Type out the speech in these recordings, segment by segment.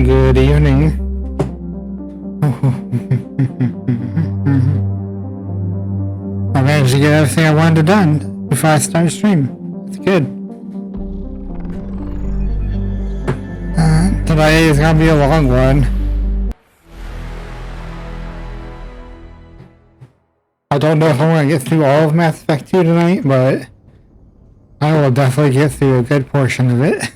Good evening. I managed to get everything I wanted done before I started stream. It's good. Today is gonna be a long one. I don't know if I'm gonna get through all of Mass Effect 2 tonight, but I will definitely get through a good portion of it.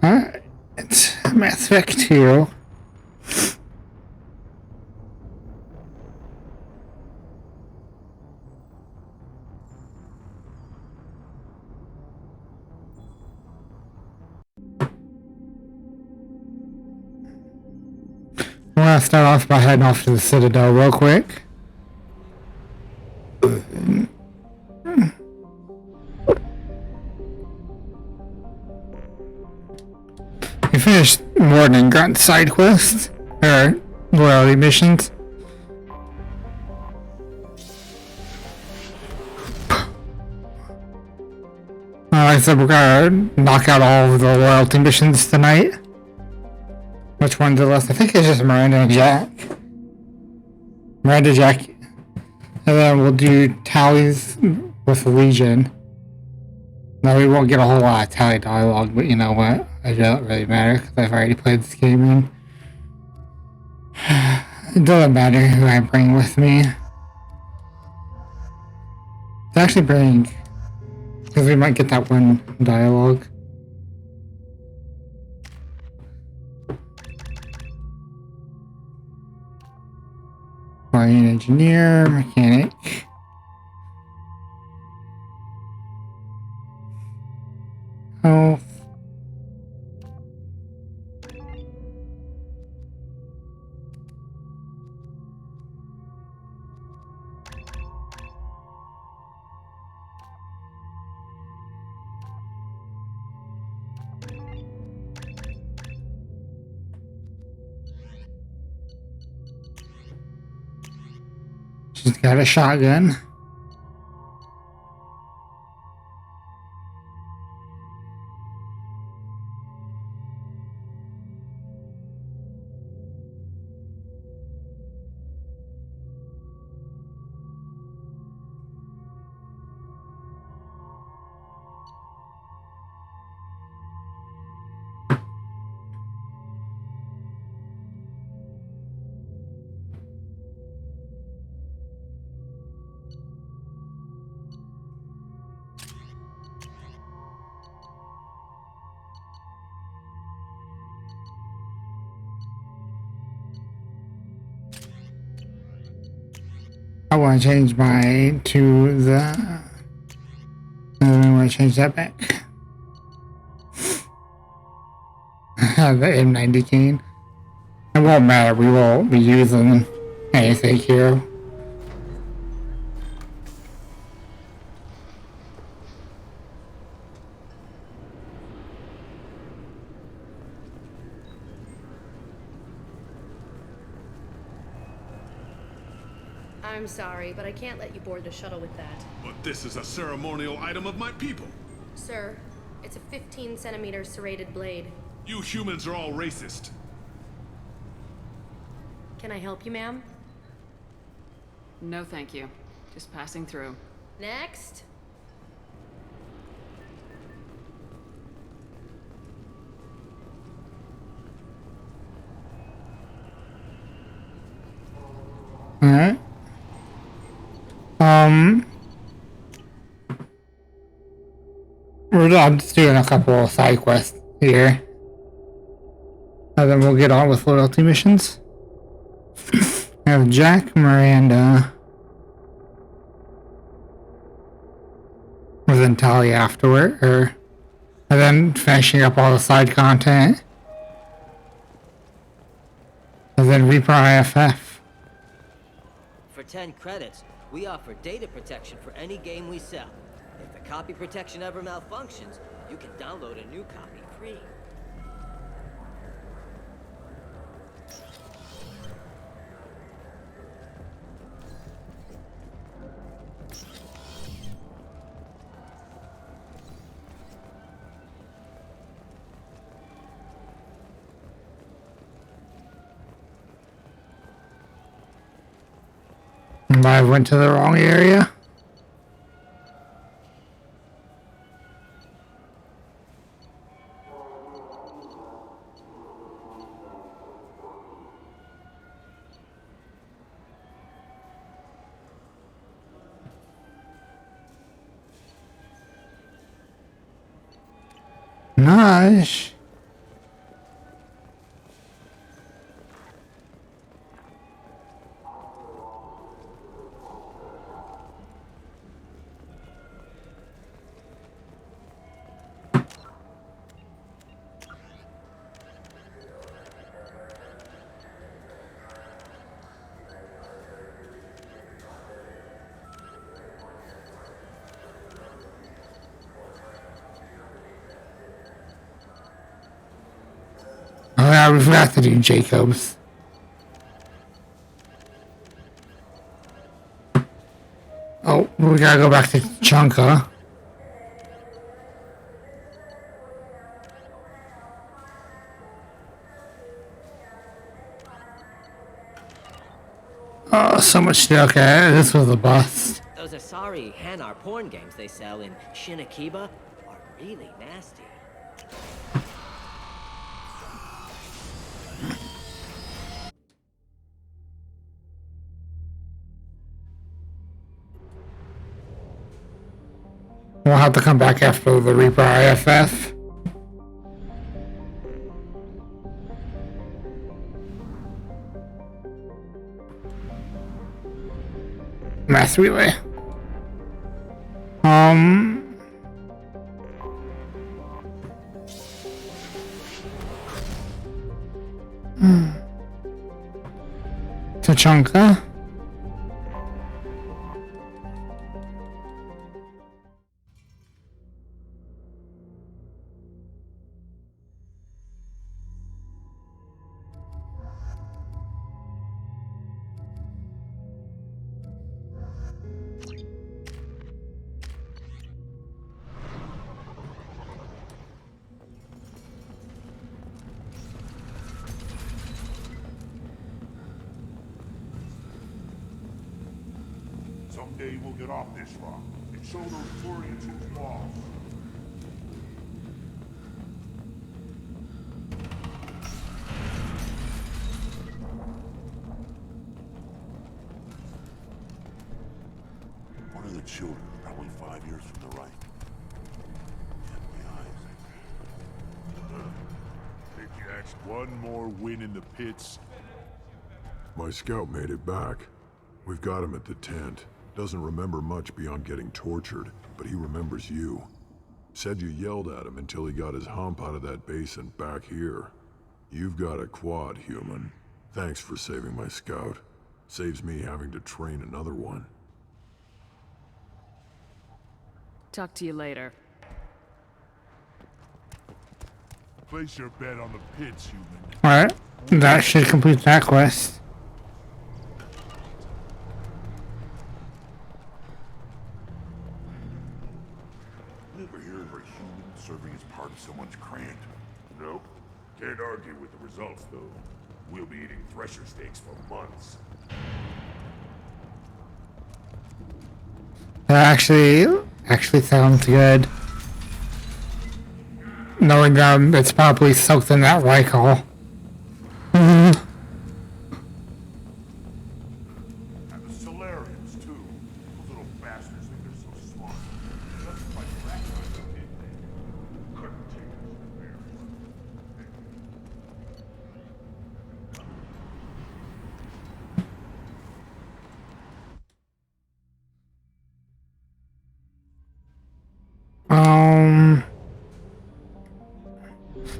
Alright, it's Mass Effect 2. I'm gonna start off by heading off to the Citadel real quick. We finished Morton Grunt side quests, or loyalty missions. Like I said, we're gonna knock out all of the loyalty missions tonight. Which one's the list? I think it's just Miranda and Jack. Miranda, Jack. And then we'll do tallies with the Legion. Now, we won't get a whole lot of tally dialogue, but you know what? It doesn't really matter because I've already played this game and it doesn't matter who I bring with me. It's actually bring, because we might get that one dialogue. Marine engineer, mechanic. Health. She's got a shotgun. I want to change mine to the. I want to change that back. The M90 cane. It won't matter. We won't be using anything here. I'm sorry, but I can't let you board the shuttle with that. But this is a ceremonial item of my people. Sir, it's a 15-centimeter serrated blade. You humans are all racist. Can I help you, ma'am? No, thank you. Just passing through. Next. Alright. I'm just doing a couple of side quests here. And then we'll get on with loyalty missions. We have Jack, Miranda. And then Tally afterward, and then finishing up all the side content. And then Reaper IFF. For 10 credits, we offer data protection for any game we sell. If the copy protection ever malfunctions, you can download a new copy free. I went to the wrong area. Nice. Oh, yeah, we forgot to do Jacobs. Oh, we gotta go back to Chunka. Oh, so much. Okay, this was a bust. Those Asari Hanar porn games they sell in Shinakiba are really nasty. We'll have to come back after the Reaper IFF. Mass relay. Tachanka. Someday we'll get off this rock and show those Turians who's lost. One of the children, probably 5 years from the right. My eyes. Think you asked one more win in the pits? My scout made it back. We've got him at the tent. Doesn't remember much beyond getting tortured, but he remembers you. Said you yelled at him until he got his hump out of that basin back here. You've got a quad, human. Thanks for saving my scout. Saves me having to train another one. Talk to you later. Place your bet on the pits, human. Alright, that should complete that quest. Never hear of a human serving as part of someone's craft. Nope. Can't argue with the results, though. We'll be eating thresher steaks for months. That actually sounds good. Knowing it's probably soaked in that glycol. And the Solarians, too. Those little bastards think they're so smart. Just like Ragnar did they? Couldn't take us from there.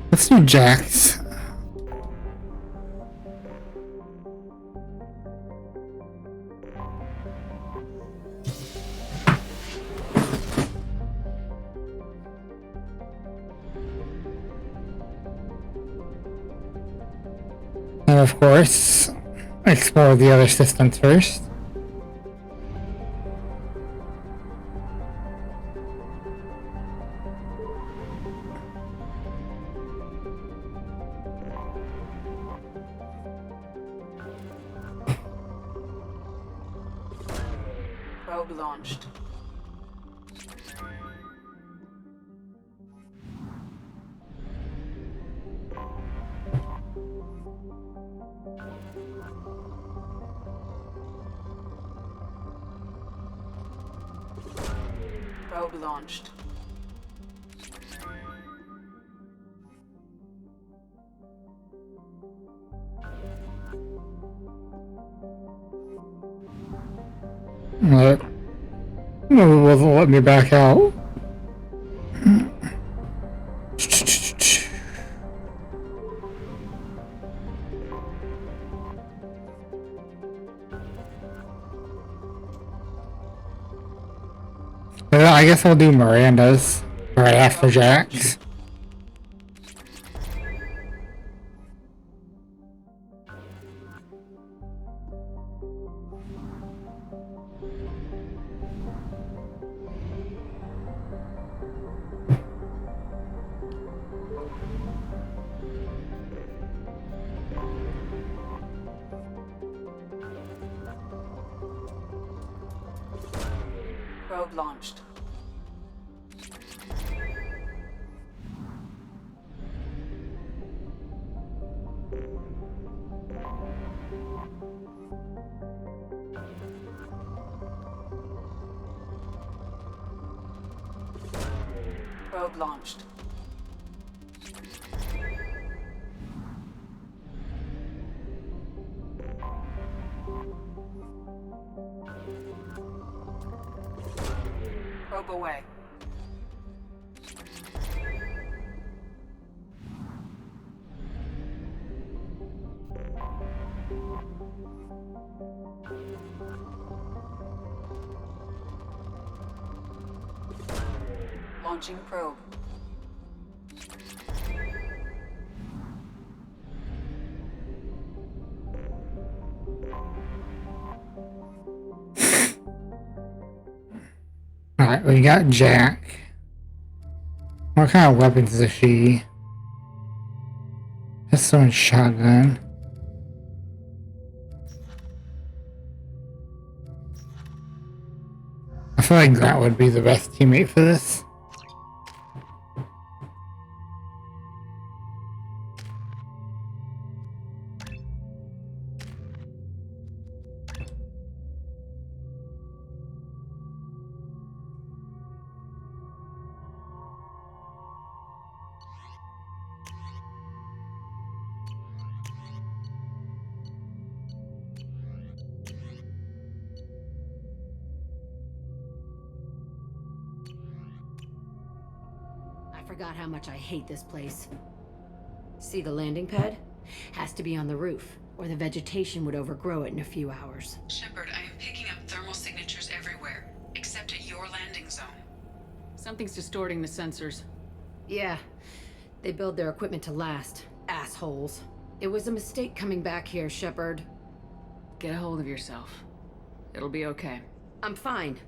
Let's do Jax. And of course, explore the other systems first. Probe launched. Probe launched. It wasn't letting me back out. I guess I'll do Miranda's right after Jack's. Probe launched. Probe launched. Probe away. Launching probe. Alright, we got Jack. What kind of weapons is she? Pistol and shotgun. I feel like Grant would be the best teammate for this. I forgot how much I hate this place. See the landing pad? Has to be on the roof, or the vegetation would overgrow it in a few hours. Shepard, I am picking up thermal signatures everywhere, except at your landing zone. Something's distorting the sensors. Yeah, they build their equipment to last. Assholes. It was a mistake coming back here, Shepard. Get a hold of yourself. It'll be okay. I'm fine.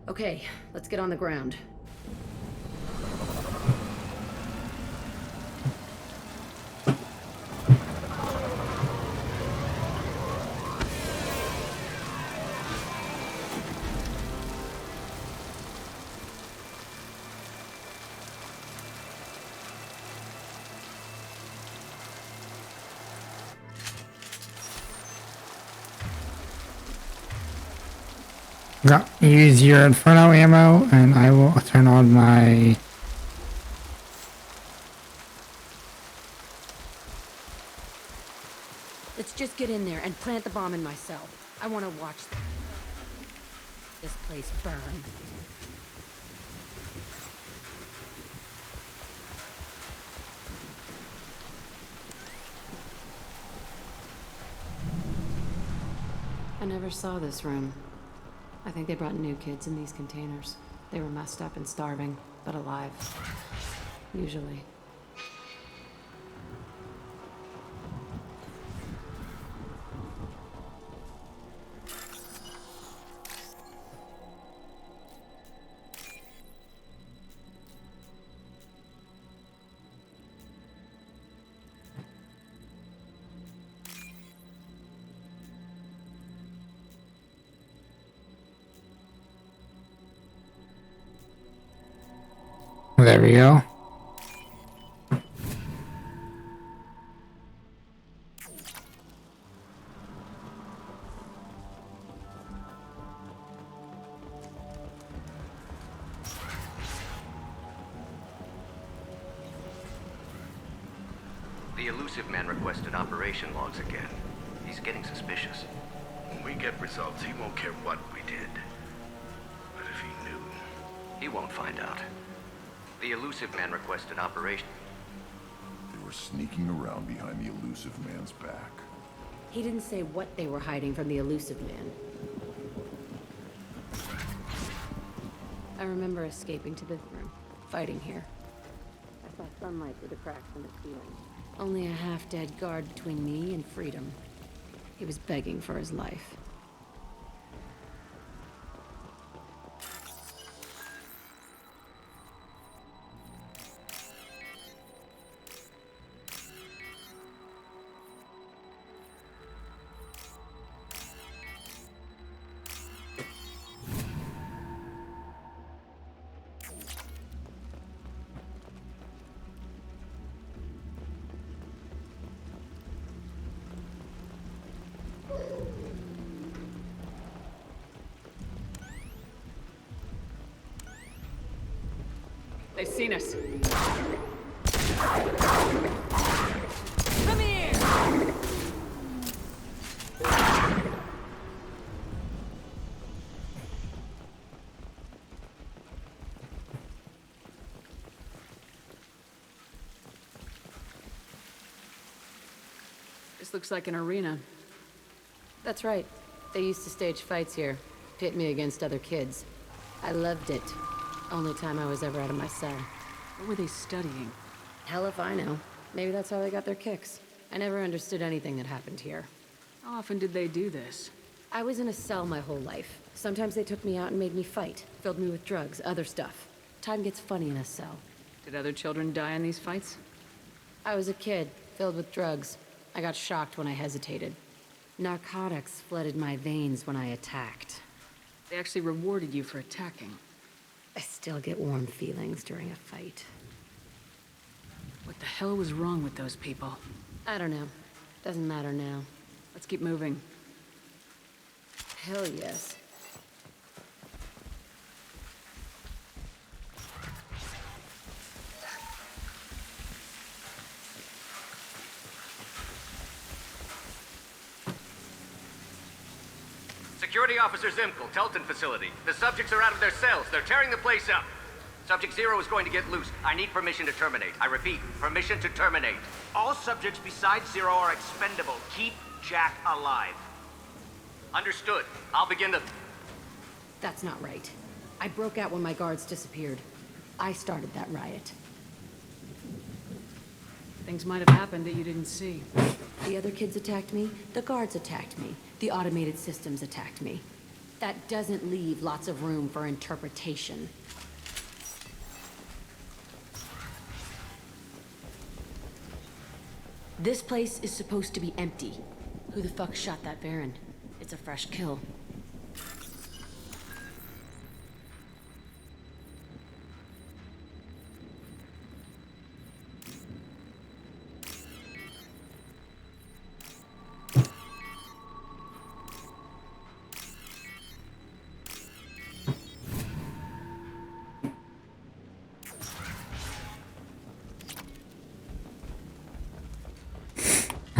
Okay, let's get on the ground. Use your Inferno ammo, and I will turn on my... Let's just get in there and plant the bomb in myself. I want to watch this place burn. I never saw this room. I think they brought new kids in these containers. They were messed up and starving, but alive. Usually. there we go. The elusive man requested operation logs again. He's getting suspicious. When we get results, he won't care what we did. But if he knew... He won't find out. The elusive man requested operation. They were sneaking around behind the elusive man's back. He didn't say what they were hiding from the elusive man. I remember escaping to this room, fighting here. I saw sunlight through the cracks in the ceiling. Only a half-dead guard between me and freedom. He was begging for his life. They've seen us. Come here! This looks like an arena. That's right. They used to stage fights here, pit me against other kids. I loved it. Only time I was ever out of my cell. What were they studying? Hell if I know. Maybe that's how they got their kicks. I never understood anything that happened here. How often did they do this? I was in a cell my whole life. Sometimes they took me out and made me fight, filled me with drugs, other stuff. Time gets funny in a cell. Did other children die in these fights? I was a kid, filled with drugs. I got shocked when I hesitated. Narcotics flooded my veins when I attacked. They actually rewarded you for attacking. I still get warm feelings during a fight. What the hell was wrong with those people? I don't know. Doesn't matter now. Let's keep moving. Hell yes. Security Officer Zimkel, Telton facility. The subjects are out of their cells. They're tearing the place up. Subject 0 is going to get loose. I need permission to terminate. I repeat, permission to terminate. All subjects besides 0 are expendable. Keep Jack alive. Understood. I'll begin the... That's not right. I broke out when my guards disappeared. I started that riot. Things might have happened that you didn't see. The other kids attacked me, the guards attacked me, the automated systems attacked me. That doesn't leave lots of room for interpretation. This place is supposed to be empty. Who the fuck shot that Baron? It's a fresh kill.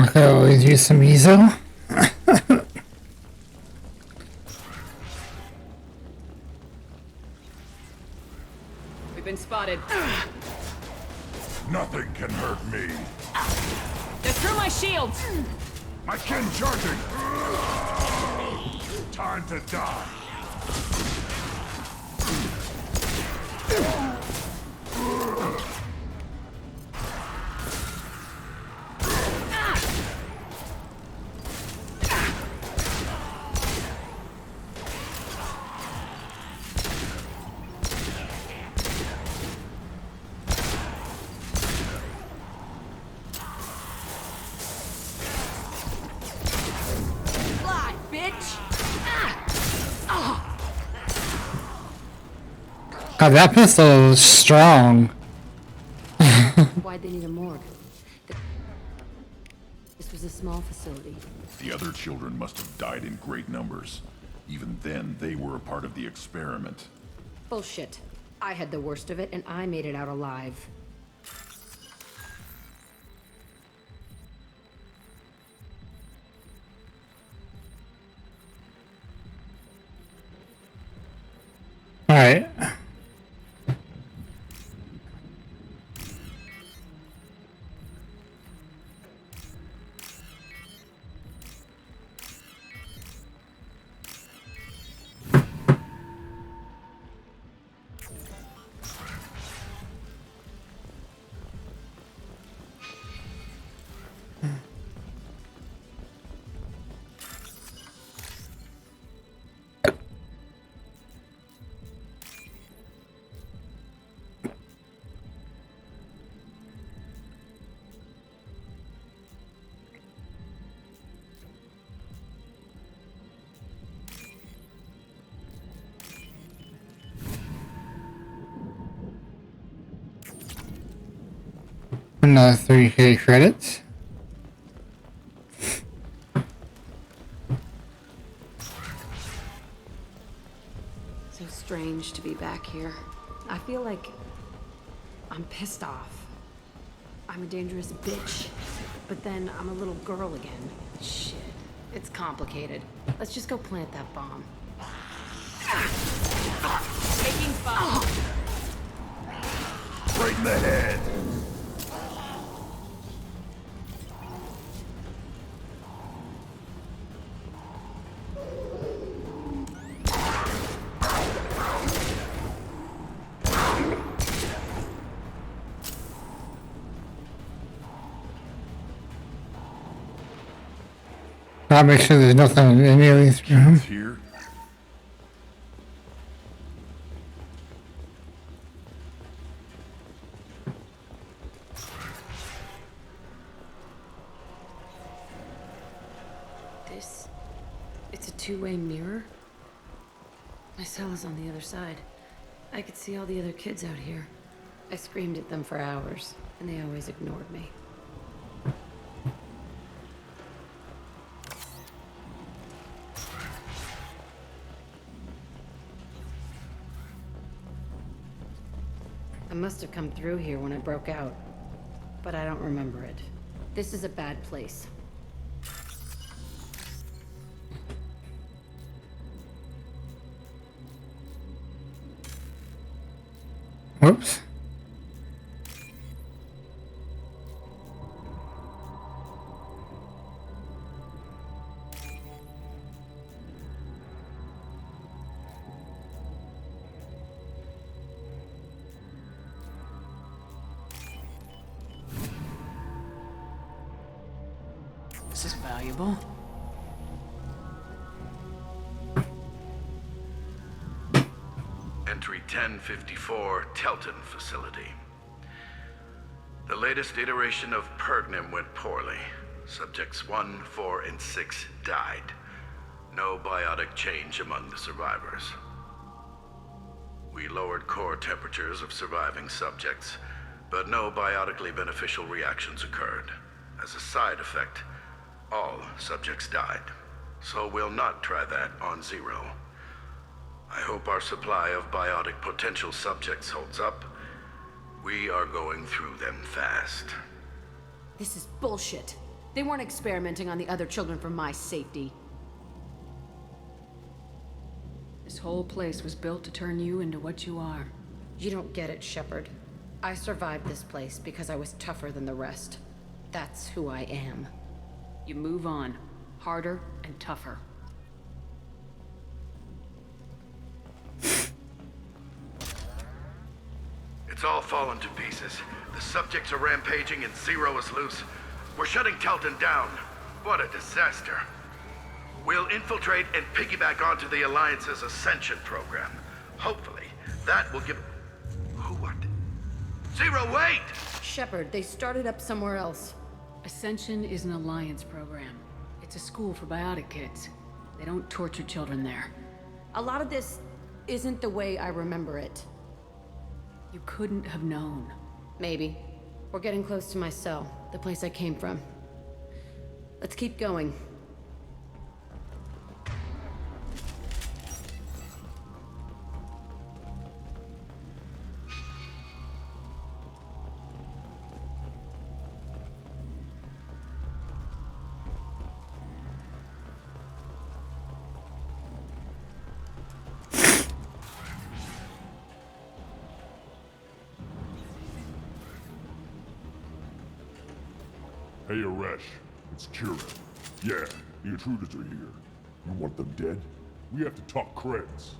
I could always use some ESO. We've been spotted. Nothing can hurt me. They're through my shields! My kin charging! Time to die. Fly, bitch! God, that pistol is strong. died, they need a morgue. This was a small facility. The other children must have died in great numbers. Even then, they were a part of the experiment. Bullshit. I had the worst of it, and I made it out alive. Alright. Another 3K credits. So strange to be back here. I feel like I'm pissed off. I'm a dangerous bitch. But then I'm a little girl again. Shit. It's complicated. Let's just go plant that bomb. Taking fire. Right in the head. Gotta make sure there's nothing in any of these rooms. Here? It's a two-way mirror? My cell is on the other side. I could see all the other kids out here. I screamed at them for hours, and they always ignored me. I must have come through here when I broke out, but I don't remember it. This is a bad place. Whoops. This is valuable. Entry 1054, Telton Facility. The latest iteration of Pergnim went poorly. Subjects 1, 4, and 6 died. No biotic change among the survivors. We lowered core temperatures of surviving subjects, but no biotically beneficial reactions occurred. As a side effect, all subjects died. So we'll not try that on Zero. I hope our supply of biotic potential subjects holds up. We are going through them fast. This is bullshit. They weren't experimenting on the other children for my safety. This whole place was built to turn you into what you are. You don't get it, Shepard. I survived this place because I was tougher than the rest. That's who I am. You move on. Harder and tougher. It's all fallen to pieces. The subjects are rampaging and Zero is loose. We're shutting Telton down. What a disaster. We'll infiltrate and piggyback onto the Alliance's Ascension program. Hopefully, that will give... Who, what? Zero, wait! Shepard, they started up somewhere else. Ascension is an Alliance program. It's a school for biotic kids. They don't torture children there. A lot of this isn't the way I remember it. You couldn't have known. Maybe. We're getting close to my cell, the place I came from. Let's keep going. Hey, Aresh. It's Kira. Yeah, the intruders are here. You want them dead? We have to talk credits.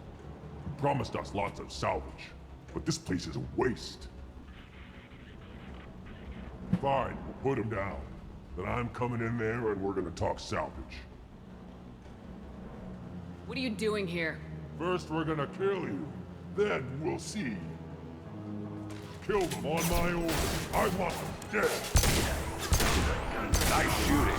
You promised us lots of salvage, but this place is a waste. Fine, we'll put them down. Then I'm coming in there and we're gonna talk salvage. What are you doing here? First we're gonna kill you, then we'll see. Kill them on my order. I want them dead. Nice shooting.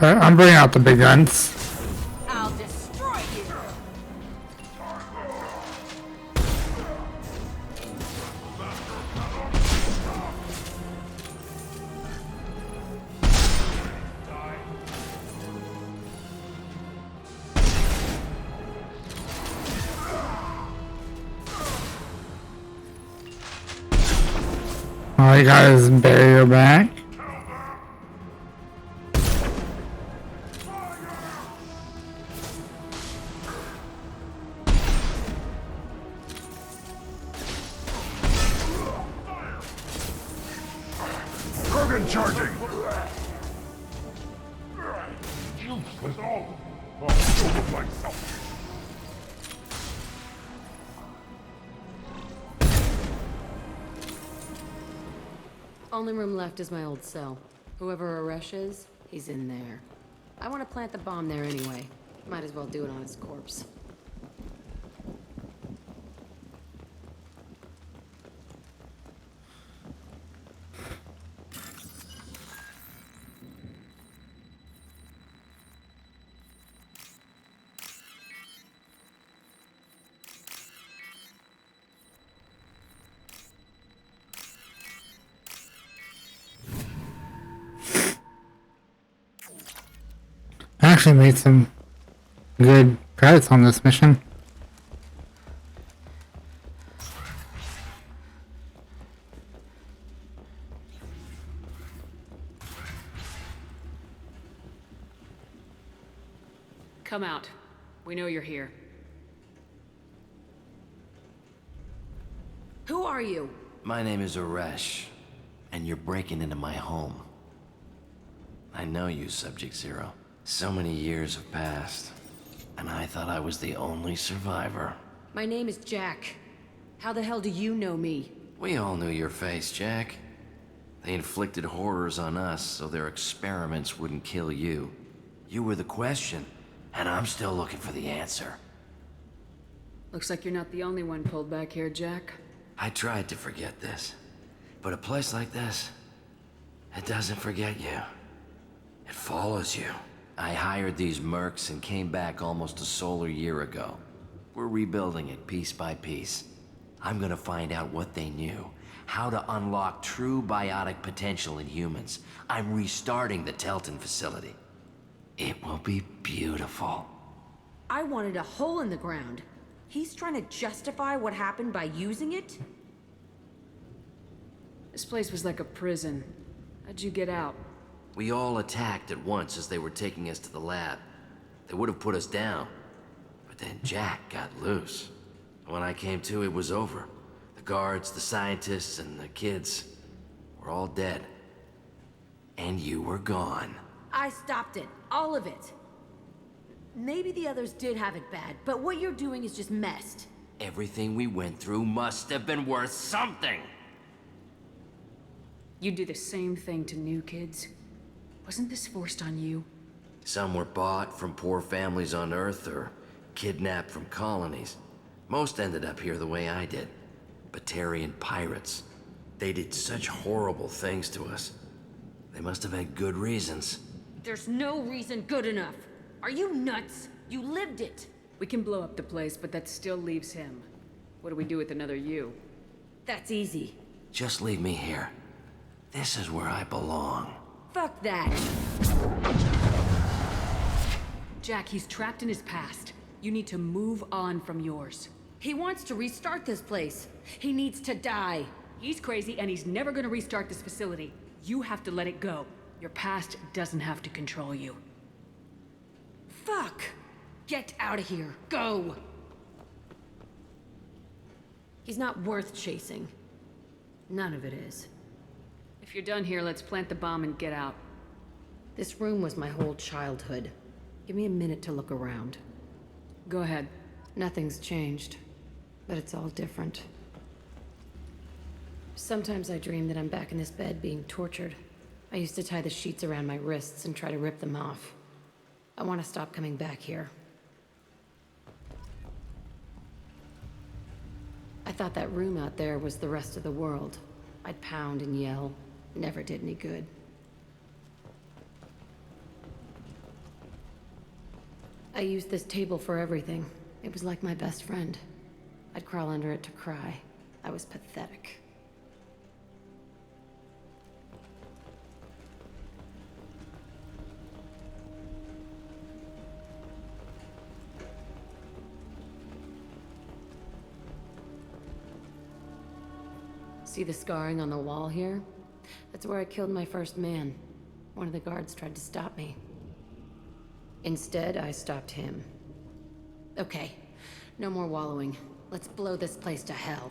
I'm bringing out the big guns. I'll destroy you! Oh, you got his barrier back. Charging! Useless all! I'll show them myself! Only room left is my old cell. Whoever Aresh is, he's in there. I want to plant the bomb there anyway. Might as well do it on his corpse. I actually made some good credits on this mission. Come out. We know you're here. Who are you? My name is Aresh, and you're breaking into my home. I know you, Subject Zero. So many years have passed, and I thought I was the only survivor. My name is Jack. How the hell do you know me? We all knew your face, Jack. They inflicted horrors on us so their experiments wouldn't kill you. You were the question, and I'm still looking for the answer. Looks like you're not the only one pulled back here, Jack. I tried to forget this, but a place like this, it doesn't forget you. It follows you. I hired these mercs and came back almost a solar year ago. We're rebuilding it piece by piece. I'm gonna find out what they knew, how to unlock true biotic potential in humans. I'm restarting the Telton facility. It will be beautiful. I wanted a hole in the ground. He's trying to justify what happened by using it? This place was like a prison. How'd you get out? We all attacked at once as they were taking us to the lab. They would have put us down. But then Jack got loose. When I came to, it was over. The guards, the scientists, and the kids were all dead. And you were gone. I stopped it. All of it. Maybe the others did have it bad, but what you're doing is just messed. Everything we went through must have been worth something. You do the same thing to new kids. Wasn't this forced on you? Some were bought from poor families on Earth or kidnapped from colonies. Most ended up here the way I did. Batarian pirates. They did such horrible things to us. They must have had good reasons. There's no reason good enough. Are you nuts? You lived it. We can blow up the place, but that still leaves him. What do we do with another you? That's easy. Just leave me here. This is where I belong. Fuck that. Jack, he's trapped in his past. You need to move on from yours. He wants to restart this place. He needs to die. He's crazy and he's never gonna restart this facility. You have to let it go. Your past doesn't have to control you. Fuck! Get out of here. Go! He's not worth chasing. None of it is. If you're done here, let's plant the bomb and get out. This room was my whole childhood. Give me a minute to look around. Go ahead. Nothing's changed, but it's all different. Sometimes I dream that I'm back in this bed being tortured. I used to tie the sheets around my wrists and try to rip them off. I want to stop coming back here. I thought that room out there was the rest of the world. I'd pound and yell. Never did any good. I used this table for everything. It was like my best friend. I'd crawl under it to cry. I was pathetic. See the scarring on the wall here? That's where I killed my first man. One of the guards tried to stop me. Instead, I stopped him. Okay, no more wallowing. Let's blow this place to hell.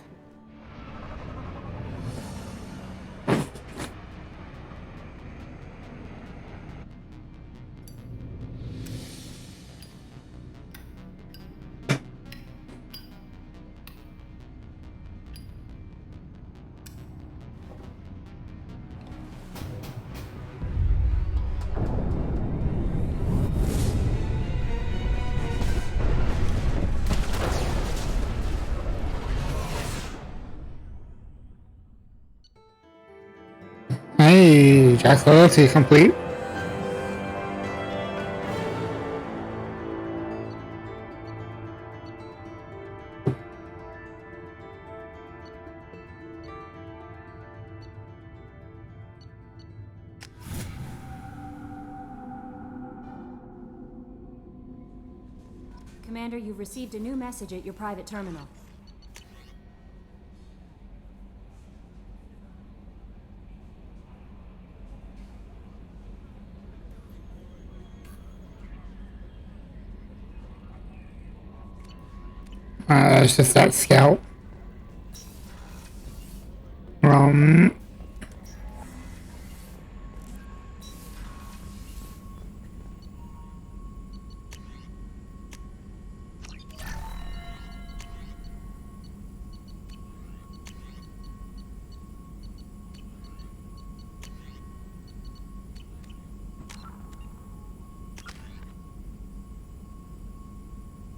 Hey, Jack's loyalty complete. Commander, you've received a new message at your private terminal. It's just that scout.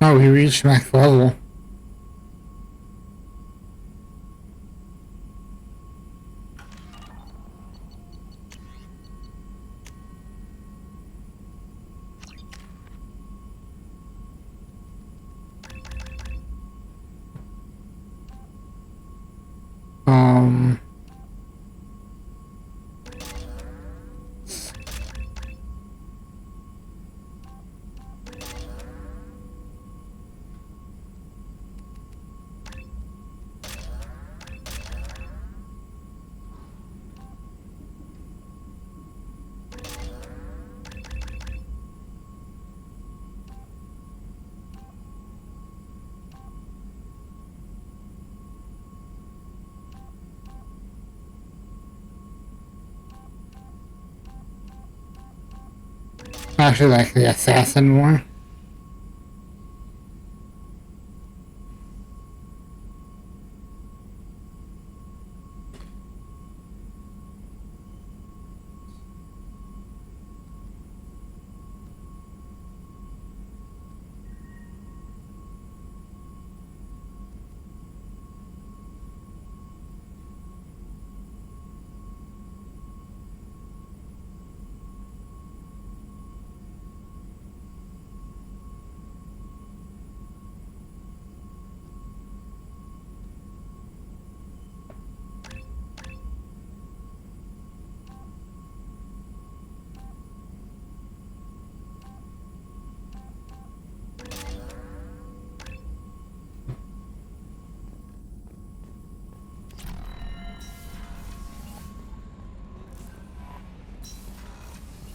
Oh, he reached max level. Actually, like the assassin more.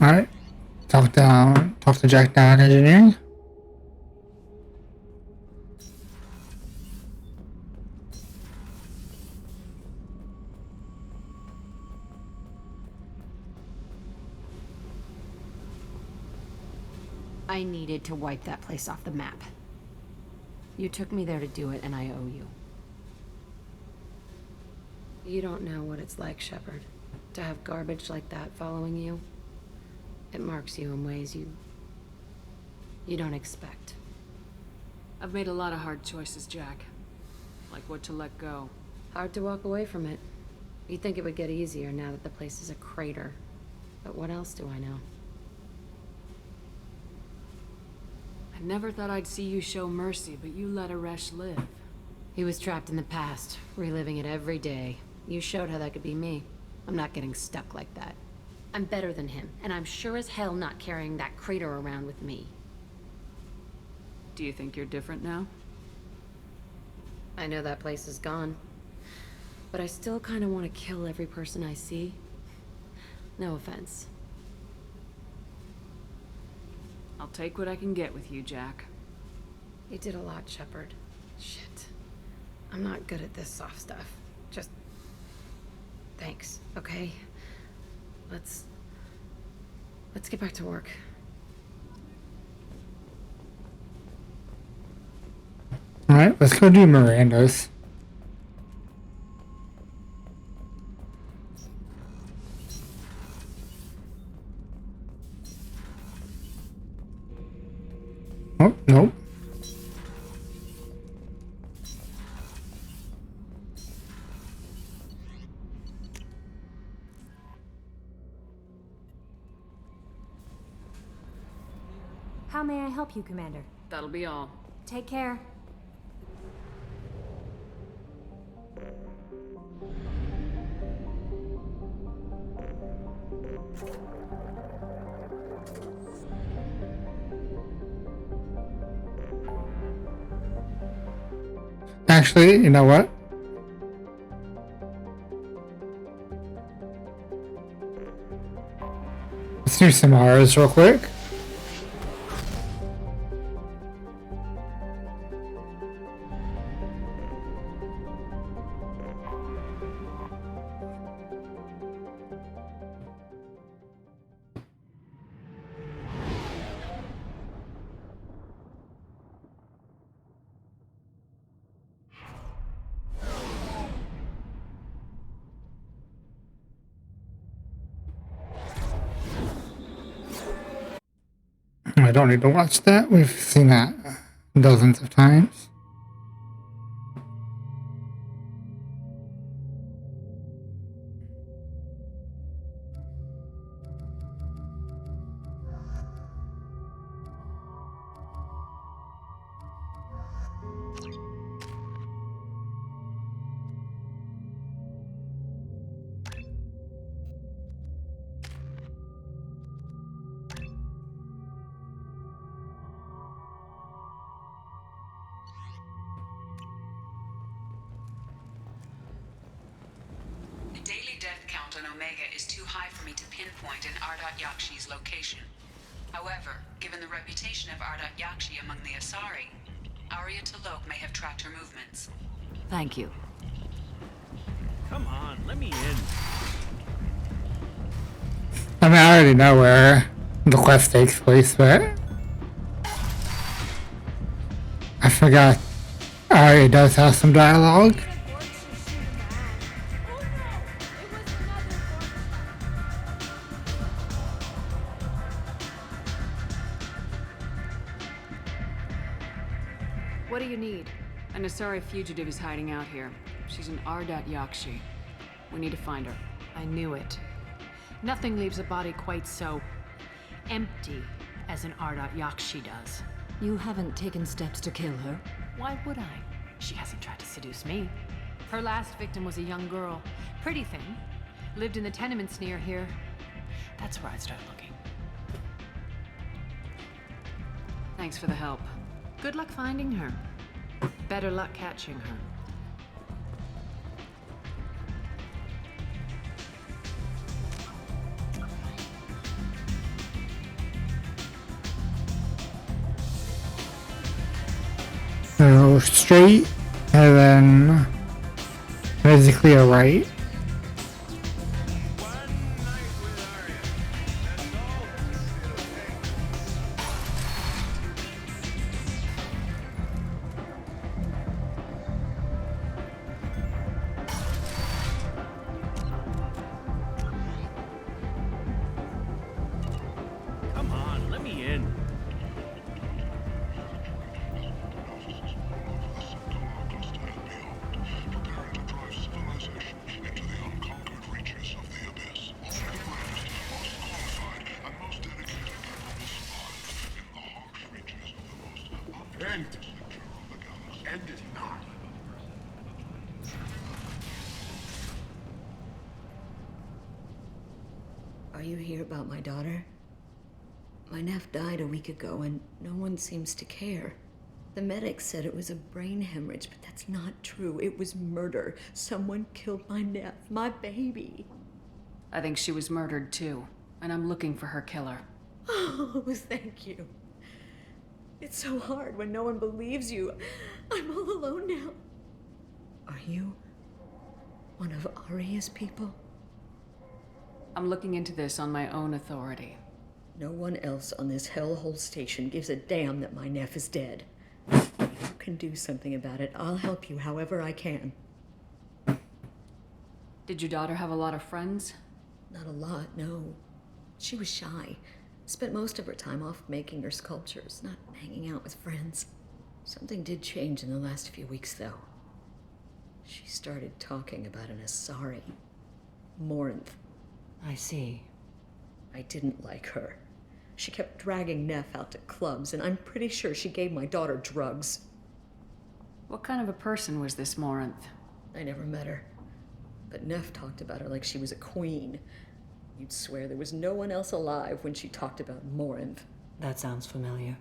Alright. Talk to Jack down engineering. I needed to wipe that place off the map. You took me there to do it, and I owe you. You don't know what it's like, Shepard, to have garbage like that following you. It marks you in ways you don't expect. I've made a lot of hard choices, Jack. Like what to let go. Hard to walk away from it. You'd think it would get easier now that the place is a crater. But what else do I know? I never thought I'd see you show mercy, but you let Aresh live. He was trapped in the past, reliving it every day. You showed how that could be me. I'm not getting stuck like that. I'm better than him, and I'm sure as hell not carrying that crater around with me. Do you think you're different now? I know that place is gone. But I still kind of want to kill every person I see. No offense. I'll take what I can get with you, Jack. You did a lot, Shepard. Shit. I'm not good at this soft stuff. Just... thanks, okay? Let's get back to work. Alright, let's go do Miranda's. Oh, nope. How may I help you, Commander? That'll be all. Take care. Actually, you know what? Let's do some R's real quick. I don't need to watch that. We've seen that dozens of times. On Omega is too high for me to pinpoint an Ardat Yakshi's location. However, given the reputation of Ardat Yakshi among the Asari, Arya T'Loak may have tracked her movements. Thank you. Come on, let me in. I mean, I already know where the quest takes place, but I forgot Arya does have some dialogue. What do you need? An Asari fugitive is hiding out here. She's an Ardat Yakshi. We need to find her. I knew it. Nothing leaves a body quite so empty as an Ardat Yakshi does. You haven't taken steps to kill her? Why would I? She hasn't tried to seduce me. Her last victim was a young girl. Pretty thing. Lived in the tenements near here. That's where I'd start looking. Thanks for the help. Good luck finding her. Better luck catching her. So straight, and then basically a right. Come on, let me in. End it now. Are you here about my daughter? My nephew died a week ago and no one seems to care. The medics said it was a brain hemorrhage, but that's not true. It was murder. Someone killed my nephew, my baby. I think she was murdered too, and I'm looking for her killer. Oh, thank you. It's so hard when no one believes you. I'm all alone now. Are you one of Aria's people? I'm looking into this on my own authority. No one else on this hellhole station gives a damn that my nephew is dead. If you can do something about it, I'll help you however I can. Did your daughter have a lot of friends? Not a lot, no. She was shy. Spent most of her time off making her sculptures, not hanging out with friends. Something did change in the last few weeks, though. She started talking about an Asari. Morinth. I see. I didn't like her. She kept dragging Neff out to clubs, and I'm pretty sure she gave my daughter drugs. What kind of a person was this Morinth? I never met her. But Neff talked about her like she was a queen. You'd swear there was no one else alive when she talked about Morinth. That sounds familiar.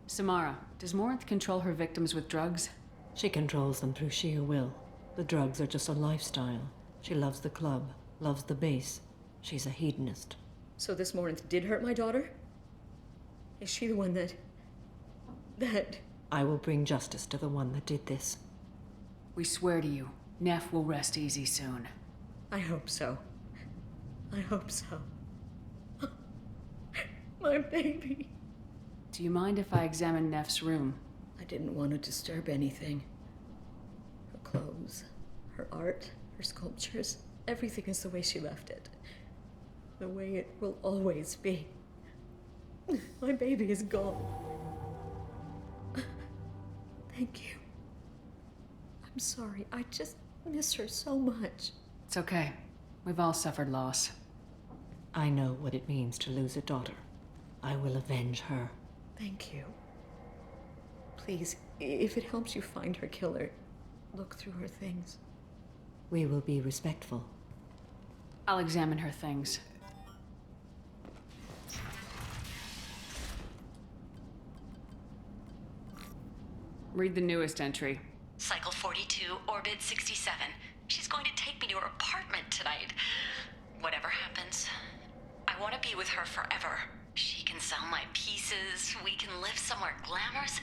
Samara, does Morinth control her victims with drugs? She controls them through sheer will. The drugs are just a lifestyle. She loves the club, loves the base. She's a hedonist. So this Morinth did hurt my daughter? Is she the one that... I will bring justice to the one that did this. We swear to you, Neff will rest easy soon. I hope so. I hope so. My baby. Do you mind if I examine Neff's room? I didn't want to disturb anything. Her clothes, her art, her sculptures, everything is the way she left it. The way it will always be. My baby is gone. Thank you. I'm sorry. I just miss her so much. It's okay. We've all suffered loss. I know what it means to lose a daughter. I will avenge her. Thank you. Please, if it helps you find her killer, look through her things. We will be respectful. I'll examine her things. Read the newest entry. Cycle 42, Orbit 67. She's going to take me to her apartment tonight. Whatever happens, I want to be with her forever. She can sell my pieces. We can live somewhere glamorous,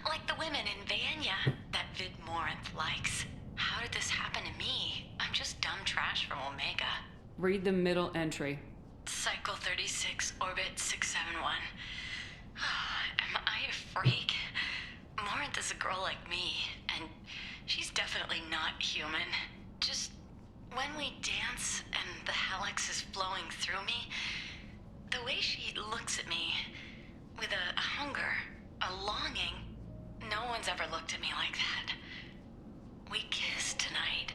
like the women in Vanya that Vid Morinth likes. How did this happen to me? I'm just dumb trash from Omega. Read the middle entry. Cycle 36, Orbit 671. Am I a freak? Morinth is a girl like me, and she's definitely not human. Just when we dance and the helix is flowing through me, the way she looks at me with a hunger, a longing, no one's ever looked at me like that. We kiss tonight.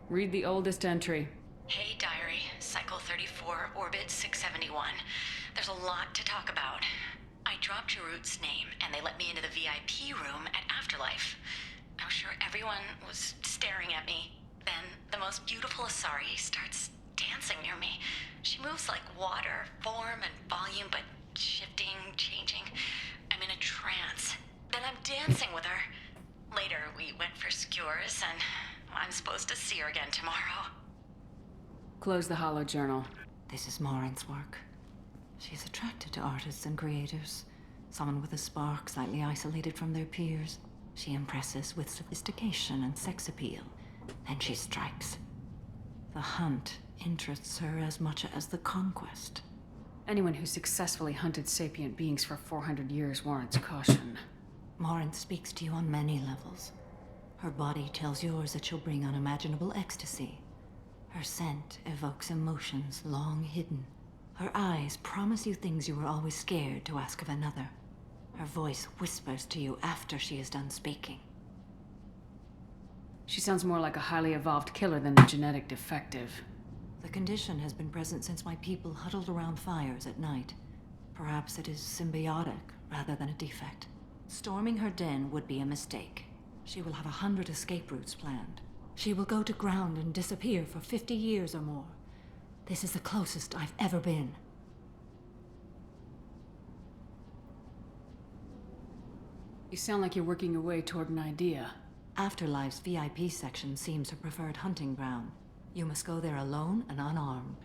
Read the oldest entry. Hey, diary, Cycle 34, Orbit 671. There's a lot to talk about. I dropped Jarut's name, and they let me into the VIP room at Afterlife. I was sure everyone was staring at me. Then the most beautiful Asari starts dancing near me. She moves like water, form and volume, but shifting, changing. I'm in a trance. Then I'm dancing with her. Later, we went for skewers, and I'm supposed to see her again tomorrow. Close the hollow journal. This is Morinth's work. She's attracted to artists and creators. Someone with a spark, slightly isolated from their peers. She impresses with sophistication and sex appeal, then she strikes. The hunt interests her as much as the conquest. Anyone who successfully hunted sapient beings for 400 years warrants caution. Morinth speaks to you on many levels. Her body tells yours that she'll bring unimaginable ecstasy. Her scent evokes emotions long hidden. Her eyes promise you things you were always scared to ask of another. Her voice whispers to you after she is done speaking. She sounds more like a highly evolved killer than a genetic defective. The condition has been present since my people huddled around fires at night. Perhaps it is symbiotic rather than a defect. Storming her den would be a mistake. She will have 100 escape routes planned. She will go to ground and disappear for 50 years or more. This is the closest I've ever been. You sound like you're working your way toward an idea. Afterlife's VIP section seems her preferred hunting ground. You must go there alone and unarmed.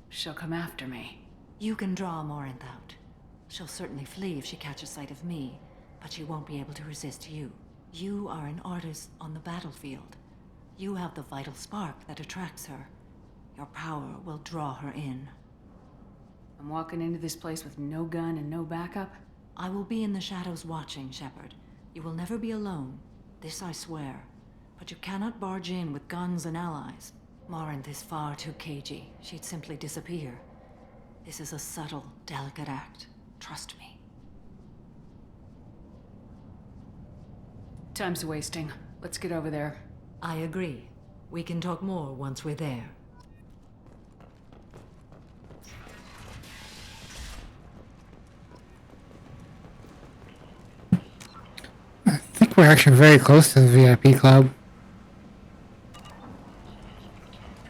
She'll come after me. You can draw Morinth out. She'll certainly flee if she catches sight of me, but she won't be able to resist you. You are an artist on the battlefield. You have the vital spark that attracts her. Your power will draw her in. I'm walking into this place with no gun and no backup? I will be in the shadows watching, Shepard. You will never be alone. This I swear. But you cannot barge in with guns and allies. Morinth is far too cagey. She'd simply disappear. This is a subtle, delicate act. Trust me. Time's wasting. Let's get over there. I agree. We can talk more once we're there. I think we're actually very close to the VIP club.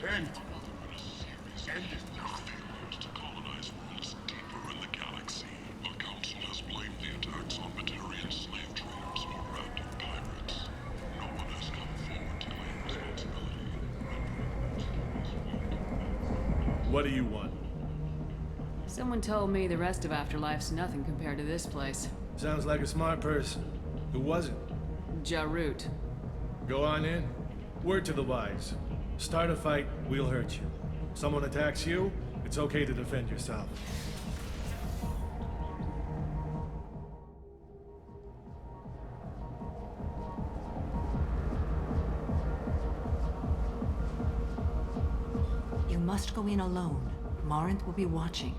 End. End is nothing. To colonize worlds deeper in the galaxy. The Council has blamed the attacks on Batarian slave traders or random pirates. No one has come forward to claim responsibility. What do you want? Someone told me the rest of Afterlife's nothing compared to this place. Sounds like a smart person. Who was it? Jarut. Go on in. Word to the wise. Start a fight, we'll hurt you. Someone attacks you, it's okay to defend yourself. You must go in alone. Morinth will be watching.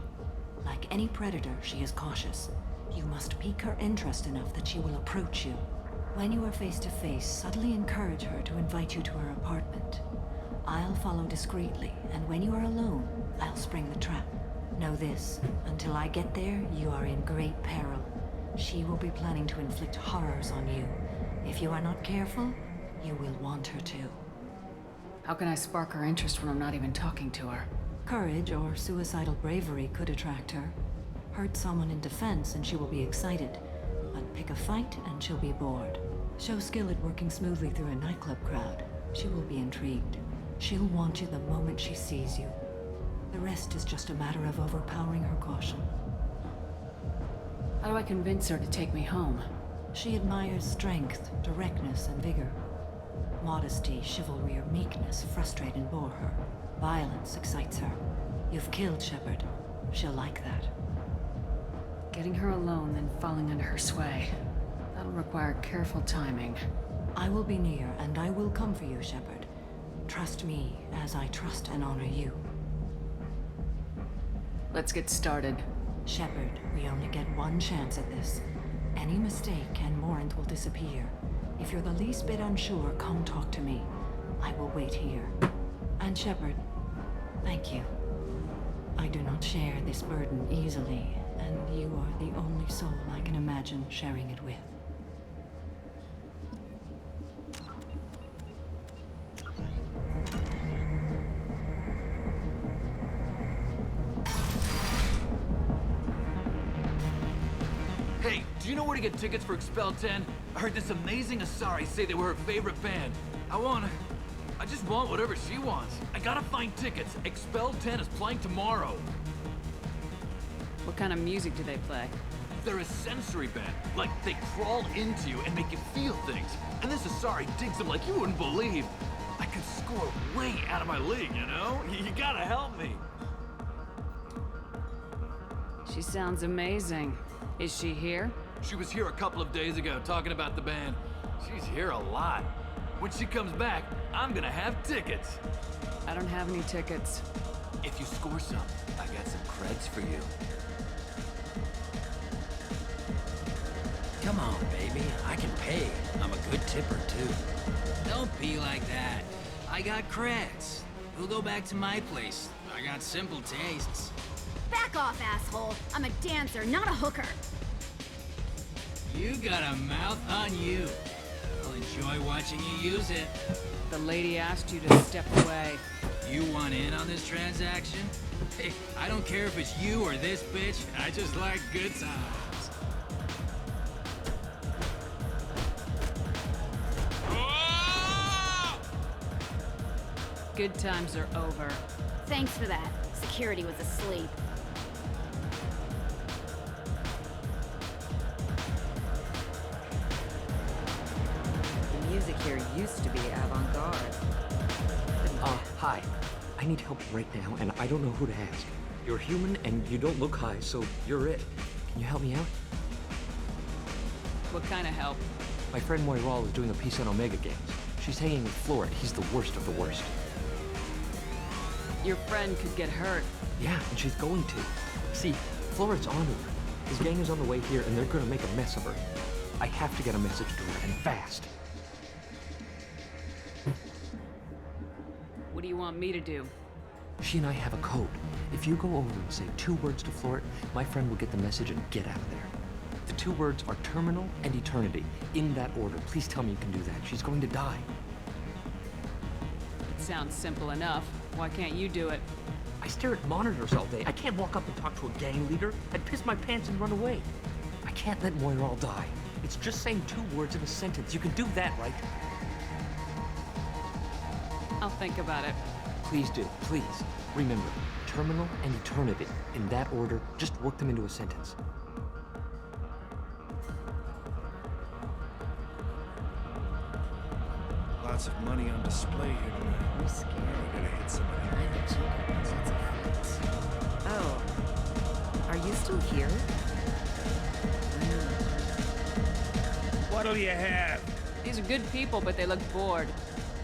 Like any predator, she is cautious. You must pique her interest enough that she will approach you. When you are face to face, subtly encourage her to invite you to her apartment. I'll follow discreetly, and when you are alone, I'll spring the trap. Know this, until I get there, you are in great peril. She will be planning to inflict horrors on you. If you are not careful, you will want her to. How can I spark her interest when I'm not even talking to her? Courage or suicidal bravery could attract her. Hurt someone in defense and she will be excited. But pick a fight and she'll be bored. Show skill at working smoothly through a nightclub crowd. She will be intrigued. She'll want you the moment she sees you. The rest is just a matter of overpowering her caution. How do I convince her to take me home? She admires strength, directness, and vigor. Modesty, chivalry, or meekness frustrate and bore her. Violence excites her. You've killed Shepard. She'll like that. Getting her alone, then falling under her sway. That'll require careful timing. I will be near, and I will come for you, Shepard. Trust me, as I trust and honor you. Let's get started. Shepard, we only get one chance at this. Any mistake and Morinth will disappear. If you're the least bit unsure, come talk to me. I will wait here. And Shepard, thank you. I do not share this burden easily, and you are the only soul I can imagine sharing it with. Hey, do you know where to get tickets for Expel 10? I heard this amazing Asari say they were her favorite band. I just want whatever she wants. I gotta find tickets. Expel 10 is playing tomorrow. What kind of music do they play? They're a sensory band. Like, they crawl into you and make you feel things. And this Asari digs them like you wouldn't believe. I could score way out of my league, you know? You gotta help me. She sounds amazing. Is she here? She was here a couple of days ago talking about the band. She's here a lot. When she comes back, I'm gonna have tickets. I don't have any tickets. If you score some, I got some creds for you. Come on, baby. I can pay. I'm a good tipper, too. Don't be like that. I got creds. We'll go back to my place. I got simple tastes. Back off, asshole. I'm a dancer, not a hooker. You got a mouth on you. I'll enjoy watching you use it. The lady asked you to step away. You want in on this transaction? Hey, I don't care if it's you or this bitch. I just like good times. Good times are over. Thanks for that. Security was asleep. The music here used to be avant-garde. Hi. I need help right now, and I don't know who to ask. You're human, and you don't look high, so you're it. Can you help me out? What kind of help? My friend Moiral is doing a piece on Omega Games. She's hanging with Florid. He's the worst of the worst. Your friend could get hurt. Yeah, and she's going to. See, Florid's on her. His gang is on the way here, and they're gonna make a mess of her. I have to get a message to her, and fast. What do you want me to do? She and I have a code. If you go over and say 2 words to Florid, my friend will get the message and get out of there. The 2 words are terminal and eternity. In that order. Please tell me you can do that. She's going to die. It sounds simple enough. Why can't you do it? I stare at monitors all day. I can't walk up and talk to a gang leader. I'd piss my pants and run away. I can't let Moiral die. It's just saying 2 words in a sentence. You can do that, right? I'll think about it. Please do. Please. Remember, terminal and eternity. In that order, just work them into a sentence. Lots of money on display here tonight. I'm scared. We're gonna hit somebody. I bet you got lots of friends. Oh. Are you still here? What'll you have? These are good people, but they look bored.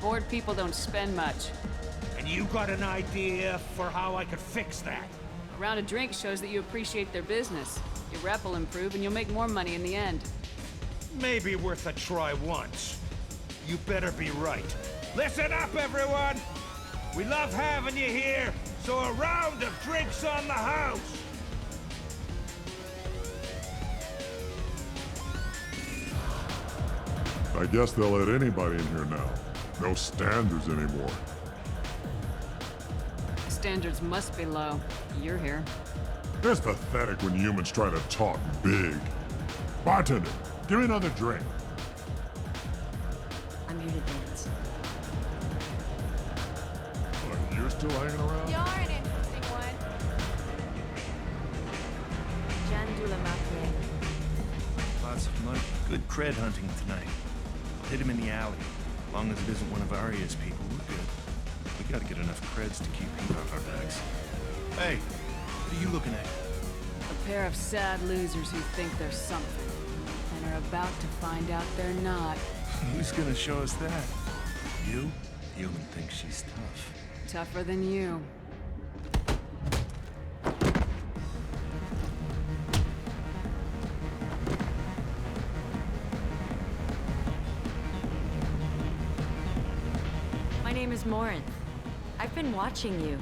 Bored people don't spend much. And you got an idea for how I could fix that? A round of drinks shows that you appreciate their business. Your rep will improve and you'll make more money in the end. Maybe worth a try once. You better be right. Listen up, everyone! We love having you here, so a round of drinks on the house! I guess they'll let anybody in here now. No standards anymore. Standards must be low. You're here. It's pathetic when humans try to talk big. Bartender, give me another drink. I'm here to dance. What, you're still hanging around? You're an interesting one. Lots of money. Good cred hunting tonight. I'll hit him in the alley. As long as it isn't one of Arya's people, we're good. We gotta get enough creds to keep heat off our backs. Hey, what are you looking at? A pair of sad losers who think they're something, and are about to find out they're not. Who's gonna show us that? You? Human thinks she's tough. Tougher than you. My name is Morin. I've been watching you.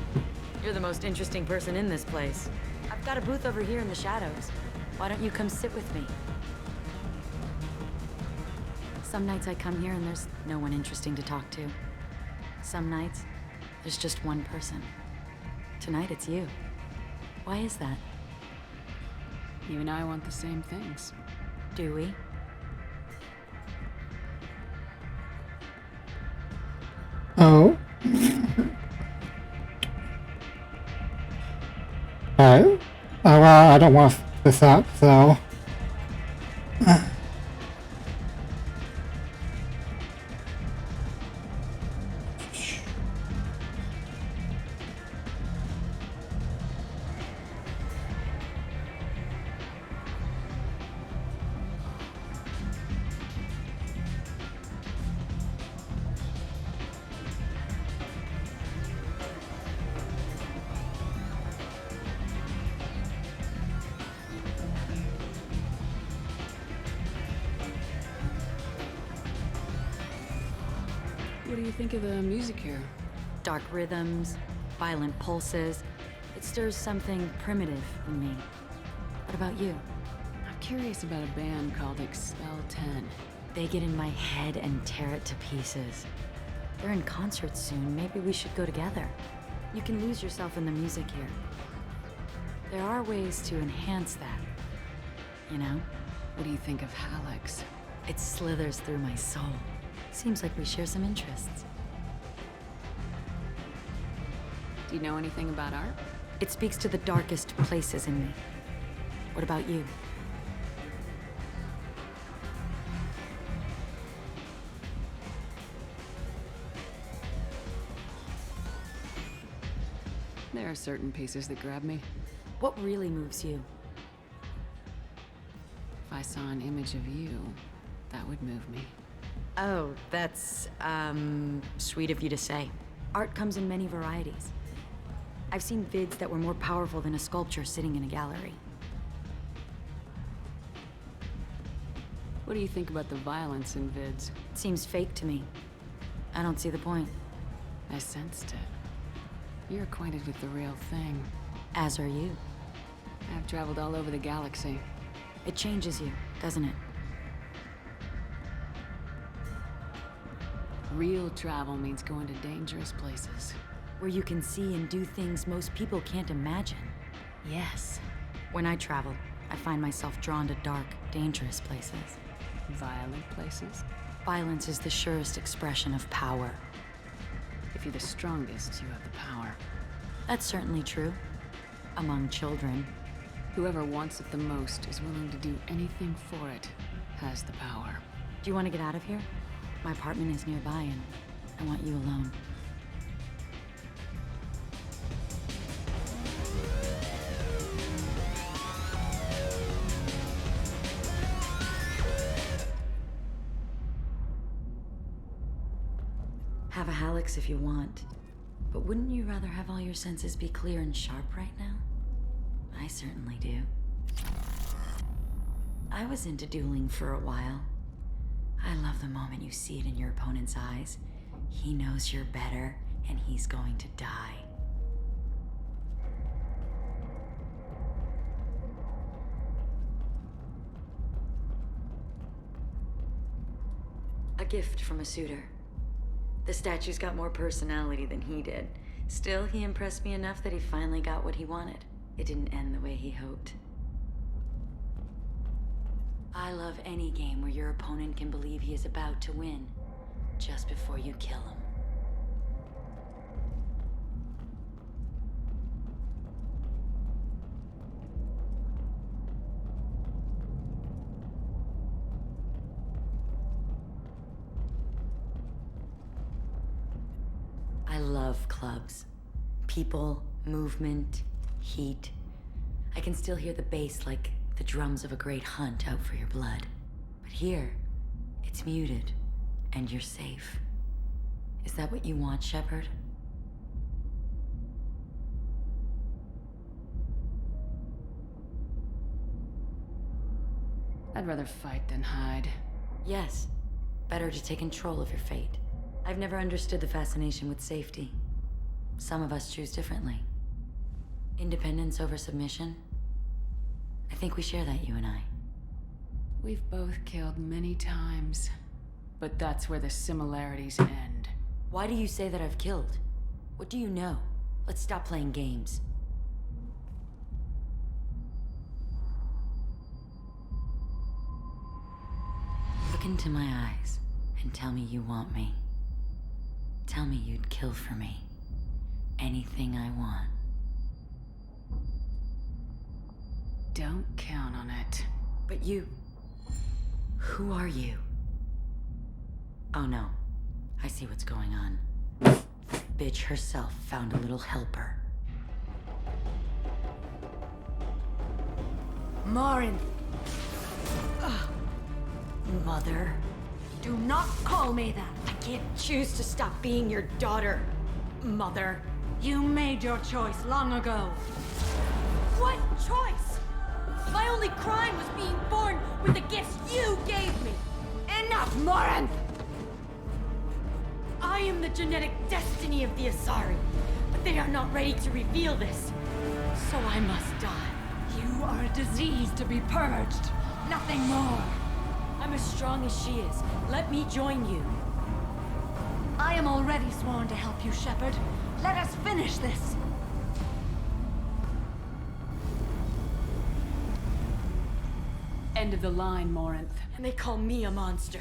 You're the most interesting person in this place. I've got a booth over here in the shadows. Why don't you come sit with me? Some nights I come here and there's no one interesting to talk to. Some nights, there's just one person. Tonight it's you. Why is that? You and I want the same things. Do we? Oh. Alright. Oh, well, I don't want this up, so... What do you think of the music here? Dark rhythms, violent pulses. It stirs something primitive in me. What about you? I'm curious about a band called Expel 10. They get in my head and tear it to pieces. They're in concert soon. Maybe we should go together. You can lose yourself in the music here. There are ways to enhance that. You know? What do you think of Hallex? It slithers through my soul. Seems like we share some interests. Do you know anything about art? It speaks to the darkest places in me. What about you? There are certain pieces that grab me. What really moves you? If I saw an image of you, that would move me. Oh, that's, sweet of you to say. Art comes in many varieties. I've seen vids that were more powerful than a sculpture sitting in a gallery. What do you think about the violence in vids? It seems fake to me. I don't see the point. I sensed it. You're acquainted with the real thing. As are you. I've traveled all over the galaxy. It changes you, doesn't it? Real travel means going to dangerous places. Where you can see and do things most people can't imagine. Yes. When I travel, I find myself drawn to dark, dangerous places. Violent places? Violence is the surest expression of power. If you're the strongest, you have the power. That's certainly true. Among children. Whoever wants it the most is willing to do anything for it, has the power. Do you want to get out of here? My apartment is nearby and I want you alone. Have a Hallex if you want, but wouldn't you rather have all your senses be clear and sharp right now? I certainly do. I was into dueling for a while. I love the moment you see it in your opponent's eyes. He knows you're better, and he's going to die. A gift from a suitor. The statue's got more personality than he did. Still, he impressed me enough that he finally got what he wanted. It didn't end the way he hoped. I love any game where your opponent can believe he is about to win, just before you kill him. I love clubs. People, movement, heat. I can still hear the bass like the drums of a great hunt out for your blood. But here, it's muted, and you're safe. Is that what you want, Shepard? I'd rather fight than hide. Yes. Better to take control of your fate. I've never understood the fascination with safety. Some of us choose differently. Independence over submission? I think we share that, you and I. We've both killed many times, but that's where the similarities end. Why do you say that I've killed? What do you know? Let's stop playing games. Look into my eyes and tell me you want me. Tell me you'd kill for me. Anything I want. Don't count on it. But you... Who are you? Oh no. I see what's going on. Bitch herself found a little helper. Morin! Mother. Do not call me that! I can't choose to stop being your daughter, Mother. You made your choice long ago. What choice? My only crime was being born with the gifts you gave me. Enough, Morin! I am the genetic destiny of the Asari, but they are not ready to reveal this. So I must die. You are a disease to be purged. Nothing more. I'm as strong as she is. Let me join you. I am already sworn to help you, Shepard. Let us finish this. End of the line, Morinth. And they call me a monster.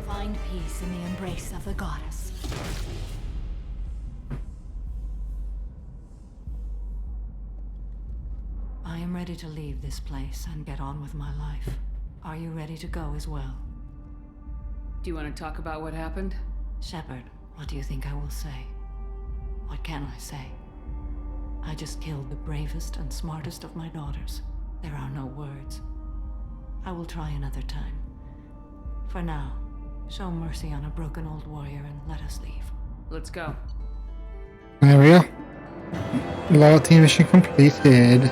Find peace in the embrace of the goddess. I am ready to leave this place and get on with my life. Are you ready to go as well? Do you want to talk about what happened? Shepard, what do you think I will say? What can I say? I just killed the bravest and smartest of my daughters. There are no words. I will try another time. For now, show mercy on a broken old warrior and let us leave. Let's go. There we go. Loyalty mission completed.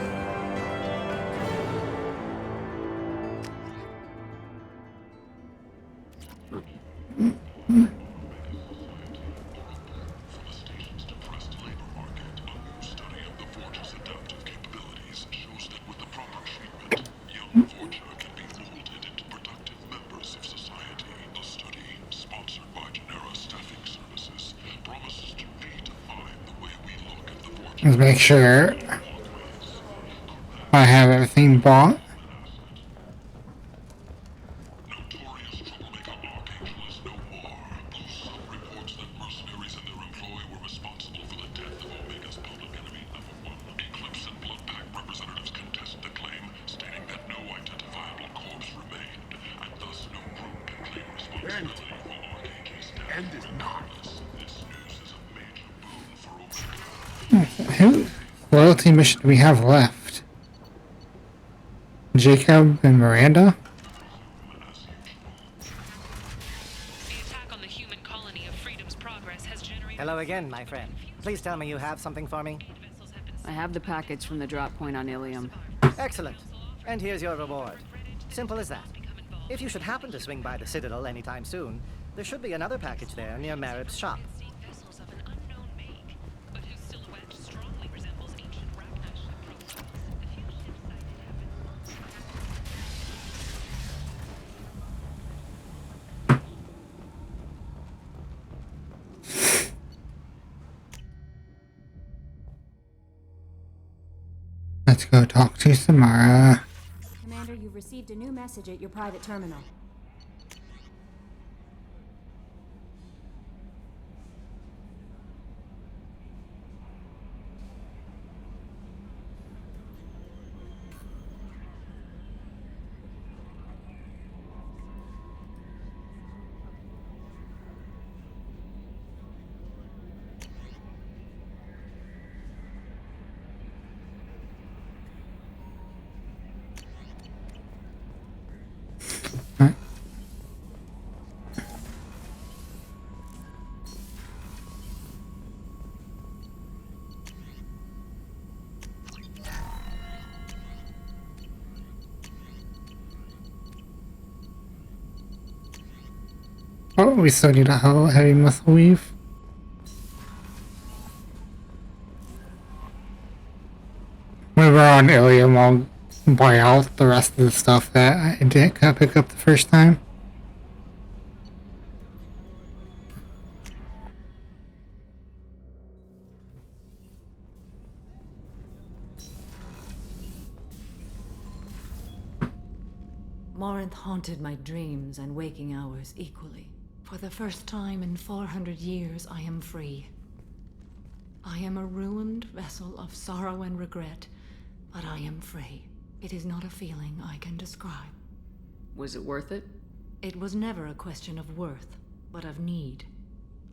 Let's make sure I have everything bought. Who loyalty mission do we have left? Jacob and Miranda? Hello again, my friend. Please tell me you have something for me. I have the package from the drop point on Ilium. Excellent. And here's your reward. Simple as that. If you should happen to swing by the Citadel anytime soon, there should be another package there near Marib's shop. Let's go talk to Samara. Commander, you've received a new message at your private terminal. Oh, we still need a heavy muscle weave. When we're on Ilium, I'll buy out the rest of the stuff that I didn't pick up the first time. Morinth haunted my dreams and waking hours equally. For the first time in 400 years, I am free. I am a ruined vessel of sorrow and regret, but I am free. It is not a feeling I can describe. Was it worth it? It was never a question of worth, but of need.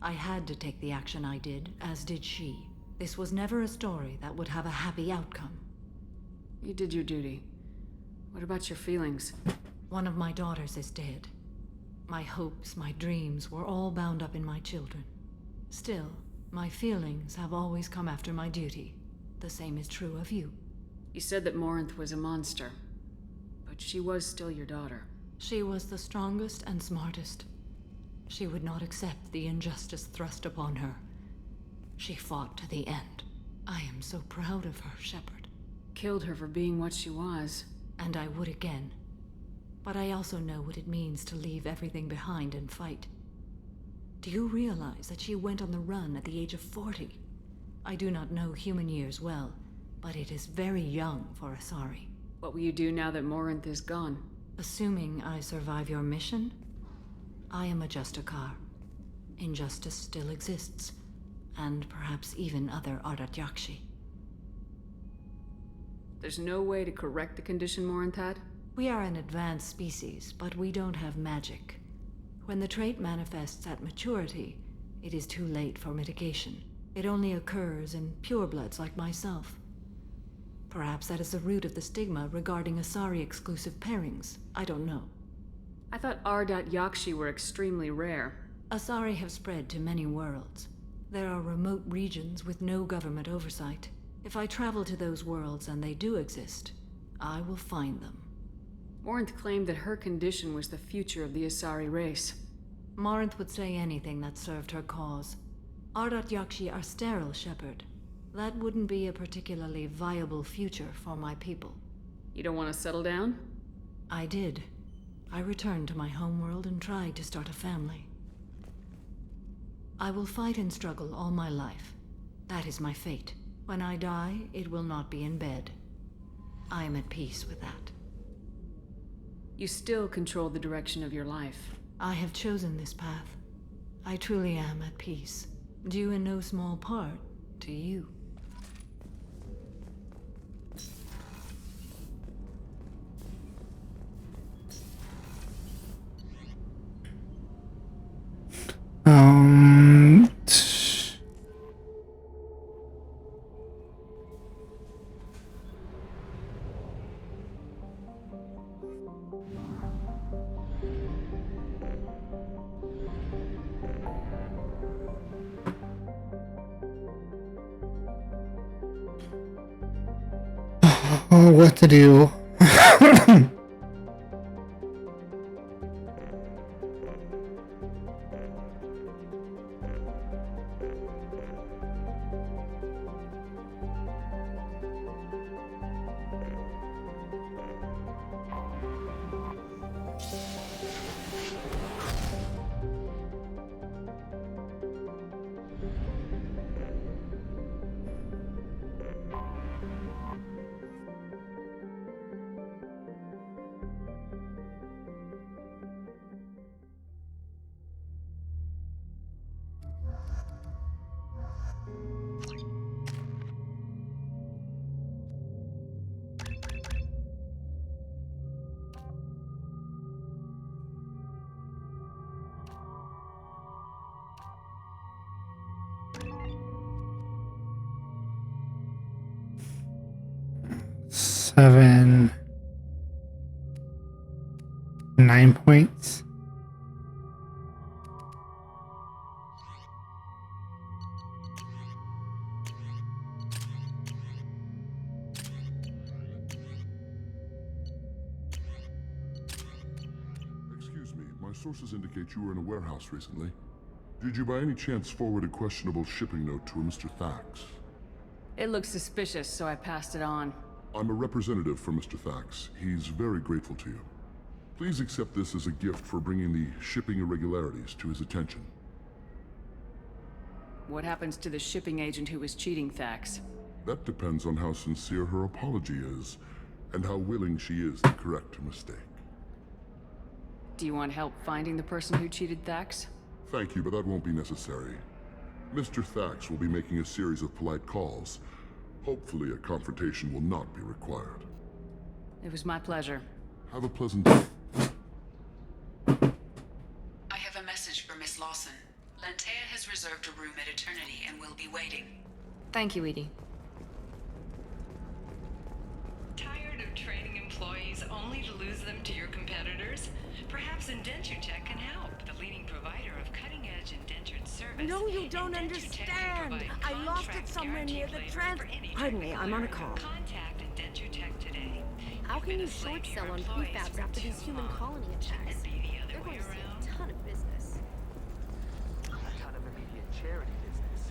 I had to take the action I did, as did she. This was never a story that would have a happy outcome. You did your duty. What about your feelings? One of my daughters is dead. My hopes, my dreams were all bound up in my children. Still, my feelings have always come after my duty. The same is true of you. You said that Morinth was a monster, but she was still your daughter. She was the strongest and smartest. She would not accept the injustice thrust upon her. She fought to the end. I am so proud of her, Shepard. Killed her for being what she was. And I would again. But I also know what it means to leave everything behind and fight. Do you realize that she went on the run at the age of 40? I do not know human years well, but it is very young for Asari. What will you do now that Morinth is gone? Assuming I survive your mission, I am a Justicar. Injustice still exists, and perhaps even other Ardat Yakshi. There's no way to correct the condition Morinth had? We are an advanced species, but we don't have magic. When the trait manifests at maturity, it is too late for mitigation. It only occurs in purebloods like myself. Perhaps that is the root of the stigma regarding Asari-exclusive pairings. I don't know. I thought Ardat Yakshi were extremely rare. Asari have spread to many worlds. There are remote regions with no government oversight. If I travel to those worlds and they do exist, I will find them. Morinth claimed that her condition was the future of the Asari race. Morinth would say anything that served her cause. Ardat Yakshi are sterile, Shepard. That wouldn't be a particularly viable future for my people. You don't want to settle down? I did. I returned to my homeworld and tried to start a family. I will fight and struggle all my life. That is my fate. When I die, it will not be in bed. I am at peace with that. You still control the direction of your life. I have chosen this path. I truly am at peace, due in no small part to you. Oh, what to do? Seven, 9 points. Excuse me, my sources indicate you were in a warehouse recently. Did you by any chance forward a questionable shipping note to a Mr. Thax? It looks suspicious, so I passed it on. I'm a representative for Mr. Thax. He's very grateful to you. Please accept this as a gift for bringing the shipping irregularities to his attention. What happens to the shipping agent who was cheating Thax? That depends on how sincere her apology is, and how willing she is to correct her mistake. Do you want help finding the person who cheated Thax? Thank you, but that won't be necessary. Mr. Thax will be making a series of polite calls. Hopefully a confrontation will not be required. It was my pleasure. Have a pleasant day. I have a message for Miss Lawson. Lantea has reserved a room at Eternity and will be waiting. Thank you, Edie. Tired of training employees only to lose them to your competitors? Perhaps Indenture Tech can help. The leading provider of cutting-edge indentured service. No, you don't understand. I lost it somewhere near the Pardon me, I'm on a call. Contact Indenture Tech today. How can you short sell on prefabs after these human colony attacks? They're going to see a ton of business. A ton of immediate charity business,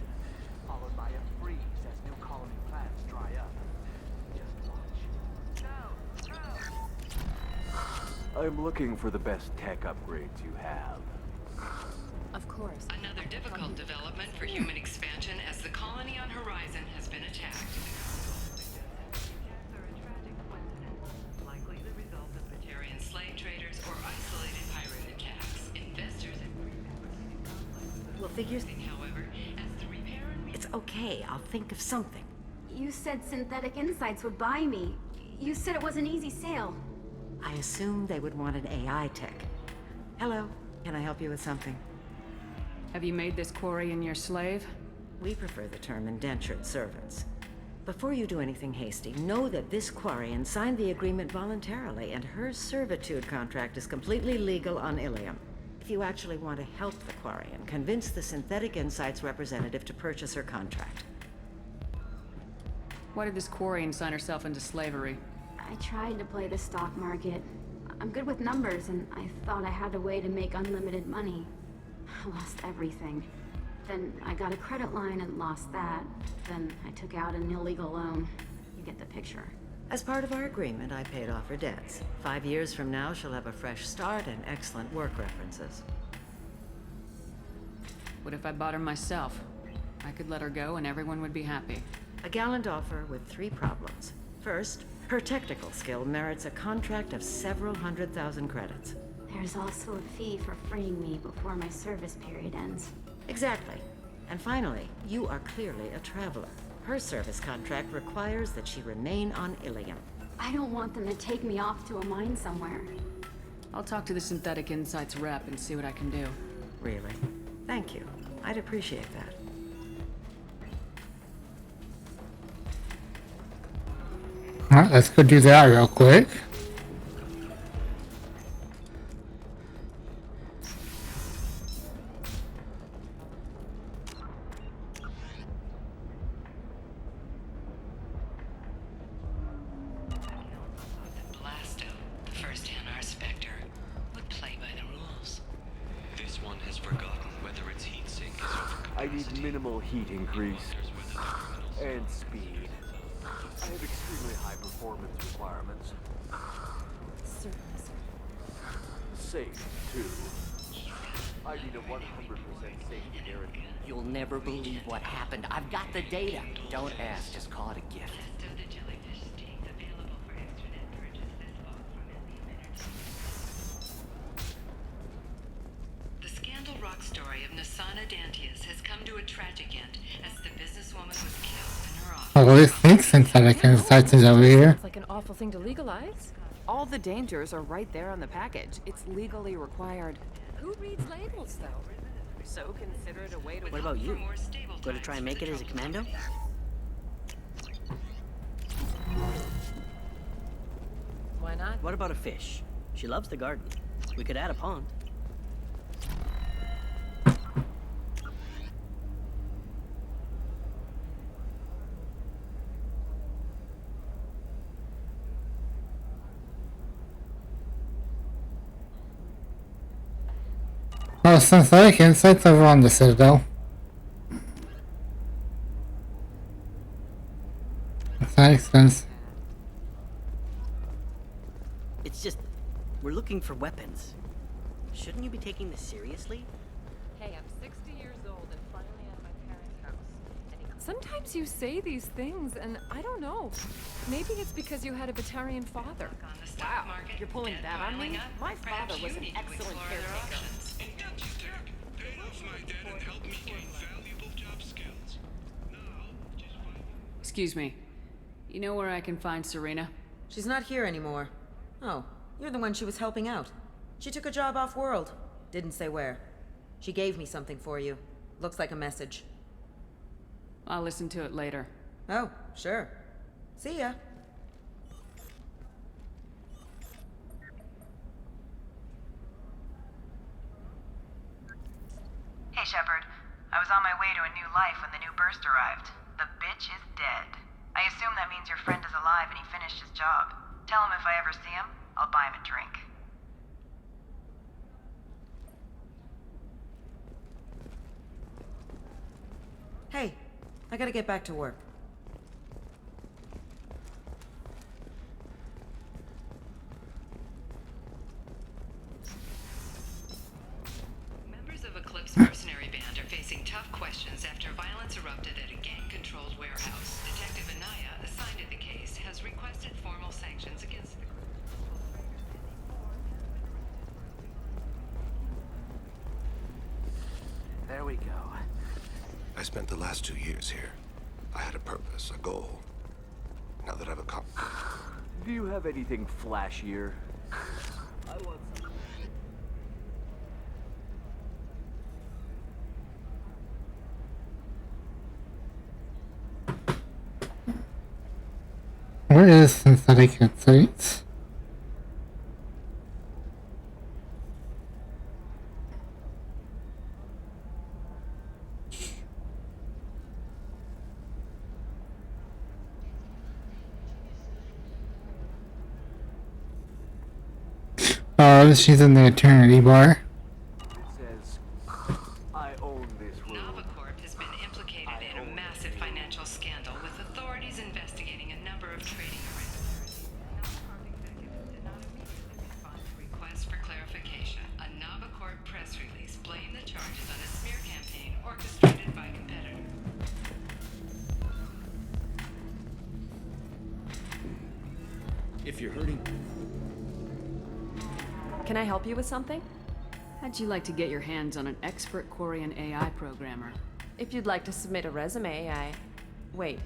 followed by a freeze as new colony plans dry up. Just watch. I'm looking for the best tech upgrades you have. Of course. Another difficult development for human expansion as the colony on Horizon has been attacked. Likely the result of Batarian slave traders or isolated pirate attacks. Investors and We'll figure... However, as the repair and... It's okay, I'll think of something. You said Synthetic Insights would buy me. You said it was an easy sale. I assumed they would want an AI tech. Hello, can I help you with something? Have you made this Quarian your slave? We prefer the term indentured servants. Before you do anything hasty, know that this Quarian signed the agreement voluntarily, and her servitude contract is completely legal on Ilium. If you actually want to help the Quarian, convince the Synthetic Insights representative to purchase her contract. Why did this Quarian sign herself into slavery? I tried to play the stock market. I'm good with numbers, and I thought I had a way to make unlimited money. I lost everything. Then I got a credit line and lost that. Then I took out an illegal loan. You get the picture. As part of our agreement, I paid off her debts. 5 years from now, she'll have a fresh start and excellent work references. What if I bought her myself? I could let her go and everyone would be happy. A gallant offer with 3 problems. First, her technical skill merits a contract of several 100,000 credits. There's also a fee for freeing me before my service period ends. Exactly. And finally, you are clearly a traveler. Her service contract requires that she remain on Ilium. I don't want them to take me off to a mine somewhere. I'll talk to the Synthetic Insights rep and see what I can do. Really? Thank you. I'd appreciate that. Alright, let's go do that real quick. I need minimal heat increase and speed. I have extremely high performance requirements. Certainly, sir. Safe, too. I need a 100% safety guarantee. You'll never believe what happened. I've got the data. Don't ask, just call it a gift. The Scandal Rock story of Nasana Dantius has come to a tragic end as the businesswoman was killed in her office. Oh, this thinks Synthetic Insights is over here. It's like an awful thing to legalize. All the dangers are right there on the package. It's legally required. Who reads labels, though? So consider it a way to... What about you? Going to try and make it as a commando? Why not? What about a fish? She loves the garden. We could add a pond. Oh, Synthetic Insights over on the Citadel. That makes sense. It's just, we're looking for weapons. Shouldn't you be taking this seriously? Hey, I'm 60 years old and finally at my parents' house. Sometimes you say these things, and I don't know. Maybe it's because you had a Batarian father. Wow, you're pulling that on me? My father was an excellent caretaker. Pay off my debt and help me gain valuable job Excuse me. You know where I can find Serena? She's not here anymore. Oh, you're the one she was helping out. She took a job off-world. Didn't say where. She gave me something for you. Looks like a message. I'll listen to it later. Oh, sure. See ya. Hey, Shepard. I was on my way to a new life when the new burst arrived. The bitch is dead. I assume that means your friend is alive and he finished his job. Tell him if I ever see him, I'll buy him a drink. Hey, I gotta get back to work. Members of Eclipse mercenary band are facing tough questions after violence erupted at a gang-controlled warehouse. Detective Anaya, assigned to the case, has requested formal sanctions against the group. There we go. I spent the last 2 years here. I had a purpose, a goal. Now that I've accomplished... Do you have anything flashier? I want some. What is synthetic insights? Oh, she's in the eternity bar. It says, I own this room. Novacorp has been implicated in a massive financial scandal with authorities investigating a number of trading irregularities. Novacorp executives did not immediately respond to requests for clarification. A Novacorp press release blamed the charges on a smear campaign orchestrated by competitors. If you're hurting... Can I help you with something? How'd you like to get your hands on an expert Quarian AI programmer? If you'd like to submit a resume, Wait.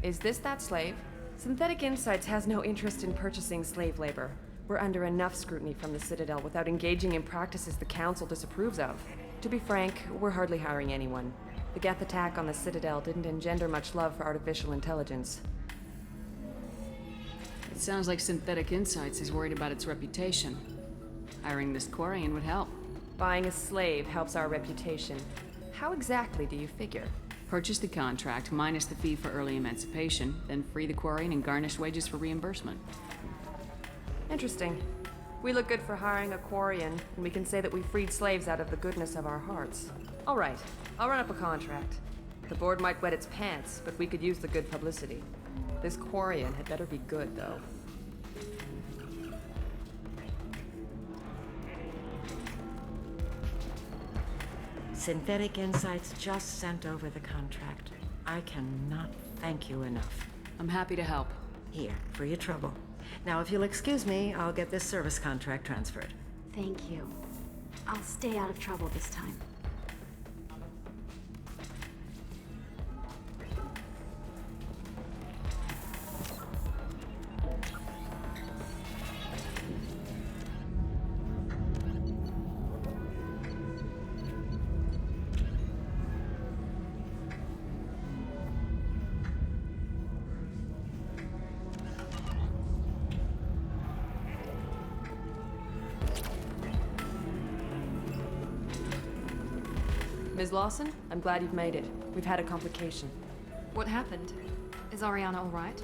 Is this that slave? Synthetic Insights has no interest in purchasing slave labor. We're under enough scrutiny from the Citadel without engaging in practices the Council disapproves of. To be frank, we're hardly hiring anyone. The Geth attack on the Citadel didn't engender much love for artificial intelligence. It sounds like Synthetic Insights is worried about its reputation. Hiring this Quarian would help. Buying a slave helps our reputation. How exactly do you figure? Purchase the contract minus the fee for early emancipation, then free the Quarian and garnish wages for reimbursement. Interesting. We look good for hiring a Quarian, and we can say that we freed slaves out of the goodness of our hearts. All right, I'll run up a contract. The board might wet its pants, but we could use the good publicity. This Quarian had better be good, though. Synthetic Insights just sent over the contract. I cannot thank you enough. I'm happy to help. Here, for your trouble. Now, if you'll excuse me, I'll get this service contract transferred. Thank you. I'll stay out of trouble this time. Ms. Lawson, I'm glad you've made it. We've had a complication. What happened? Is Ariana all right?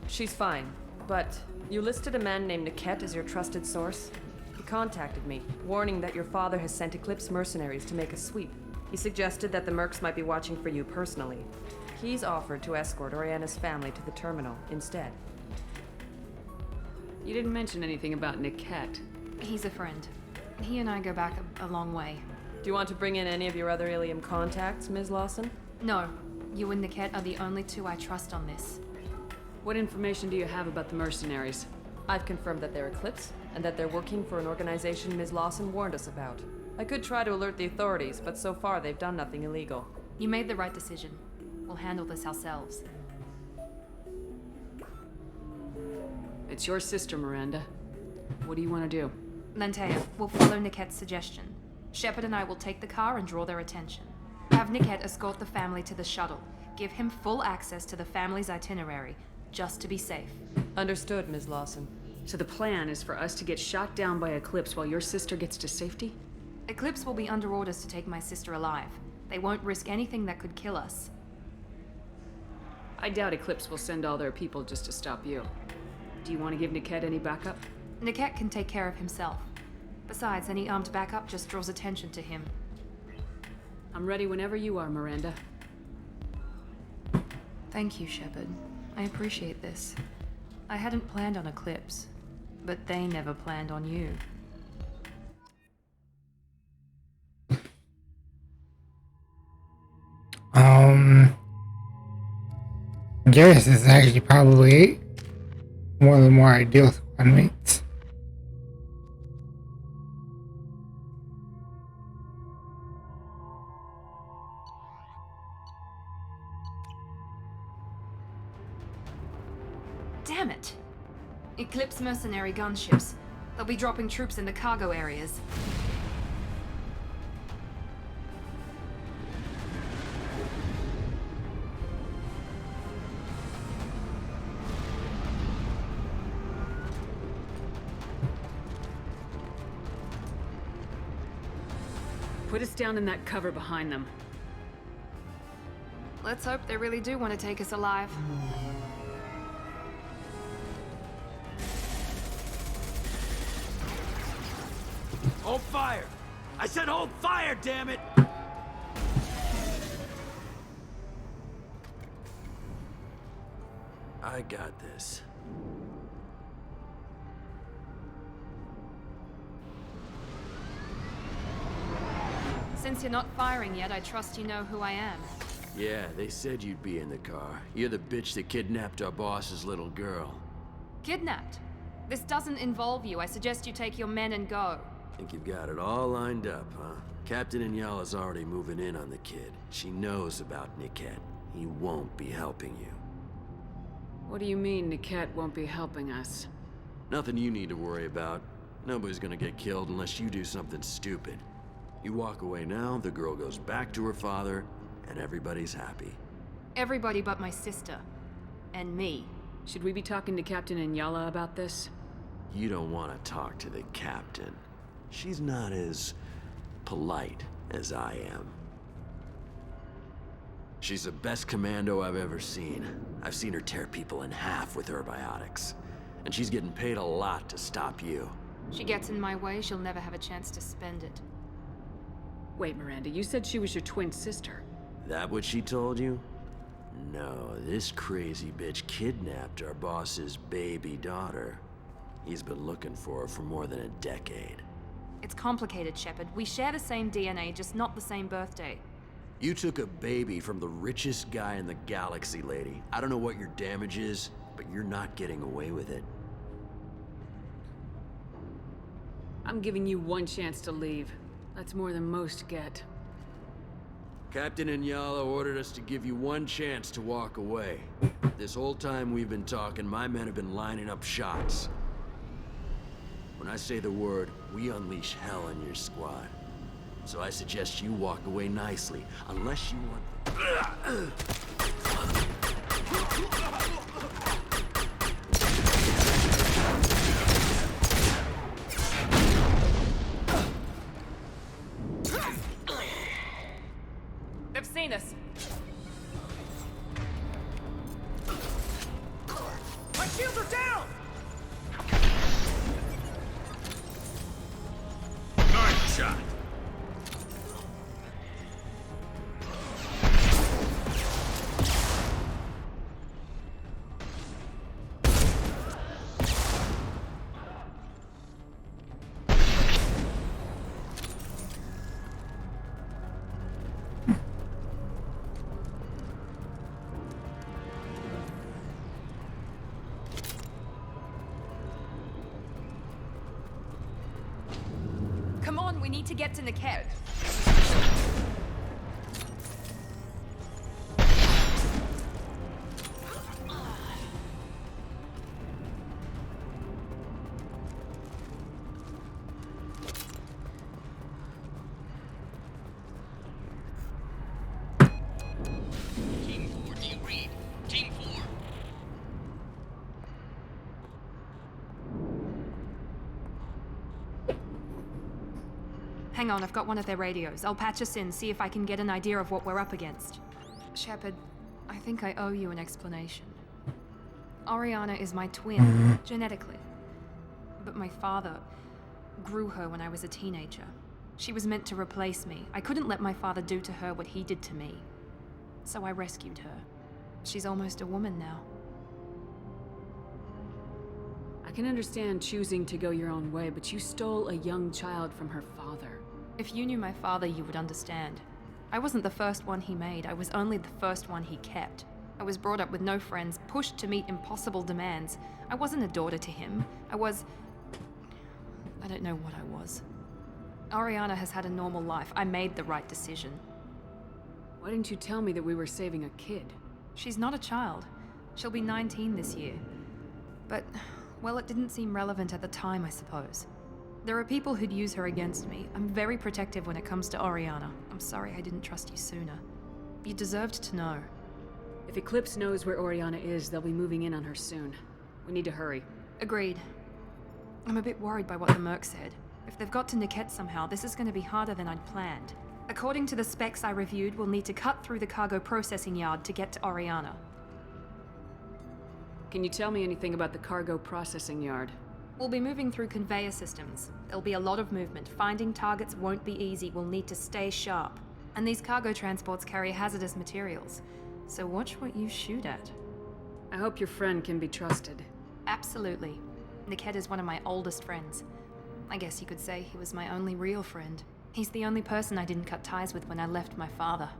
She's fine, but you listed a man named Niket as your trusted source. He contacted me, warning that your father has sent Eclipse mercenaries to make a sweep. He suggested that the mercs might be watching for you personally. He's offered to escort Oriana's family to the terminal instead. You didn't mention anything about Niket. He's a friend. He and I go back a long way. Do you want to bring in any of your other Ilium contacts, Ms. Lawson? No. You and Niket are the only two I trust on this. What information do you have about the mercenaries? I've confirmed that they're Eclipse, and that they're working for an organization Ms. Lawson warned us about. I could try to alert the authorities, but so far they've done nothing illegal. You made the right decision. We'll handle this ourselves. It's your sister, Miranda. What do you want to do? Lantea, we'll follow Nickette's suggestion. Shepard and I will take the car and draw their attention. Have Nickette escort the family to the shuttle. Give him full access to the family's itinerary, just to be safe. Understood, Ms. Lawson. So the plan is for us to get shot down by Eclipse while your sister gets to safety? Eclipse will be under orders to take my sister alive. They won't risk anything that could kill us. I doubt Eclipse will send all their people just to stop you. Do you want to give Nickette any backup? Nickette can take care of himself. Besides, any armed backup just draws attention to him. I'm ready whenever you are, Miranda. Thank you, Shepard. I appreciate this. I hadn't planned on Eclipse, but they never planned on you. Garrus is actually probably one of the more ideal squad mates. Damn it! Eclipse mercenary gunships. They'll be dropping troops in the cargo areas. Put us down in that cover behind them. Let's hope they really do want to take us alive. Hold fire! I said hold fire, damn it! I got this. Since you're not firing yet, I trust you know who I am. Yeah, they said you'd be in the car. You're the bitch that kidnapped our boss's little girl. Kidnapped? This doesn't involve you. I suggest you take your men and go. Think you've got it all lined up, huh? Captain Inyala's already moving in on the kid. She knows about Nickette. He won't be helping you. What do you mean Nickette won't be helping us? Nothing you need to worry about. Nobody's gonna get killed unless you do something stupid. You walk away now, the girl goes back to her father, and everybody's happy. Everybody but my sister. And me. Should we be talking to Captain Inyala about this? You don't want to talk to the captain. She's not as polite as I am. She's the best commando I've ever seen. I've seen her tear people in half with her biotics. And she's getting paid a lot to stop you. She gets in my way, she'll never have a chance to spend it. Wait, Miranda, you said she was your twin sister. That what she told you? No, this crazy bitch kidnapped our boss's baby daughter. He's been looking for her for more than a decade. It's complicated, Shepard. We share the same DNA, just not the same birthday. You took a baby from the richest guy in the galaxy, lady. I don't know what your damage is, but you're not getting away with it. I'm giving you one chance to leave. That's more than most get. Captain Inyala ordered us to give you one chance to walk away. This whole time we've been talking, my men have been lining up shots. When I say the word, we unleash hell on your squad. So I suggest you walk away nicely, unless you want... They've seen us. My shields are down! Nice shot. Come on, we need to get to Nickette. Hang on, I've got one of their radios. I'll patch us in, see if I can get an idea of what we're up against. Shepard, I think I owe you an explanation. Oriana is my twin, genetically. But my father grew her when I was a teenager. She was meant to replace me. I couldn't let my father do to her what he did to me. So I rescued her. She's almost a woman now. I can understand choosing to go your own way, but you stole a young child from her father. If you knew my father, you would understand. I wasn't the first one he made. I was only the first one he kept. I was brought up with no friends, pushed to meet impossible demands. I wasn't a daughter to him. I don't know what I was. Oriana has had a normal life. I made the right decision. Why didn't you tell me that we were saving a kid? She's not a child. She'll be 19 this year. But, well, it didn't seem relevant at the time, I suppose. There are people who'd use her against me. I'm very protective when it comes to Oriana. I'm sorry I didn't trust you sooner. You deserved to know. If Eclipse knows where Oriana is, they'll be moving in on her soon. We need to hurry. Agreed. I'm a bit worried by what the Merc said. If they've got to Niket somehow, this is going to be harder than I'd planned. According to the specs I reviewed, we'll need to cut through the cargo processing yard to get to Oriana. Can you tell me anything about the cargo processing yard? We'll be moving through conveyor systems. There'll be a lot of movement. Finding targets won't be easy. We'll need to stay sharp. And these cargo transports carry hazardous materials. So watch what you shoot at. I hope your friend can be trusted. Absolutely. Niket is one of my oldest friends. I guess you could say he was my only real friend. He's the only person I didn't cut ties with when I left my father.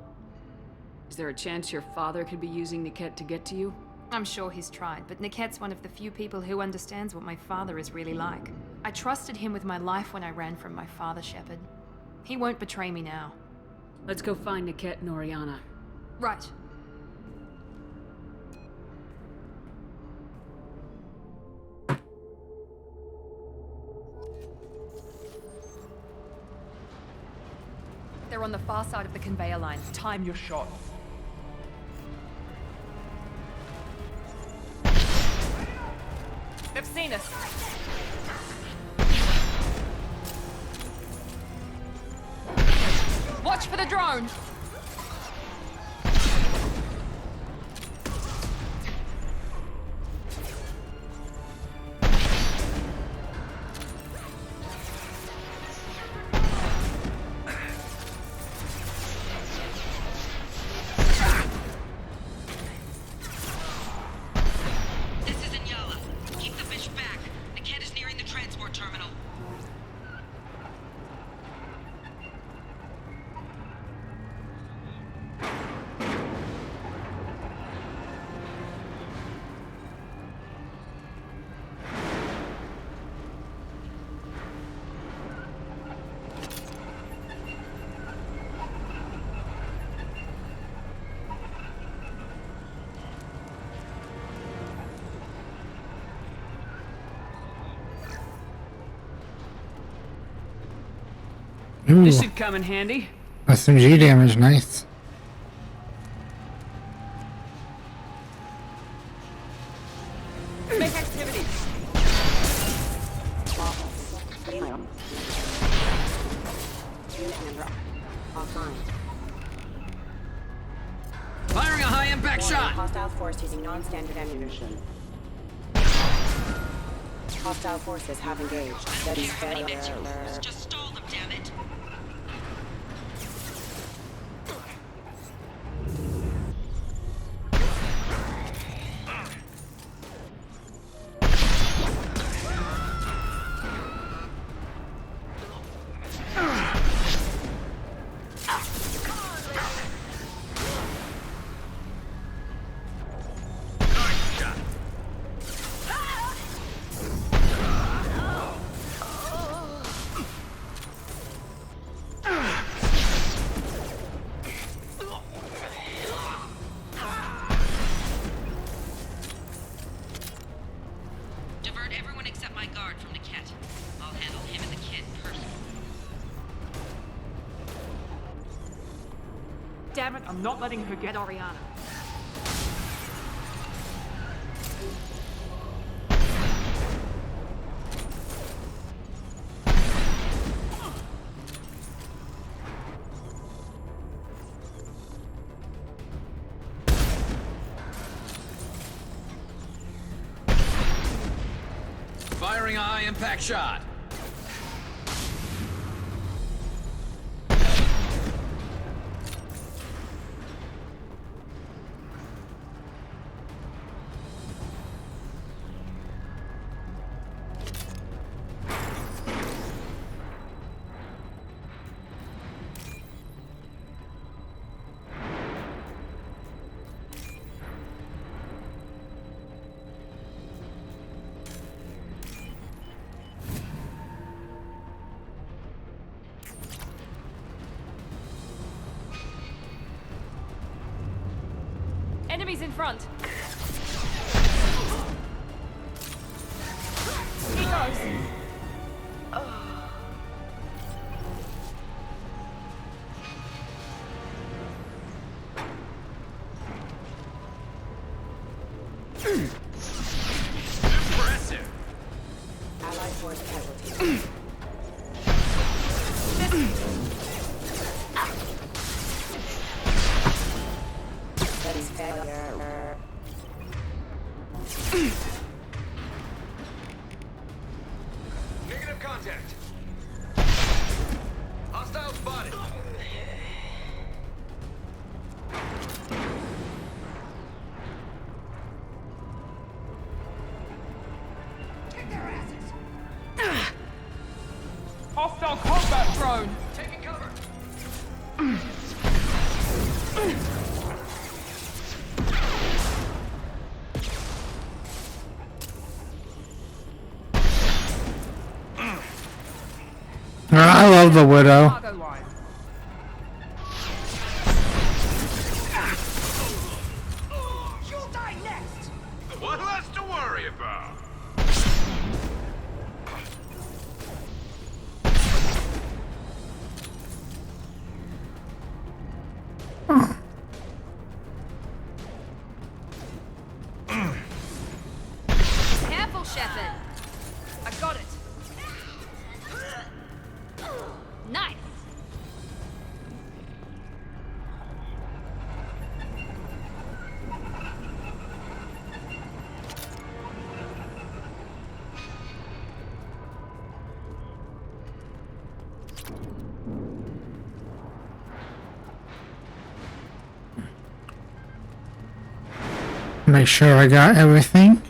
Is there a chance your father could be using Niket to get to you? I'm sure he's tried, but Niket's one of the few people who understands what my father is really like. I trusted him with my life when I ran from my father, Shepard. He won't betray me now. Let's go find Niket and Oriana. Right. They're on the far side of the conveyor line. Time your shot. They've seen us. Watch for the drone. Ooh. This should come in handy. SMG damage, nice. Make activity. Firing a high-impact shot! Hostile force using non-standard ammunition. Hostile forces have engaged. Steady failure. Just stall them, damn it. Damn it, I'm not letting her get Oriana. firing a high-impact shot. Enemies in front. He goes. Impressive. Allied force casualty. That is failure. Negative contact. Hostile spotted. Kick their asses. Hostile combat drone. Taking cover. I love the Widow. Cargo line. You'll die next. What less to worry about? Careful, Shepard. I got it. Nice. Make sure I got everything.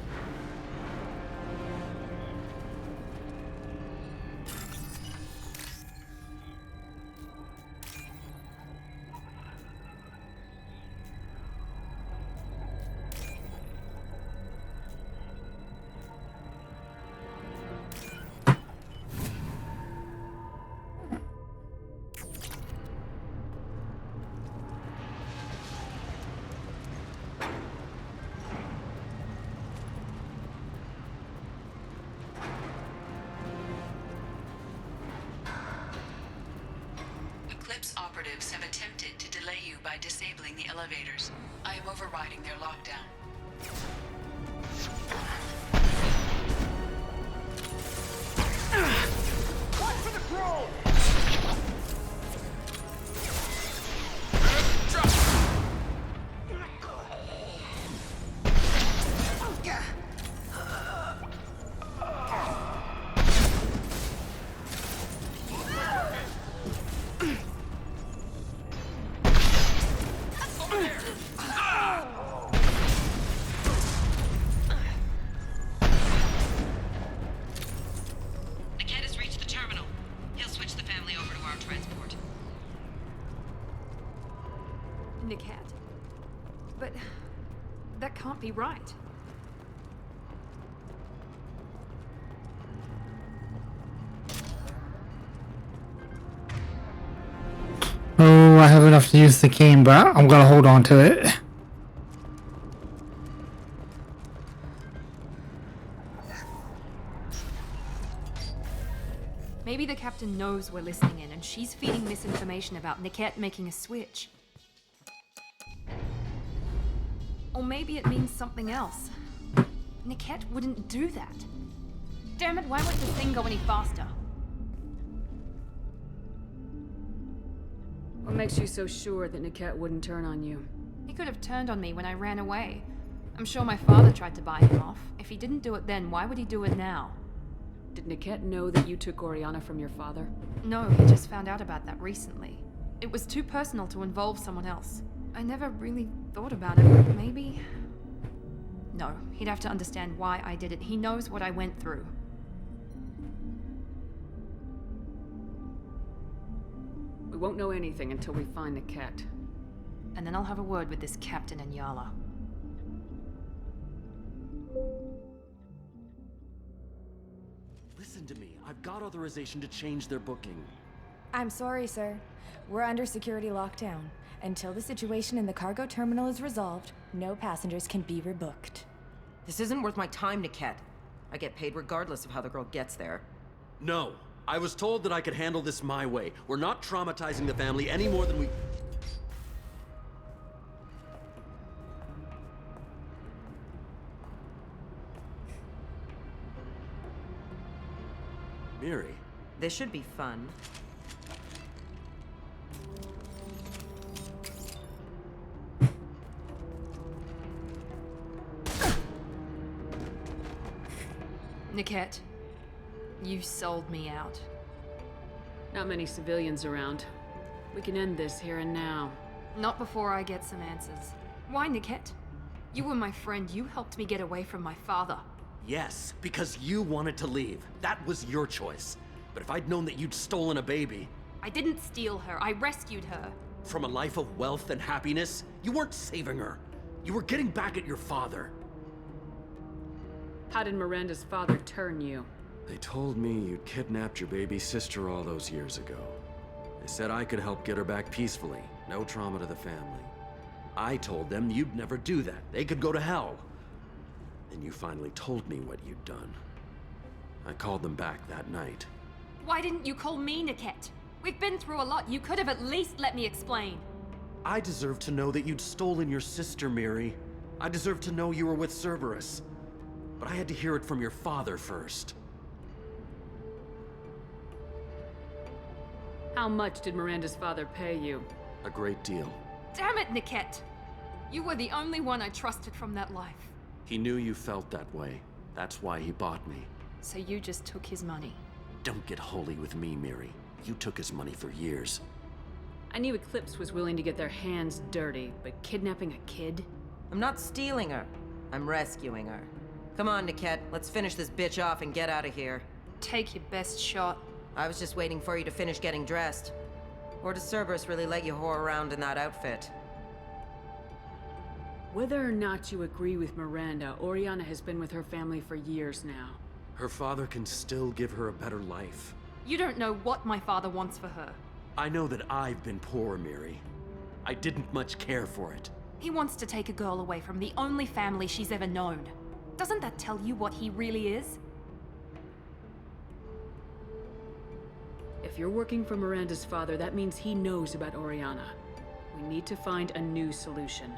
Eclipse operatives have attempted to delay you by disabling the elevators. I am overriding their lockdown. Watch for the crow! Niket has reached the terminal. He'll switch the family over to our transport. Niket. But that can't be right. Oh, I have enough to use the cane, but I'm gonna hold on to it. Maybe the captain knows we're listening in and she's feeding misinformation about Niket making a switch. Or maybe it means something else. Niket wouldn't do that. Damn it, why won't this thing go any faster? What makes you so sure that Niket wouldn't turn on you? He could have turned on me when I ran away. I'm sure my father tried to buy him off. If he didn't do it then, why would he do it now? Did Niket know that you took Oriana from your father? No, he just found out about that recently. It was too personal to involve someone else. I never really thought about it, but maybe... No, he'd have to understand why I did it. He knows what I went through. We won't know anything until we find Niket. And then I'll have a word with this Captain Inyala. Listen to me. I've got authorization to change their booking. I'm sorry, sir. We're under security lockdown. Until the situation in the cargo terminal is resolved, no passengers can be rebooked. This isn't worth my time, Niket. I get paid regardless of how the girl gets there. No. I was told that I could handle this my way. We're not traumatizing the family any more than we... Miri. This should be fun. Niket, you sold me out. Not many civilians around. We can end this here and now. Not before I get some answers. Why, Niket? You were my friend. You helped me get away from my father. Yes, because you wanted to leave. That was your choice. But if I'd known that you'd stolen a baby... I didn't steal her. I rescued her. From a life of wealth and happiness, you weren't saving her. You were getting back at your father. How did Miranda's father turn you? They told me you'd kidnapped your baby sister all those years ago. They said I could help get her back peacefully. No trauma to the family. I told them you'd never do that. They could go to hell. Then you finally told me what you'd done. I called them back that night. Why didn't you call me, Niket? We've been through a lot. You could have at least let me explain. I deserve to know that you'd stolen your sister, Miri. I deserve to know you were with Cerberus. But I had to hear it from your father first. How much did Miranda's father pay you? A great deal. Damn it, Niket! You were the only one I trusted from that life. He knew you felt that way. That's why he bought me. So you just took his money? Don't get holy with me, Miri. You took his money for years. I knew Eclipse was willing to get their hands dirty, but kidnapping a kid? I'm not stealing her. I'm rescuing her. Come on, Niket. Let's finish this bitch off and get out of here. Take your best shot. I was just waiting for you to finish getting dressed. Or does Cerberus really let you whore around in that outfit? Whether or not you agree with Miranda, Oriana has been with her family for years now. Her father can still give her a better life. You don't know what my father wants for her. I know that I've been poor, Miri. I didn't much care for it. He wants to take a girl away from the only family she's ever known. Doesn't that tell you what he really is? If you're working for Miranda's father, that means he knows about Oriana. We need to find a new solution.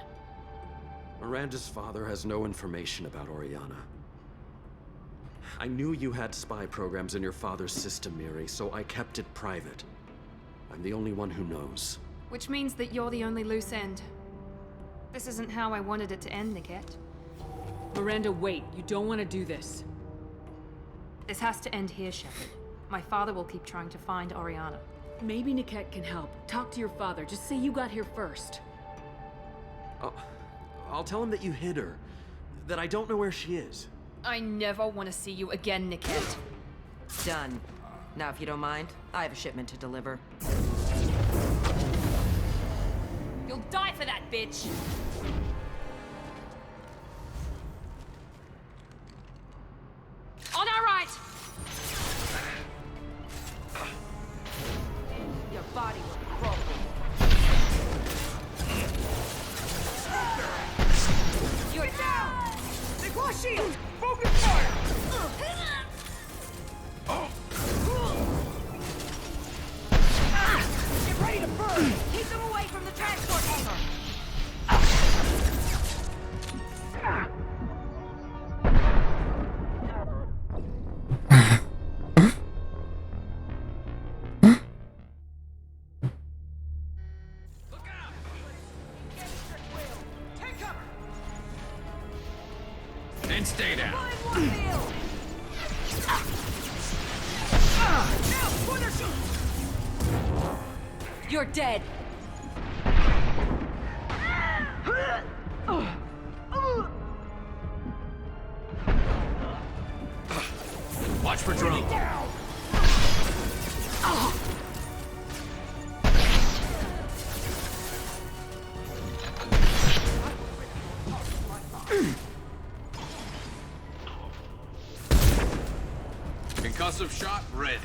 Miranda's father has no information about Oriana. I knew you had spy programs in your father's system, Miri, so I kept it private. I'm the only one who knows. Which means that you're the only loose end. This isn't how I wanted it to end, Niket. Miranda, wait. You don't want to do this. This has to end here, Shepard. My father will keep trying to find Oriana. Maybe Niket can help. Talk to your father. Just say you got here first. I'll tell him that you hid her. That I don't know where she is. I never want to see you again, Niket. Done. Now, if you don't mind, I have a shipment to deliver. You'll die for that, bitch! On our right! Your body will crumble. You're down! Take one shield! Focus fire! Get ready to burn! Keep them away from the transport hangar! And stay down. Destroy their shields! You're dead. Watch for drone. Concussive shot ready.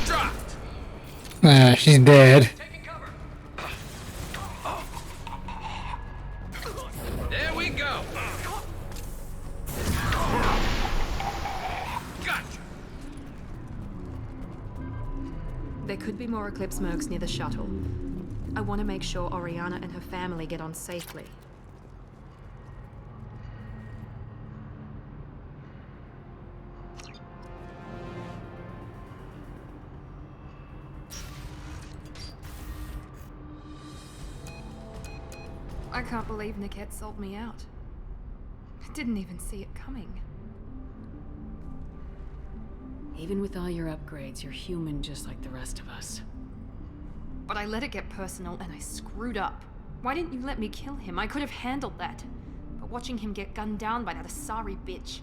Dropped. She's dead. There we go. Gotcha. There could be more Eclipse mercs near the shuttle. I want to make sure Oriana and her family get on safely. I can't believe Niket sold me out. I didn't even see it coming. Even with all your upgrades, you're human just like the rest of us. But I let it get personal and I screwed up. Why didn't you let me kill him? I could have handled that. But watching him get gunned down by that Asari bitch.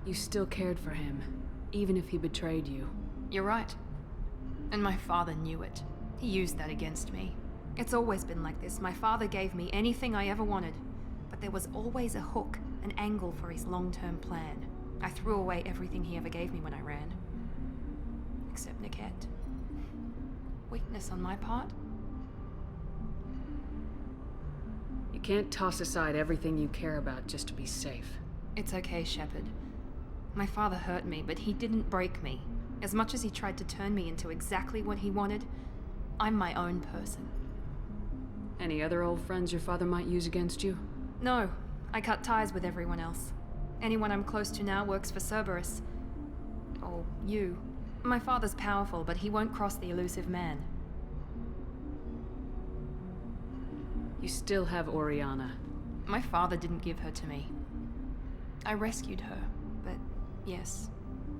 You still cared for him, even if he betrayed you. You're right. And my father knew it. He used that against me. It's always been like this. My father gave me anything I ever wanted. But there was always a hook, an angle for his long-term plan. I threw away everything he ever gave me when I ran. Except Niket. Weakness on my part? You can't toss aside everything you care about just to be safe. It's okay, Shepard. My father hurt me, but he didn't break me. As much as he tried to turn me into exactly what he wanted, I'm my own person. Any other old friends your father might use against you? No, I cut ties with everyone else. Anyone I'm close to now works for Cerberus. Or you. My father's powerful, but he won't cross the elusive man. You still have Oriana. My father didn't give her to me. I rescued her, but yes,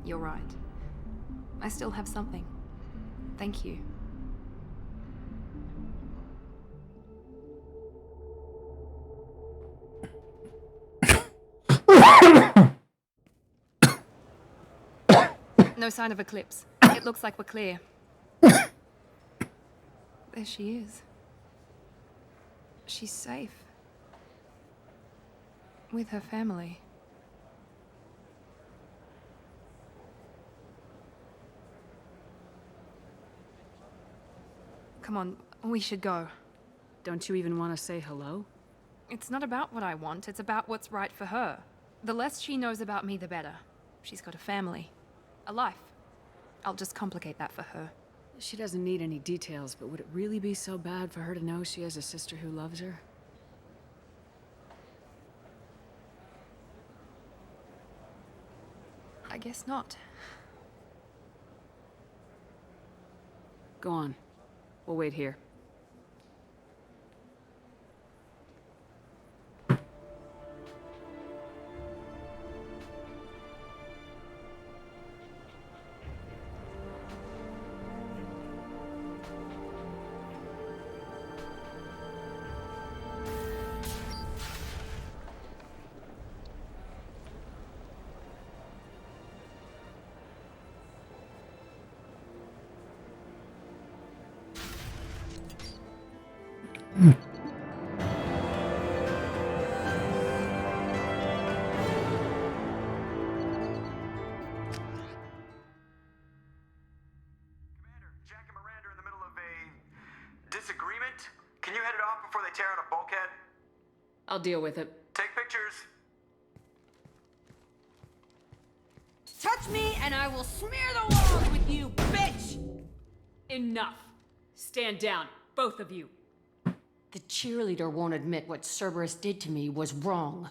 you're right. I still have something. Thank you. No sign of Eclipse. It looks like we're clear. There she is. She's safe. With her family. Come on, we should go. Don't you even want to say hello? It's not about what I want, it's about what's right for her. The less she knows about me, the better. She's got a family. A life. I'll just complicate that for her. She doesn't need any details, but would it really be so bad for her to know she has a sister who loves her? I guess not. Go on. We'll wait here. Disagreement? Can you head it off before they tear out a bulkhead? I'll deal with it. Take pictures. Touch me and I will smear the walls with you, bitch! Enough. Stand down, both of you. The cheerleader won't admit what Cerberus did to me was wrong.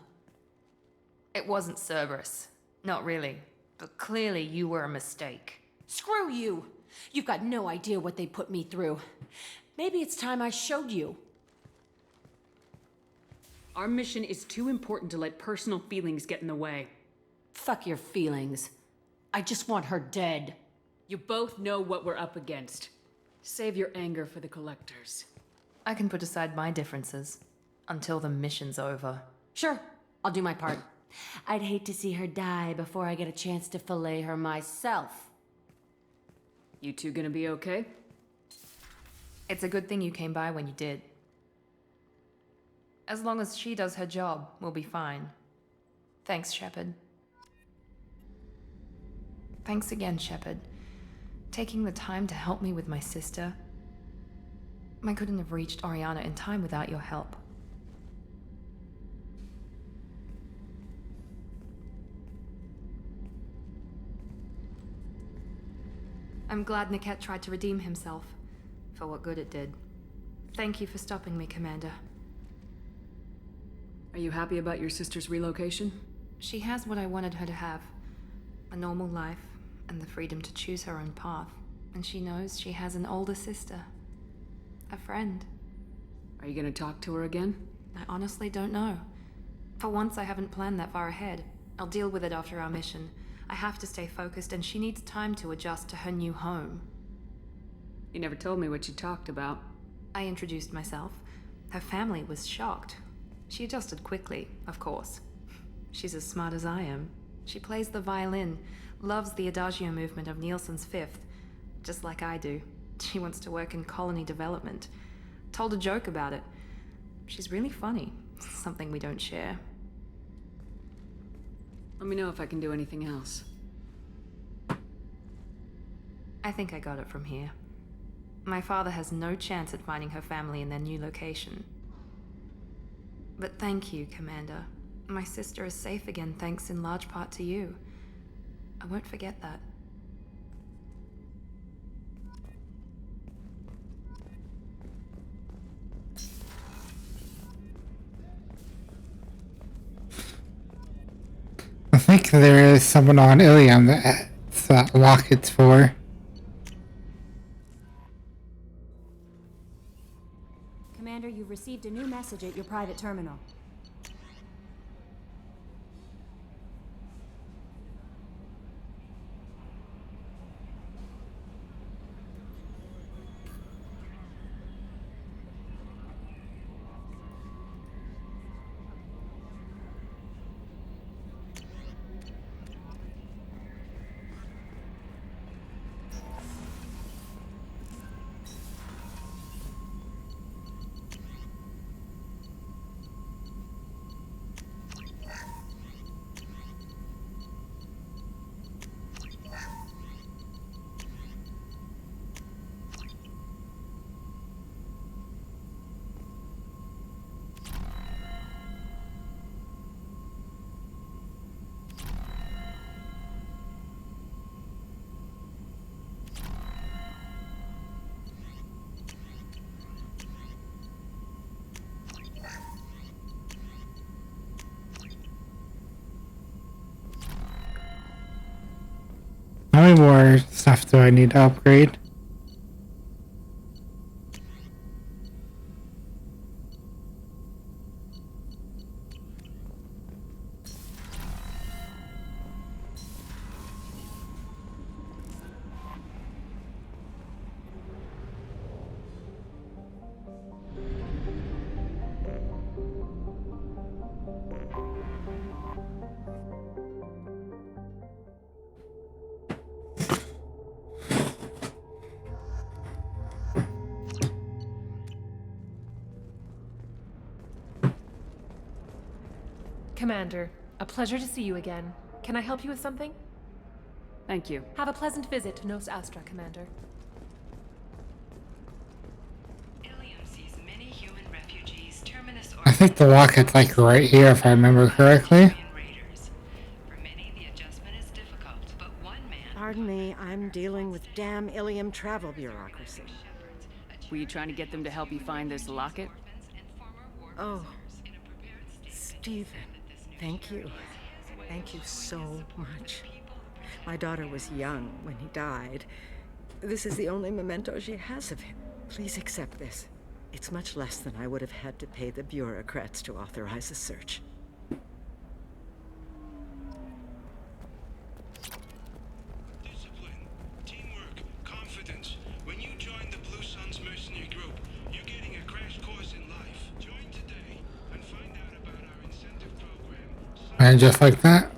It wasn't Cerberus. Not really. But clearly you were a mistake. Screw you! You've got no idea what they put me through. Maybe it's time I showed you. Our mission is too important to let personal feelings get in the way. Fuck your feelings. I just want her dead. You both know what we're up against. Save your anger for the collectors. I can put aside my differences until the mission's over. Sure, I'll do my part. I'd hate to see her die before I get a chance to fillet her myself. You two gonna be okay? It's a good thing you came by when you did. As long as she does her job, we'll be fine. Thanks, Shepard. Thanks again, Shepard. Taking the time to help me with my sister. I couldn't have reached Oriana in time without your help. I'm glad Niket tried to redeem himself, for what good it did. Thank you for stopping me, Commander. Are you happy about your sister's relocation? She has what I wanted her to have. A normal life, and the freedom to choose her own path. And she knows she has an older sister. A friend. Are you gonna talk to her again? I honestly don't know. For once, I haven't planned that far ahead. I'll deal with it after our mission. I have to stay focused, and she needs time to adjust to her new home. You never told me what you talked about. I introduced myself. Her family was shocked. She adjusted quickly, of course. She's as smart as I am. She plays the violin, loves the adagio movement of Nielsen's Fifth, just like I do. She wants to work in colony development. Told a joke about it. She's really funny, something we don't share. Let me know if I can do anything else. I think I got it from here. My father has no chance at finding her family in their new location. But thank you, Commander. My sister is safe again thanks in large part to you. I won't forget that. I think there is someone on Ilium that locket's for. Commander, you've received a new message at your private terminal. How many more stuff do I need to upgrade? Commander, a pleasure to see you again. Can I help you with something? Thank you. Have a pleasant visit to Nos Astra, Commander. Ilium sees many human refugees, terminus I think the locket's like right here if I remember correctly. Pardon me, I'm dealing with damn Ilium travel bureaucracy. Were you trying to get them to help you find this locket? Oh, Stephen, thank you. Thank you so much. My daughter was young when he died. This is the only memento she has of him. Please accept this. It's much less than I would have had to pay the bureaucrats to authorize a search. Discipline, teamwork, confidence. When you join the Blue Suns mercenary group, you're getting a crash course in life. Join today and find out about our incentive program. And just like that.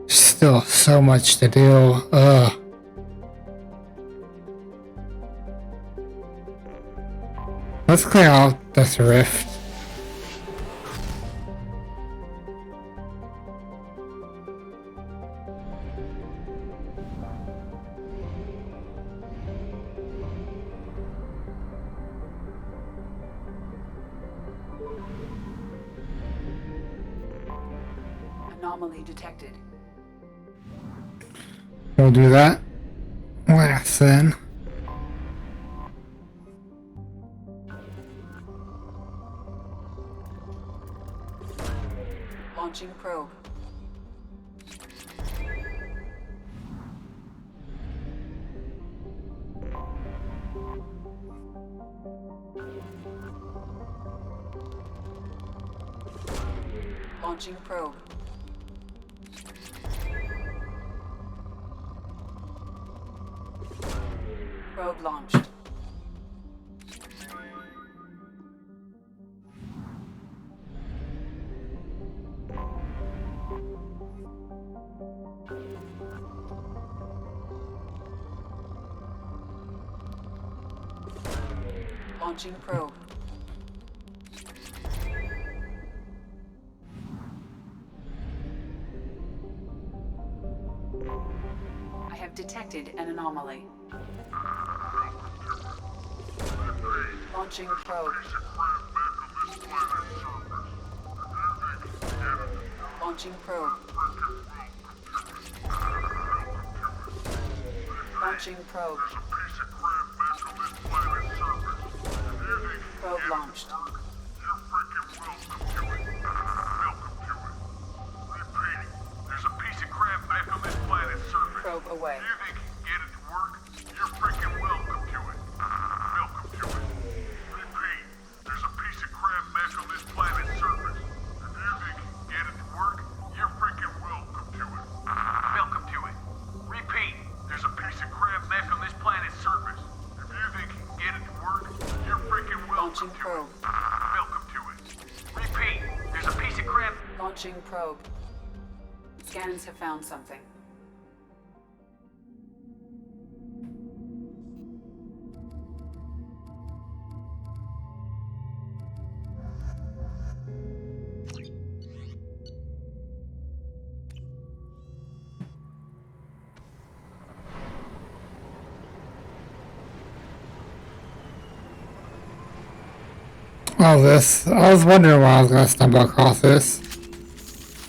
Still so much to do. Let's clear out this rift. Anomaly detected. We'll do that last then. Launching probe. Launching probe. Probe launched. Launching probe. I have detected an anomaly. Launching probe. Launching probe. Launching probe. Probe launched. There's a piece of crap back on this planet's surface. Probe away. If you think you can get it to work, you're freaking welcome to it. Welcome to it. Repeat, there's a piece of crap back on this planet's surface. If you think you can get it to work, you're freaking welcome to it. Welcome to it. Repeat, there's a piece of crap back on this planet's surface. If you think you can get it to work, you're freaking welcome to it. Welcome to it. Repeat, there's a piece of crap. Launching probe. Scans have found something. All this. I was wondering why I was gonna stumble across this.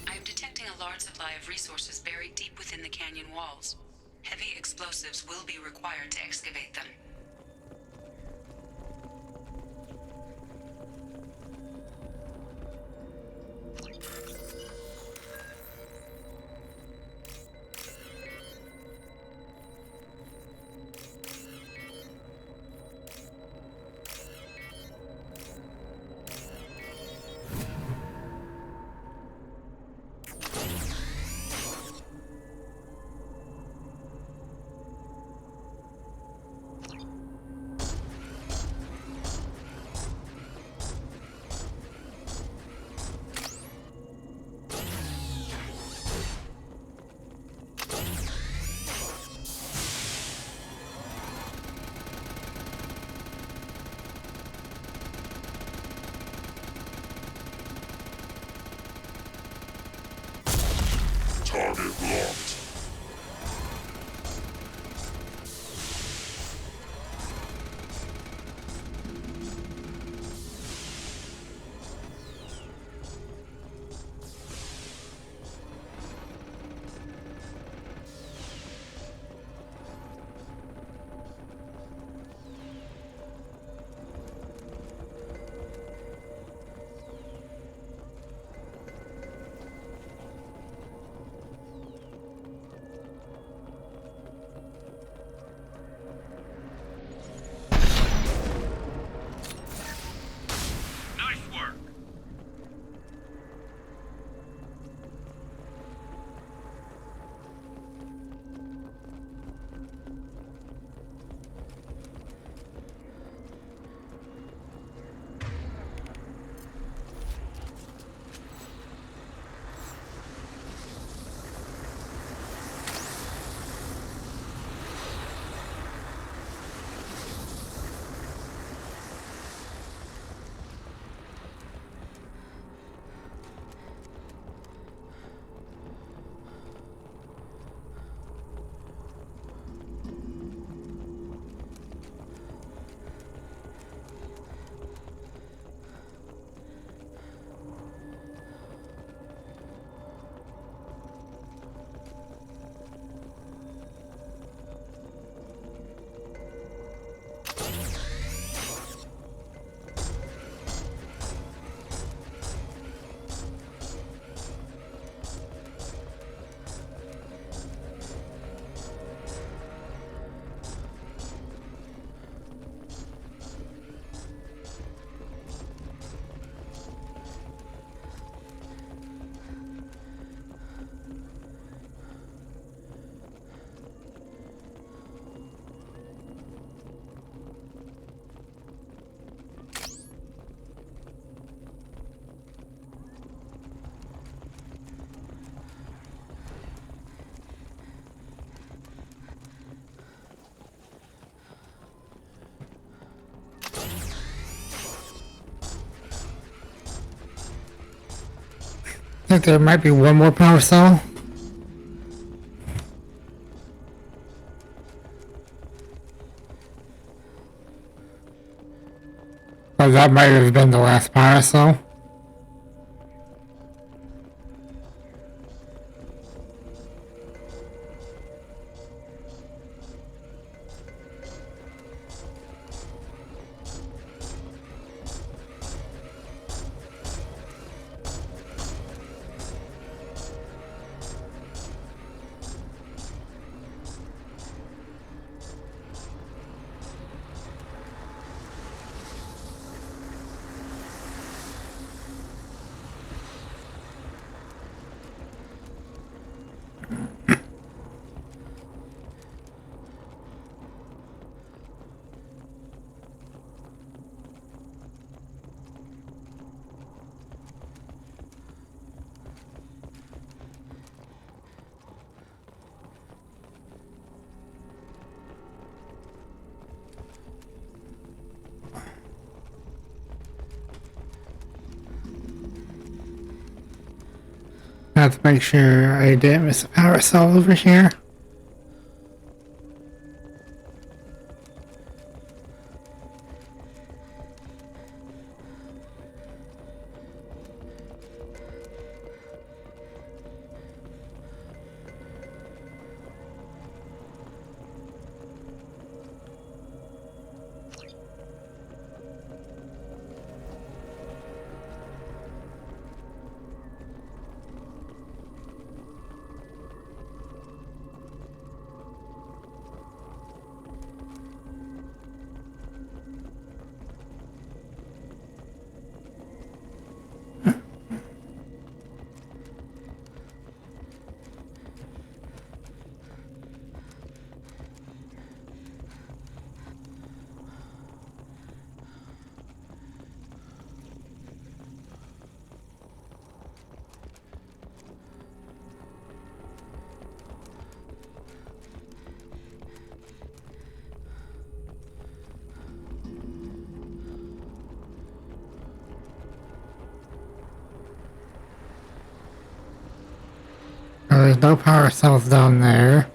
I am detecting a large supply of resources buried deep within the canyon walls. Heavy explosives will be required to excavate them. I think there might be one more power cell. But that might have been the last power cell. I have to make sure I didn't miss a power cell over here. There's no power cells down there.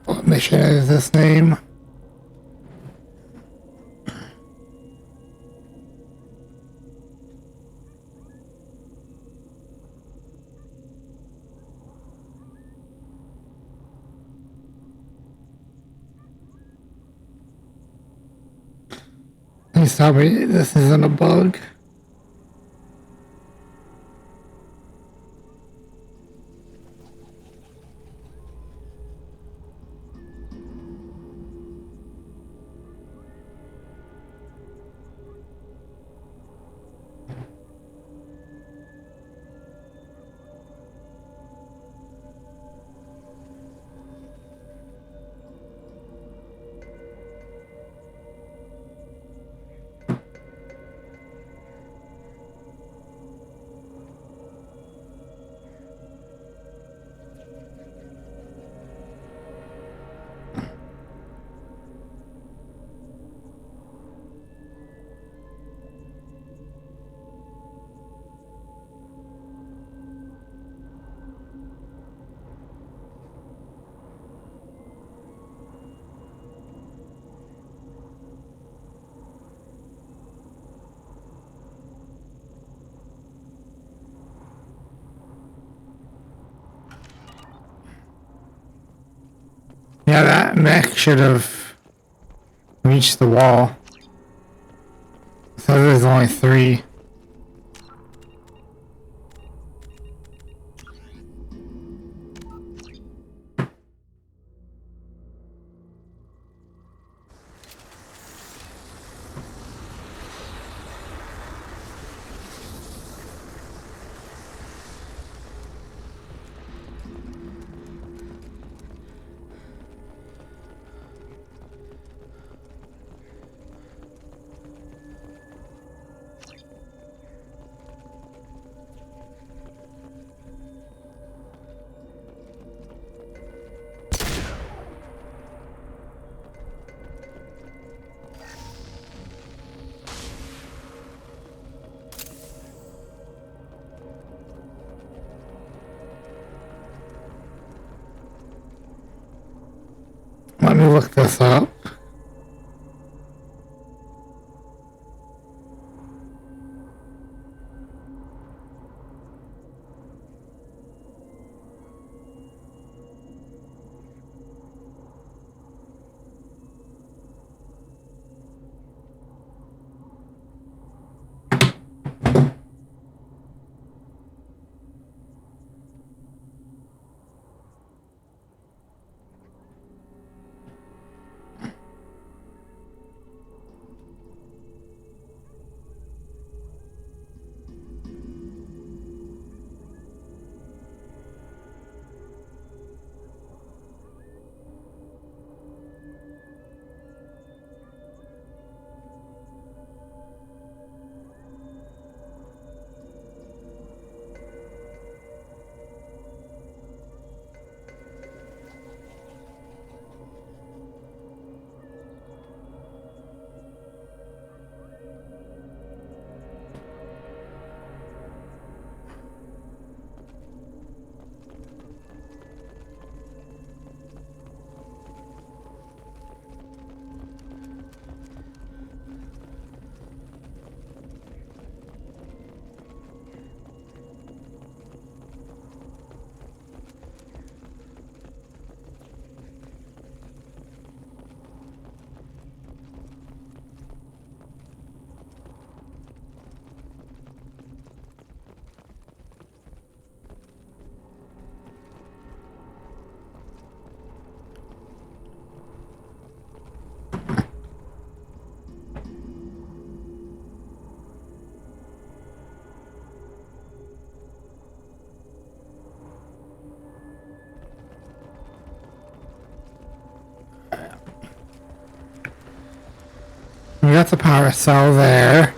What mission is this name? Please tell me this isn't a bug. Yeah, that mech should have reached the wall. So there's only 3. Let me look this up. We got the power cell there.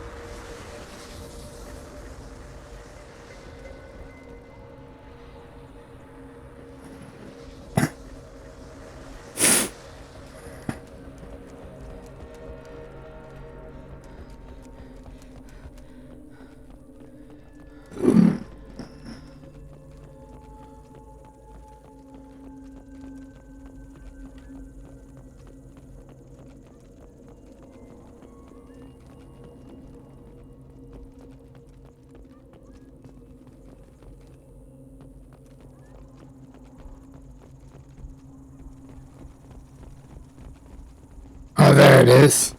Oh, there it is.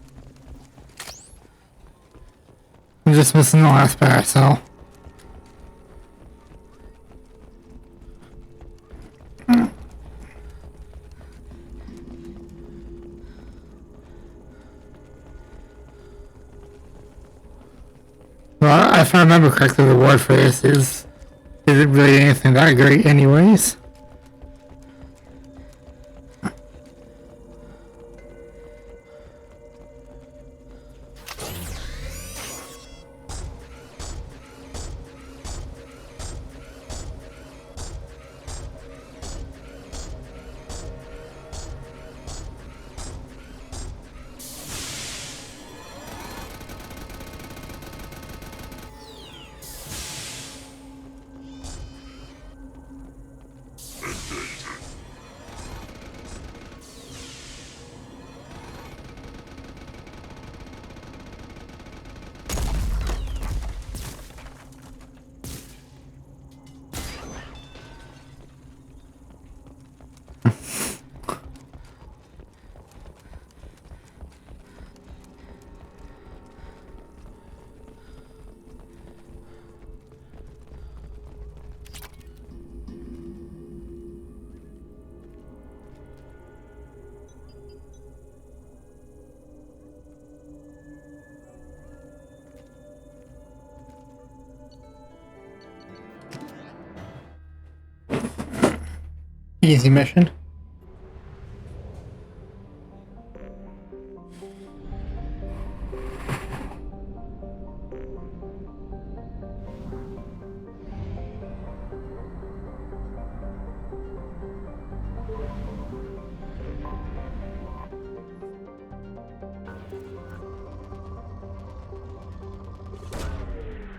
I'm just missing the last power cell. Well, if I remember correctly, the word for this isn't really anything that great anyways. Easy mission.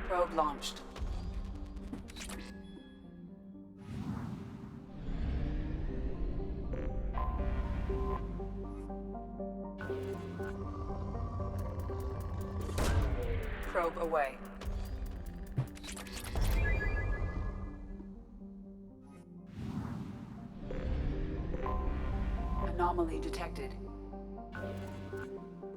Probe launched. Probe away. Anomaly detected.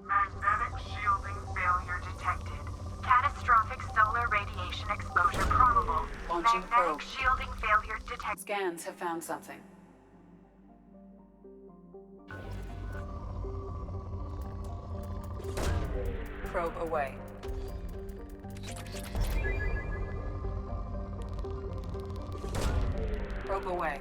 Magnetic shielding failure detected. Catastrophic solar radiation exposure probable. Launching Magnetic probe. shielding failure detected. Scans have found something. Probe away. Probe away.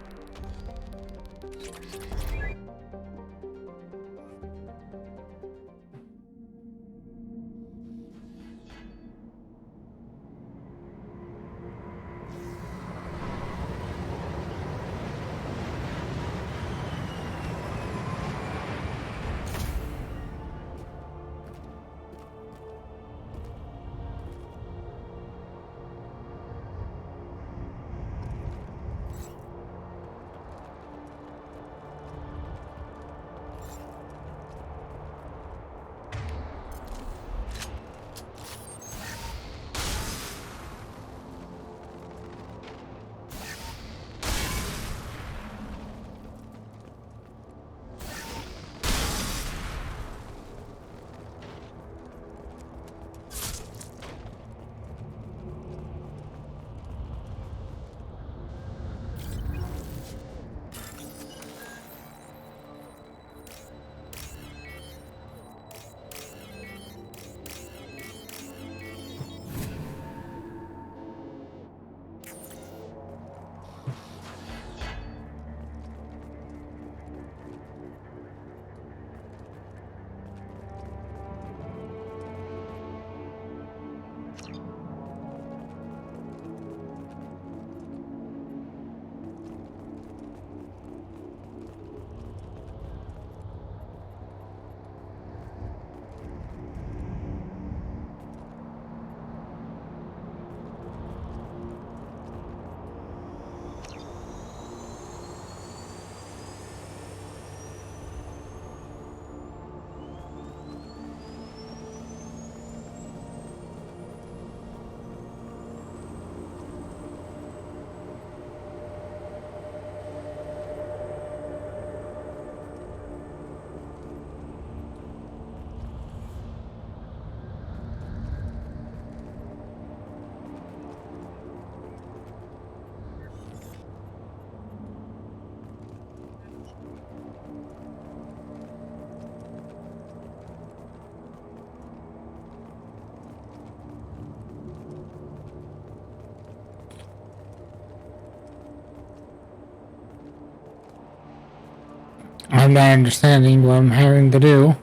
I'm not understanding what I'm having to do.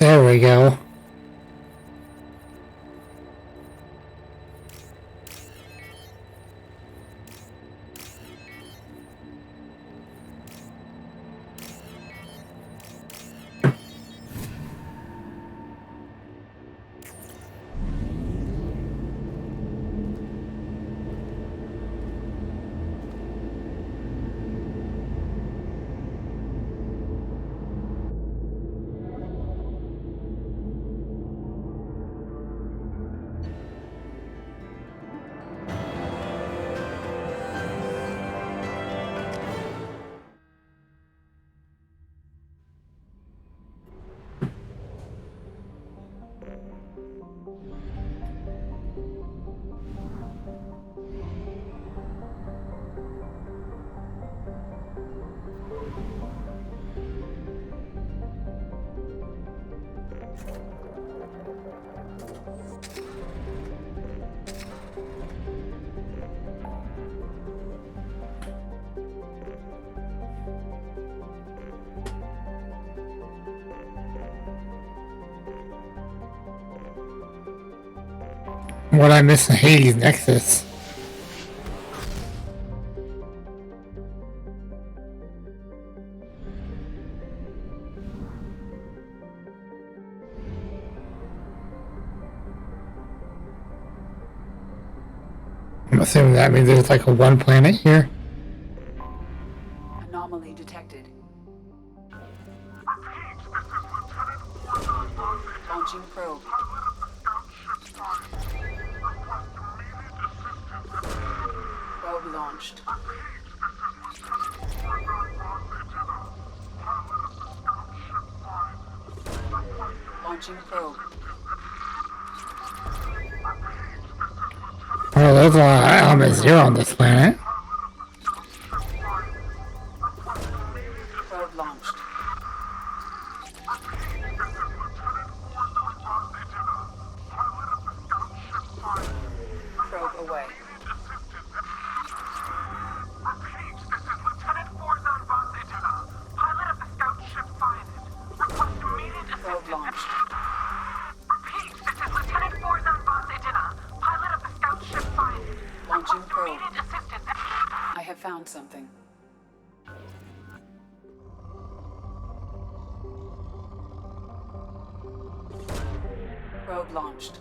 There we go. What I miss in Hades Nexus. I'm assuming that means there's like a one planet here. Anomaly detected. Launching probe. Probe launched. Launching probe. Oh, there's a lot of elements here on this planet. Probe launched. Probe away. Probe launched. Launching probe. I have found something. Probe launched.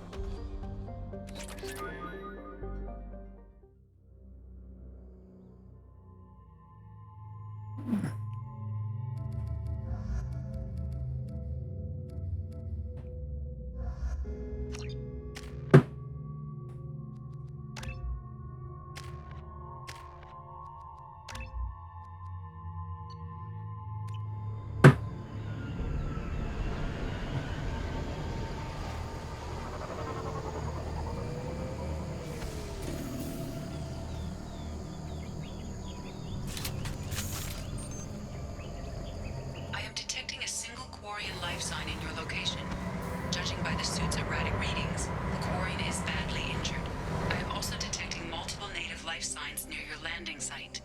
Life sign in your location. Judging by the suit's erratic readings, the Quarian is badly injured. I am also detecting multiple native life signs near your landing site.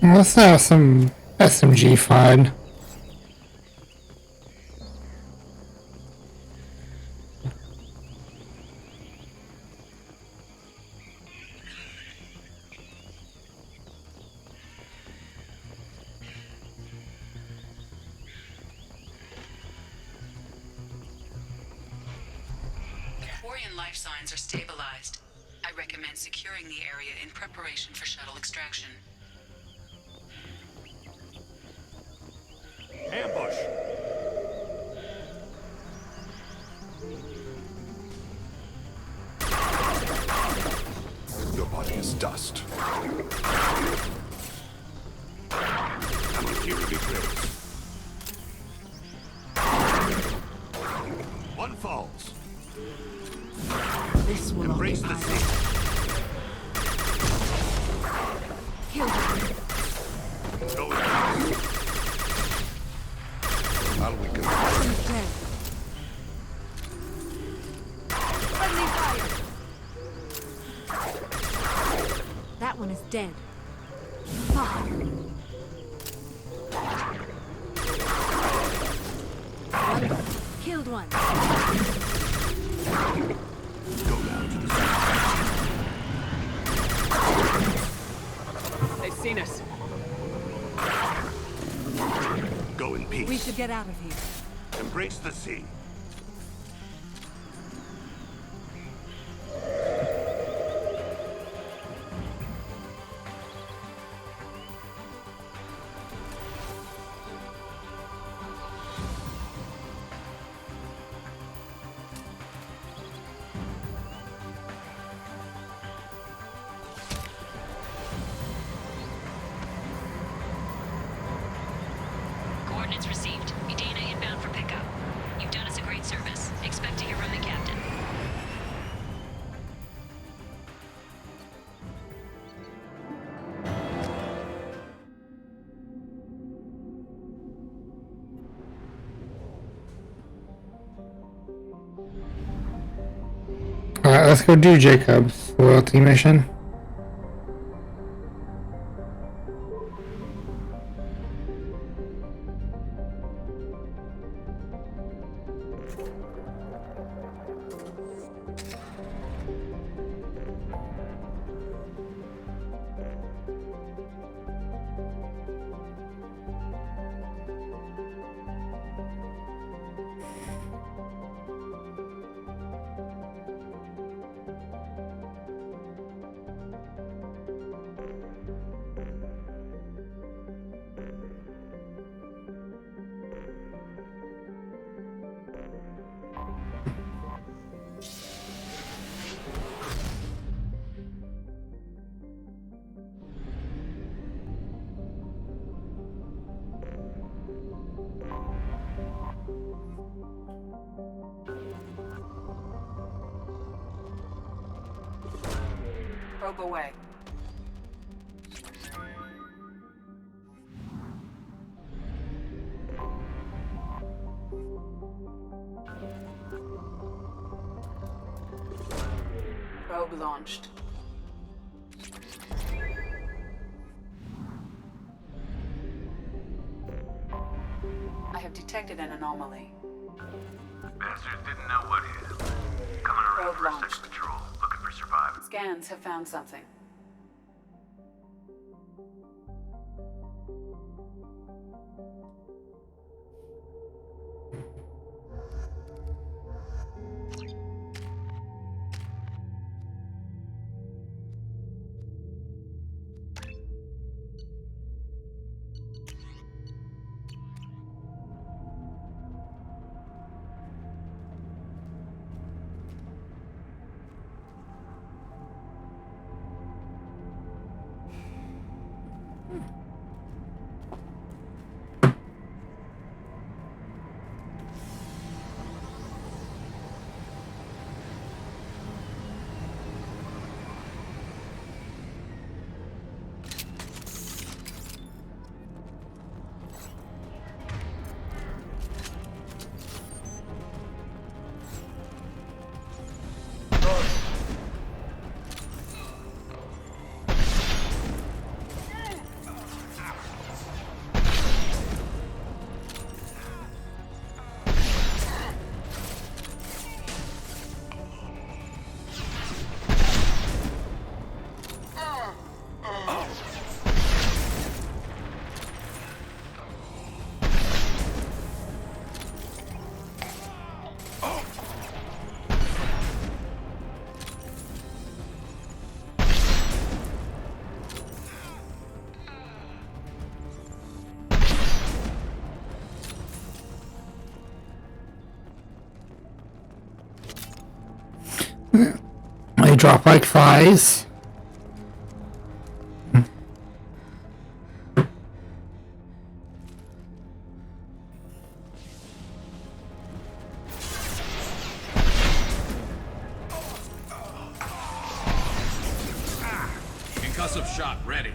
Let's have some SMG fun. Life signs are stabilized. I recommend securing the area in preparation for shuttle extraction. Ambush! Your body is dust. I'm with you to be great. One falls. This will embrace the sea. Kill him. Go in. I'll weaken. He's dead. Friendly fire. That one is dead. Fuck. One. Killed one. Go down to the sea. They've seen us. Go in peace. We should get out of here. Embrace the sea. Coordinates received. Edina inbound for pickup. You've done us a great service. Expect to hear from the captain. Alright, let's go do Jacob's loyalty mission. Probe away. Probe launched. I have detected an anomaly. Bastards didn't know what hit him. Coming around for a second patrol, looking for survivors. Scans have found something. They drop like flies. Concussive shot ready.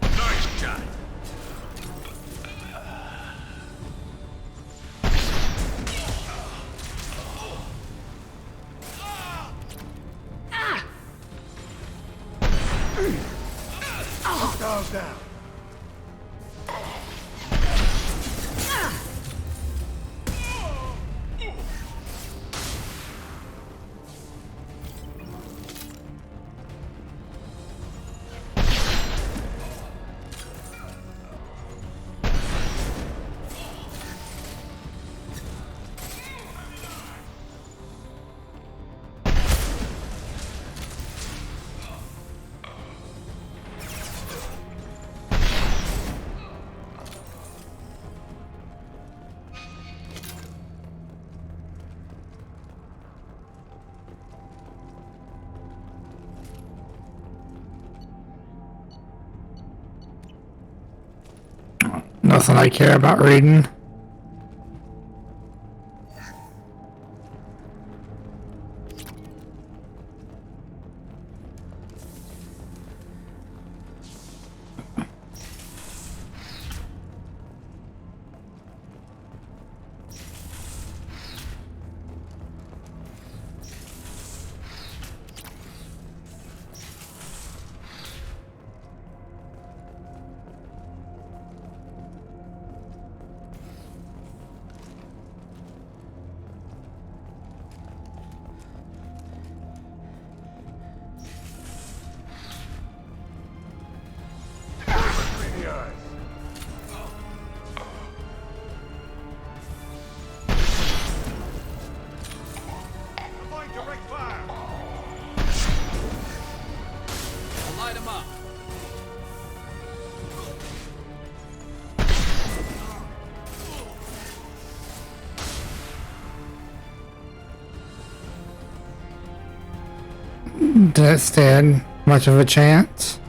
Nice shot. Dog down. Nothing I care about reading. light him up. Did it stand much of a chance?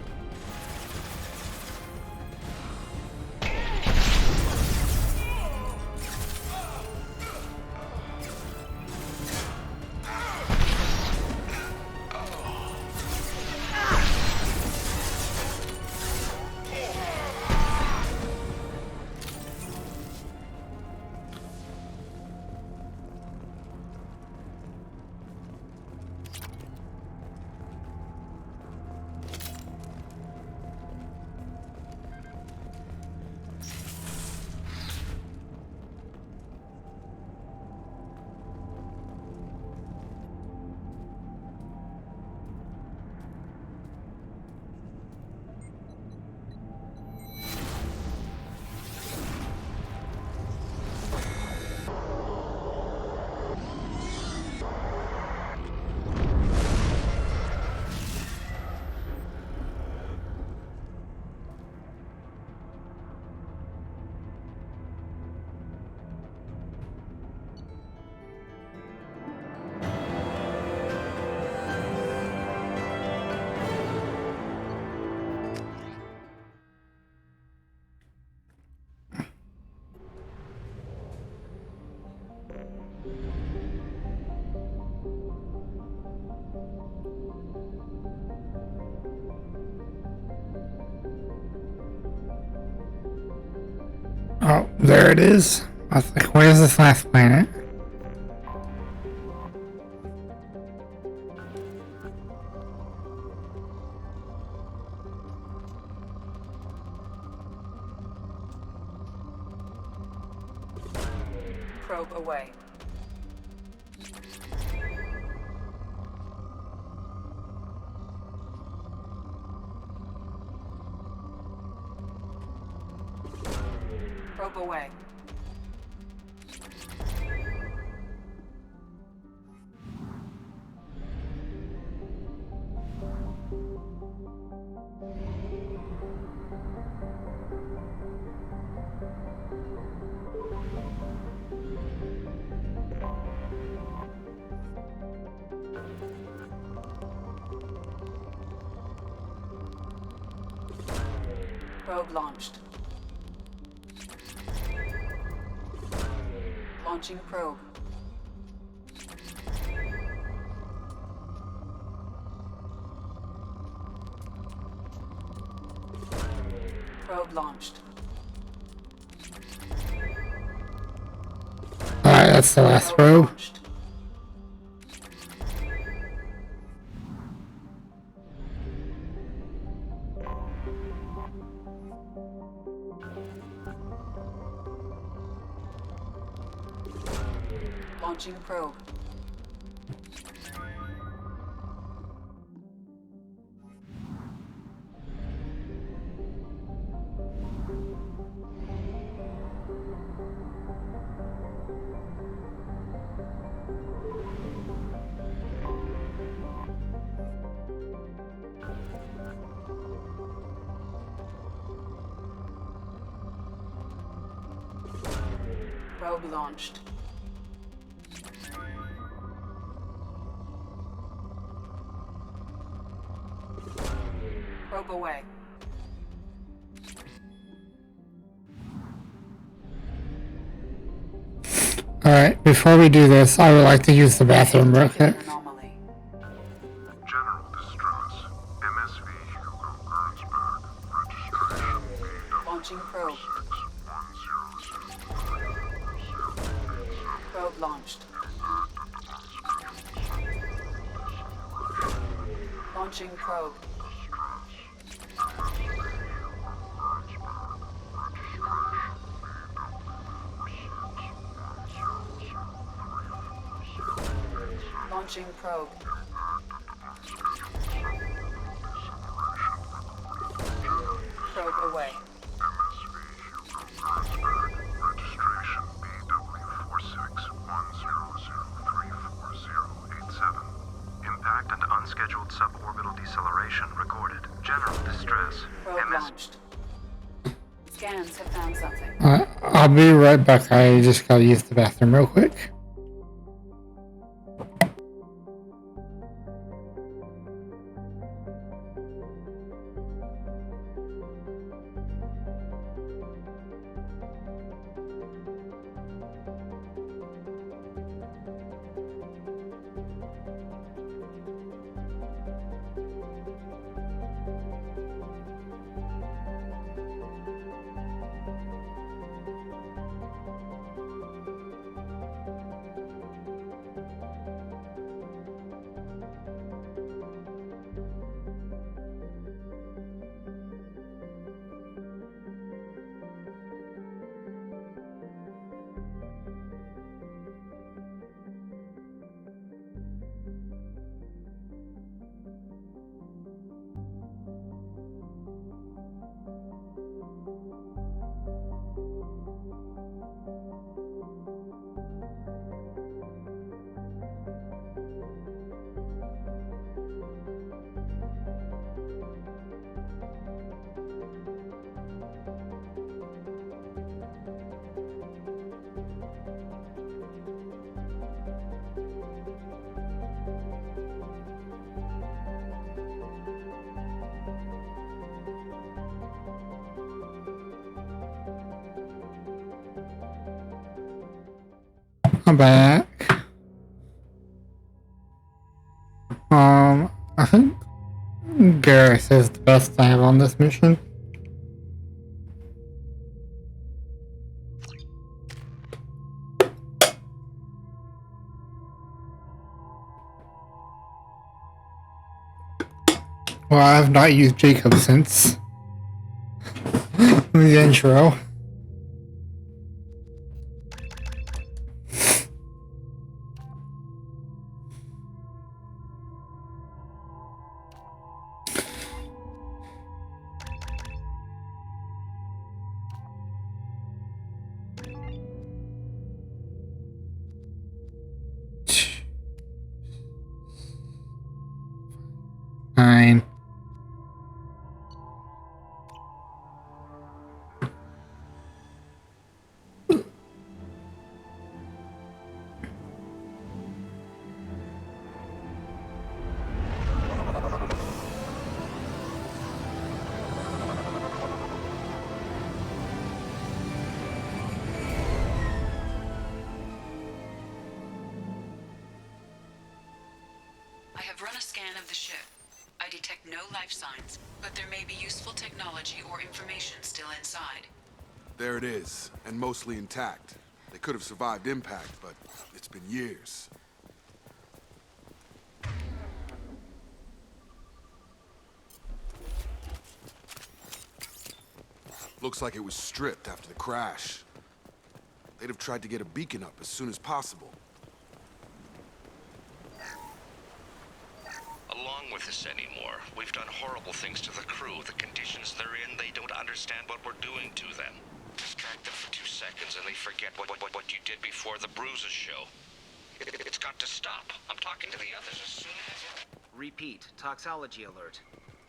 Oh, there it is. I was like, where's this last planet? Probe away. Probe away. Probe launched. Launching probe. Probe launched. Alright, that's the last probe. Launching probe. Probe launched. Probe away. Alright, before we do this, I would like to use the bathroom real quick. General distress. MSV Hugo Gernsback. Registration Launching probe. Probe launched. Launching probe. Launching probe. Probe away. Registration BW4610034087. Impact and unscheduled suborbital deceleration recorded. General distress. Probe launched. Scans have found something. I'll be right back. I just gotta use the bathroom real quick. I'm back. I think Garrus is the best I have on this mission. Well, I have not used Jacob since the intro. Fine. I have run a scan of the ship. I detect no life signs, but there may be useful technology or information still inside. There it is, and mostly intact. They could have survived impact, but it's been years. Looks like it was stripped after the crash. They'd have tried to get a beacon up as soon as possible. Along with this anymore. We've done horrible things to the crew. The conditions they're in, they don't understand what we're doing to them. Distract them for 2 seconds and they forget what you did before the bruises show. It's got to stop. I'm talking to the others as soon as... Repeat, toxology alert.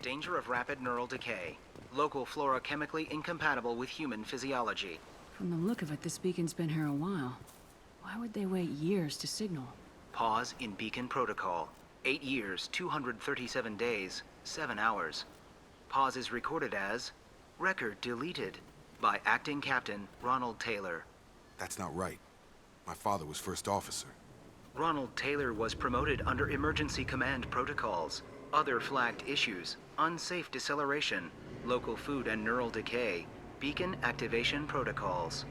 Danger of rapid neural decay. Local flora chemically incompatible with human physiology. From the look of it, this beacon's been here a while. Why would they wait years to signal? Pause in beacon protocol. 8 years, 237 days, 7 hours. Pause is recorded as record deleted by Acting Captain Ronald Taylor. That's not right. My father was first officer. Ronald Taylor was promoted under emergency command protocols. Other flagged issues: unsafe deceleration, local food and neural decay, beacon activation protocols.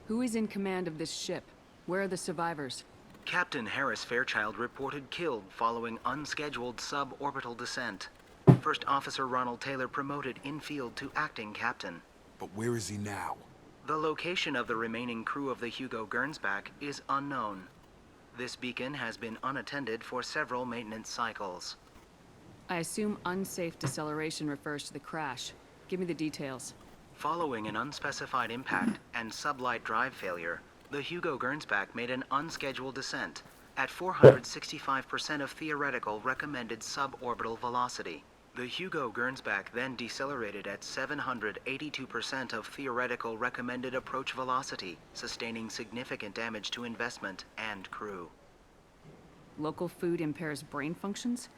Who is in command of this ship? Where are the survivors? Captain Harris Fairchild reported killed following unscheduled suborbital descent. First Officer Ronald Taylor promoted in-field to acting captain. But where is he now? The location of the remaining crew of the Hugo Gernsback is unknown. This beacon has been unattended for several maintenance cycles. I assume unsafe deceleration refers to the crash. Give me the details. Following an unspecified impact and sublight drive failure, the Hugo Gernsback made an unscheduled descent at 465% of theoretical recommended suborbital velocity. The Hugo Gernsback then decelerated at 782% of theoretical recommended approach velocity, sustaining significant damage to investment and crew. Local food impairs brain functions?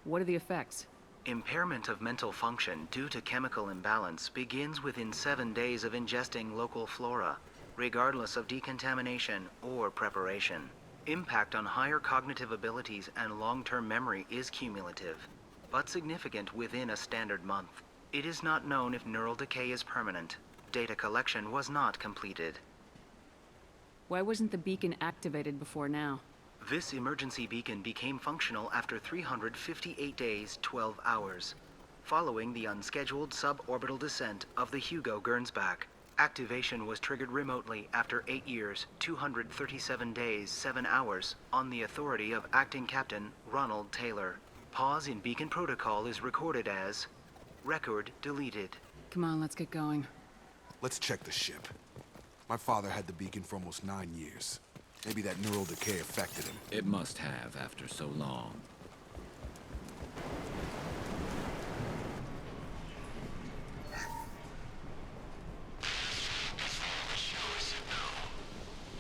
What are the effects? Impairment of mental function due to chemical imbalance begins within 7 days of ingesting local flora, regardless of decontamination or preparation. Impact on higher cognitive abilities and long-term memory is cumulative, but significant within a standard month. It is not known if neural decay is permanent. Data collection was not completed. Why wasn't the beacon activated before now? This emergency beacon became functional after 358 days, 12 hours, following the unscheduled suborbital descent of the Hugo Gernsback. Activation was triggered remotely after 8 years, 237 days, 7 hours, on the authority of Acting Captain Ronald Taylor. Pause in beacon protocol is recorded as record deleted. Come on, let's get going. Let's check the ship. My father had the beacon for almost 9 years. Maybe that neural decay affected him. It must have after so long.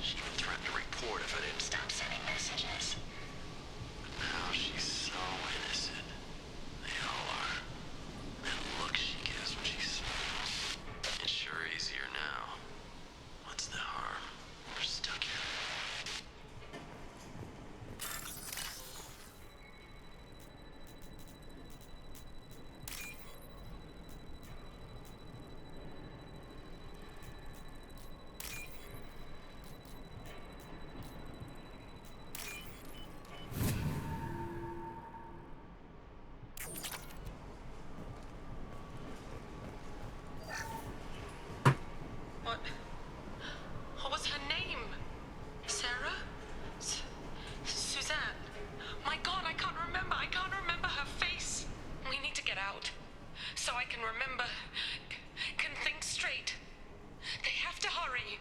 She even threatened to report if I didn't stop sending messages. But now she's so innocent. They all are. That look she gives when she smiles. It's sure easier now. What's the harm? We're stuck here. What was her name? Sarah? Suzanne? My God, I can't remember. I can't remember her face. We need to get out. So I can remember. Can think straight. They have to hurry.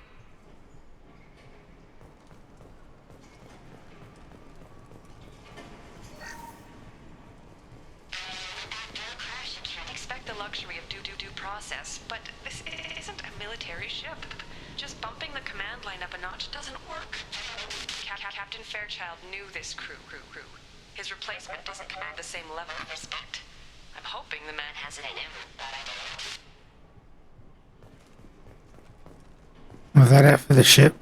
After a crash, you can't expect the luxury of due process, but this isn't a military ship. Just bumping the command line up a notch doesn't work. Captain Fairchild knew this crew. His replacement doesn't command the same level of respect. I'm hoping the man has it in him, but I don't. Was that it for the ship?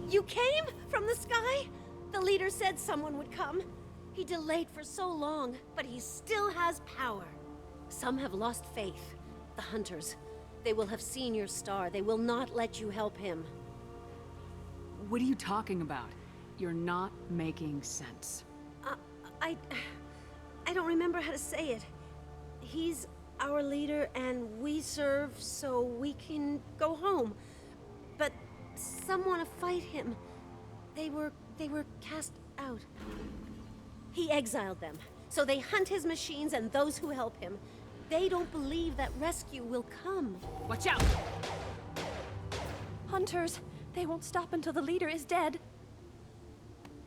You came? From the sky? The leader said someone would come. He delayed for so long, but he still has power. Some have lost faith. The hunters. They will have seen your star. They will not let you help him. What are you talking about? You're not making sense. I don't remember how to say it. He's our leader and we serve so we can go home. But some want to fight him. They were cast out. He exiled them, so they hunt his machines and those who help him. They don't believe that rescue will come. Watch out! Hunters, they won't stop until the leader is dead.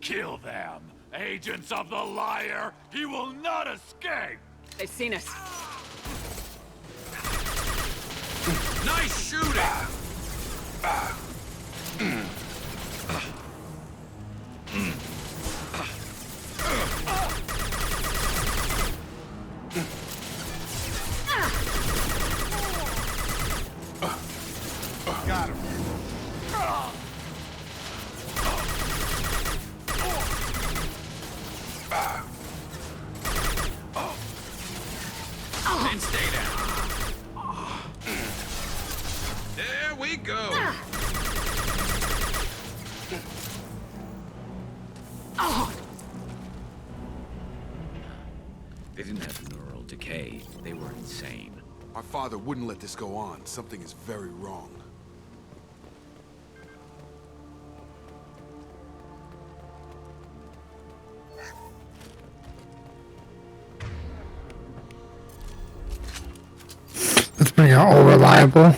Kill them! Agents of the liar! He will not escape! They've seen us. Nice shooting! Got him. And stay down. There we go. Oh. They didn't have neural decay. They were insane. My father wouldn't let this go on. Something is very wrong. That's pretty unreliable.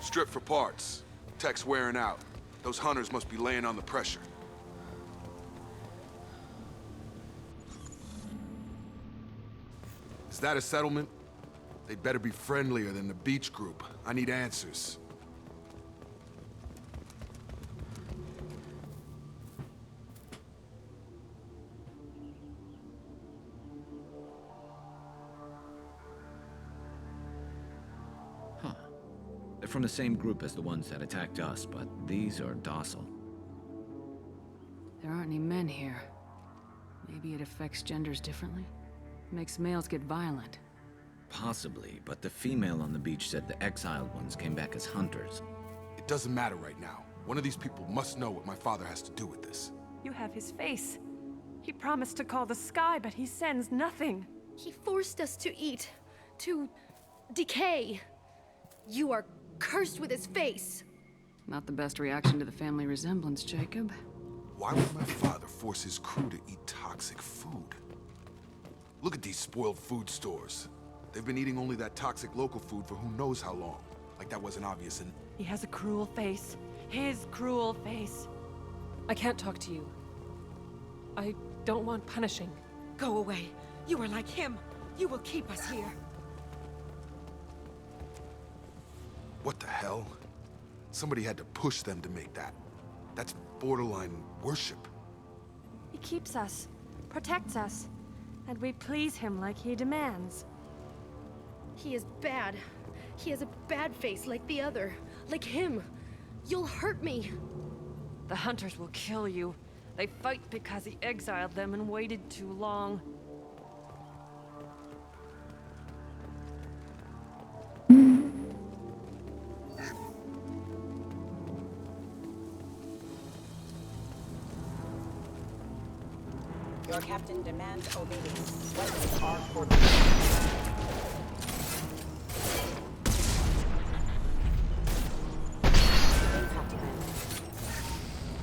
Strip for parts. Tech's wearing out. Those hunters must be laying on the pressure. Is that a settlement? They'd better be friendlier than the beach group. I need answers. They're from the same group as the ones that attacked us, but these are docile. There aren't any men here. Maybe it affects genders differently? Makes males get violent. Possibly, but the female on the beach said the exiled ones came back as hunters. It doesn't matter right now. One of these people must know what my father has to do with this. You have his face. He promised to call the sky, but he sends nothing. He forced us to eat, to decay. You are cursed with his face. Not the best reaction to the family resemblance, Jacob. Why would my father force his crew to eat toxic food? Look at these spoiled food stores. They've been eating only that toxic local food for who knows how long. Like that wasn't obvious and... He has a cruel face. His cruel face. I can't talk to you. I don't want punishing. Go away. You are like him. You will keep us here. What the hell? Somebody had to push them to make that. That's borderline worship. He keeps us, protects us, and we please him like he demands. He is bad. He has a bad face like the other. Like him. You'll hurt me. The hunters will kill you. They fight because he exiled them and waited too long. Your captain demands obedience. Weapons are coordinated.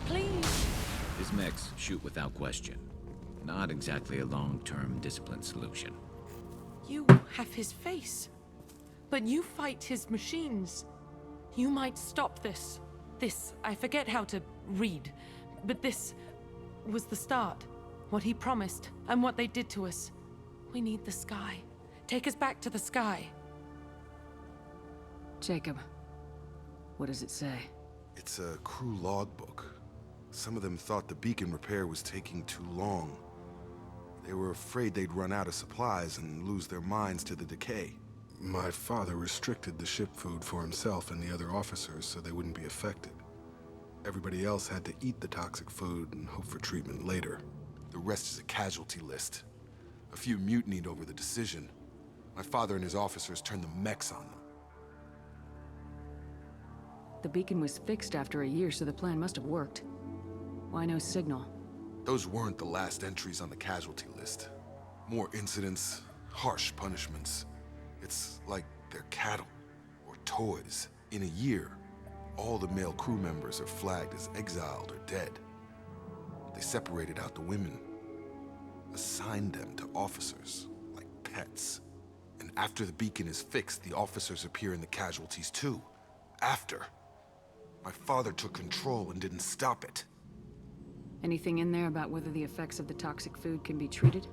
Please. His mechs shoot without question. Not exactly a long-term discipline solution. You have his face. But you fight his machines. You might stop this. This, I forget how to read. But this was the start. What he promised, and what they did to us. We need the sky. Take us back to the sky. Jacob, what does it say? It's a crew logbook. Some of them thought the beacon repair was taking too long. They were afraid they'd run out of supplies and lose their minds to the decay. My father restricted the ship food for himself and the other officers so they wouldn't be affected. Everybody else had to eat the toxic food and hope for treatment later. The rest is a casualty list. A few mutinied over the decision. My father and his officers turned the mechs on them. The beacon was fixed after a year, so the plan must have worked. Why no signal? Those weren't the last entries on the casualty list. More incidents, harsh punishments. It's like they're cattle, or toys. In a year, all the male crew members are flagged as exiled or dead. They separated out the women, assigned them to officers, like pets. And after the beacon is fixed, the officers appear in the casualties too. After. My father took control and didn't stop it. Anything in there about whether the effects of the toxic food can be treated?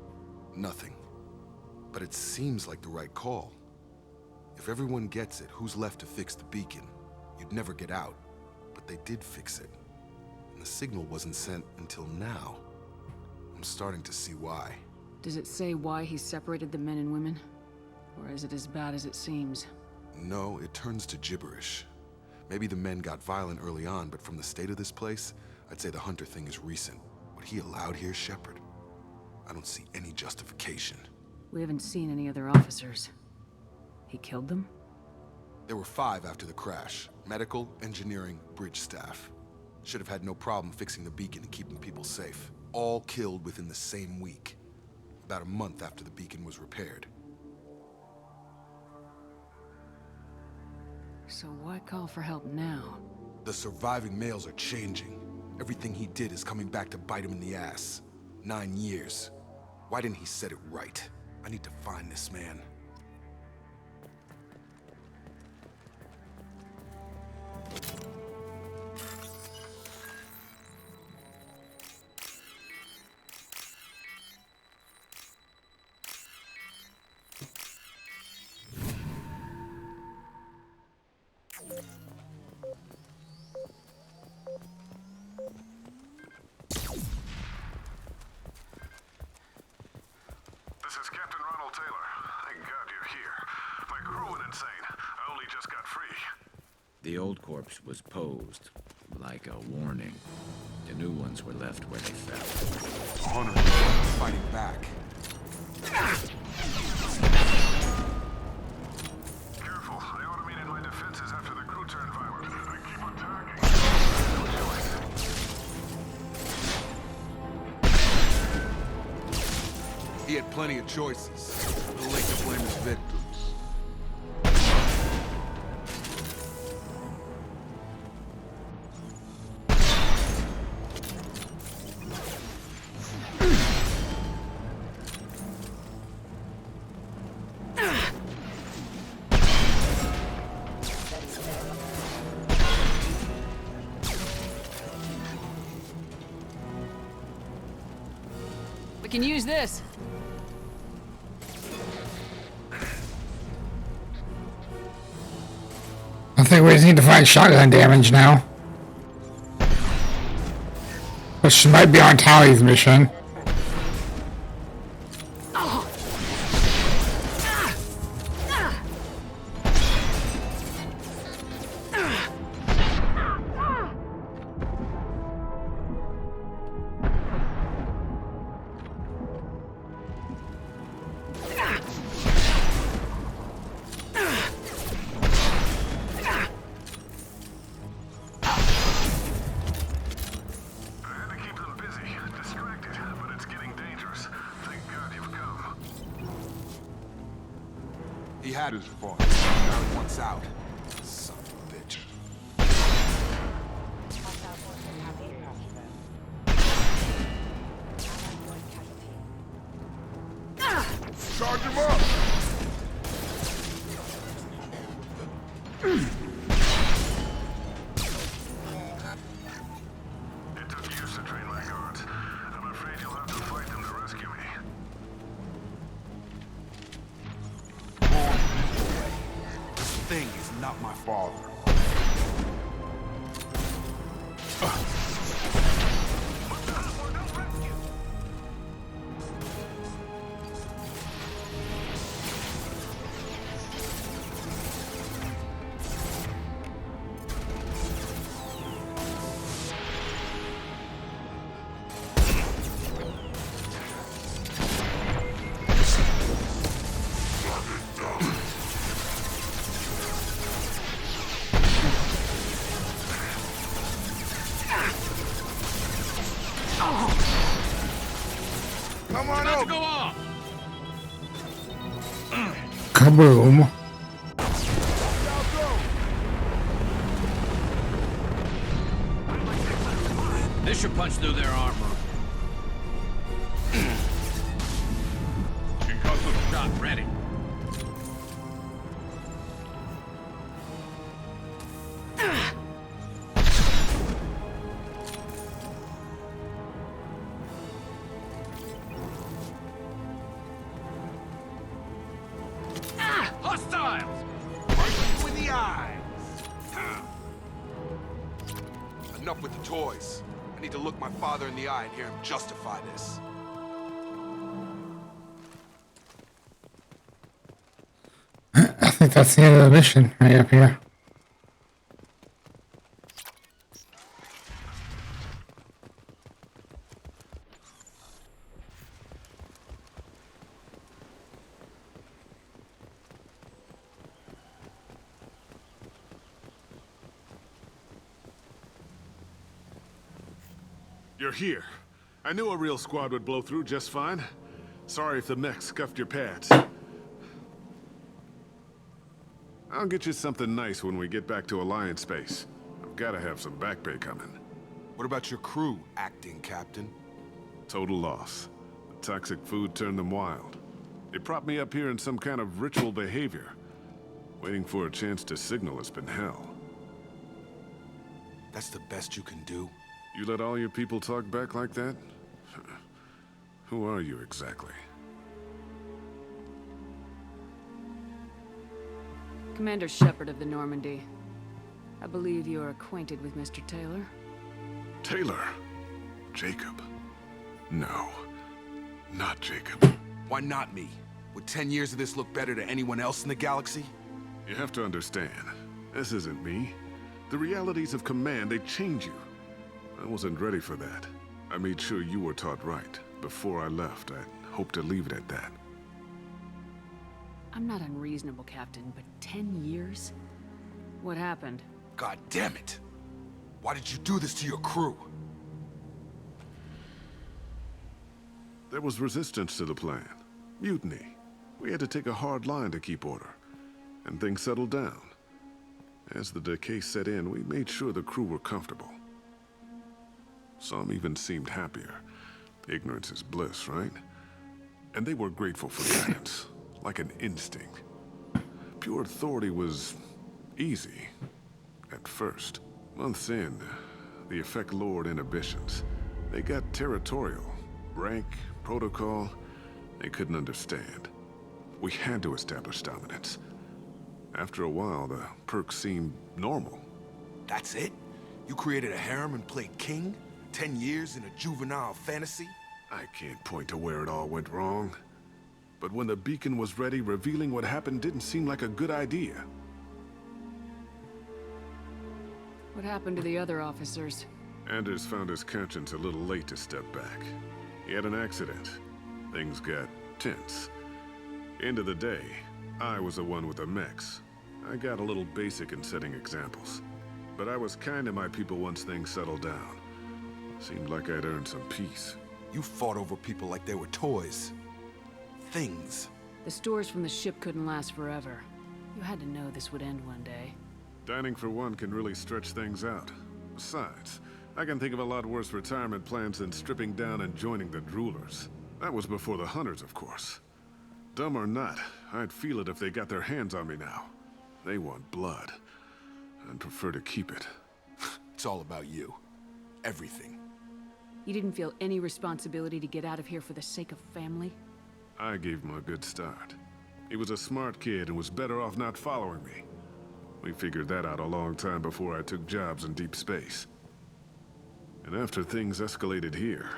Nothing. But it seems like the right call. If everyone gets it, who's left to fix the beacon? You'd never get out. But they did fix it. And the signal wasn't sent until now. I'm starting to see why. Does it say why he separated the men and women? Or is it as bad as it seems? No, it turns to gibberish. Maybe the men got violent early on, but from the state of this place, I'd say the Hunter thing is recent. What he allowed here, Shepard, I don't see any justification. We haven't seen any other officers. He killed them? There were 5 after the crash. Medical, engineering, bridge staff. Should have had no problem fixing the beacon and keeping people safe. All killed within the same week. About a month after the beacon was repaired. So why call for help now? The surviving males are changing. Everything he did is coming back to bite him in the ass. 9 years. Why didn't he set it right? I need to find this man. This is Captain Ronald Taylor. Thank God you're here. My crew went insane. I only just got free. The old corpse was posed, like a warning. The new ones were left where they fell. Hunter, fighting back. Careful. I automated my defenses after the crew turned violent. I keep attacking. He had plenty of choices. Too late to blame his victims. We can use this. I think we just need to find shotgun damage now. Which might be on Tally's mission. He had his fun. Now he wants out. Son of a bitch. Charge him up! It took years to train my guards. I'm afraid you'll have to fight them to rescue me. This thing is not my father. Come on About to over. go off. Kaboom. This should punch through their armor. Concussive shot ready. Hostiles! Right you in the eyes. Enough with the toys. I need to look my father in the eye and hear him justify this. I think that's the end of the mission right up here. You're here. I knew a real squad would blow through just fine. Sorry if the mech scuffed your pads. I'll get you something nice when we get back to Alliance space. I've gotta have some back pay coming. What about your crew, acting captain? Total loss. The toxic food turned them wild. They propped me up here in some kind of ritual behavior. Waiting for a chance to signal has been hell. That's the best you can do? You let all your people talk back like that? Who are you exactly? Commander Shepard of the Normandy. I believe you are acquainted with Mr. Taylor. Taylor? Jacob? No. Not Jacob. Why not me? Would 10 years of this look better to anyone else in the galaxy? You have to understand, this isn't me. The realities of command, they change you. I wasn't ready for that. I made sure you were taught right. Before I left, I hoped to leave it at that. I'm not unreasonable, Captain, but 10 years? What happened? God damn it! Why did you do this to your crew? There was resistance to the plan. Mutiny. We had to take a hard line to keep order. And things settled down. As the decay set in, we made sure the crew were comfortable. Some even seemed happier. Ignorance is bliss, right? And they were grateful for guidance, like an instinct. Pure authority was easy, at first. Months in, the effect lowered inhibitions. They got territorial. Rank, protocol, they couldn't understand. We had to establish dominance. After a while, the perks seemed normal. That's it? You created a harem and played king? 10 years in a juvenile fantasy? I can't point to where it all went wrong. But when the beacon was ready, revealing what happened didn't seem like a good idea. What happened to the other officers? Anders found his conscience a little late to step back. He had an accident. Things got tense. End of the day, I was the one with the mechs. I got a little basic in setting examples. But I was kind to my people once things settled down. Seemed like I'd earned some peace. You fought over people like they were toys. Things. The stores from the ship couldn't last forever. You had to know this would end one day. Dining for one can really stretch things out. Besides, I can think of a lot worse retirement plans than stripping down and joining the droolers. That was before the hunters, of course. Dumb or not, I'd feel it if they got their hands on me now. They want blood. I'd prefer to keep it. It's all about you. Everything. You didn't feel any responsibility to get out of here for the sake of family? I gave him a good start. He was a smart kid and was better off not following me. We figured that out a long time before I took jobs in deep space. And after things escalated here,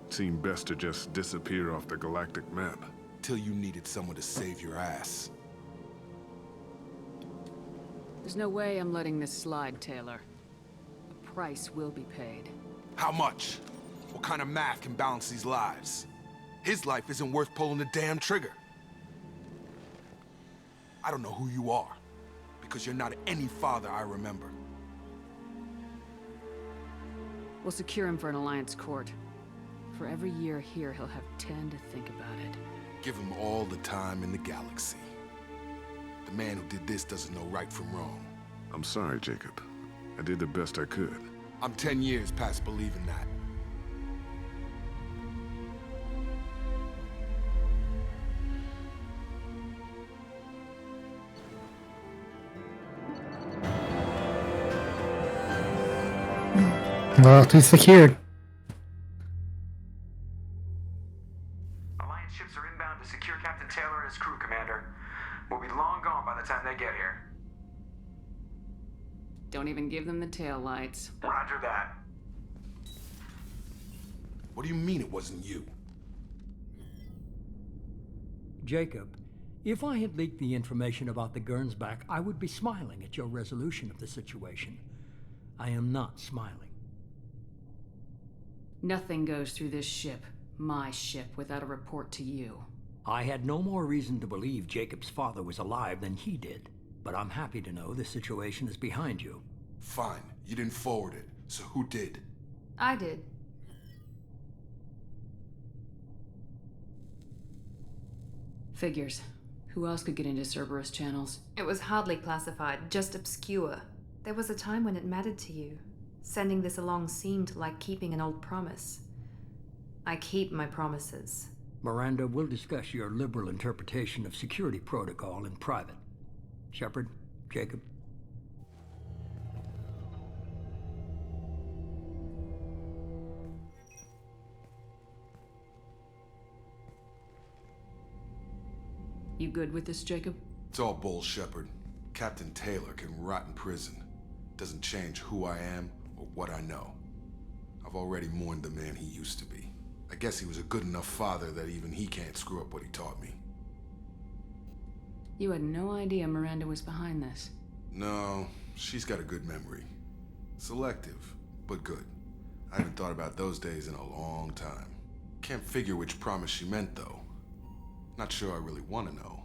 it seemed best to just disappear off the galactic map. Till you needed someone to save your ass. There's no way I'm letting this slide, Taylor. A price will be paid. How much? What kind of math can balance these lives? His life isn't worth pulling the damn trigger. I don't know who you are, because you're not any father I remember. We'll secure him for an Alliance court. For every year here, he'll have 10 to think about it. Give him all the time in the galaxy. The man who did this doesn't know right from wrong. I'm sorry, Jacob. I did the best I could. I'm 10 years past believing that. Loyalty secured. Alliance ships are inbound to secure Captain Taylor and his crew, Commander. We'll be long gone by the time they get here. Don't even give them the tail lights. Roger that. What do you mean it wasn't you? Jacob, if I had leaked the information about the Gernsback, I would be smiling at your resolution of the situation. I am not smiling. Nothing goes through this ship, my ship, without a report to you. I had no more reason to believe Jacob's father was alive than he did, but I'm happy to know the situation is behind you. Fine, you didn't forward it, so who did? I did. Figures. Who else could get into Cerberus channels? It was hardly classified, just obscure. There was a time when it mattered to you. Sending this along seemed like keeping an old promise. I keep my promises. Miranda, we'll discuss your liberal interpretation of security protocol in private. Shepard, Jacob. You good with this, Jacob? It's all bull, Shepard. Captain Taylor can rot in prison. Doesn't change who I am or what I know. I've already mourned the man he used to be. I guess he was a good enough father that even he can't screw up what he taught me. You had no idea Miranda was behind this. No, she's got a good memory. Selective, but good. I haven't thought about those days in a long time. Can't figure which promise she meant, though. Not sure I really want to know.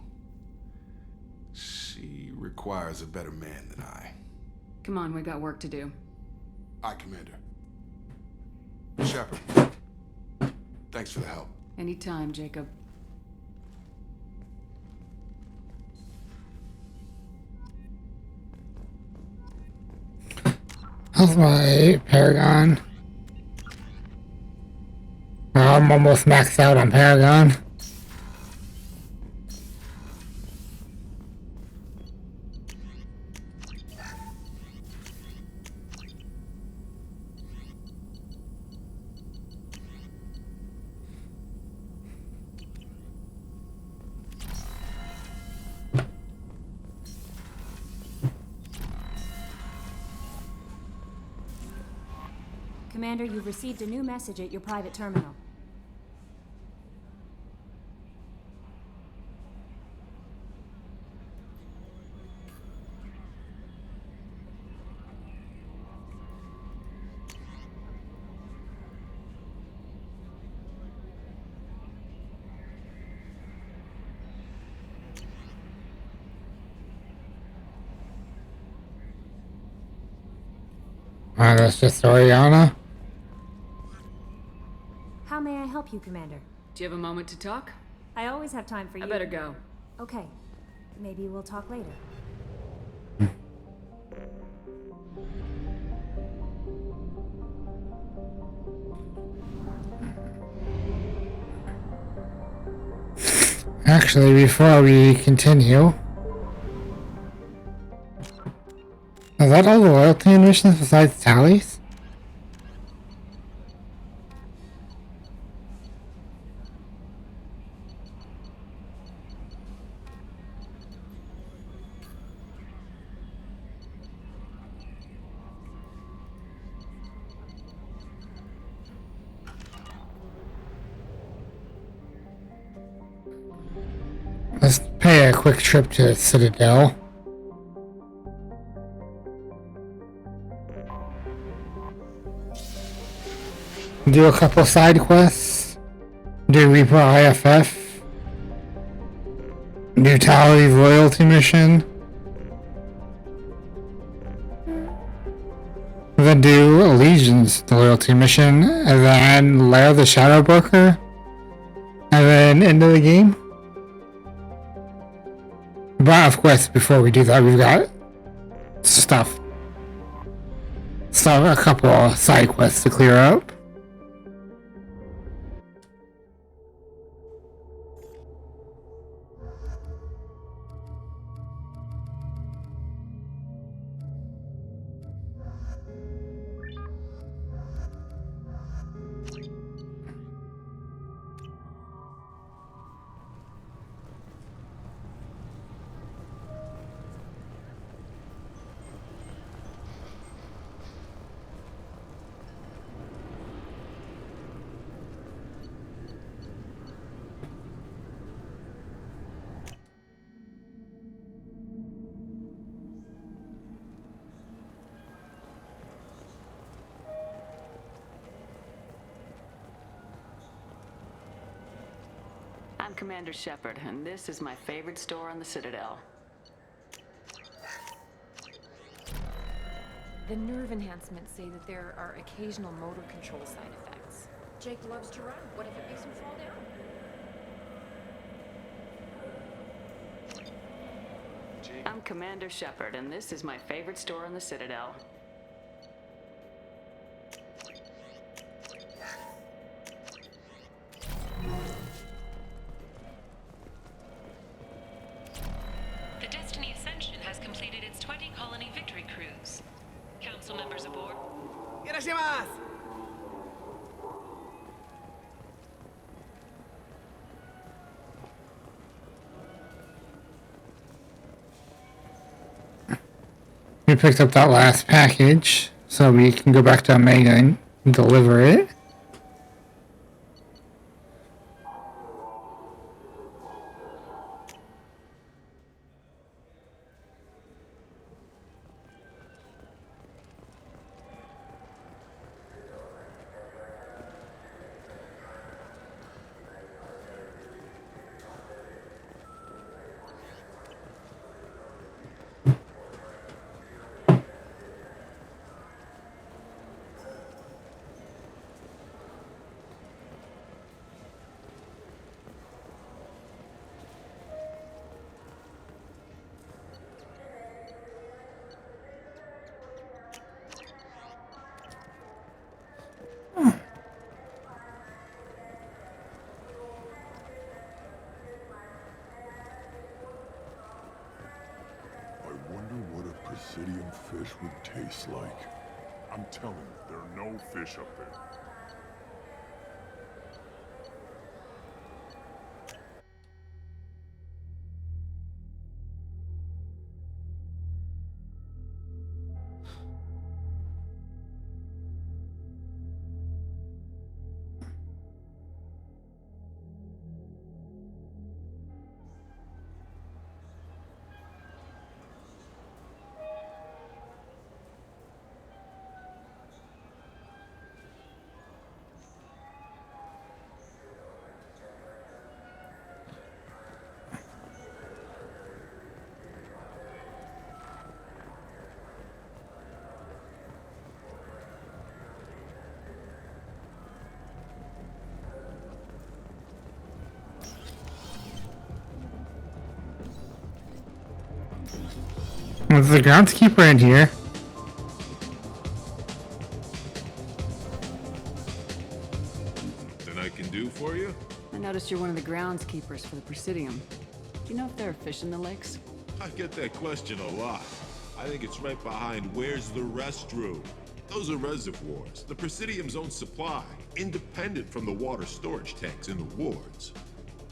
She requires a better man than I. Come on, we got work to do. Aye, Commander. Shepard, thanks for the help. Anytime, Jacob. How's my Paragon? I'm almost maxed out on Paragon. Commander, you've received a new message at your private terminal. That's just Oriana. How may I help you, Commander? Do you have a moment to talk? I always have time for you. I better go. Okay. Maybe we'll talk later. Actually, before we continue, is that all the loyalty missions besides Tally's? Let's pay a quick trip to Citadel. Do a couple side quests. Do Reaper IFF. Do Tally's loyalty mission. Then do Legion's loyalty mission. And then Lair the Shadow Broker. And then end of the game. But of course, before we do that, we've got stuff. So a couple of side quests to clear up. I'm Commander Shepard, and this is my favorite store on the Citadel. The nerve enhancements say that there are occasional motor control side effects. Jake loves to run. What if it makes him fall I'm Commander Shepard, and this is my favorite store in the Citadel. The Destiny Ascension has completed its 20-colony victory cruise. Council members aboard. We picked up that last package, so we can go back to Omega and deliver it. I wonder what a Presidium fish would taste like. I'm telling you, there are no fish up there. There's the groundskeeper in here. Nothing I can do for you? I noticed you're one of the groundskeepers for the Presidium. Do you know if there are fish in the lakes? I get that question a lot. I think it's right behind where's the restroom. Those are reservoirs, the Presidium's own supply, independent from the water storage tanks in the wards.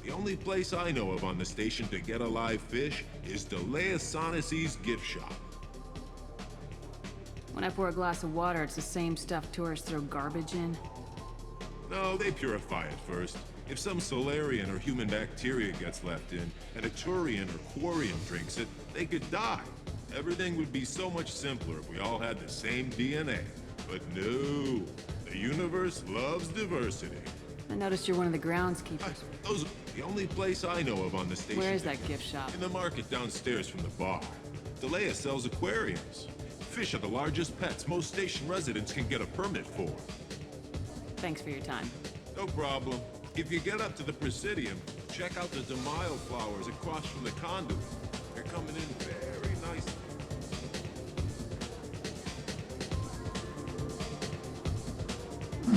The only place I know of on the station to get a live fish is Delea Sonesi's gift shop. When I pour a glass of water, it's the same stuff tourists throw garbage in? No, they purify it first. If some Solarian or human bacteria gets left in, and a Turian or Quarian drinks it, they could die. Everything would be so much simpler if we all had the same DNA. But no, the universe loves diversity. I noticed you're one of the groundskeepers. Those are the only place I know of on the station. Where is that gift shop? In the market downstairs from the bar. Delea sells aquariums. Fish are the largest pets most station residents can get a permit for. Thanks for your time. No problem. If you get up to the Presidium, check out the Demile flowers across from the conduit. They're coming in very nicely.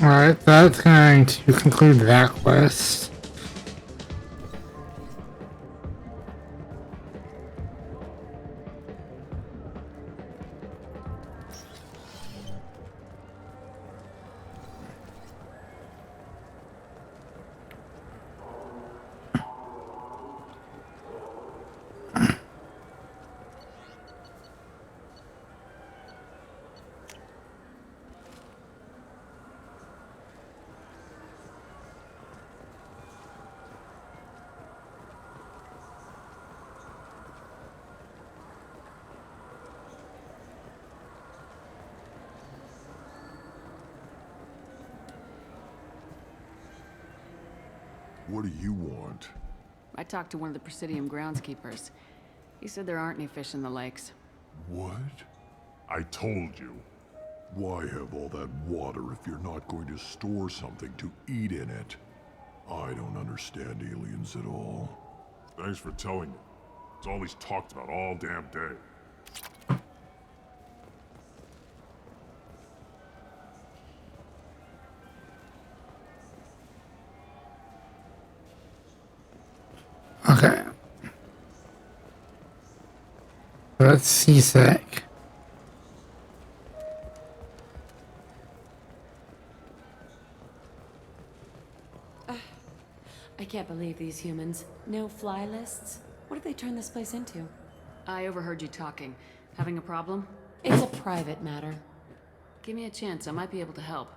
Alright, that's going to conclude that quest. What do you want? I talked to one of the Presidium groundskeepers. He said there aren't any fish in the lakes. What? I told you. Why have all that water if you're not going to store something to eat in it? I don't understand aliens at all. Thanks for telling me. It's all he's talked about all damn day. Okay. That's seasick. I can't believe these humans. No fly lists? What did they turn this place into? I overheard you talking. Having a problem? It's a private matter. Give me a chance, I might be able to help.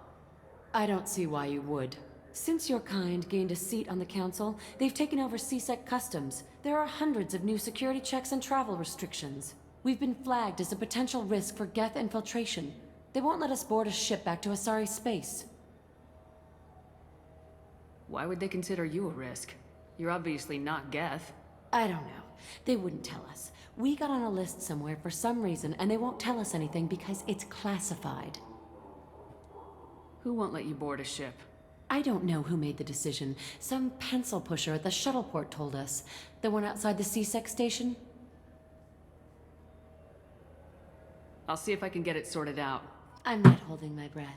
I don't see why you would. Since your kind gained a seat on the council, they've taken over CSEC customs. There are hundreds of new security checks and travel restrictions. We've been flagged as a potential risk for Geth infiltration. They won't let us board a ship back to Asari space. Why would they consider you a risk? You're obviously not Geth. I don't know. They wouldn't tell us. We got on a list somewhere for some reason, and they won't tell us anything because it's classified. Who won't let you board a ship? I don't know who made the decision. Some pencil pusher at the shuttle port told us. The one outside the CSEC station? I'll see if I can get it sorted out. I'm not holding my breath.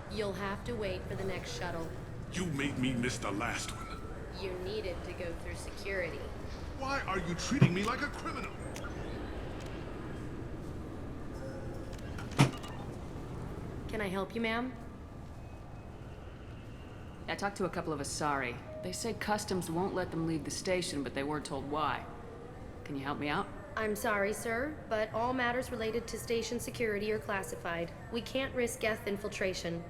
You'll have to wait for the next shuttle. You made me miss the last one. You needed to go through security. Why are you treating me like a criminal? Can I help you, ma'am? I talked to a couple of Asari. They say customs won't let them leave the station, but they weren't told why. Can you help me out? I'm sorry, sir, but all matters related to station security are classified. We can't risk Geth infiltration.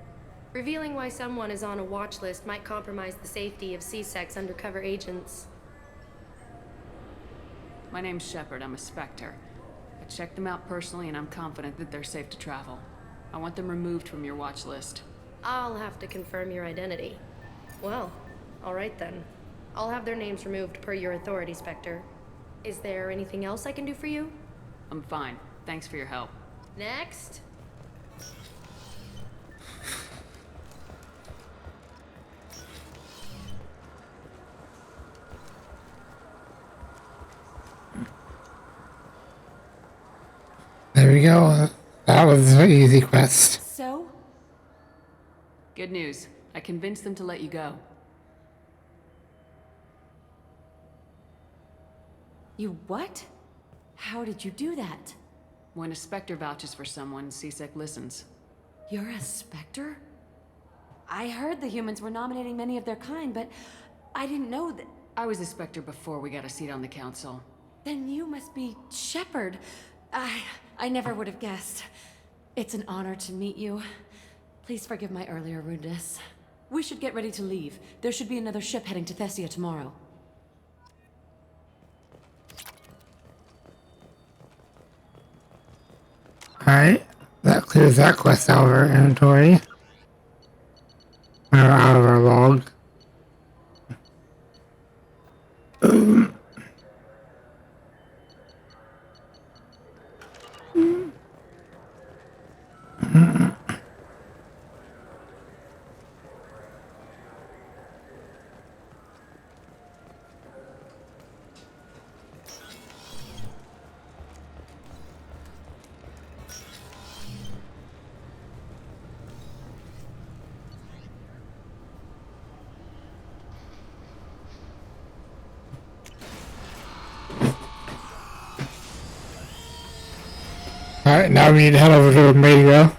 Revealing why someone is on a watch list might compromise the safety of CSEC's undercover agents. My name's Shepard. I'm a Spectre. I checked them out personally, and I'm confident that they're safe to travel. I want them removed from your watch list. I'll have to confirm your identity. Well, all right then. I'll have their names removed per your authority, Spectre. Is there anything else I can do for you? I'm fine. Thanks for your help. Next. There we go. That was an easy quest. So? Good news. I convinced them to let you go. You what? How did you do that? When a Spectre vouches for someone, CSEC listens. You're a Spectre? I heard the humans were nominating many of their kind, but I didn't know that... I was a Spectre before we got a seat on the council. Then you must be Shepard. I never would have guessed. It's an honor to meet you. Please forgive my earlier rudeness. We should get ready to leave. There should be another ship heading to Thessia tomorrow. Alright, that clears that quest out of our inventory. Or out of our log. Alright, now we need to head over to radio.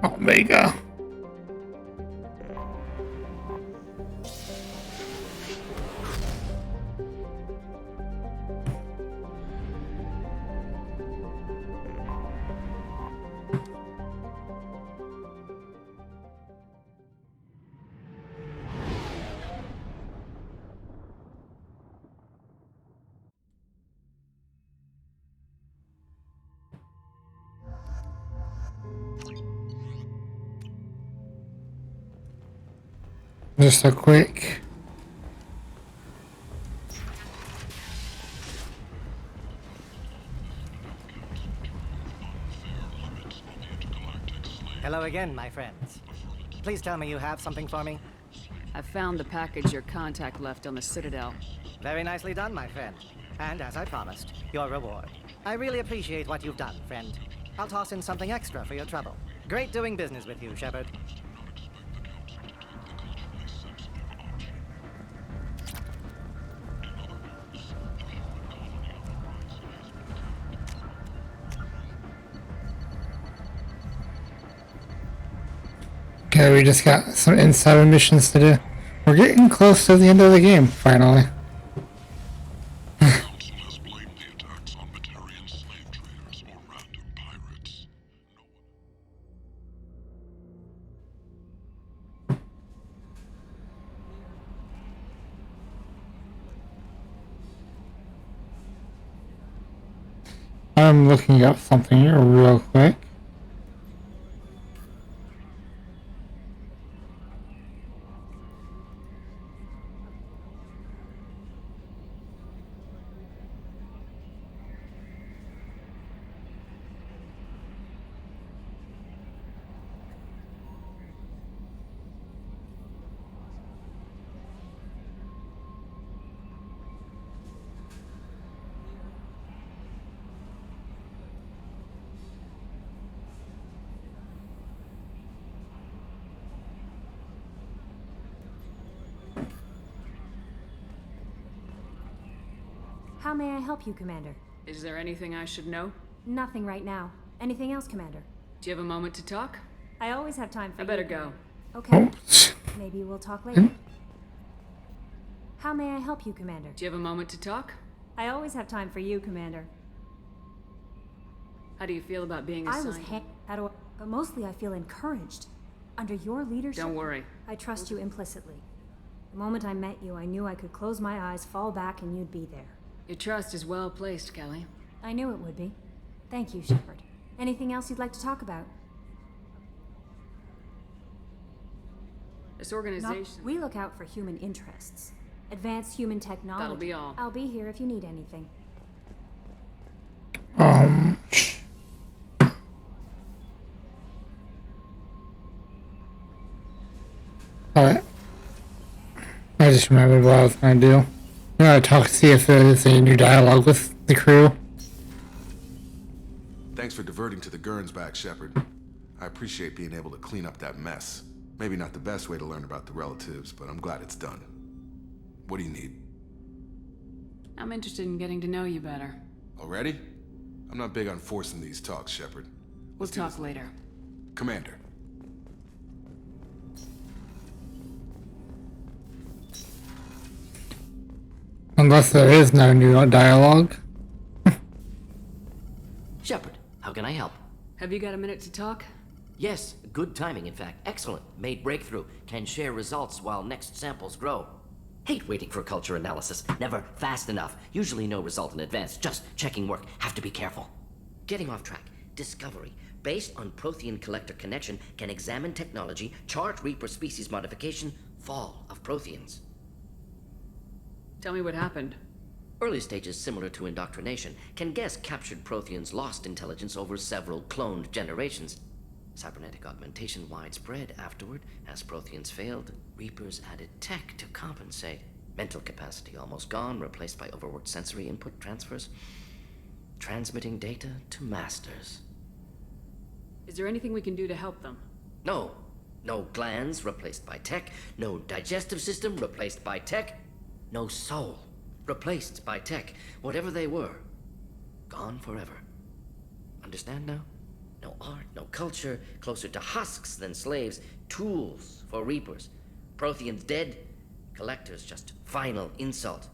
Omega. Just a quick. Hello again, my friends. Please tell me you have something for me. I found the package your contact left on the Citadel. Very nicely done, my friend. And as I promised, your reward. I really appreciate what you've done, friend. I'll toss in something extra for your trouble. Great doing business with you, Shepard. Okay, we just got some insider missions to do. We're getting close to the end of the game, finally. I'm looking up something here real quick. How may I help you, Commander? Is there anything I should know? Nothing right now. Anything else, Commander? Do you have a moment to talk? I always have time for you. I better go. Okay. Maybe we'll talk later. How may I help you, Commander? Do you have a moment to talk? I always have time for you, Commander. How do you feel about being I assigned? was but mostly I feel encouraged. Under your leadership, Don't worry. I trust you implicitly. The moment I met you, I knew I could close my eyes, fall back, and you'd be there. Your trust is well placed, Kelly. I knew it would be. Thank you, Shepard. Anything else you'd like to talk about? This organization... We look out for human interests. Advanced human technology. That'll be all. I'll be here if you need anything. Alright. I just remembered what I was gonna do. I'm gonna talk, see if there's any new dialogue with the crew. Thanks for diverting to the Gurns back, Shepard. I appreciate being able to clean up that mess. Maybe not the best way to learn about the relatives, but I'm glad it's done. What do you need? I'm interested in getting to know you better. Already? I'm not big on forcing these talks, Shepard. We'll talk later. Commander. Unless there is no new dialogue. Shepard, how can I help? Have you got a minute to talk? Yes, good timing, in fact. Excellent. Made breakthrough. Can share results while next samples grow. Hate waiting for culture analysis. Never fast enough. Usually no result in advance. Just checking work. Have to be careful. Getting off track. Discovery. Based on Prothean collector connection, can examine technology, chart Reaper species modification, fall of Protheans. Tell me what happened. Early stages similar to indoctrination. Can guess captured Protheans lost intelligence over several cloned generations. Cybernetic augmentation widespread afterward. As Protheans failed, Reapers added tech to compensate. Mental capacity almost gone, replaced by overworked sensory input transfers. Transmitting data to masters. Is there anything we can do to help them? No. No glands replaced by tech. No digestive system replaced by tech. No soul replaced by tech. Whatever they were, gone forever. Understand now? No art, no culture, closer to husks than slaves, tools for Reapers. Protheans dead, collectors just final insult.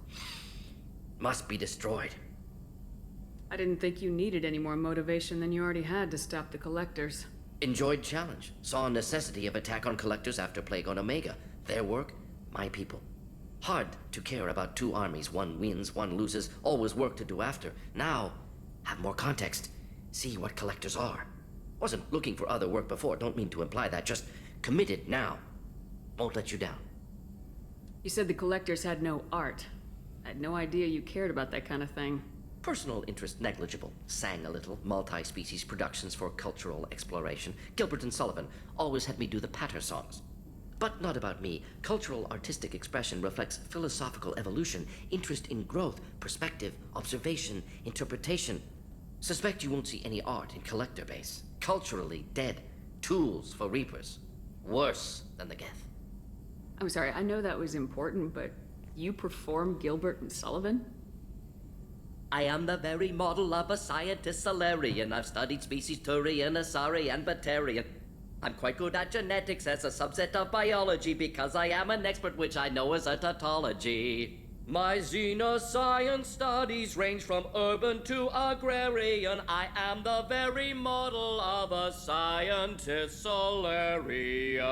Must be destroyed. I didn't think you needed any more motivation than you already had to stop the collectors. Enjoyed challenge. Saw necessity of attack on collectors after Plague on Omega. Their work, my people. Hard to care about two armies. One wins, one loses. Always work to do after. Now, have more context. See what collectors are. Wasn't looking for other work before. Don't mean to imply that. Just committed now. Won't let you down. You said the collectors had no art. I had no idea you cared about that kind of thing. Personal interest negligible. Sang a little. Multi-species productions for cultural exploration. Gilbert and Sullivan always had me do the patter songs. But not about me. Cultural artistic expression reflects philosophical evolution, interest in growth, perspective, observation, interpretation. Suspect you won't see any art in collector base. Culturally dead. Tools for reapers. Worse than the Geth. I'm sorry, I know that was important, but you perform Gilbert and Sullivan? I am the very model of a scientist Solarian. I've studied species Turian, Asari, and Batarian. I'm quite good at genetics as a subset of biology because I am an expert, which I know as a tautology. My xenoscience studies range from urban to agrarian. I am the very model of a scientist Solarian.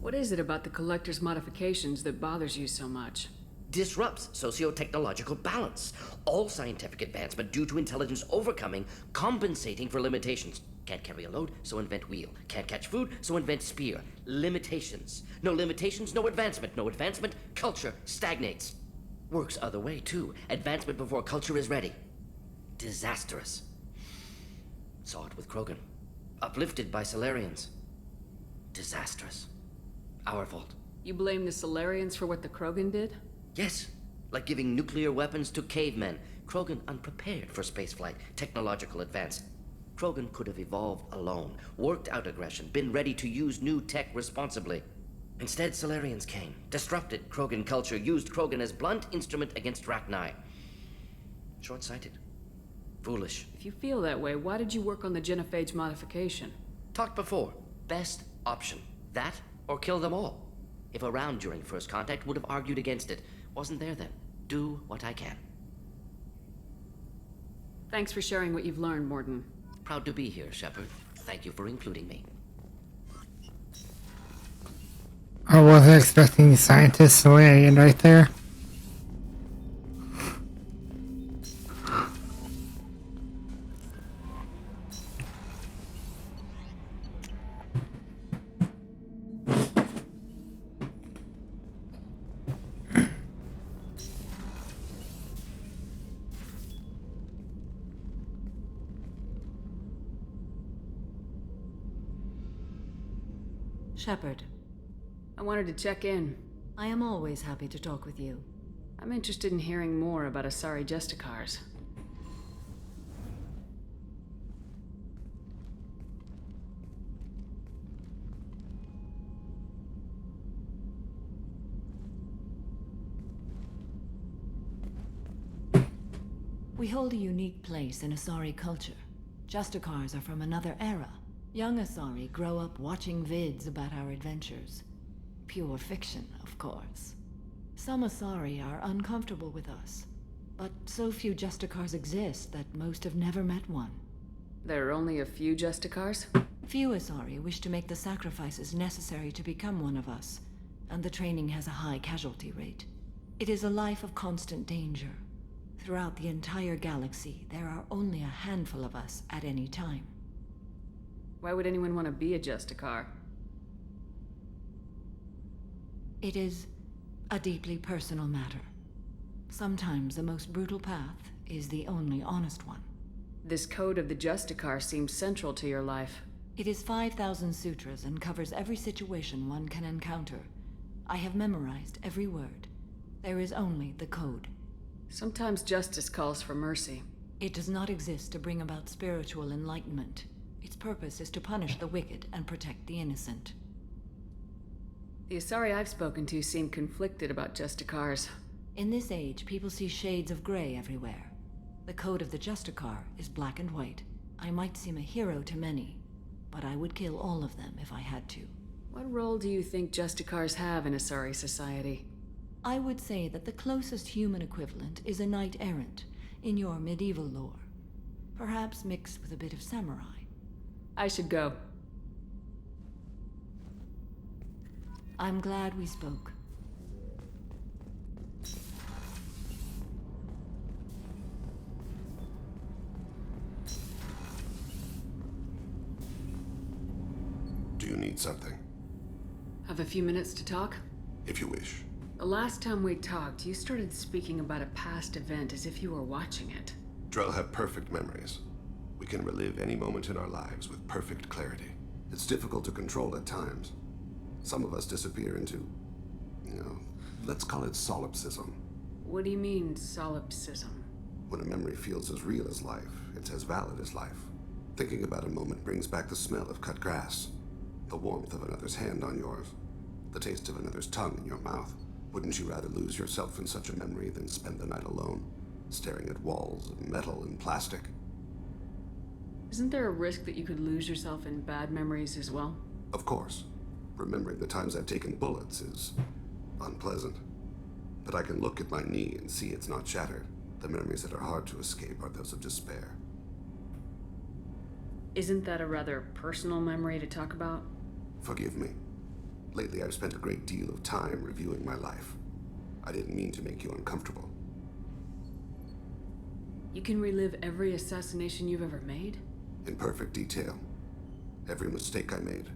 What is it about the collector's modifications that bothers you so much? Disrupts socio-technological balance. All scientific advancement due to intelligence overcoming, compensating for limitations. Can't carry a load, so invent wheel. Can't catch food, so invent spear. Limitations. No limitations, no advancement. No advancement, culture stagnates. Works other way, too. Advancement before culture is ready. Disastrous. Saw it with Krogan. Uplifted by Solarians. Disastrous. Our fault. You blame the Solarians for what the Krogan did? Yes, like giving nuclear weapons to cavemen. Krogan unprepared for spaceflight, technological advance. Krogan could have evolved alone, worked out aggression, been ready to use new tech responsibly. Instead, Solarians came, disrupted Krogan culture, used Krogan as blunt instrument against Rachni. Short-sighted. Foolish. If you feel that way, why did you work on the genophage modification? Talked before. Best option. That or kill them all. If around during first contact, would have argued against it. Wasn't there then. Do what I can. Thanks for sharing what you've learned, Mordin. Proud to be here, Shepard. Thank you for including me. I wasn't expecting scientists Solarian right there. Shepard. I wanted to check in. I am always happy to talk with you. I'm interested in hearing more about Asari Justicars. We hold a unique place in Asari culture. Justicars are from another era. Young Asari grow up watching vids about our adventures. Pure fiction, of course. Some Asari are uncomfortable with us, but so few Justicars exist that most have never met one. There are only a few Justicars? Few Asari wish to make the sacrifices necessary to become one of us, and the training has a high casualty rate. It is a life of constant danger. Throughout the entire galaxy, there are only a handful of us at any time. Why would anyone want to be a Justicar? It is a deeply personal matter. Sometimes the most brutal path is the only honest one. This code of the Justicar seems central to your life. It is 5,000 sutras and covers every situation one can encounter. I have memorized every word. There is only the code. Sometimes justice calls for mercy. It does not exist to bring about spiritual enlightenment. Its purpose is to punish the wicked and protect the innocent. The Asari I've spoken to seem conflicted about Justicars. In this age, people see shades of gray everywhere. The code of the Justicar is black and white. I might seem a hero to many, but I would kill all of them if I had to. What role do you think Justicars have in Asari society? I would say that the closest human equivalent is a knight-errant in your medieval lore. Perhaps mixed with a bit of samurai. I should go. I'm glad we spoke. something. Have a few minutes to talk? If you wish. The last time we talked, you started speaking about a past event as if you were watching it. Drell have perfect memories. We can relive any moment in our lives with perfect clarity. It's difficult to control at times. Some of us disappear into, let's call it solipsism. What do you mean, solipsism? When a memory feels as real as life, it's as valid as life. Thinking about a moment brings back the smell of cut grass, the warmth of another's hand on yours, the taste of another's tongue in your mouth. Wouldn't you rather lose yourself in such a memory than spend the night alone, staring at walls of metal and plastic? Isn't there a risk that you could lose yourself in bad memories as well? Of course. Remembering the times I've taken bullets is unpleasant. But I can look at my knee and see it's not shattered. The memories that are hard to escape are those of despair. Isn't that a rather personal memory to talk about? Forgive me. Lately I've spent a great deal of time reviewing my life. I didn't mean to make you uncomfortable. You can relive every assassination you've ever made? In perfect detail. Every mistake I made.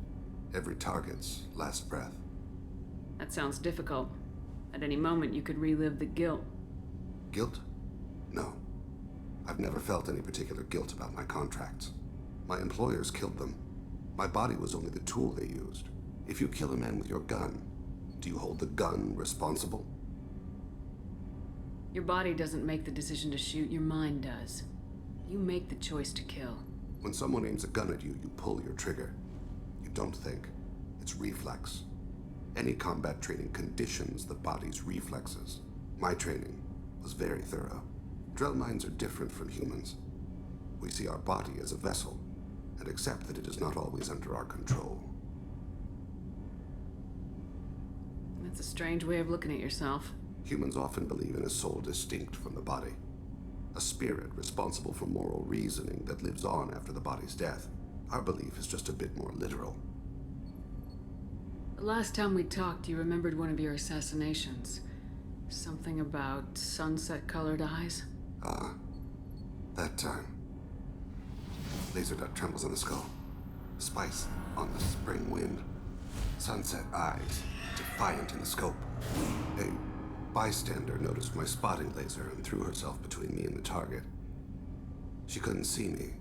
Every target's last breath. That sounds difficult. At any moment, you could relive the guilt. Guilt? No. I've never felt any particular guilt about my contracts. My employers killed them. My body was only the tool they used. If you kill a man with your gun, do you hold the gun responsible? Your body doesn't make the decision to shoot, your mind does. You make the choice to kill. When someone aims a gun at you, you pull your trigger. You don't think. It's reflex. Any combat training conditions the body's reflexes. My training was very thorough. Drell minds are different from humans. We see our body as a vessel, and accept that it is not always under our control. That's a strange way of looking at yourself. Humans often believe in a soul distinct from the body. A spirit responsible for moral reasoning that lives on after the body's death. Our belief is just a bit more literal. The last time we talked, you remembered one of your assassinations. Something about sunset-colored eyes? Ah, that time. Laser dot trembles on the skull. Spice on the spring wind. Sunset eyes, defiant in the scope. A bystander noticed my spotting laser and threw herself between me and the target. She couldn't see me,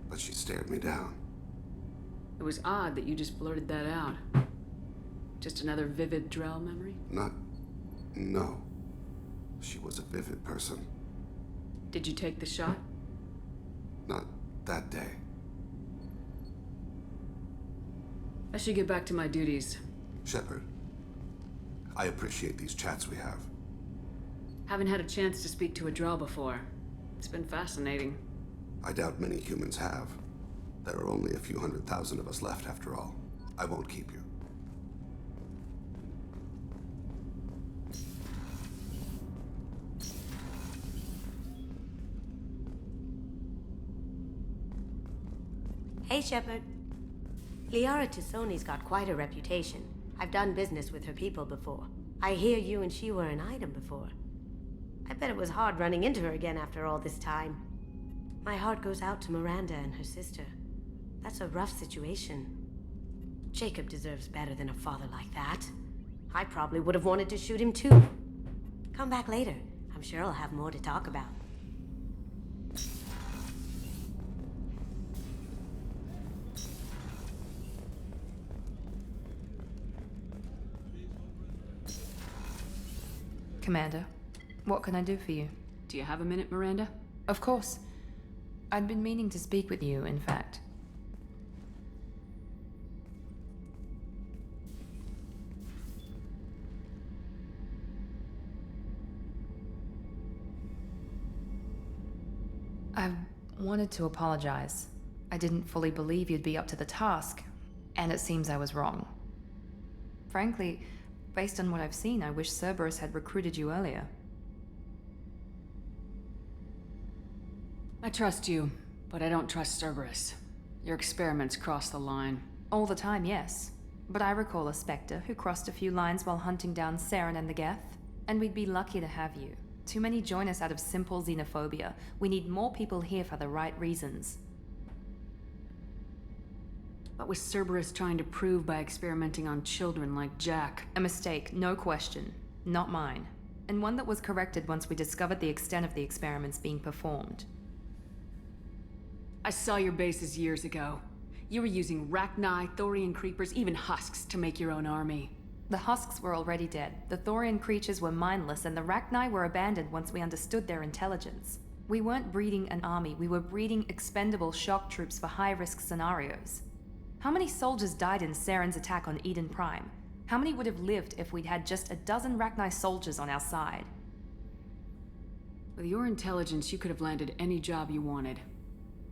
but she stared me down. It was odd that you just blurted that out. Just another vivid Drell memory? No. She was a vivid person. Did you take the shot? Not that day. I should get back to my duties. Shepard, I appreciate these chats we have. Haven't had a chance to speak to a Drell before. It's been fascinating. I doubt many humans have. There are only a few 100,000 of us left after all. I won't keep you. Hey, Shepard. Liara Tassoni's got quite a reputation. I've done business with her people before. I hear you and she were an item before. I bet it was hard running into her again after all this time. My heart goes out to Miranda and her sister. That's a rough situation. Jacob deserves better than a father like that. I probably would have wanted to shoot him too. Come back later. I'm sure I'll have more to talk about. Commander, what can I do for you? Do you have a minute, Miranda? Of course. I'd been meaning to speak with you, in fact. I wanted to apologize. I didn't fully believe you'd be up to the task, and it seems I was wrong. Frankly, based on what I've seen, I wish Cerberus had recruited you earlier. I trust you, but I don't trust Cerberus. Your experiments cross the line. All the time, yes. But I recall a Spectre who crossed a few lines while hunting down Saren and the Geth, and we'd be lucky to have you. Too many join us out of simple xenophobia. We need more people here for the right reasons. What was Cerberus trying to prove by experimenting on children like Jack? A mistake, no question. Not mine. And one that was corrected once we discovered the extent of the experiments being performed. I saw your bases years ago. You were using Rachni, Thorian creepers, even husks to make your own army. The husks were already dead, the Thorian creatures were mindless, and the Rachni were abandoned once we understood their intelligence. We weren't breeding an army, we were breeding expendable shock troops for high-risk scenarios. How many soldiers died in Saren's attack on Eden Prime? How many would have lived if we'd had just a dozen Rachni soldiers on our side? With your intelligence, you could have landed any job you wanted.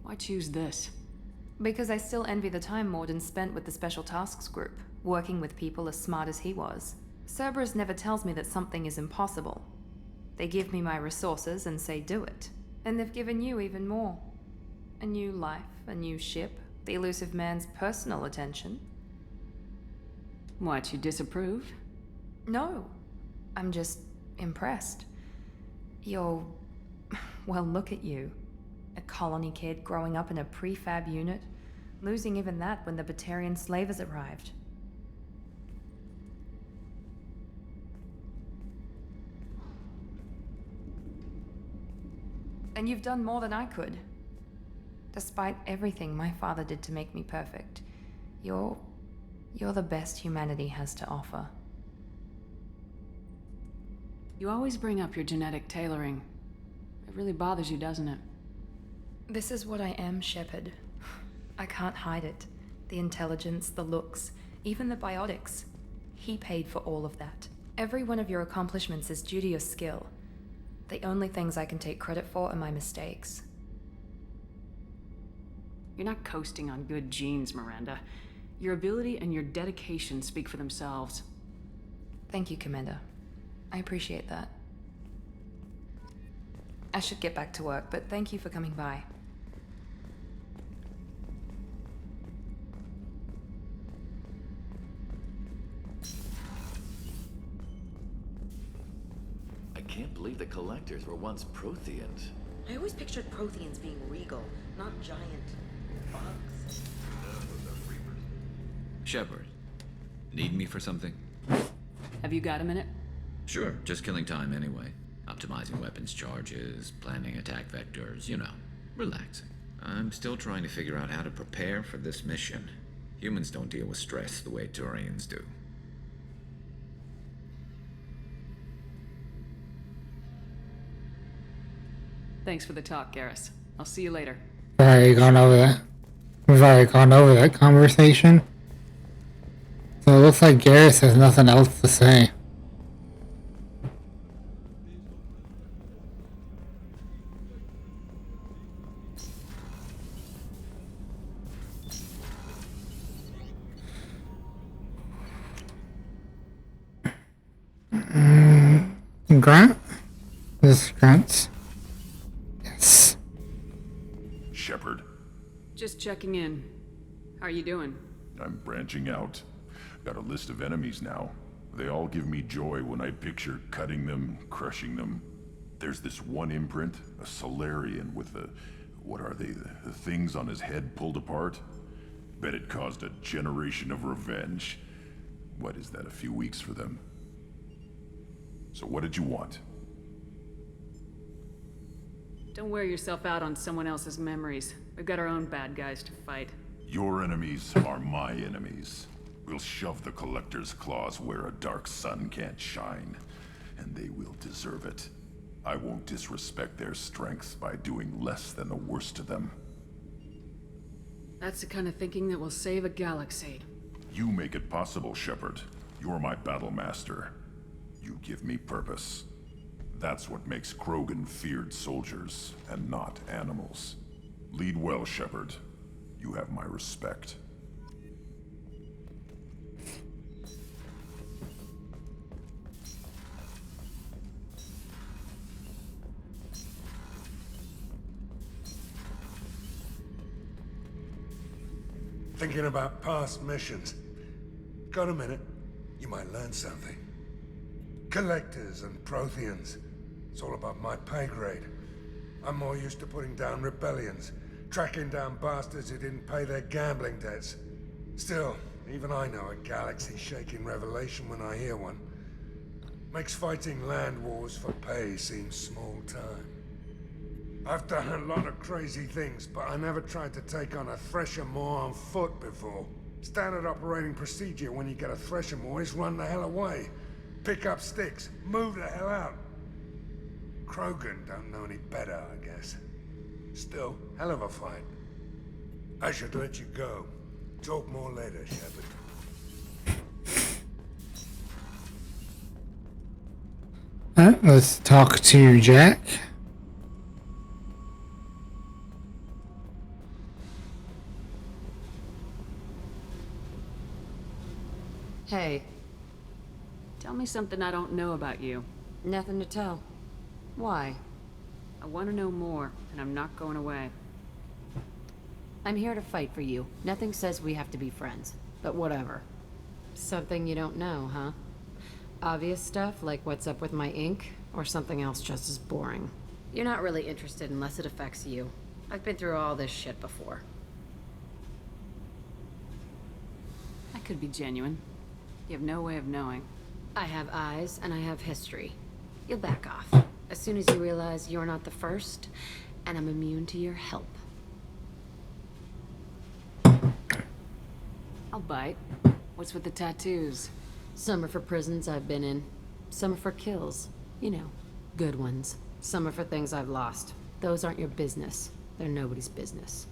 Why choose this? Because I still envy the time Morden spent with the Special Tasks Group, working with people as smart as he was. Cerberus never tells me that something is impossible. They give me my resources and say do it. And they've given you even more. A new life, a new ship, the elusive man's personal attention. What, you disapprove? No. I'm just impressed. You're... well, look at you. A colony kid growing up in a prefab unit, losing even that when the Batarian slavers arrived. And you've done more than I could. Despite everything my father did to make me perfect, you're the best humanity has to offer. You always bring up your genetic tailoring. It really bothers you, doesn't it? This is what I am, Shepard. I can't hide it. The intelligence, the looks, even the biotics. He paid for all of that. Every one of your accomplishments is due to your skill. The only things I can take credit for are my mistakes. You're not coasting on good genes, Miranda. Your ability and your dedication speak for themselves. Thank you, Commander. I appreciate that. I should get back to work, but thank you for coming by. I can't believe the Collectors were once Protheans. I always pictured Protheans being regal, not giant bugs. Shepard, need me for something? Have you got a minute? Sure, just killing time anyway. Optimizing weapons charges, planning attack vectors, you know, relaxing. I'm still trying to figure out how to prepare for this mission. Humans don't deal with stress the way Turians do. Thanks for the talk, Garrus. I'll see you later. We've already gone over that. We've already gone over that conversation. So it looks like Garrus has nothing else to say. Grant? This is Grant's. Yes. Shepard, Just checking in. How are you doing? I'm branching out. Got a list of enemies now. They all give me joy when I picture cutting them, crushing them. There's this one imprint, a Solarian with the... what are they? The things on his head pulled apart? Bet it caused a generation of revenge. What is that, a few weeks for them? So what did you want? Don't wear yourself out on someone else's memories. We've got our own bad guys to fight. Your enemies are my enemies. We'll shove the Collector's claws where a dark sun can't shine, and they will deserve it. I won't disrespect their strength by doing less than the worst to them. That's the kind of thinking that will save a galaxy. You make it possible, Shepard. You're my battle master. You give me purpose. That's what makes Krogan feared soldiers, and not animals. Lead well, Shepard. You have my respect. Thinking about past missions. Got a minute? You might learn something. Collectors and Protheans. It's all above my pay grade. I'm more used to putting down rebellions, tracking down bastards who didn't pay their gambling debts. Still, even I know a galaxy-shaking revelation when I hear one. Makes fighting land wars for pay seem small time. I've done a lot of crazy things, but I never tried to take on a Thresher Maw on foot before. Standard operating procedure when you get a Thresher Maw is run the hell away. Pick up sticks, move the hell out. Krogan don't know any better, I guess. Still, hell of a fight. I should let you go. Talk more later, Shepard. Let's talk to Jack. Hey. Tell me something I don't know about you. Nothing to tell. Why? I want to know more, and I'm not going away. I'm here to fight for you. Nothing says we have to be friends, but whatever. Something you don't know, huh? Obvious stuff, like what's up with my ink, or something else just as boring. You're not really interested unless it affects you. I've been through all this shit before. I could be genuine. You have no way of knowing. I have eyes, and I have history. You'll back off. As soon as you realize you're not the first, and I'm immune to your help. I'll bite. What's with the tattoos? Some are for prisons I've been in. Some are for kills. You know, good ones. Some are for things I've lost. Those aren't your business. They're nobody's business.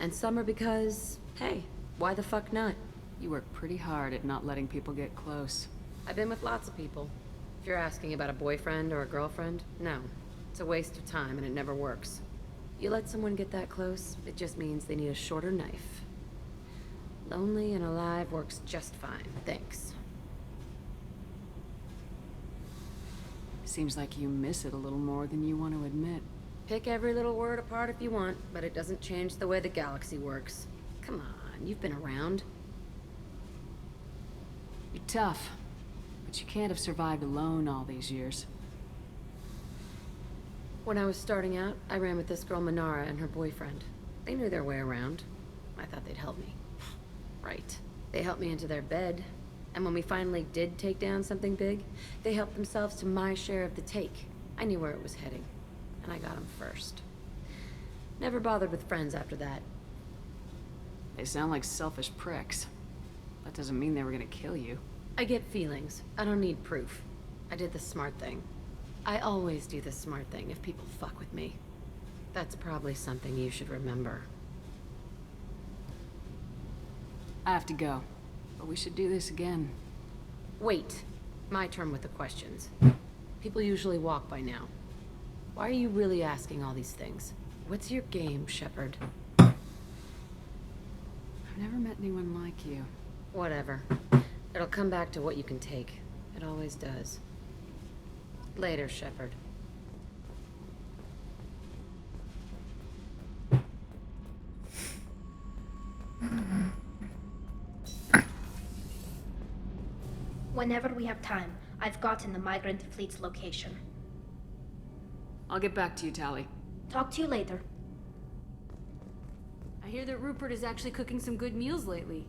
And some are because, hey, why the fuck not? You work pretty hard at not letting people get close. I've been with lots of people. If you're asking about a boyfriend or a girlfriend, no. It's a waste of time and it never works. You let someone get that close, it just means they need a shorter knife. Lonely and alive works just fine, thanks. Seems like you miss it a little more than you want to admit. Pick every little word apart if you want, but it doesn't change the way the galaxy works. Come on, you've been around. You're tough, but you can't have survived alone all these years. When I was starting out, I ran with this girl Manara and her boyfriend. They knew their way around. I thought they'd help me. Right. They helped me into their bed, and when we finally did take down something big, they helped themselves to my share of the take. I knew where it was heading, and I got them first. Never bothered with friends after that. They sound like selfish pricks. That doesn't mean they were gonna kill you. I get feelings. I don't need proof. I did the smart thing. I always do the smart thing if people fuck with me. That's probably something you should remember. I have to go, but we should do this again. Wait. My turn with the questions. People usually walk by now. Why are you really asking all these things? What's your game, Shepard? I've never met anyone like you. Whatever. It'll come back to what you can take. It always does. Later, Shepard. Whenever we have time, I've gotten the migrant fleet's location. I'll get back to you, Tally. Talk to you later. I hear that Rupert is actually cooking some good meals lately.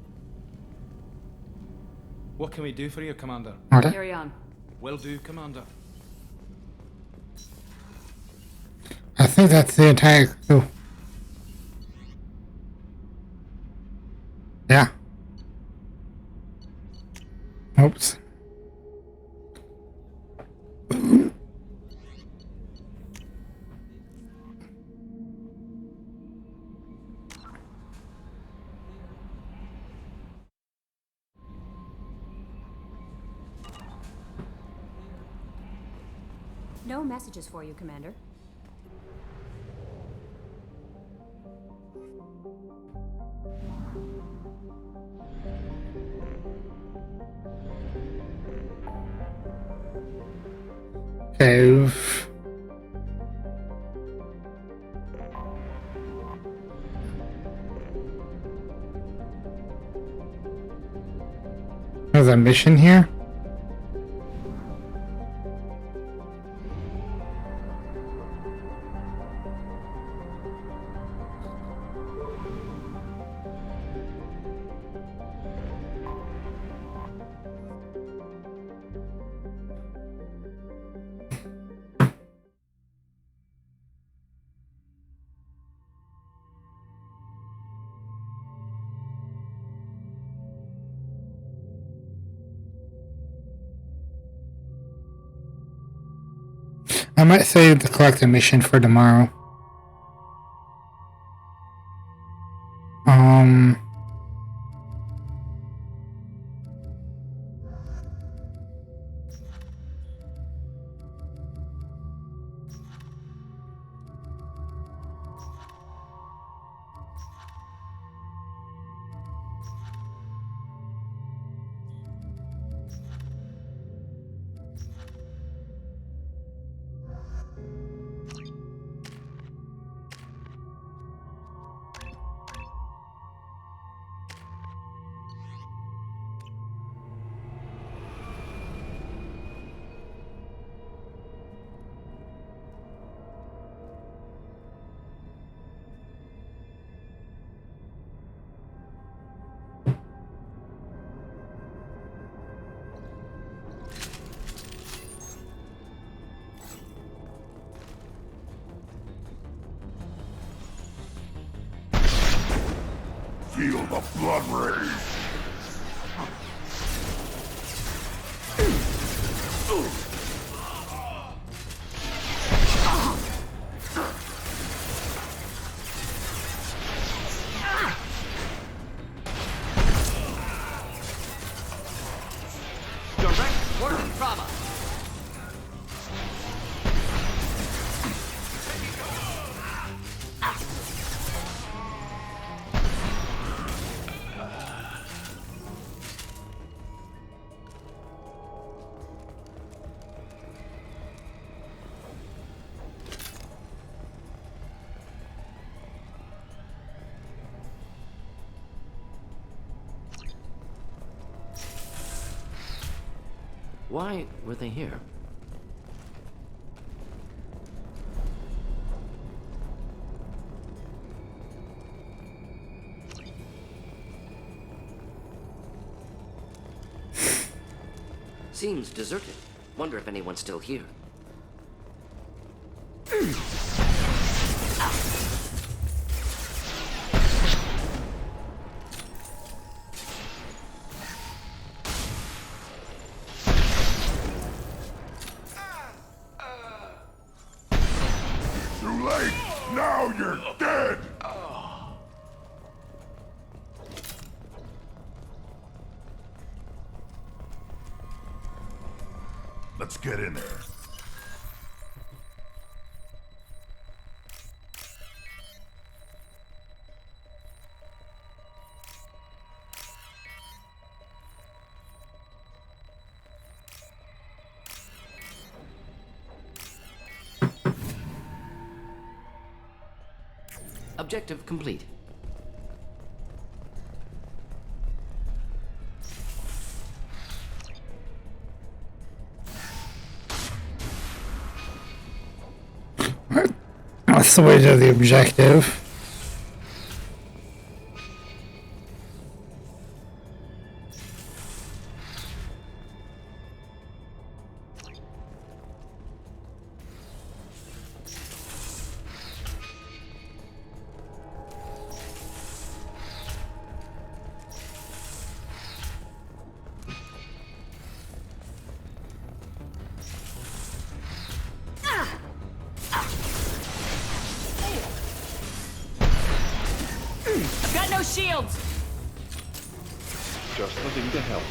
What can we do for you, Commander? Carry on. Will do, Commander. I think that's the attack. Oh. Yeah. Oops. No messages for you, Commander. Okay. There's a mission here? I might save the collective mission for tomorrow. Feel the blood rage! Direct working trauma. Why were they here? Seems deserted. Wonder if anyone's still here. Too late! Now you're dead! Let's get in there. Objective complete. That's the way to the objective. I've got no shields! Just nothing to help.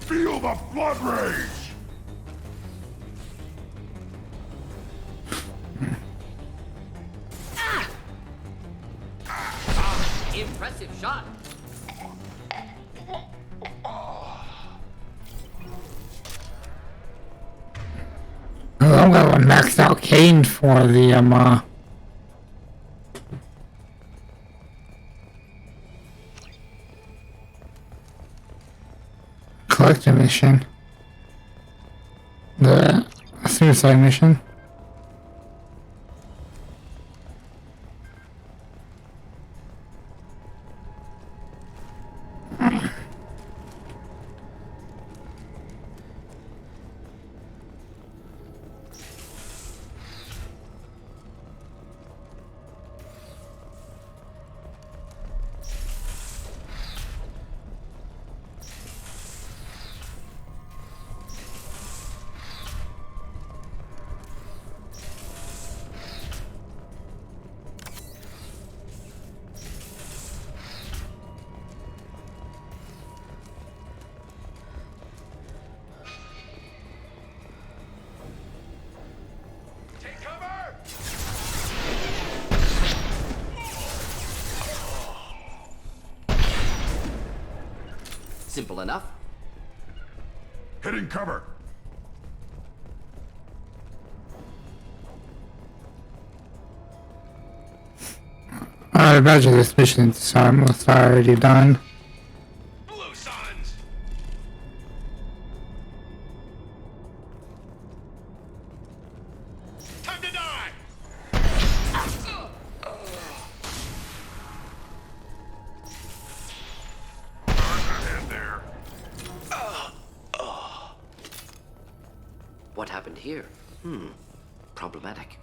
Feel the blood rage! Impressive shot. I'm gonna max out Kane for the collector mission. The suicide mission. Simple enough. Hitting cover. I imagine this mission's almost already done. Blue Suns! Time to die! In there. What happened here? Problematic.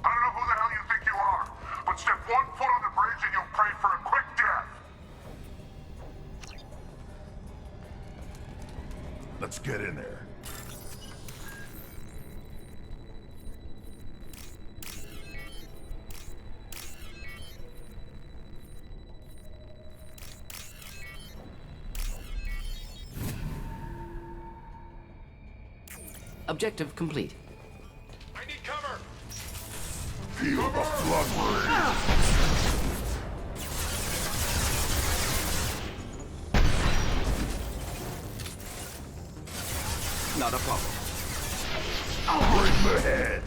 I don't know who the hell you think you are, but step 1 foot on the bridge and you'll pray for a quick death. Let's get in there. Objective complete. I need cover. Feel the flood rage. Not a problem. Bring the head.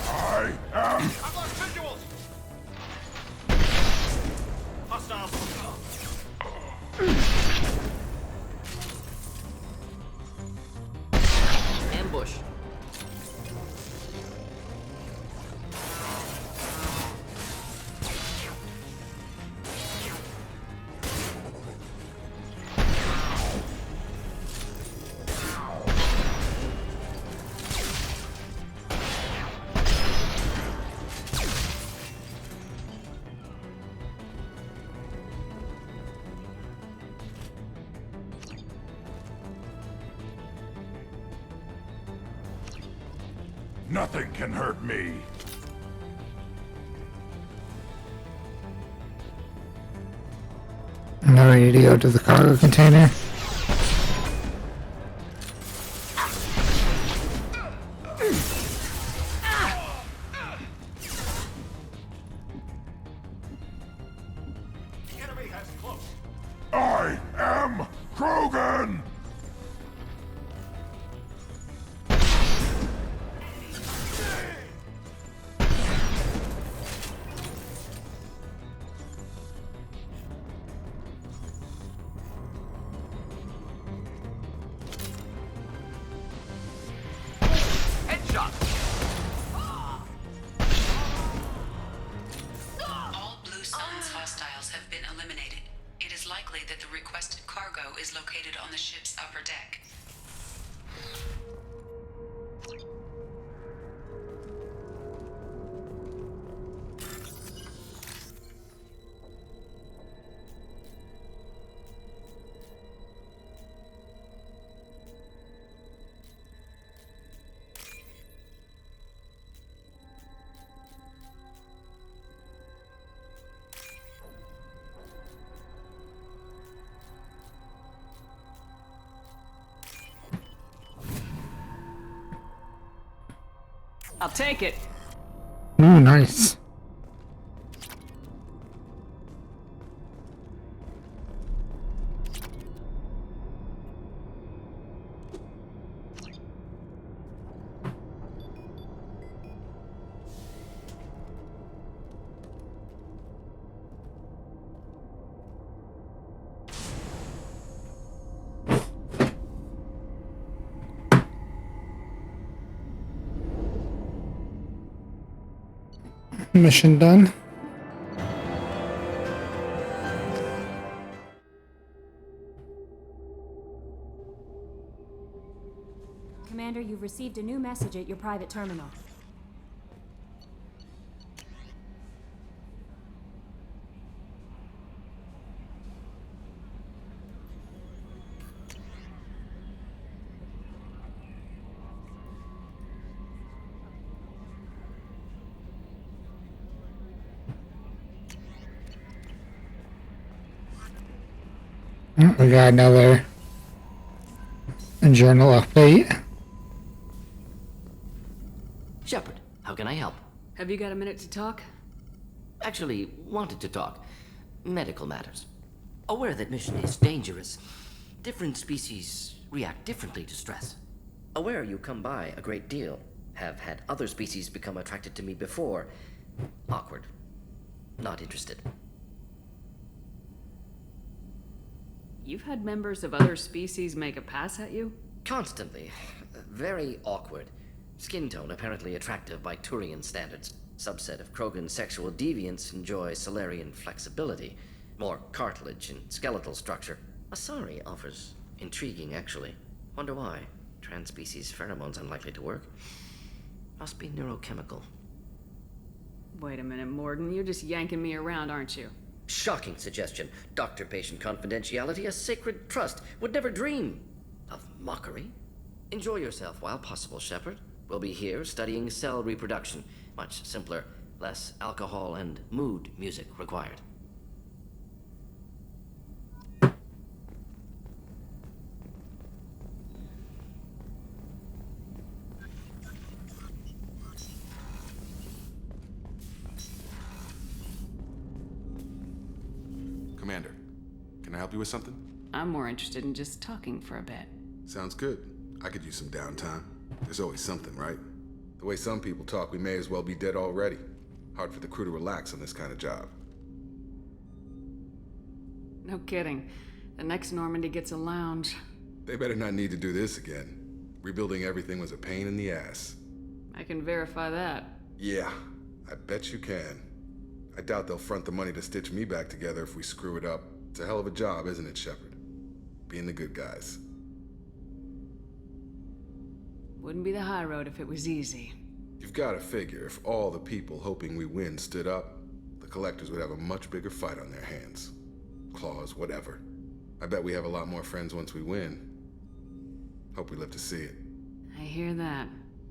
I am. I've lost visuals! Hostiles. Ambush. Nothing can hurt me. Now we need to go to the cargo container. The enemy has close. I am Krogan! All Blue Suns hostiles have been eliminated. It is likely that the requested cargo is located on the ship's upper deck. I'll take it. Ooh, nice. Mission done. Commander, you've received a new message at your private terminal. Oh, we got another journal update. Shepard, how can I help? Have you got a minute to talk? Actually, wanted to talk. Medical matters. Aware that mission is dangerous. Different species react differently to stress. Aware you come by a great deal. Have had other species become attracted to me before. Awkward. Not interested. You've had members of other species make a pass at you? Constantly. Very awkward. Skin tone apparently attractive by Turian standards. Subset of Krogan sexual deviants enjoy Solarian flexibility. More cartilage and skeletal structure. Asari offers intriguing, actually. Wonder why. Trans-species pheromones unlikely to work. Must be neurochemical. Wait a minute, Morden. You're just yanking me around, aren't you? Shocking suggestion. Doctor-patient confidentiality, a sacred trust. Would never dream of mockery. Enjoy yourself while possible, Shepard. We'll be here studying cell reproduction. Much simpler, less alcohol and mood music required. Commander, can I help you with something? I'm more interested in just talking for a bit. Sounds good. I could use some downtime. There's always something, right? The way some people talk, we may as well be dead already. Hard for the crew to relax on this kind of job. No kidding. The next Normandy gets a lounge. They better not need to do this again. Rebuilding everything was a pain in the ass. I can verify that. Yeah, I bet you can. I doubt they'll front the money to stitch me back together if we screw it up. It's a hell of a job, isn't it, Shepard? Being the good guys. Wouldn't be the high road if it was easy. You've got to figure if all the people hoping we win stood up, the collectors would have a much bigger fight on their hands. Claws, whatever. I bet we have a lot more friends once we win. Hope we live to see it. I hear that.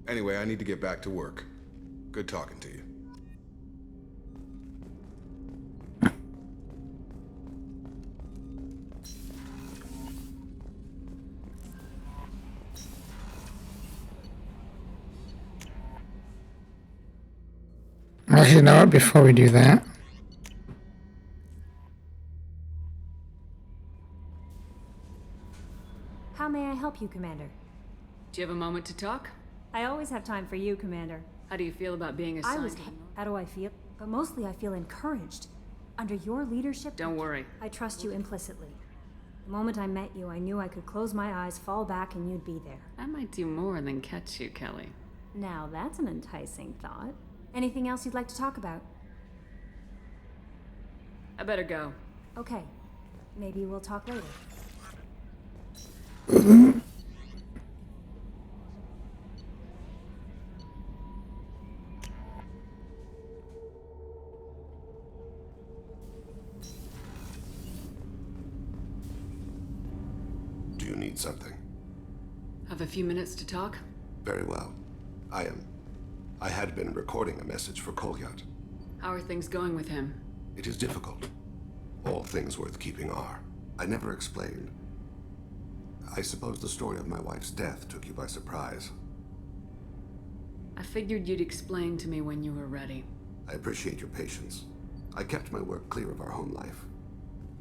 Anyway, I need to get back to work. Good talking to you. Actually, you know what? Before we do that, How may I help you, Commander? Do you have a moment to talk? I always have time for you, Commander. How do you feel about being assigned? How do I feel? But mostly I feel encouraged. Under your leadership... Don't worry. I trust you implicitly. The moment I met you, I knew I could close my eyes, fall back, and you'd be there. I might do more than catch you, Kelly. Now that's an enticing thought. Anything else you'd like to talk about? I better go. Okay. Maybe we'll talk later. Do you need something? Have a few minutes to talk? Very well. I had been recording a message for Kolyat. How are things going with him? It is difficult. All things worth keeping are. I never explained. I suppose the story of my wife's death took you by surprise. I figured you'd explain to me when you were ready. I appreciate your patience. I kept my work clear of our home life.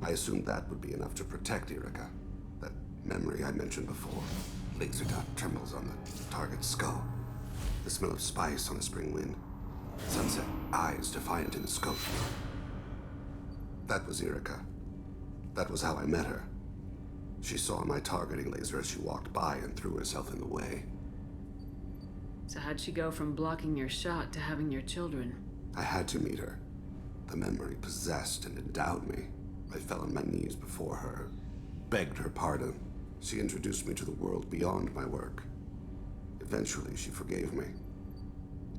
I assumed that would be enough to protect Erica. That memory I mentioned before. Laser dot trembles on the target's skull. The smell of spice on the spring wind. Sunset eyes defiant in the scope. That was Erica. That was how I met her. She saw my targeting laser as she walked by and threw herself in the way. So how'd she go from blocking your shot to having your children? I had to meet her. The memory possessed and endowed me. I fell on my knees before her, begged her pardon. She introduced me to the world beyond my work. Eventually, she forgave me.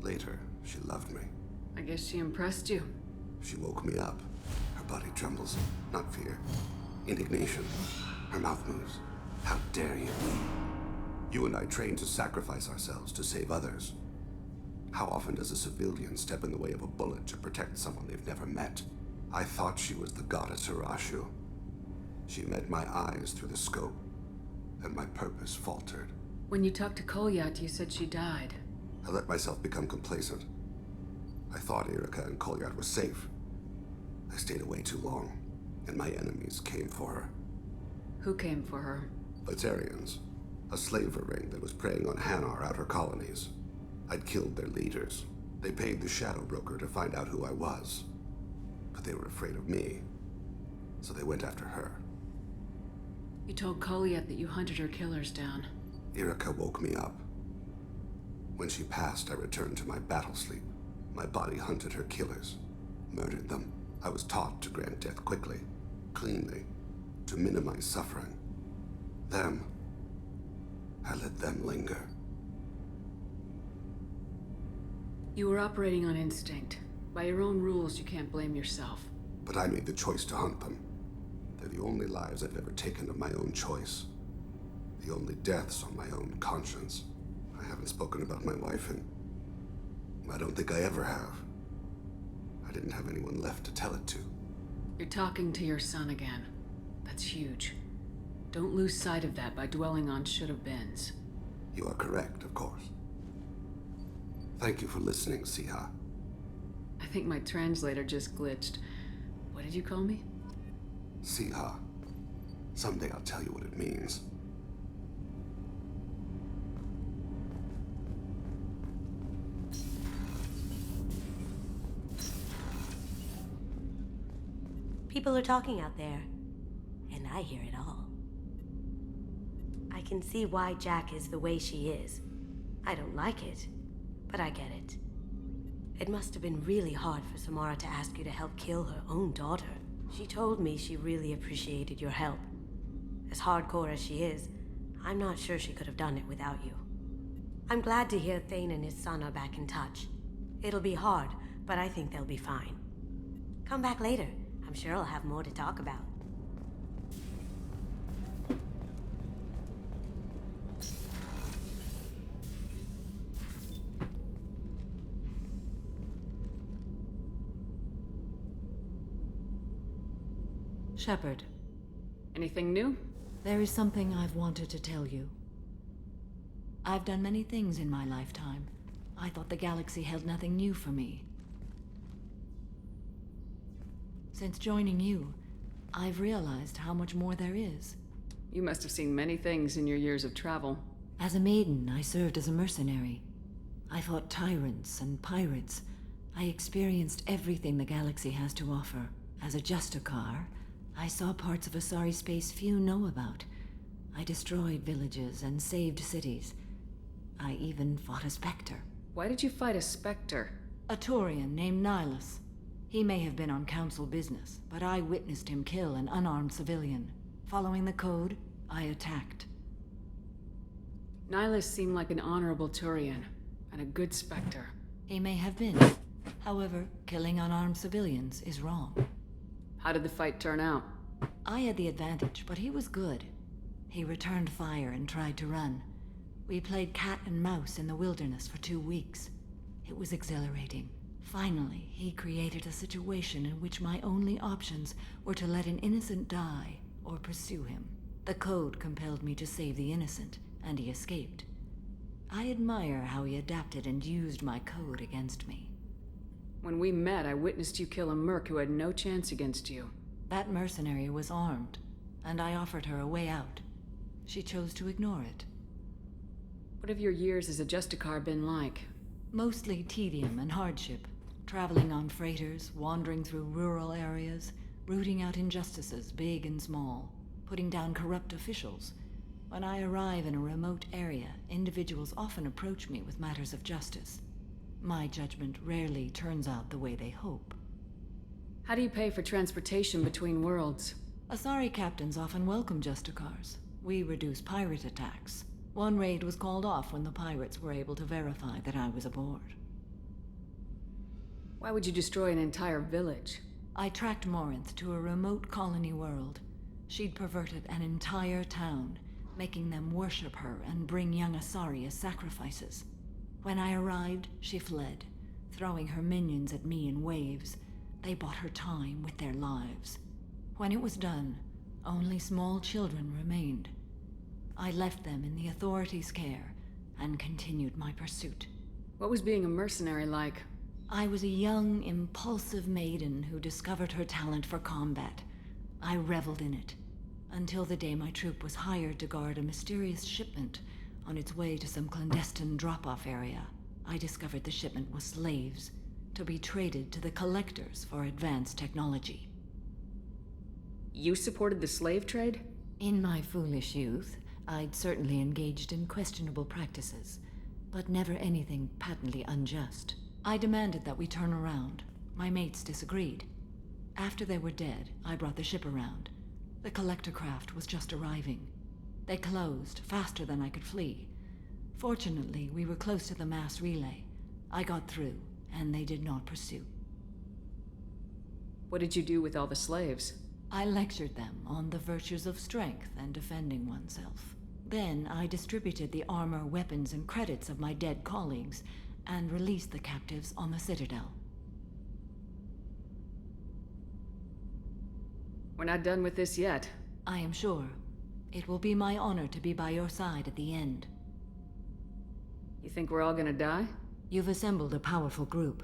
Later, she loved me. I guess she impressed you. She woke me up. Her body trembles, not fear. Indignation. Her mouth moves. How dare you? You and I trained to sacrifice ourselves to save others. How often does a civilian step in the way of a bullet to protect someone they've never met? I thought she was the goddess Hirashu. She met my eyes through the scope, and my purpose faltered. When you talked to Kolyat, you said she died. I let myself become complacent. I thought Erica and Kolyat were safe. I stayed away too long, and my enemies came for her. Who came for her? Batarians, a slaver ring that was preying on Hanar outer colonies. I'd killed their leaders. They paid the Shadow Broker to find out who I was. But they were afraid of me, so they went after her. You told Kolyat that you hunted her killers down. Erica woke me up. When she passed, I returned to my battle sleep. My body hunted her killers, murdered them. I was taught to grant death quickly, cleanly, to minimize suffering. Them, I let them linger. You were operating on instinct. By your own rules, you can't blame yourself. But I made the choice to hunt them. They're the only lives I've ever taken of my own choice. The only deaths on my own conscience. I haven't spoken about my wife, and I don't think I ever have. I didn't have anyone left to tell it to. You're talking to your son again. That's huge. Don't lose sight of that by dwelling on should-have-beens. You are correct, of course. Thank you for listening, Siha. I think my translator just glitched. What did you call me? Siha. Someday I'll tell you what it means. People are talking out there, and I hear it all. I can see why Jack is the way she is. I don't like it, but I get it. It must have been really hard for Samara to ask you to help kill her own daughter. She told me she really appreciated your help. As hardcore as she is, I'm not sure she could have done it without you. I'm glad to hear Thane and his son are back in touch. It'll be hard, but I think they'll be fine. Come back later. I'm sure I'll have more to talk about. Shepard. Anything new? There is something I've wanted to tell you. I've done many things in my lifetime. I thought the galaxy held nothing new for me. Since joining you, I've realized how much more there is. You must have seen many things in your years of travel. As a maiden, I served as a mercenary. I fought tyrants and pirates. I experienced everything the galaxy has to offer. As a Justicar, I saw parts of Asari space few know about. I destroyed villages and saved cities. I even fought a Spectre. Why did you fight a Spectre? A Taurian named Nihilus. He may have been on council business, but I witnessed him kill an unarmed civilian. Following the code, I attacked. Nihilus seemed like an honorable Turian, and a good Spectre. He may have been. However, killing unarmed civilians is wrong. How did the fight turn out? I had the advantage, but he was good. He returned fire and tried to run. We played cat and mouse in the wilderness for 2 weeks. It was exhilarating. Finally, he created a situation in which my only options were to let an innocent die or pursue him. The code compelled me to save the innocent, and he escaped. I admire how he adapted and used my code against me. When we met, I witnessed you kill a merc who had no chance against you. That mercenary was armed, and I offered her a way out. She chose to ignore it. What have your years as a Justicar been like? Mostly tedium and hardship. Traveling on freighters, wandering through rural areas, rooting out injustices, big and small, putting down corrupt officials. When I arrive in a remote area, individuals often approach me with matters of justice. My judgment rarely turns out the way they hope. How do you pay for transportation between worlds? Asari captains often welcome Justicars. We reduce pirate attacks. One raid was called off when the pirates were able to verify that I was aboard. Why would you destroy an entire village? I tracked Morinth to a remote colony world. She'd perverted an entire town, making them worship her and bring young Asari as sacrifices. When I arrived, she fled, throwing her minions at me in waves. They bought her time with their lives. When it was done, Only small children remained. I left them in the authorities' care and continued my pursuit. What was being a mercenary like? I was a young, impulsive maiden who discovered her talent for combat. I reveled in it, until the day my troop was hired to guard a mysterious shipment on its way to some clandestine drop-off area. I discovered the shipment was slaves, to be traded to the collectors for advanced technology. You supported the slave trade? In my foolish youth, I'd certainly engaged in questionable practices, but never anything patently unjust. I demanded that we turn around. My mates disagreed. After they were dead, I brought the ship around. The collector craft was just arriving. They closed faster than I could flee. Fortunately, we were close to the mass relay. I got through, and they did not pursue. What did you do with all the slaves? I lectured them on the virtues of strength and defending oneself. Then I distributed the armor, weapons, and credits of my dead colleagues, and released the captives on the Citadel. We're not done with this yet. I am sure. It will be my honor to be by your side at the end. You think we're all gonna die? You've assembled a powerful group,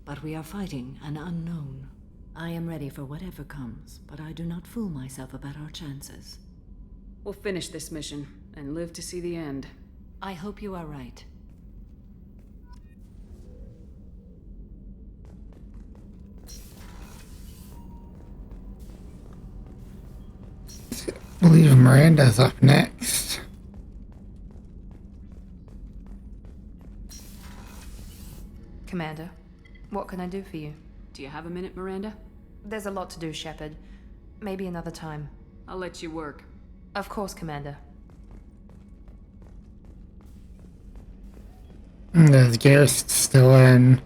but we are fighting an unknown. I am ready for whatever comes, but I do not fool myself about our chances. We'll finish this mission, and live to see the end. I hope you are right. I believe Miranda's up next. Commander, what can I do for you? Do you have a minute, Miranda? There's a lot to do, Shepard. Maybe another time. I'll let you work. Of course, Commander. There's Garrus still in.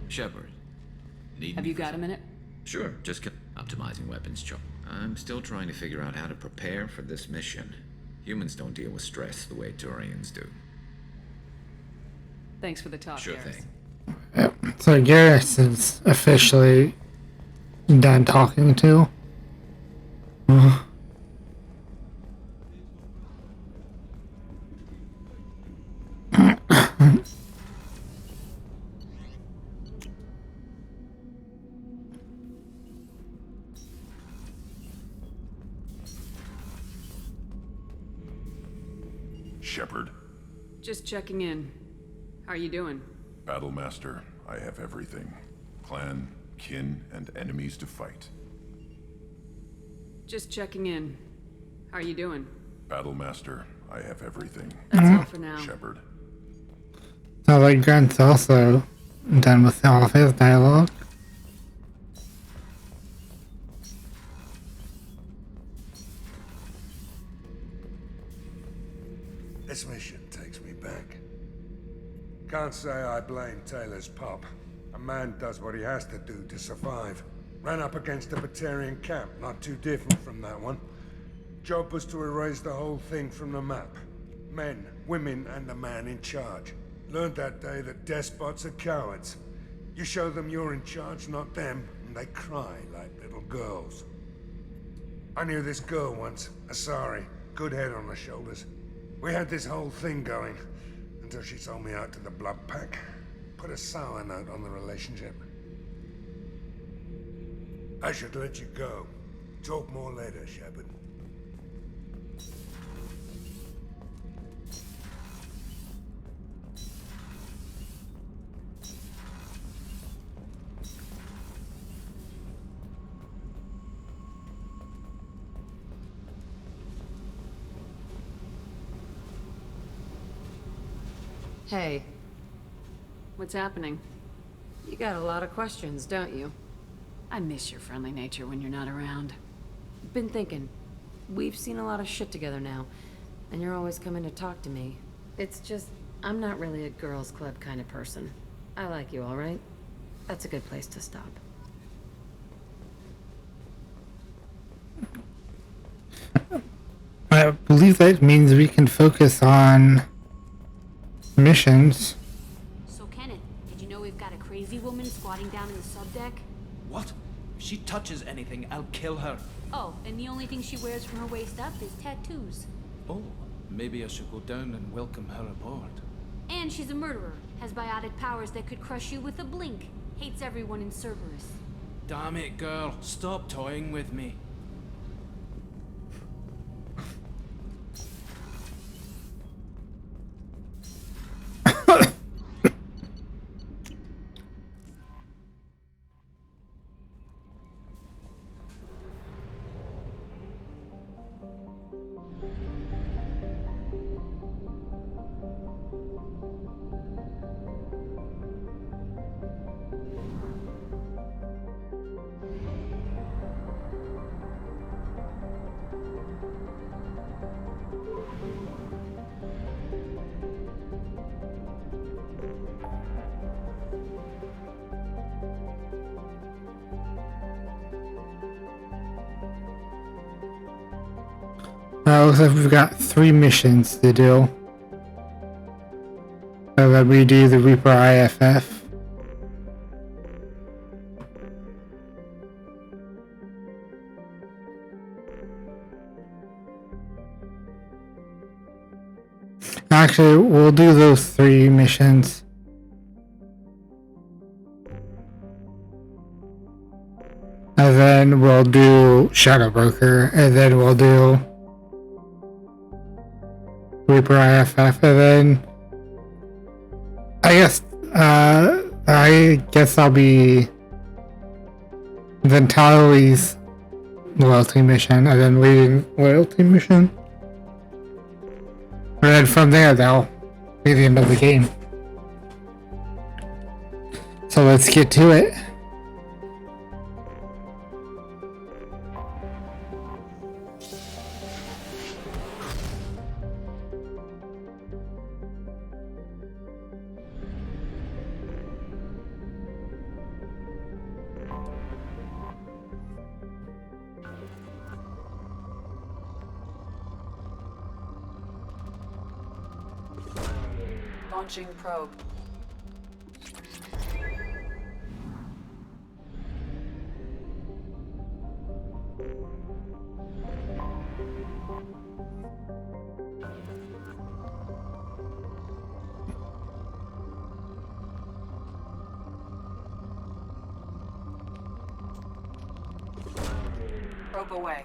Shepard. Have you got a minute? Sure, just optimizing weapons charge. I'm still trying to figure out how to prepare for this mission. Humans don't deal with stress the way Turians do. Thanks for the talk, Sure Garrus. thing. Yep. So Garrus is officially done talking to. Shepard, Just checking in. How are you doing? Battlemaster, I have everything. Clan, kin, and enemies to fight. Just checking in. How are you doing? Battlemaster, I have everything. That's all for now. Shepard. Sounds like Grant's also done with all of his dialogue. This mission takes me back. Can't say I blame Taylor's pop. A man does what he has to do to survive. Ran up against a Batarian camp, not too different from that one. Job was to erase the whole thing from the map. Men, women, and the man in charge. Learned that day that despots are cowards. You show them you're in charge, not them, and they cry like little girls. I knew this girl once, Asari. Good head on her shoulders. We had this whole thing going, until she sold me out to the Blood Pack. Put a sour note on the relationship. I should let you go. Talk more later, Shepard. Hey, What's happening? you got a lot of questions, don't you? I miss your friendly nature when you're not around. Been thinking. We've seen a lot of shit together now, and you're always coming to talk to me. It's just, I'm not really a girls' club kind of person. I like you, all right? That's a good place to stop. I believe that means we can focus on missions. So Kenneth, did you know we've got a crazy woman squatting down in the subdeck? she touches anything, I'll kill her. Oh, and the only thing she wears from her waist up is tattoos. Oh, maybe I should go down and welcome her aboard. And she's a murderer, has biotic powers that could crush you with a blink, hates everyone in Cerberus. Damn it, girl. Stop toying with me. Looks like we've got 3 missions to do. So that we do the Reaper IFF. Actually, we'll do those 3 missions. And then we'll do Shadow Broker, and then we'll do Reaper IFF, and then I guess I'll be then Tally's loyalty mission, and then leading loyalty mission. And then from there, that'll be the end of the game. So let's get to it. Launching probe. Probe away.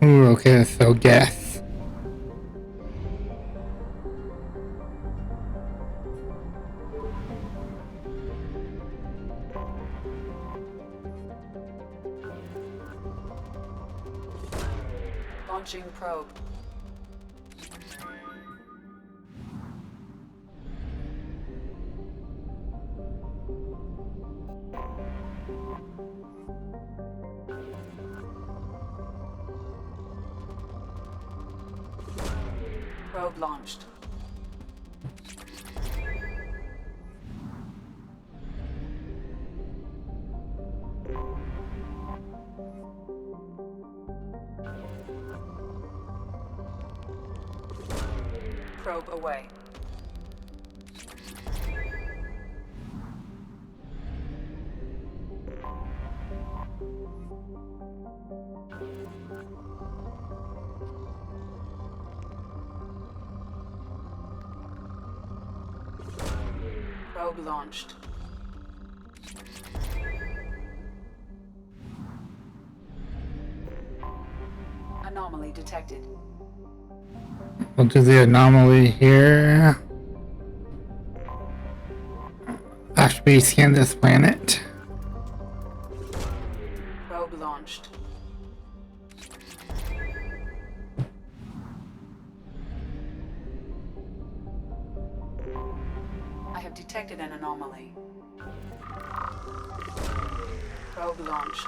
Ooh, okay, so gas. Launching probe. Probe launched. Probe away. Probe launched. Anomaly detected. We'll do the anomaly here. After we scan this planet. Probe launched. I have detected an anomaly. Probe launched.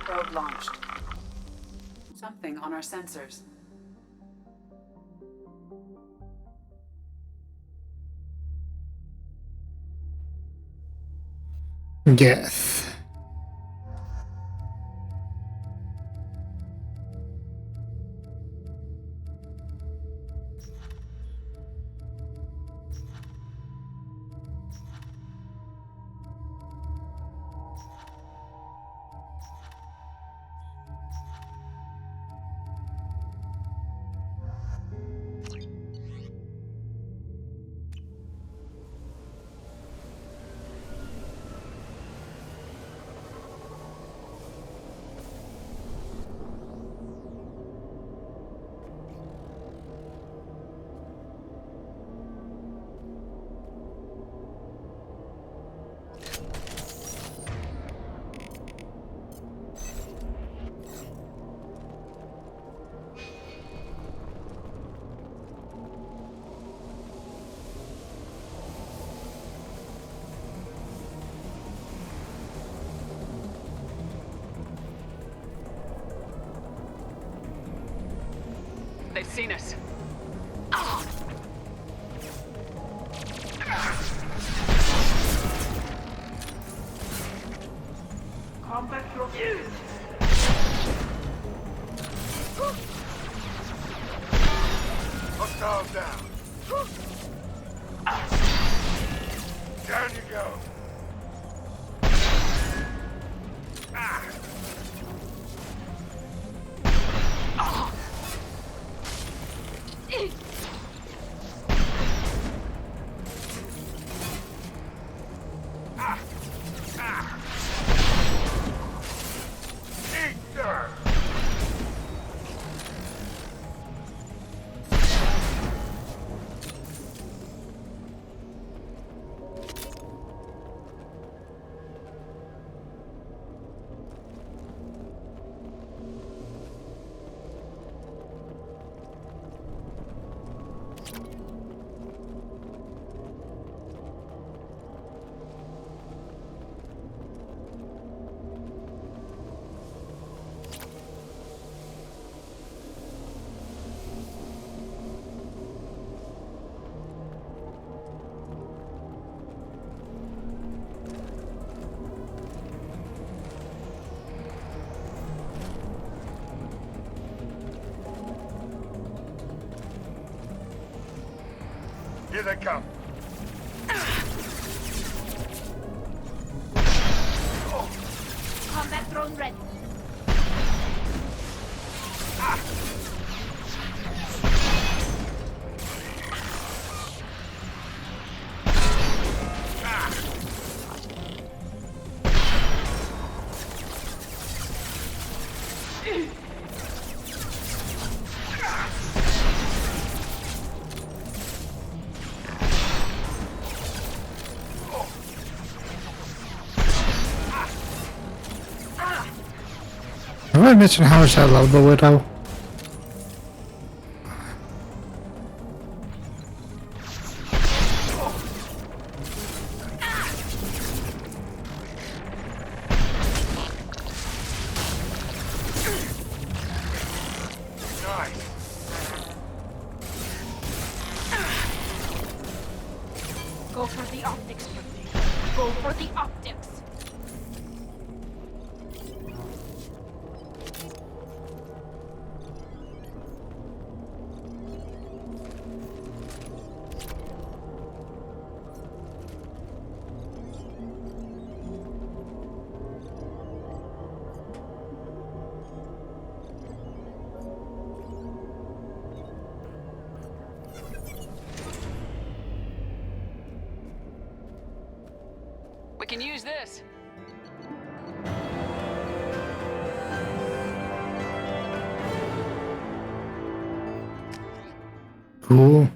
Probe launched. Something on our sensors. Yes. They've seen us. Combat your ears. Hostiles down. Down you go. Here they come. Combat drone ready. Have I mentioned how much I love the Widow? Go for the optics, Go for the optics. We can use this. Cool.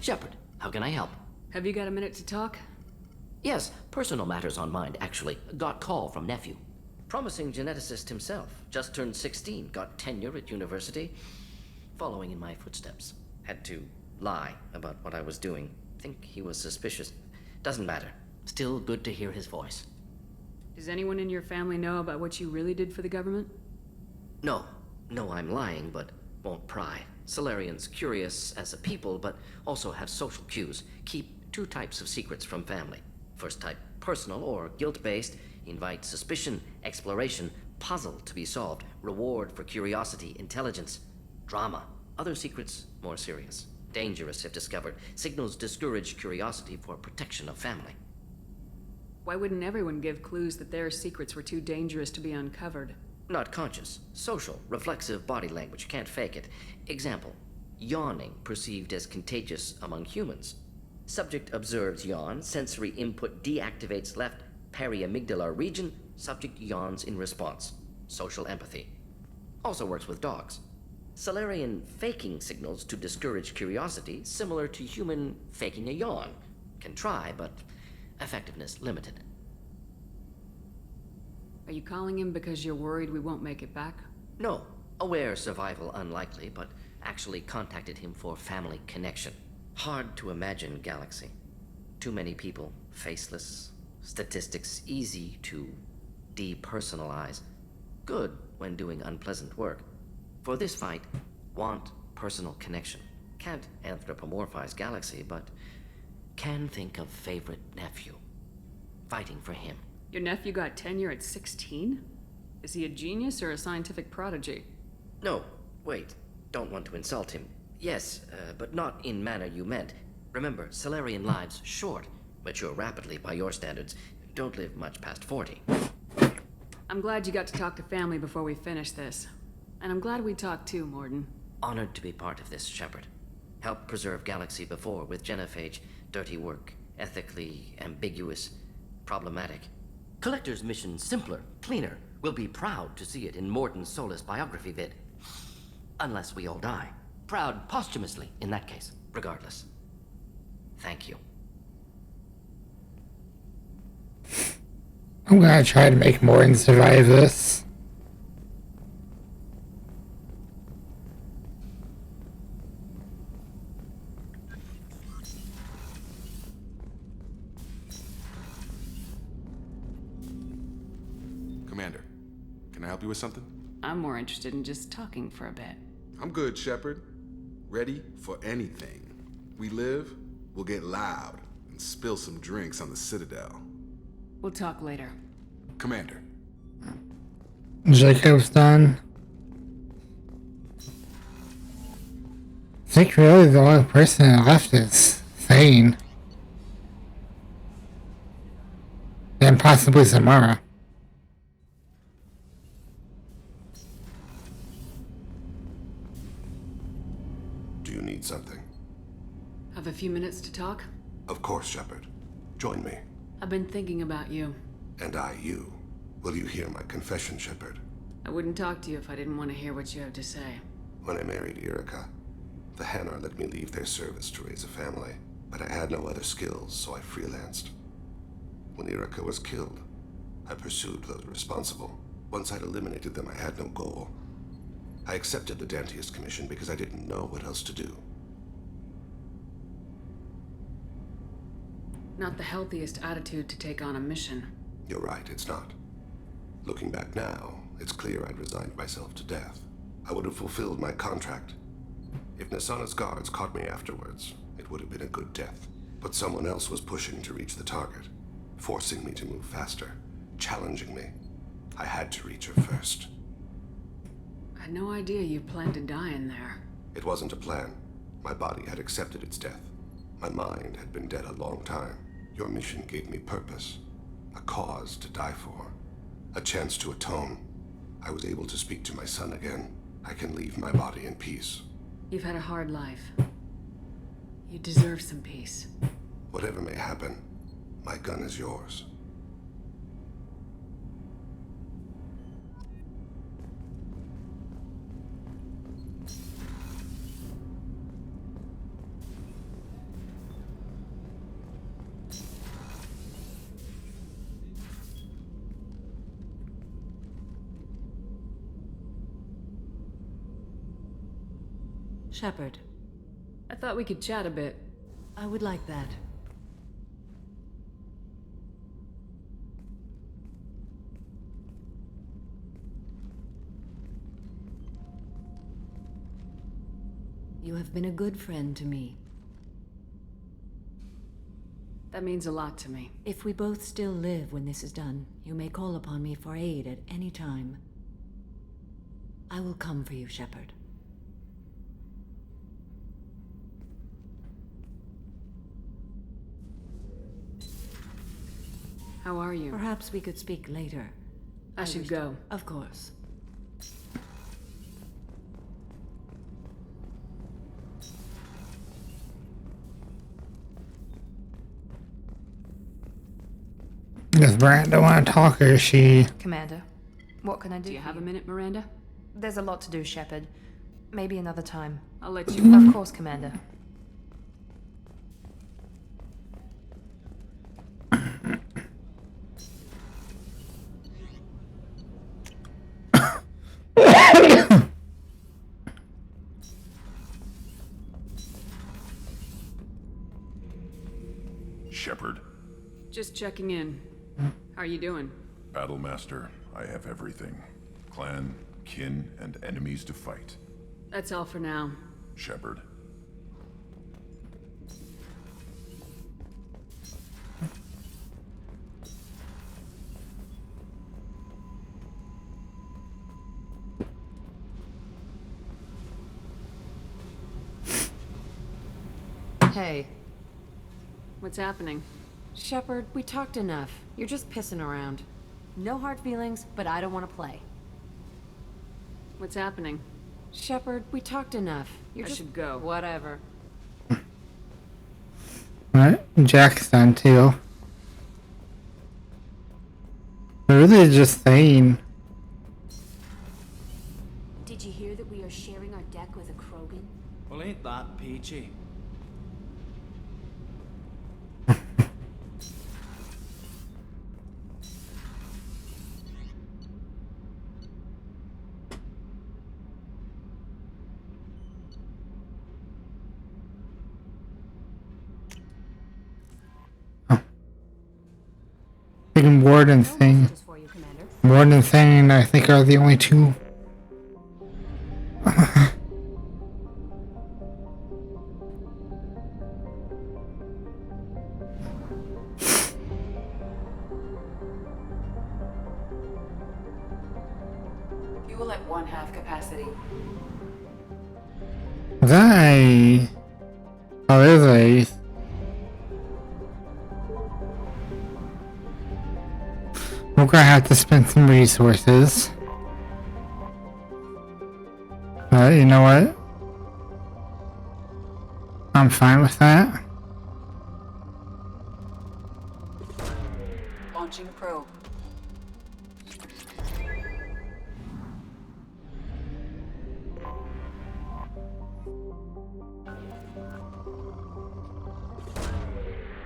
Shepard, how can I help? Have you got a minute to talk? Yes, personal matters on mind, actually. Got call from nephew. Promising geneticist himself. Just turned 16, got tenure at university. Following in my footsteps. Had to lie about what I was doing. Think he was suspicious. Doesn't matter. Still good to hear his voice. Does anyone in your family know about what you really did for the government? No. No, I'm lying, but won't pry. Solarians curious as a people, but also have social cues. Keep two types of secrets from family. First type, personal or guilt-based. Invite suspicion, exploration, puzzle to be solved, reward for curiosity, intelligence, drama. Other secrets, more serious. Dangerous if discovered. Signals discourage curiosity for protection of family. Why wouldn't everyone give clues that their secrets were too dangerous to be uncovered? Not conscious. Social, reflexive body language. Can't fake it. Example. Yawning perceived as contagious among humans. Subject observes yawn. Sensory input deactivates left periamygdalar region. Subject yawns in response. Social empathy. Also works with dogs. Solarian faking signals to discourage curiosity, similar to human faking a yawn. Can try, but effectiveness limited. Are you calling him because you're worried we won't make it back? No. Aware survival unlikely, but actually contacted him for family connection. Hard to imagine galaxy. Too many people, faceless, statistics easy to depersonalize. Good when doing unpleasant work. For this fight, want personal connection. Can't anthropomorphize galaxy, but can think of favorite nephew. Fighting for him. Your nephew got tenure at 16? Is he a genius or a scientific prodigy? No, wait. Don't want to insult him. Yes, but not in manner you meant. Remember, Solarian lives short. Mature rapidly by your standards. Don't live much past 40. I'm glad you got to talk to family before we finish this. And I'm glad we talked too, Morden. Honored to be part of this, Shepard. Helped preserve Galaxy before with genophage. Dirty work. Ethically ambiguous. Problematic. Collector's mission simpler, cleaner. We'll be proud to see it in Morden's Solus biography vid. Unless we all die. Proud posthumously, in that case. Regardless. Thank you. I'm gonna try to make Morton survive this. Commander, can I help you with something? I'm more interested in just talking for a bit. I'm good, Shepard. Ready for anything. We live, we'll get loud, and spill some drinks on the Citadel. We'll talk later. Commander. Jacob's done. I think really the only person left is Thane. And possibly Samara. Do you need something? Have a few minutes to talk? Of course, Shepard. Join me. I've been thinking about you. And I you. Will you hear my confession, Shepard? I wouldn't talk to you if I didn't want to hear what you have to say. When I married Erica, the Hanar let me leave their service to raise a family, but I had no other skills, so I freelanced. When Erica was killed, I pursued those responsible. Once I'd eliminated them, I had no goal. I accepted the Dantius commission because I didn't know what else to do. Not the healthiest attitude to take on a mission. You're right, it's not. Looking back now, it's clear I'd resigned myself to death. I would have fulfilled my contract. If Nasana's guards caught me afterwards, it would have been a good death. But someone else was pushing to reach the target, forcing me to move faster, challenging me. I had to reach her first. I had no idea you planned to die in there. It wasn't a plan. My body had accepted its death. My mind had been dead a long time. Your mission gave me purpose, a cause to die for, a chance to atone. I was able to speak to my son again. I can leave my body in peace. You've had a hard life. You deserve some peace. Whatever may happen, my gun is yours. Shepard. I thought we could chat a bit. I would like that. You have been a good friend to me. That means a lot to me. If we both still live when this is done, you may call upon me for aid at any time. I will come for you, Shepard. How are you? Perhaps we could speak later. I should go. Of course. Does Miranda want to talk, or is she... Commander, what can I do? Do you have a minute, Miranda? There's a lot to do, Shepard. Maybe another time. I'll let you... Of course, Commander. Just checking in. How are you doing? Battlemaster, I have everything. Clan, kin, and enemies to fight. That's all for now. Shepard. Hey. What's happening? Shepard, we talked enough. You're just pissing around. No hard feelings, but I don't want to play. What's happening? Shepard, we talked enough. I should go. Whatever. Right? Jack's done too. They're really just saying. Did you hear that we are sharing our deck with a Krogan? Well, ain't that peachy? Warden thing. Warden thing, I think, are the only two. Fuel at 1/2 capacity. Was that a... Oh, there's a... We're gonna have to spend some resources. But you know what? I'm fine with that. Launching probe.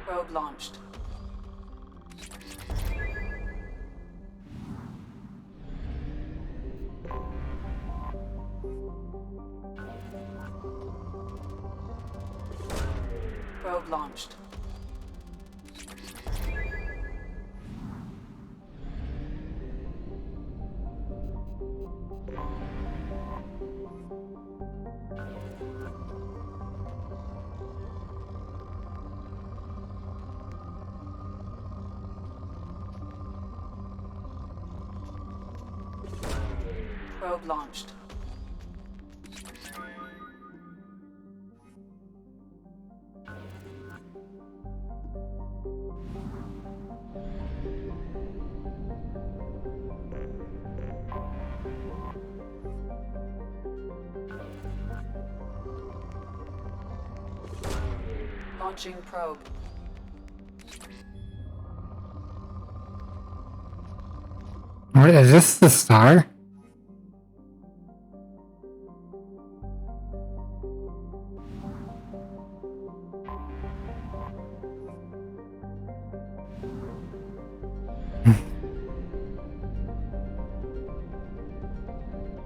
Probe launched. Probe launched. Probe launched. Launching probe. What, is this the star?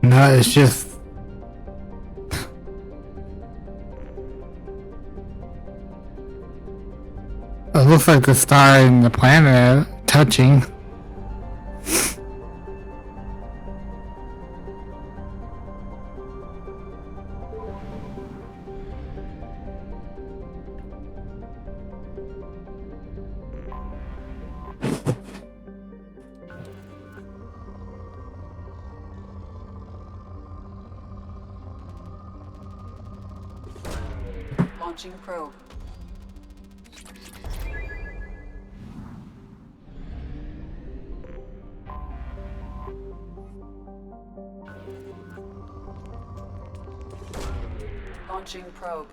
No, it's just... It looks like the star and the planet are touching. Launching probe. Launching probe.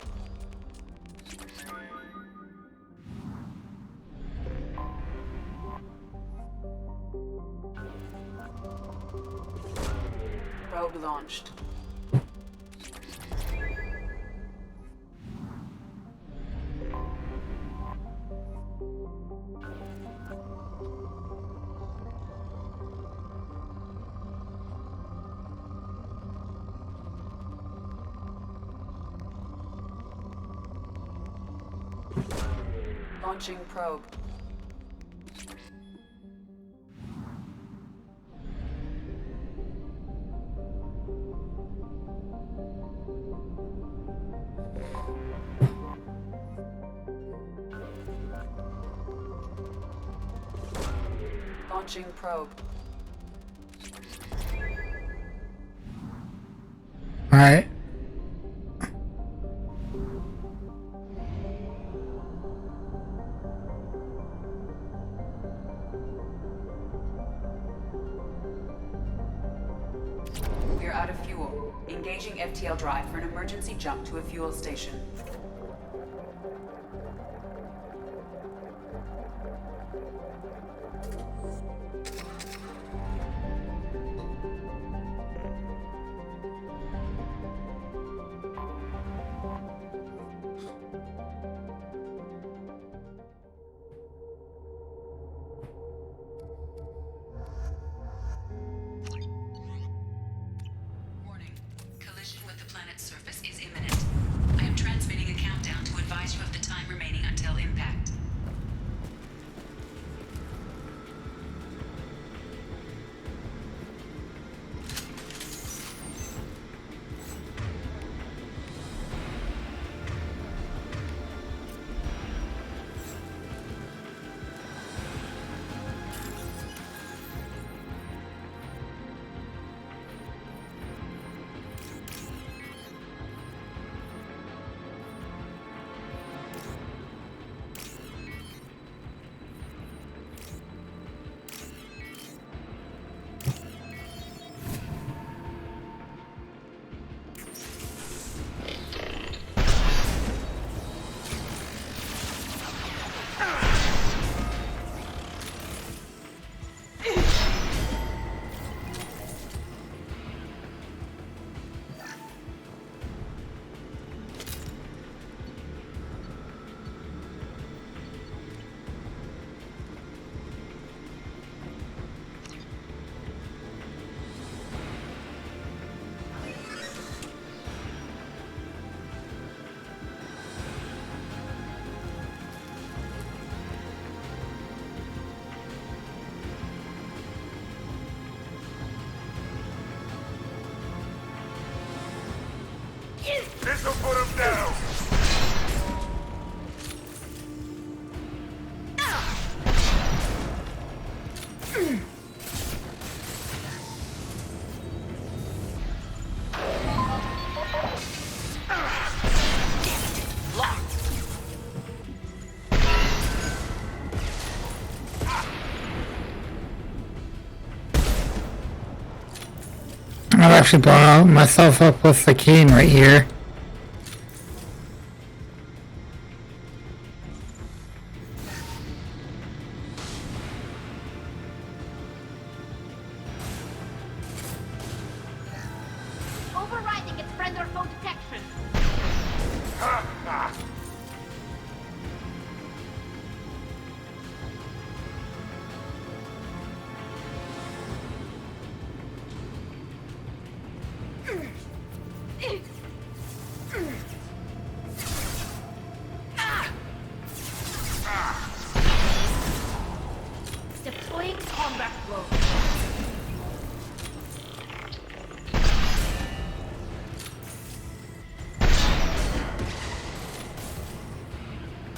Probe launched. Launching probe. Launching probe. Alright. We're out of fuel. Engaging FTL drive for an emergency jump to a fuel station. Collision with the planet's surface is imminent. I am transmitting a countdown to advise you of the time remaining until impact. This'll put him down! I've actually blown myself up with the cane right here. Overriding its friend or foe detection. Deploying combat blow.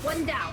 One down.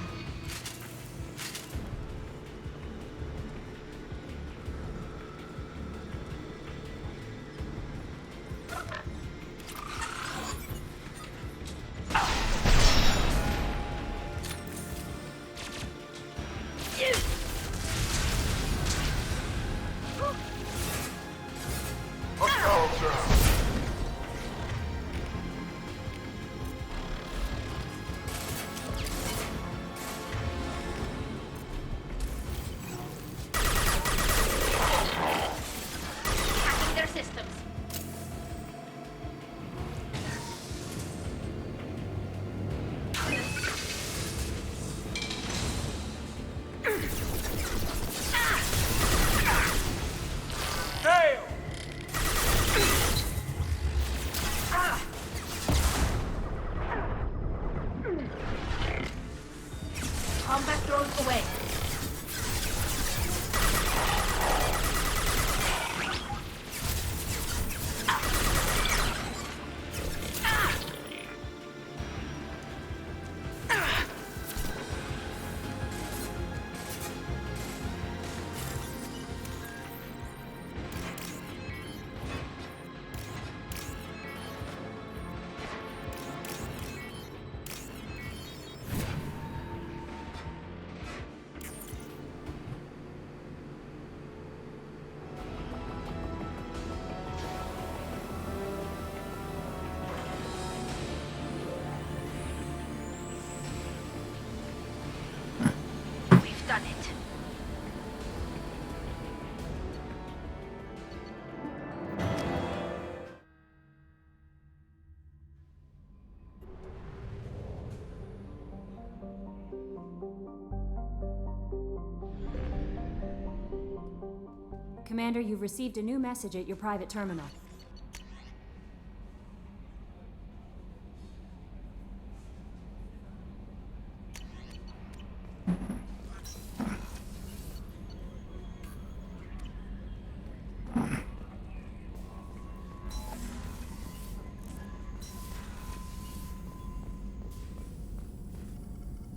Commander, you've received a new message at your private terminal.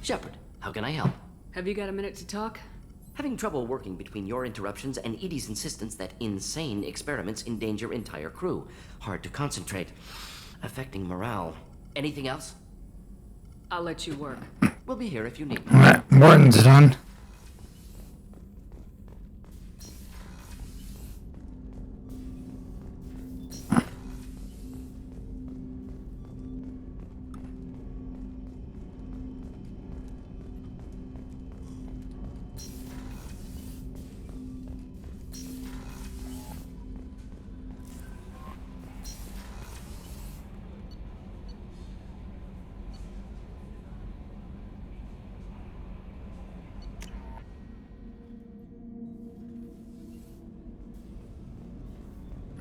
Shepard, how can I help? Have you got a minute to talk? Having trouble working between your interruptions and Edie's insistence that insane experiments endanger entire crew. Hard to concentrate. Affecting morale. Anything else? I'll let you work. We'll be here if you need. Alright, Morton's done.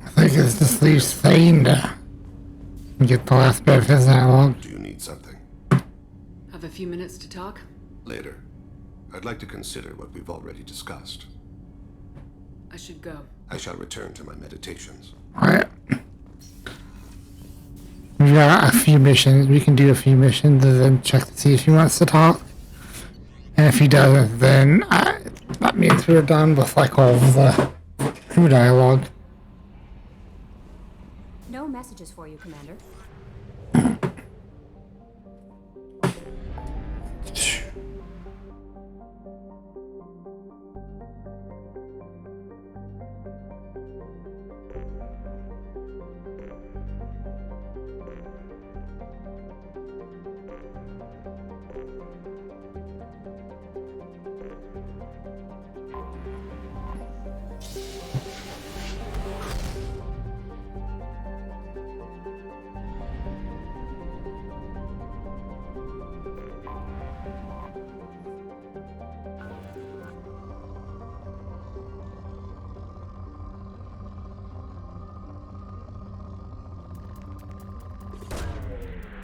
I think it's just leaves Thane to get the last bit of his dialogue. Do you need something? Have a few minutes to talk? Later. I'd like to consider what we've already discussed. I should go. I shall return to my meditations. Alright. We got a few missions. We can do a few missions and then check to see if he wants to talk. And if he doesn't, then that means we're done with like all of the crew dialogue. No messages for you, Commander.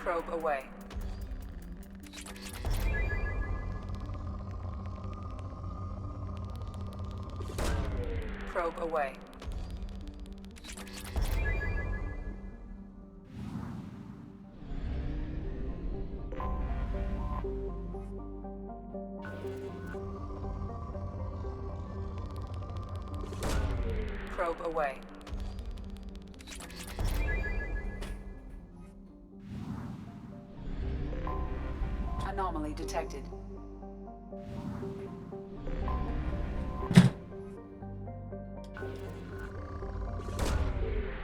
Probe away. Probe away. Probe away. Anomaly detected.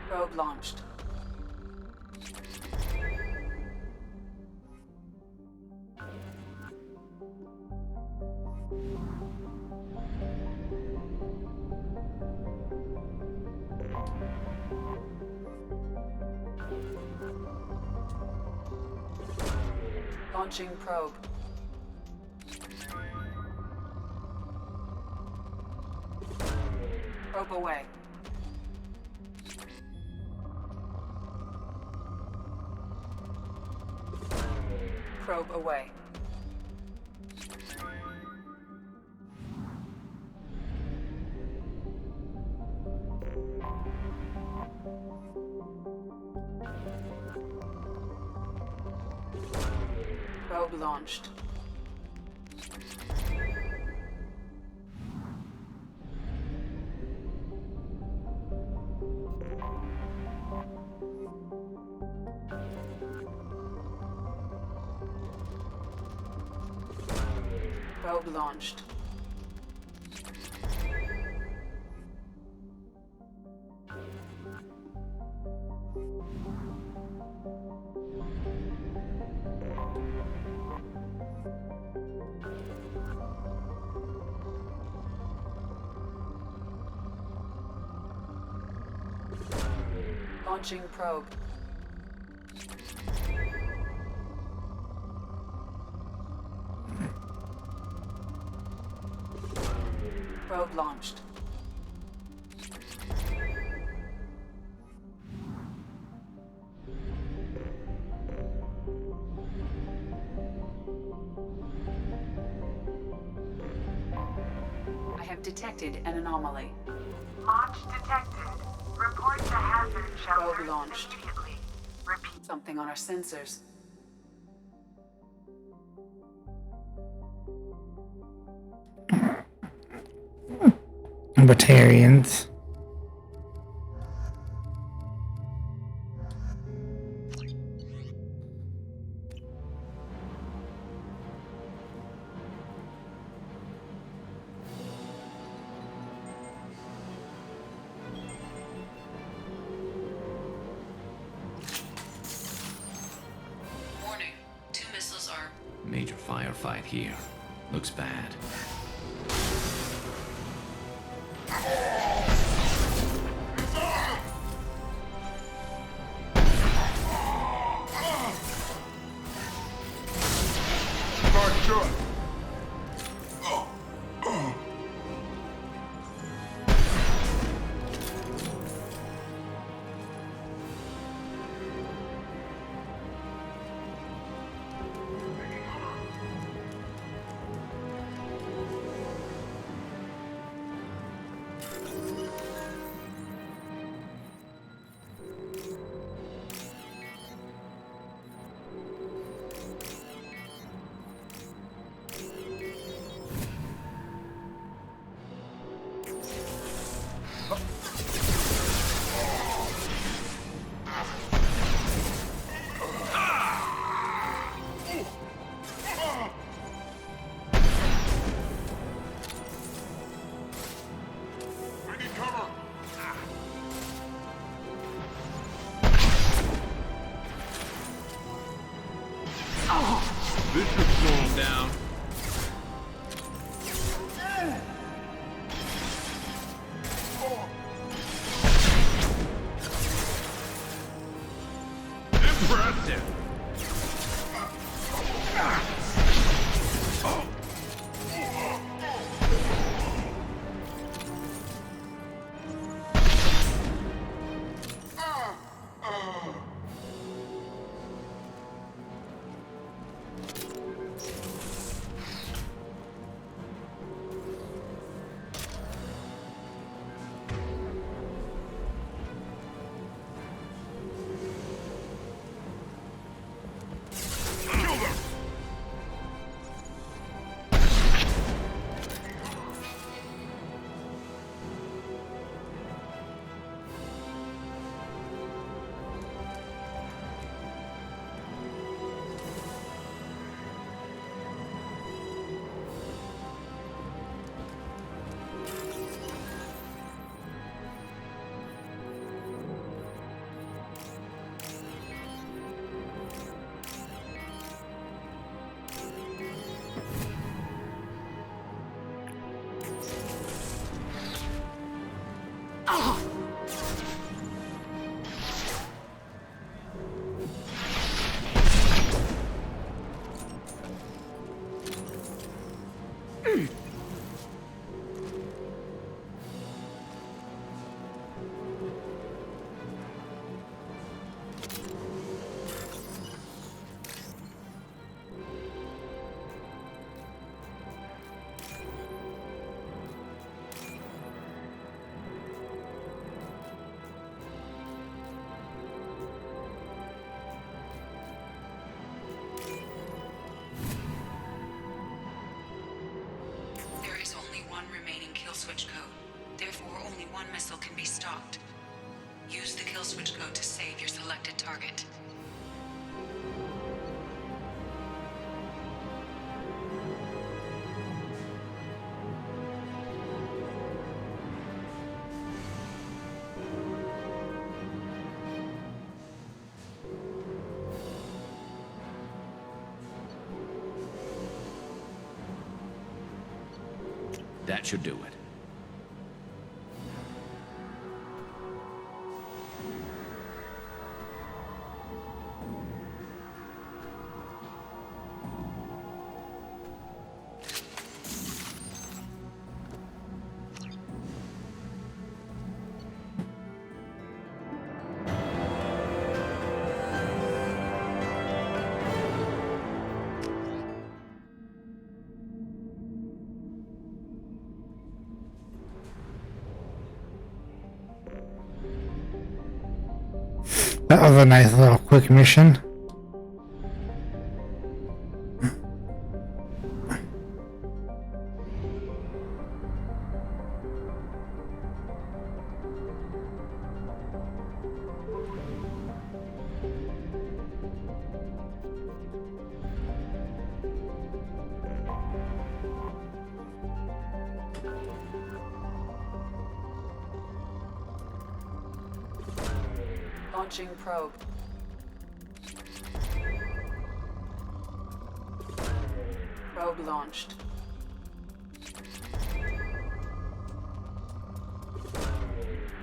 Probe launched. Launching probe. Probe away. Probe away. Probe launched. Probe launched. Launching probe. Probe launched. detected an anomaly. Launch detected. Report to hazard shelter Probe launched. immediately. Repeat. Something on our sensors. Libertarians. Warning. 2 missiles are... Major firefight here. Looks bad. Start shot. We need cover. This should slow him down. Impressive. Kill them. There is only one remaining kill switch code. Therefore, only one missile can be stopped. Use the kill switch code to save your selected target. That should do it. That was a nice little quick mission. Launching probe. Probe launched.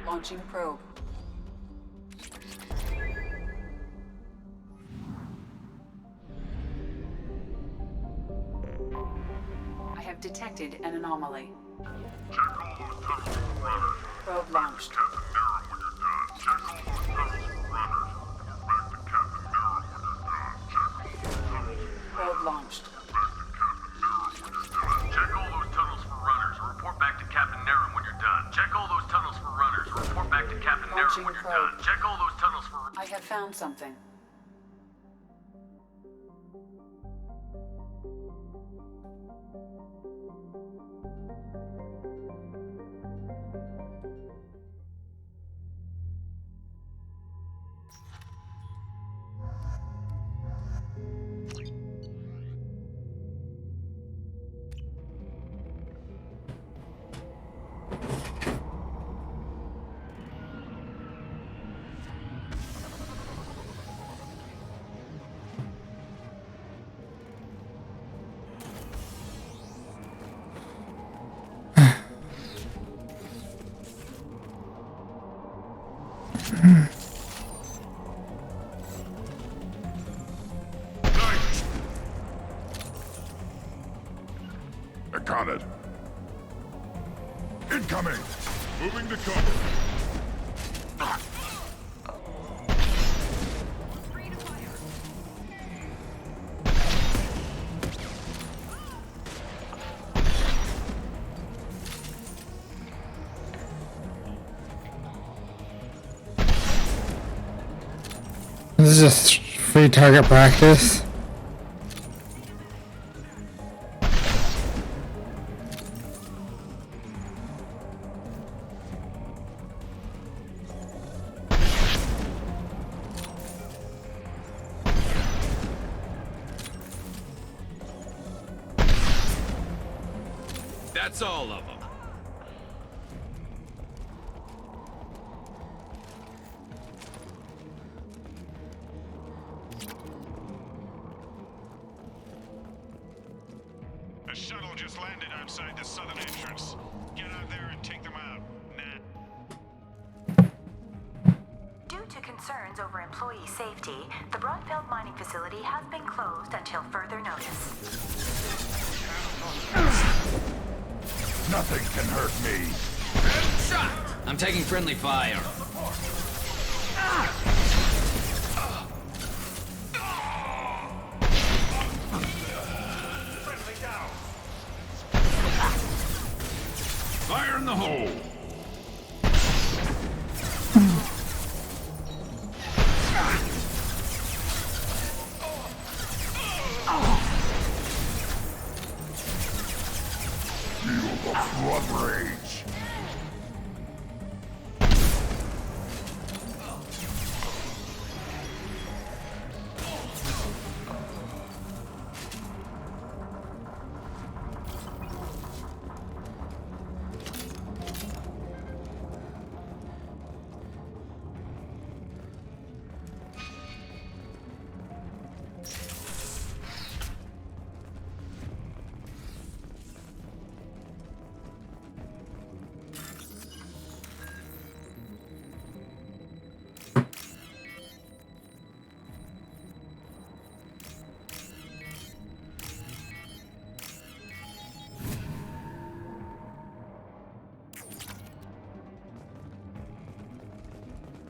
Launching probe. I have detected an anomaly. Probe launched. Probe launched. Check all those tunnels for runners and report back to Captain Naren when you're done. Check all those tunnels for runners and report back to Captain Naren when you're done. Check all those tunnels for... I have found something. Accounted. Incoming! Moving to cover. This is just free target practice. That's all of them. A shuttle just landed outside the southern entrance. Get out there and take them out. Due to concerns over employee safety, the Broadfield mining facility has been closed until further notice. Nothing can hurt me. Shot! I'm taking friendly fire. Fire in the hole! Feel the flood rage.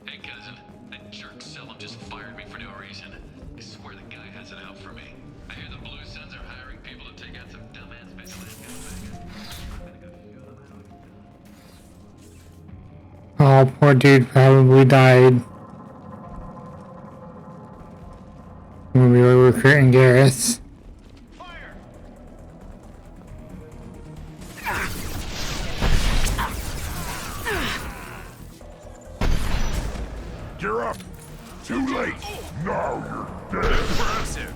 Hey cousin, that jerk Selim just fired me for no reason. I swear the guy has it out for me. I hear the Blue Suns are hiring people to take out some dumbass basically. Oh, poor dude probably died. When we were recruiting Garrus. You're up. Too late. Now you're dead. Impressive.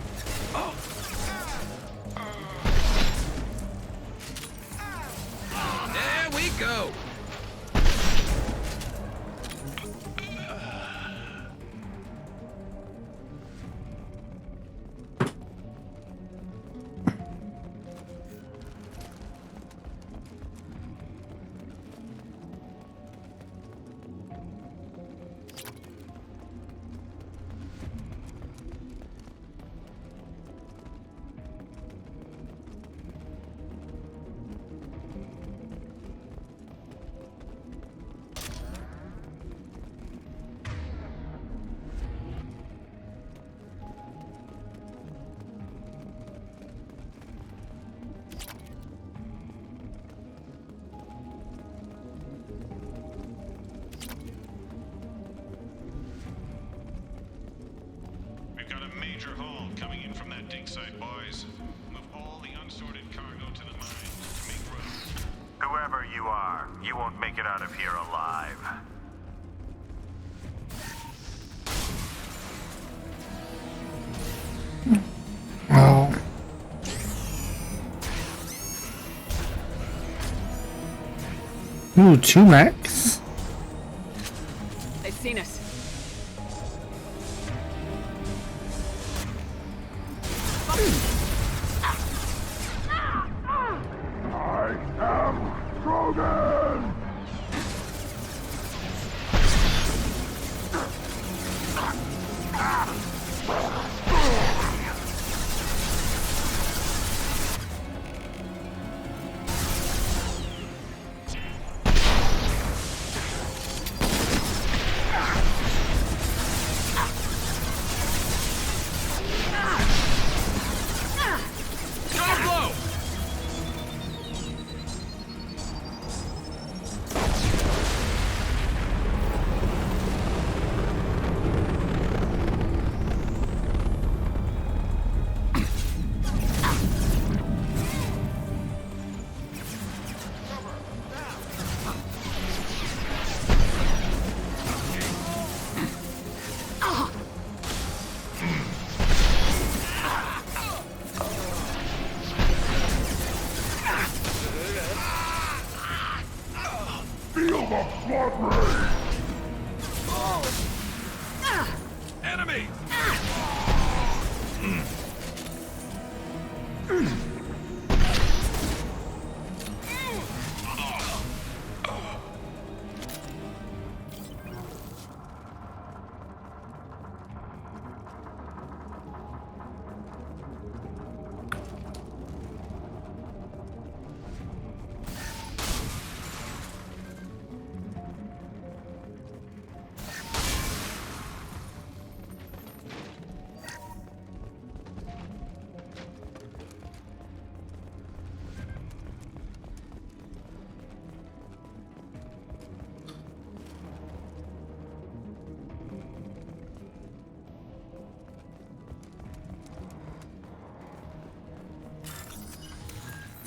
There we go. We've got a major haul coming in from that dig site, boys. Move all the unsorted cargo to the mine to make room. Whoever you are, you won't make it out of here alive. Well. Ooh, 2 mechs. They've seen us. I am Krogan! Feel the blood rage! Enemy!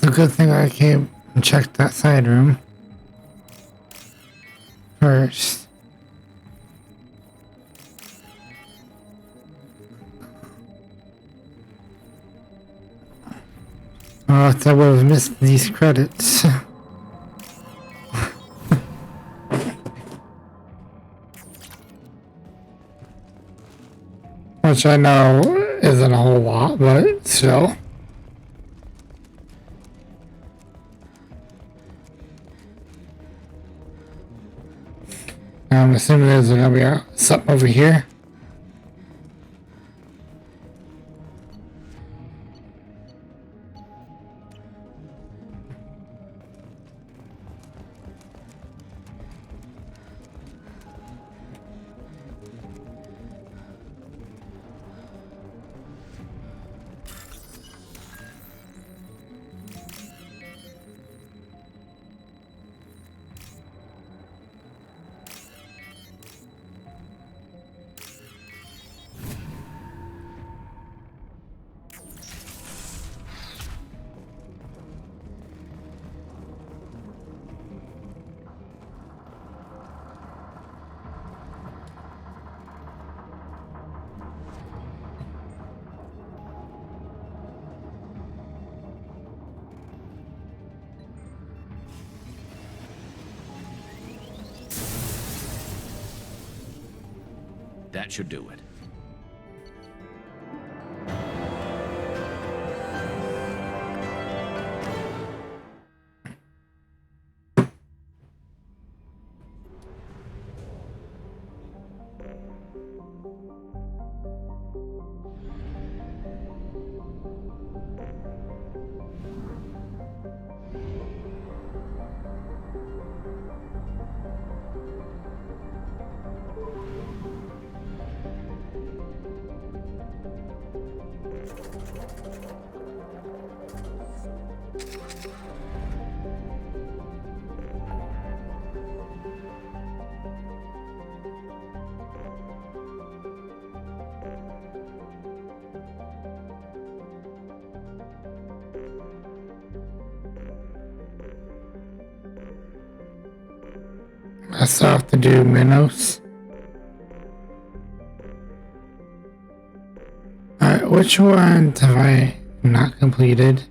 It's a good thing I came and checked that side room first. Oh, I would have missed these credits. Which I know isn't a whole lot, but still. I'm assuming there's gonna be something over here. That should do it. I still have to do Minos. Alright, which one have I not completed?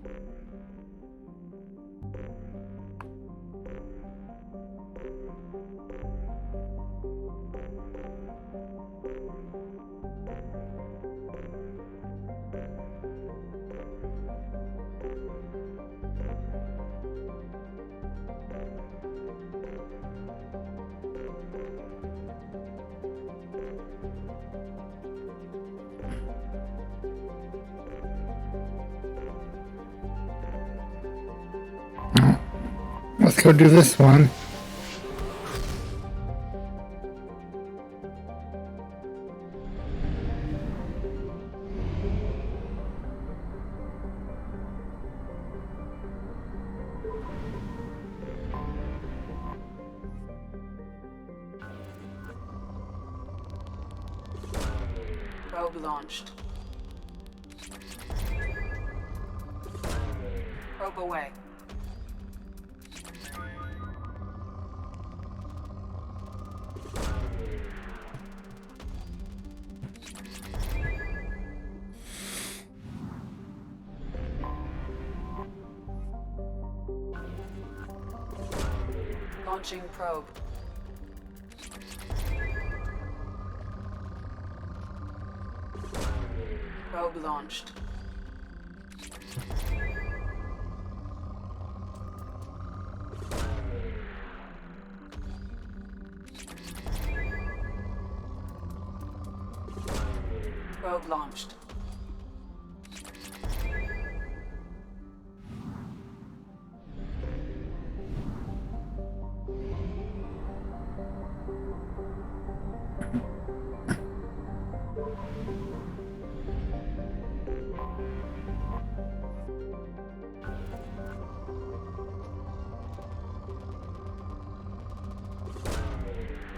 Let's go do this one. Probe launched. Probe away. Launching probe. Probe launched. Probe launched.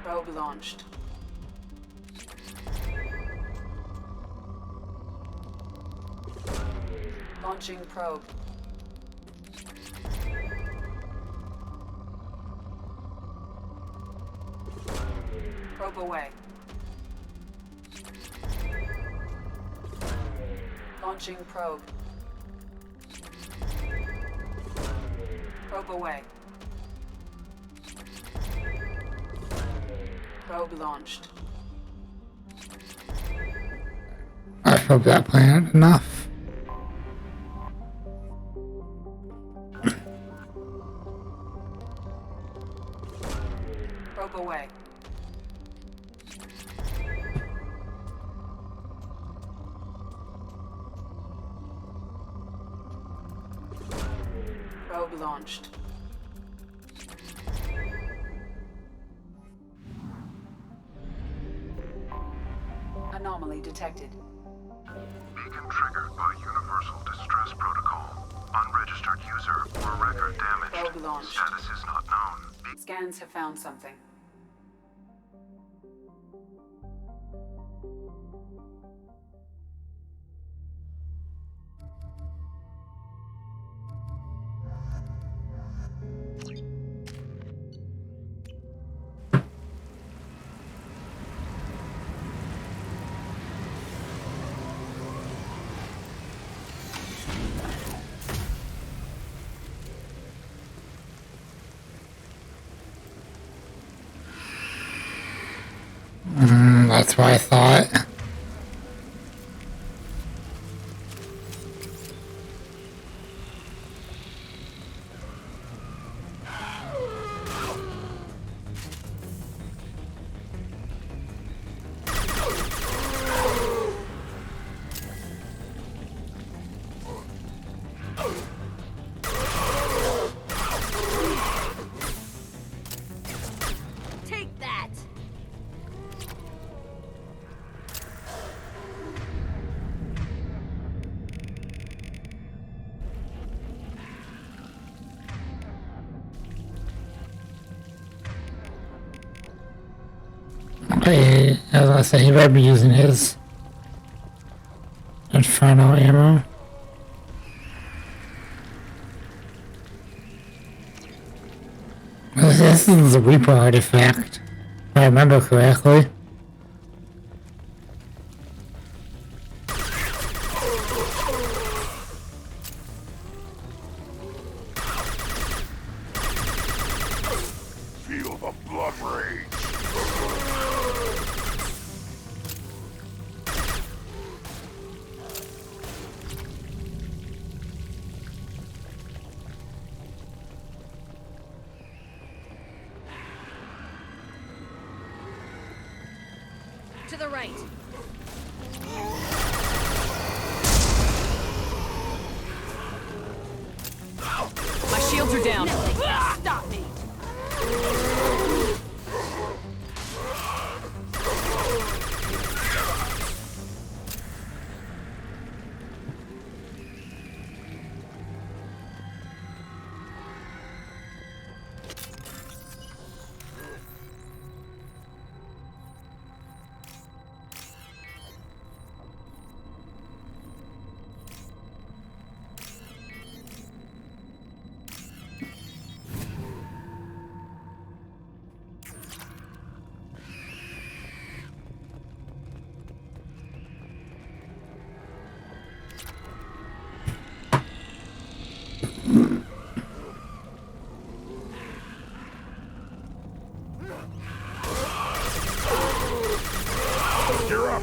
Probe launched. Launching probe. Probe away. Launching probe. Probe away. Probe launched. I hope that planet enough. Probe away. Probe launched. Anomaly detected. Beacon triggered by Universal Distress Protocol. Unregistered user or record damaged. Probe launched. Status is not known. Scans have found something. That's what I thought. Take that! Okay, as I say, he better be using his Inferno ammo. This is a Reaper artifact, if I remember correctly. Feel the blood rage. To the right. My shields are down. Stop me! You're up.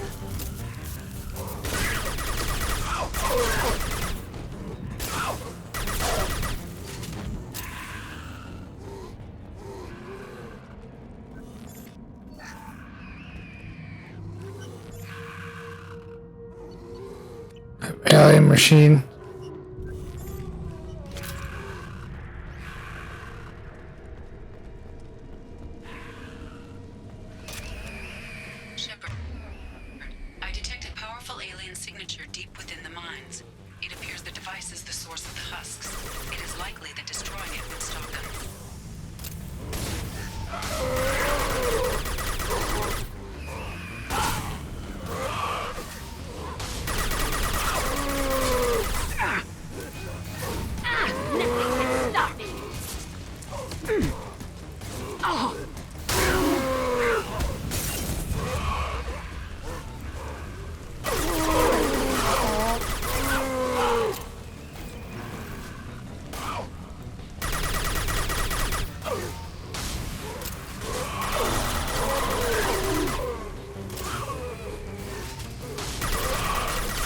Alien machine. Shepard, I detected powerful alien signature deep within the mines. It appears the device is the source of the husks. It is likely that destroying it would stop them. Stop me! Oh!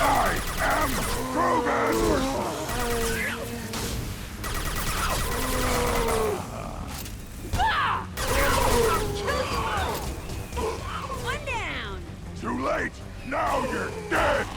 I am Krogan! One down! Too late! Now you're dead!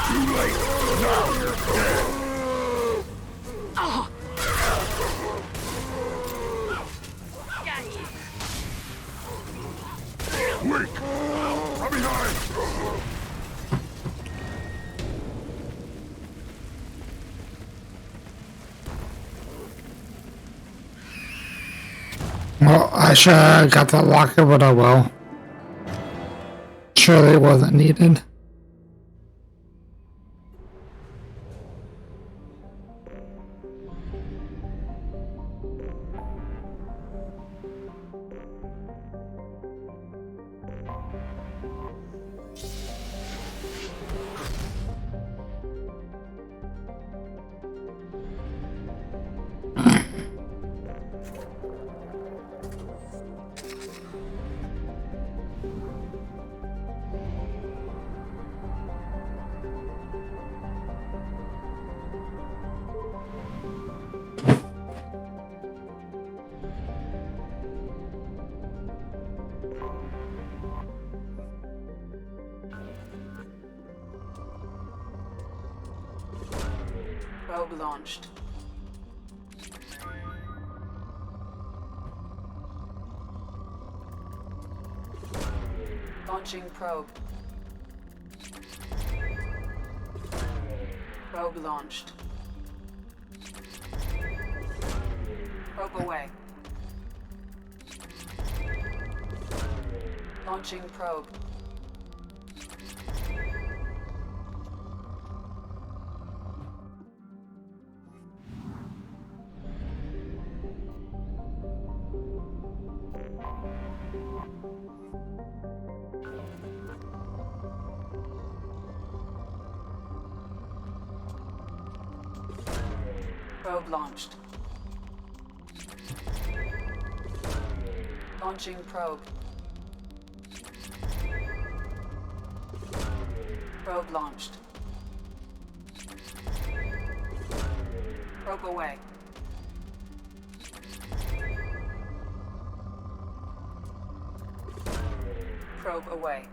Too late! Now you're dead! Oh! Got you! Weak! From behind! Well, I sure got that locker, but oh well. Surely it wasn't needed. Probe launched. Launching probe. Probe launched. Probe away. Launching probe. Probe launched. Launching probe. Probe launched. Probe away. Probe away.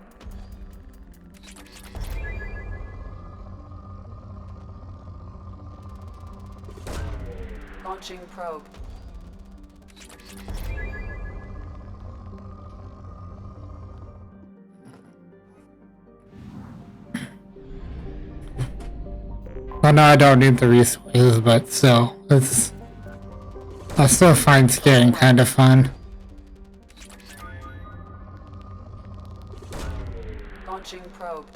Launching probe. Well, no, I don't need the resources, but still, I still find skating kind of fun. Launching probe.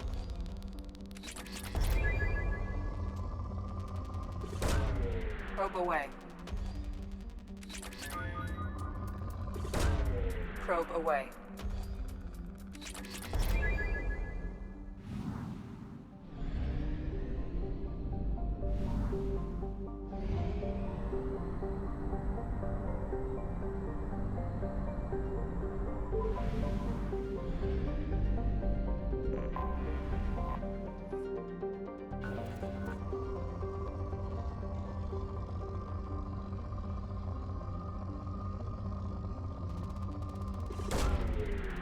Probe away. Probe away.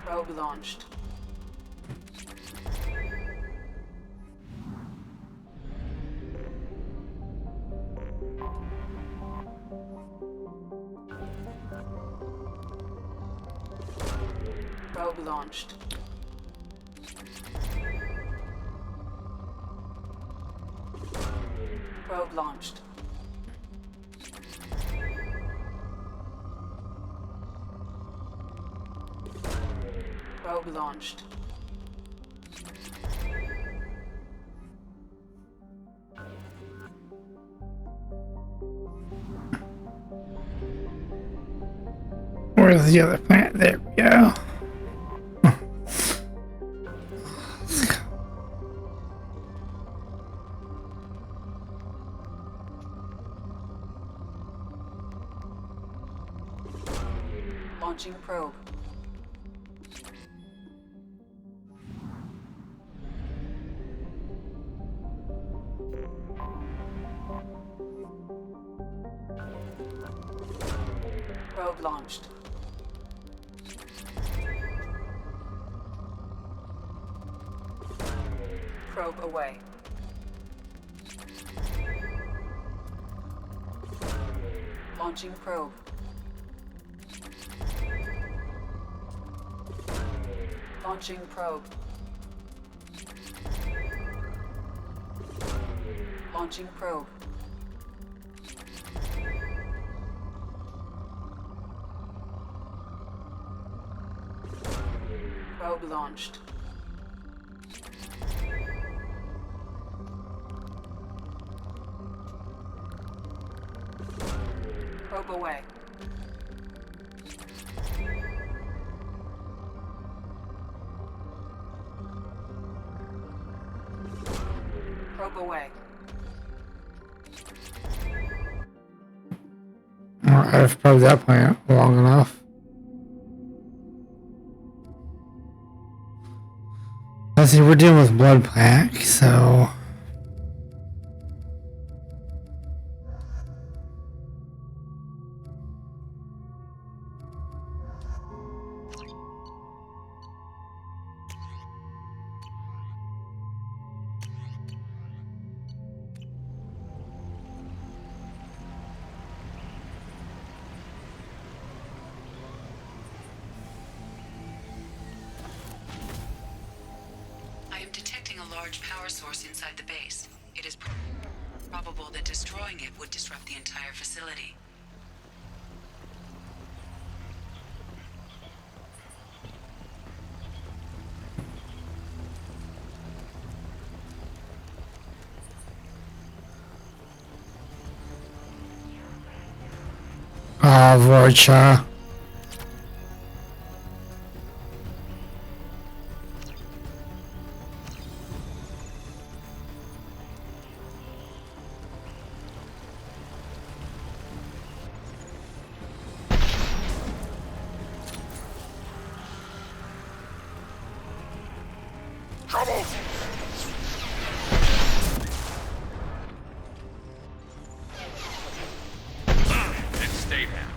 Probe launched. Probe launched. Probe launched. Probe launched. Where's the other planet? There we go. Launching probe. Probe launched. Probe away. Launching probe. Launching probe. Launching probe. Probe launched. Probe away. Probe away. I've probed that planet long enough. Let's see, we're dealing with blood plaque, so large power source inside the base. It is probable that destroying it would disrupt the entire facility. Ah, Vorcha. Trouble! And stay down.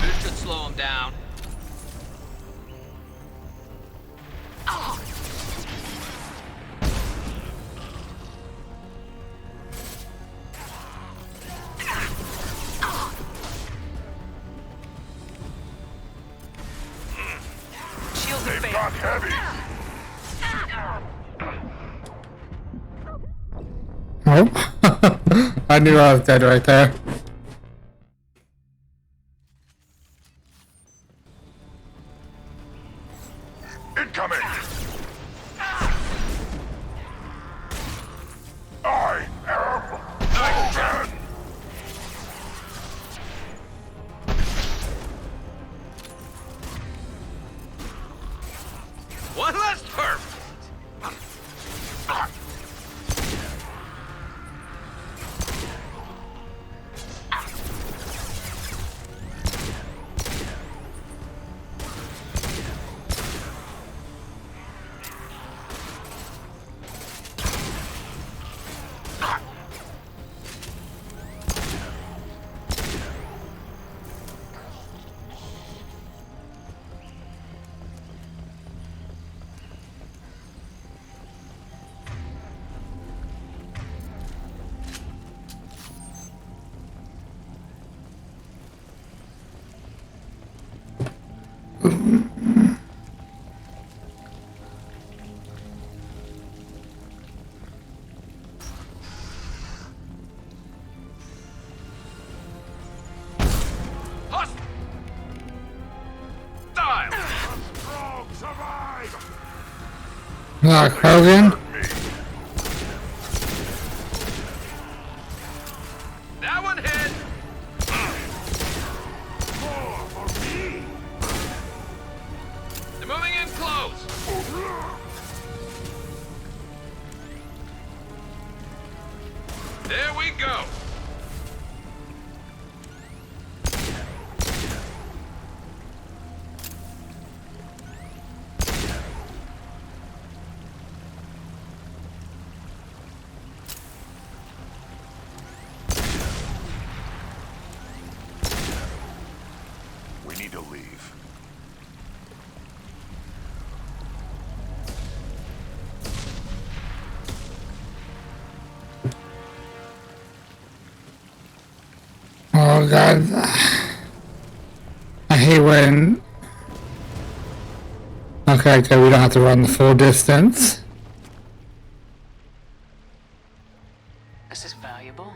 This should slow him down. Shields are got heavy. Oh. I knew I was dead right there. Incoming! I am Logan! One less perp. Krogan? That one hit. They're moving in close. There we go. We need to leave. Oh god. I hate when... Okay, we don't have to run the full distance. This is valuable.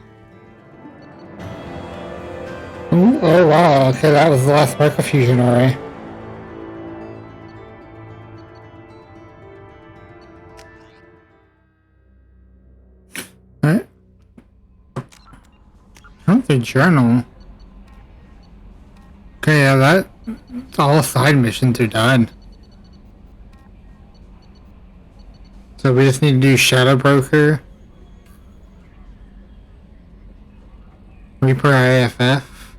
Ooh, oh wow, okay, that was the last microfusion array. Alright. The journal. Okay, yeah, that all side missions are done. So we just need to do Shadow Broker, Reaper IFF,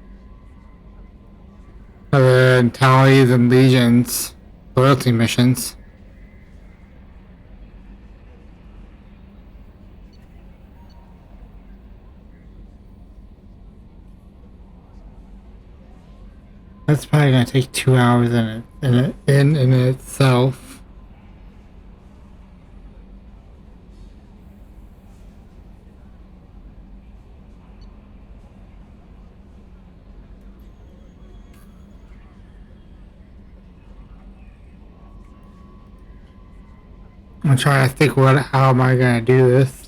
and then Tallies and Legions loyalty missions. That's probably gonna take 2 hours in itself. I'm trying to think how am I gonna do this?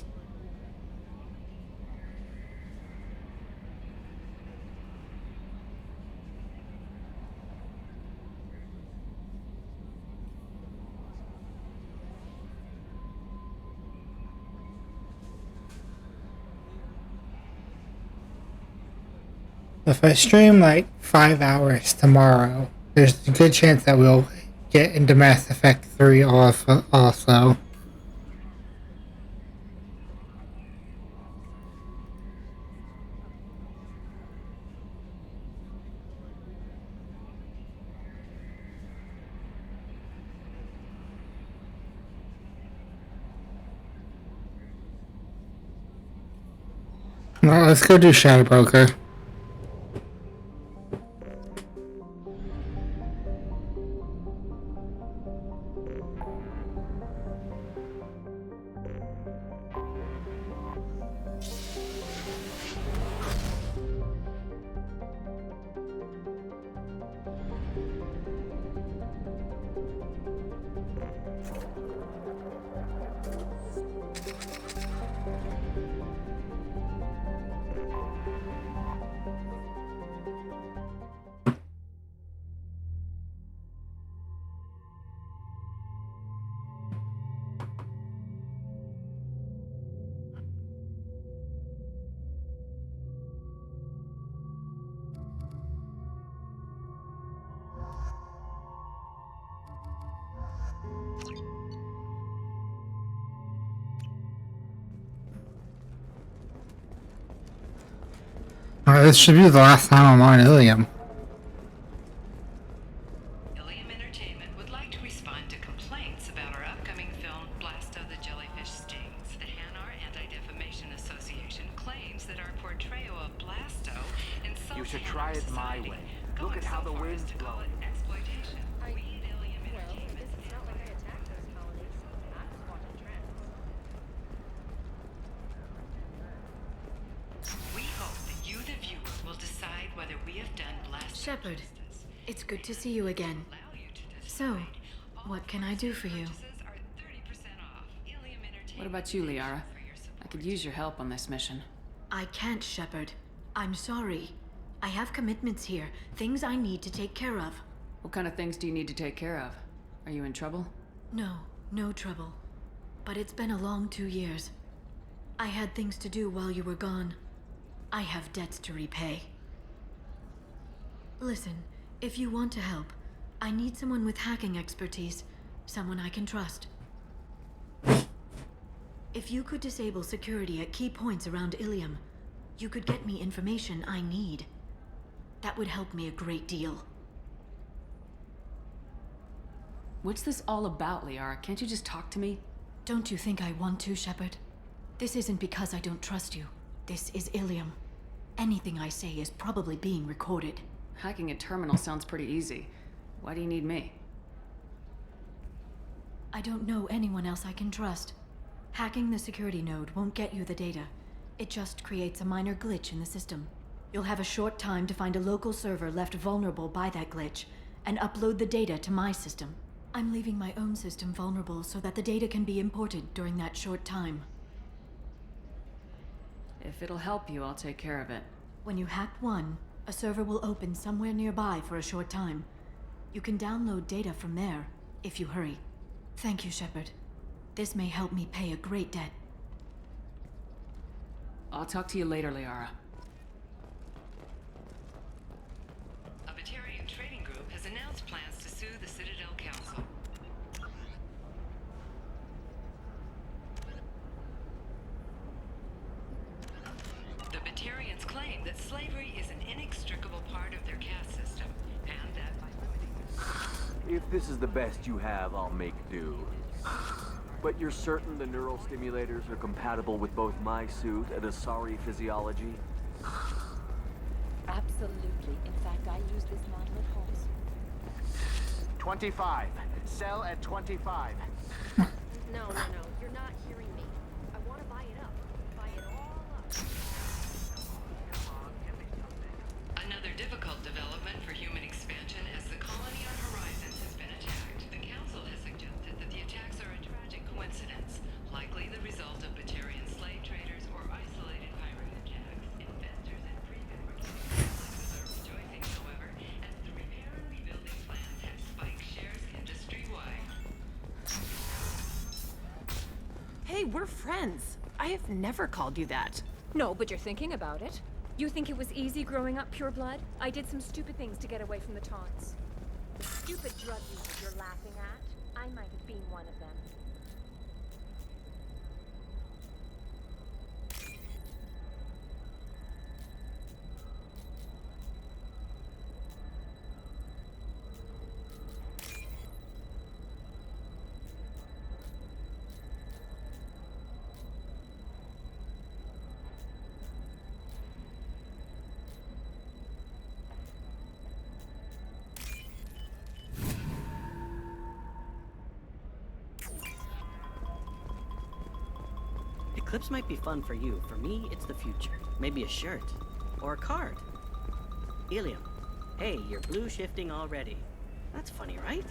If I stream like 5 hours tomorrow, there's a good chance that we'll get into Mass Effect 3 also. Well, let's go do Shadow Broker. Alright, this should be the last time I'm on Ilium. Ilium Entertainment would like to respond to complaints about our upcoming film, Blasto the Jellyfish Stings. The Hanar Anti-Defamation Association claims that our portrayal of Blasto insults You should try it my way. Look at how the wind's blowing. Exploitation. We at Ilium Well, Entertainment this is not like I attacked those colonies. I'm just watching trends. We hope that you, the viewer, will decide whether we have done Blasto Shepard, it's good to see you again. So, what can I do for you? What about you, Liara? I could use your help on this mission. I can't, Shepard. I'm sorry. I have commitments here, things I need to take care of. What kind of things do you need to take care of? Are you in trouble? No, no trouble. But it's been a long 2 years. I had things to do while you were gone. I have debts to repay. Listen, if you want to help, I need someone with hacking expertise. Someone I can trust. If you could disable security at key points around Ilium, you could get me information I need. That would help me a great deal. What's this all about, Liara? Can't you just talk to me? Don't you think I want to, Shepard? This isn't because I don't trust you. This is Ilium. Anything I say is probably being recorded. Hacking a terminal sounds pretty easy. Why do you need me? I don't know anyone else I can trust. Hacking the security node won't get you the data. It just creates a minor glitch in the system. You'll have a short time to find a local server left vulnerable by that glitch, and upload the data to my system. I'm leaving my own system vulnerable so that the data can be imported during that short time. If it'll help you, I'll take care of it. When you hack one, a server will open somewhere nearby for a short time. You can download data from there, if you hurry. Thank you, Shepard. This may help me pay a great debt. I'll talk to you later, Liara. this is the best you have, I'll make do. But you're certain the neural stimulators are compatible with both my suit and Asari physiology? Absolutely. In fact, I use this model at home. 25. Sell at 25. No. You're not hearing me. I want to buy it up. Buy it all up. Another difficult development for human expansion as the colony on Horizons has been attacked. The Council has suggested that the attacks are a tragic coincidence, likely the result of Batarian slave traders or isolated pirate attacks. Investors and pre-converted are rejoicing, however, as the repair and rebuilding plans have spiked shares industry-wide. Hey, we're friends. I have never called you that. No, but you're thinking about it. You think it was easy growing up pure blood? I did some stupid things to get away from the taunts. The stupid drug users you're laughing at, I might have been one of them. Eclipse might be fun for you. For me, it's the future. Maybe a shirt. Or a card. Helium. Hey, you're blue shifting already. That's funny, right?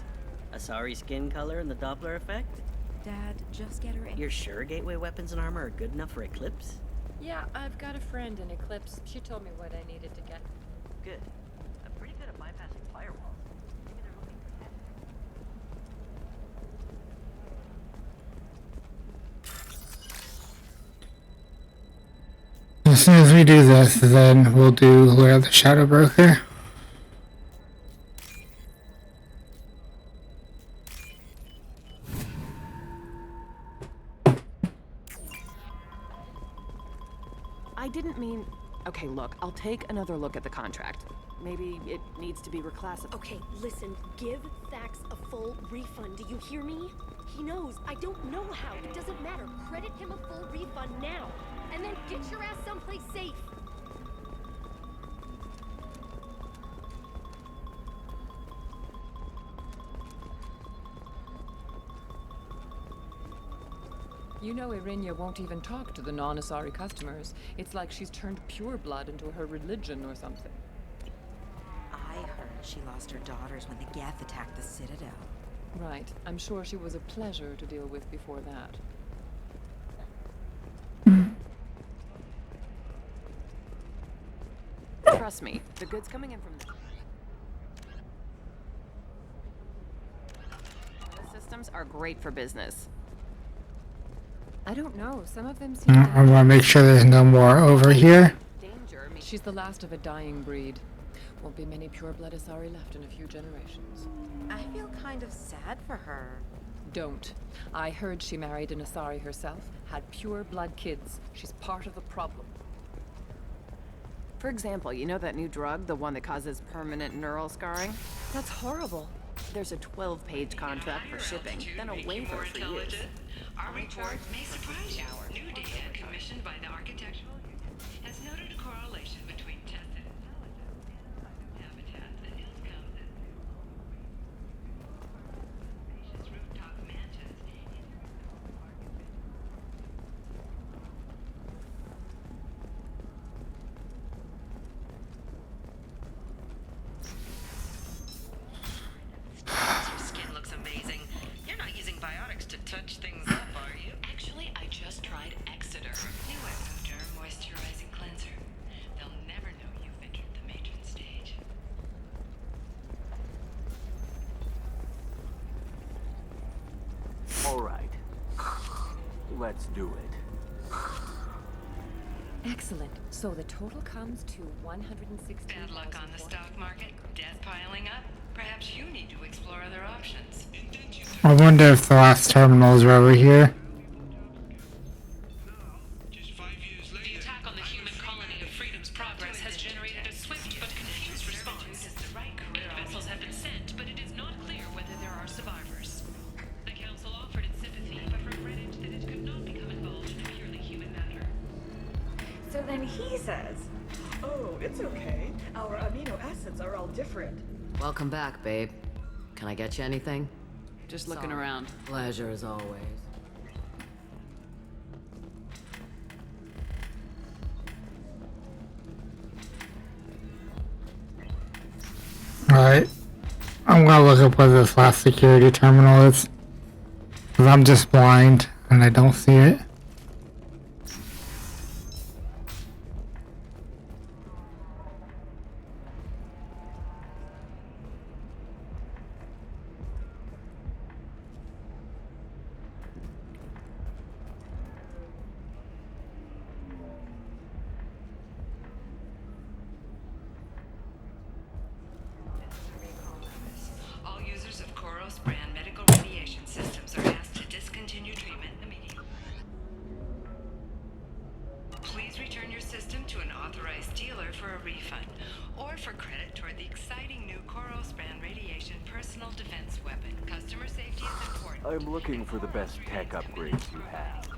Asari skin color and the Doppler effect? Dad, just get her in. You're sure gateway weapons and armor are good enough for Eclipse? Yeah, I've got a friend in Eclipse. She told me what I needed to get. Good. I'm pretty good at bypassing firewalls. Maybe they're looking for that. As soon as we do this, then we'll do Lair of the Shadow Broker. I didn't mean... Okay, look, I'll take another look at the contract. Maybe it needs to be reclassified. Okay, listen. Give Thax a full refund. Do you hear me? He knows. I don't know how. It doesn't matter. Credit him a full refund now. And then get your ass someplace safe. You know Irinia won't even talk to the non-Asari customers. It's like she's turned pure blood into her religion or something. I heard she lost her daughters when the Geth attacked the Citadel. Right. I'm sure she was a pleasure to deal with before that. Trust me, the goods coming in from the systems are great for business. I don't know. Some of them seem I want to make sure there's no more over here. She's the last of a dying breed. Won't be many pure-blood Asari left in a few generations. I feel kind of sad for her. Don't. I heard she married an Asari herself, had pure-blood kids. She's part of the problem. For example, you know that new drug, the one that causes permanent neural scarring? That's horrible. There's a 12-page contract for shipping, then a waiver for use. Our report may surprise you. New data commissioned by the Architectural Union has noted a correlation between tested habitats and outcomes at spacious rooftop mansions in the Your skin looks amazing. You're not using biotics to touch things up, are you? Actually, I just tried Exeter. New Exoderm moisturizing cleanser. They'll never know you've entered the matron stage. All right. Let's do it. Excellent. So the total comes to 160. Bad luck on the stock market. Death piling up. Perhaps you need to explore other options. I wonder if the last terminals are over here. The attack on the human colony of Freedom's Progress has generated a swift but confused response. Vessels have been sent, but it is not clear whether there are survivors. The council offered its sympathy, but regretted that it could not become involved in a purely human matter. So then he says, oh, it's okay. Our amino acids are all different. Welcome back, babe. Can I get you anything? Just looking around. Pleasure as always. Alright. I'm gonna look up where this last security terminal is. Because I'm just blind and I don't see it. All users of Koros brand medical radiation systems are asked to discontinue treatment immediately. Please return your system to an authorized dealer for a refund or for credit toward the exciting new Koros brand radiation personal defense weapon. Customer safety is important. I'm looking for the best tech upgrades you have.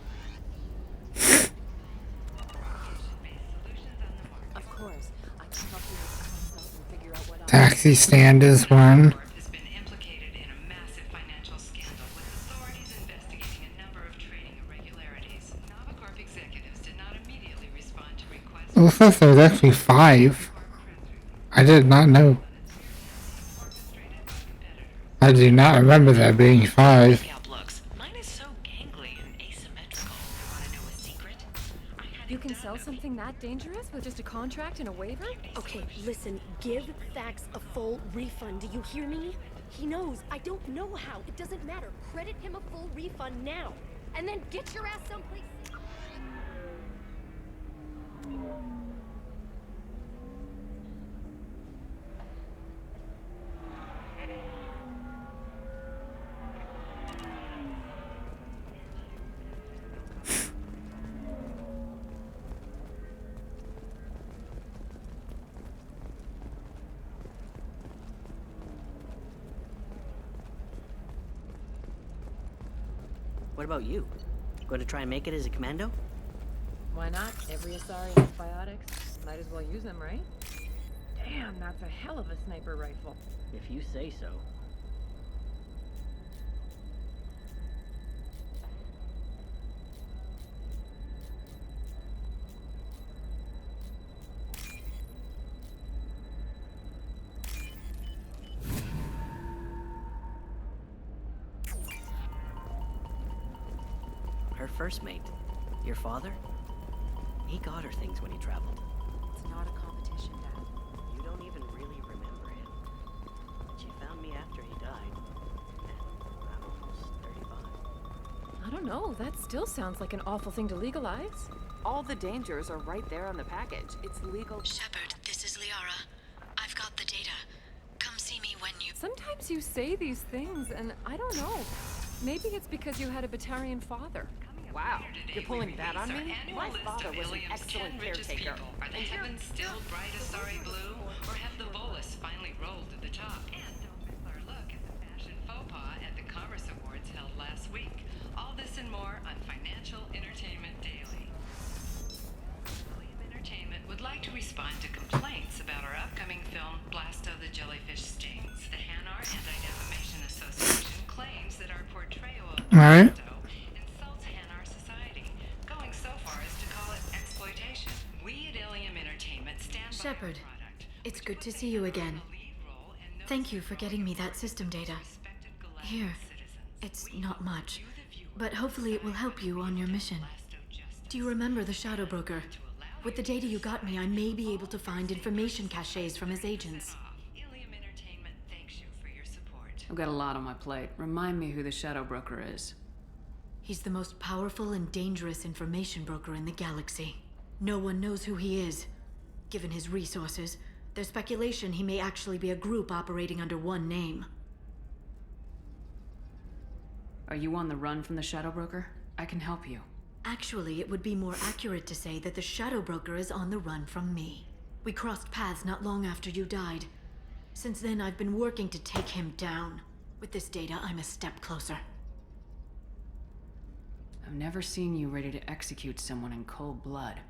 Of course. I can help you with the concept and figure out what Taxi stand is one. Has been implicated in a massive financial scandal with authorities investigating a number of trading irregularities. Novacorp executives did not immediately respond to requests. It looks like there's actually 5. I did not know. I do not remember there being 5. You can sell something that dangerous with just a contract and a waiver? Okay, listen, give Thax a full refund. Do you hear me? He knows. I don't know how. It doesn't matter. Credit him a full refund now. And then get your ass someplace. What about you? Going to try and make it as a commando? Why not? Every Asari has biotics. Might as well use them, right? Damn, that's a hell of a sniper rifle. If you say so. Her first mate, your father, he got her things when he traveled. It's not a competition, Dad. You don't even really remember him. But she found me after he died. And I'm almost 35. I don't know. That still sounds like an awful thing to legalize. All the dangers are right there on the package. It's legal. Shepard, this is Liara. I've got the data. Come see me when you... Sometimes you say these things, and I don't know. Maybe it's because you had a Batarian father. Wow, you're pulling that on me? My father was an excellent caretaker. Are the heavens still bright Asari blue, or have the bolus finally rolled to the top? And don't miss our look at the fashion faux pas at the Commerce Awards held last week. All this and more on Financial Entertainment Daily. William Entertainment would like to respond to complaints about our upcoming film, Blast of the Jellyfish Stings. The Hanar Anti-Defamation Association claims that our portrayal of Alright. insults Hanar society, going so far as to call it exploitation. We at Ilium Entertainment stand by Shepard, it's good to see you again. Thank you for getting me that system data. Here, it's not much, but hopefully it will help you on your mission. Do you remember the Shadow Broker? With the data you got me, I may be able to find information caches from his agents. I've got a lot on my plate. Remind me who the Shadow Broker is. He's the most powerful and dangerous information broker in the galaxy. No one knows who he is. Given his resources, there's speculation he may actually be a group operating under one name. Are you on the run from the Shadow Broker? I can help you. Actually, it would be more accurate to say that the Shadow Broker is on the run from me. We crossed paths not long after you died. Since then, I've been working to take him down. With this data, I'm a step closer. I've never seen you ready to execute someone in cold blood.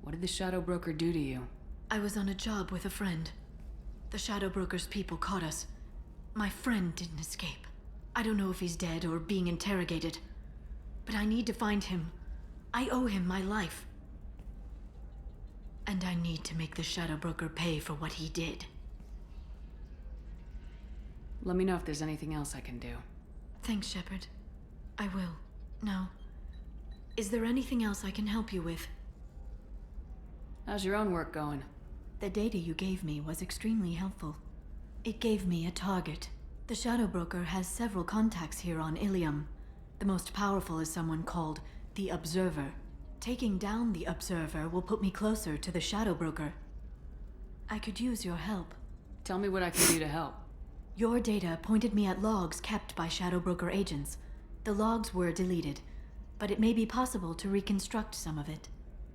What did the Shadow Broker do to you? I was on a job with a friend. The Shadow Broker's people caught us. My friend didn't escape. I don't know if he's dead or being interrogated. But I need to find him. I owe him my life. And I need to make the Shadow Broker pay for what he did. Let me know if there's anything else I can do. Thanks, Shepard. I will. Now, is there anything else I can help you with? How's your own work going? The data you gave me was extremely helpful. It gave me a target. The Shadow Broker has several contacts here on Ilium. The most powerful is someone called the Observer. Taking down the Observer will put me closer to the Shadow Broker. I could use your help. Tell me what I can do to help. Your data pointed me at logs kept by Shadow Broker agents. The logs were deleted, but it may be possible to reconstruct some of it.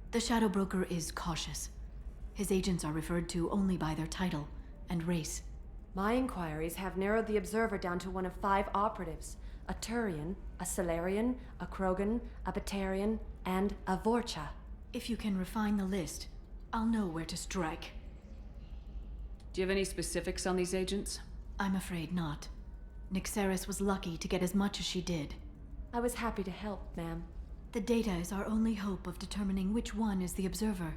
The Shadow Broker is cautious. His agents are referred to only by their title and race. My inquiries have narrowed the Observer down to one of 5 operatives. A Turian, a Solarian, a Krogan, a Batarian, and a Vorcha. If you can refine the list, I'll know where to strike. Do you have any specifics on these agents? I'm afraid not. Nyxeris was lucky to get as much as she did. I was happy to help, ma'am. The data is our only hope of determining which one is the Observer.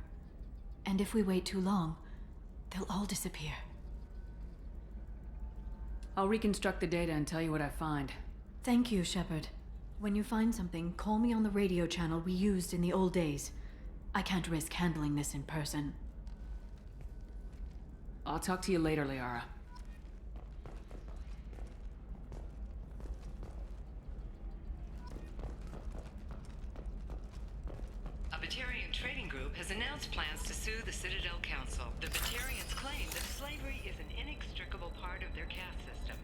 And if we wait too long, they'll all disappear. I'll reconstruct the data and tell you what I find. Thank you, Shepard. When you find something, call me on the radio channel we used in the old days. I can't risk handling this in person. I'll talk to you later, Liara. A Batarian trading group has announced plans to sue the Citadel Council. The Batarians claim that slavery is an inextricable part of their caste system,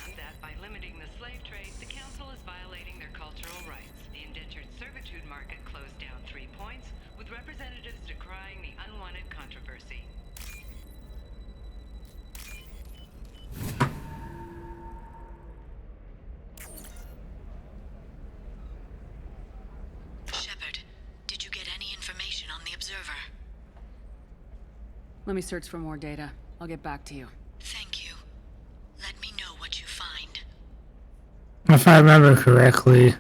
and that by limiting the slave trade, the Council is violating their cultural rights. The indentured servitude market closed down 3 points, with representatives decrying the unwanted controversy. Shepard, did you get any information on the Observer? Let me search for more data. I'll get back to you. Thank you. Let me know what you find. If I remember correctly,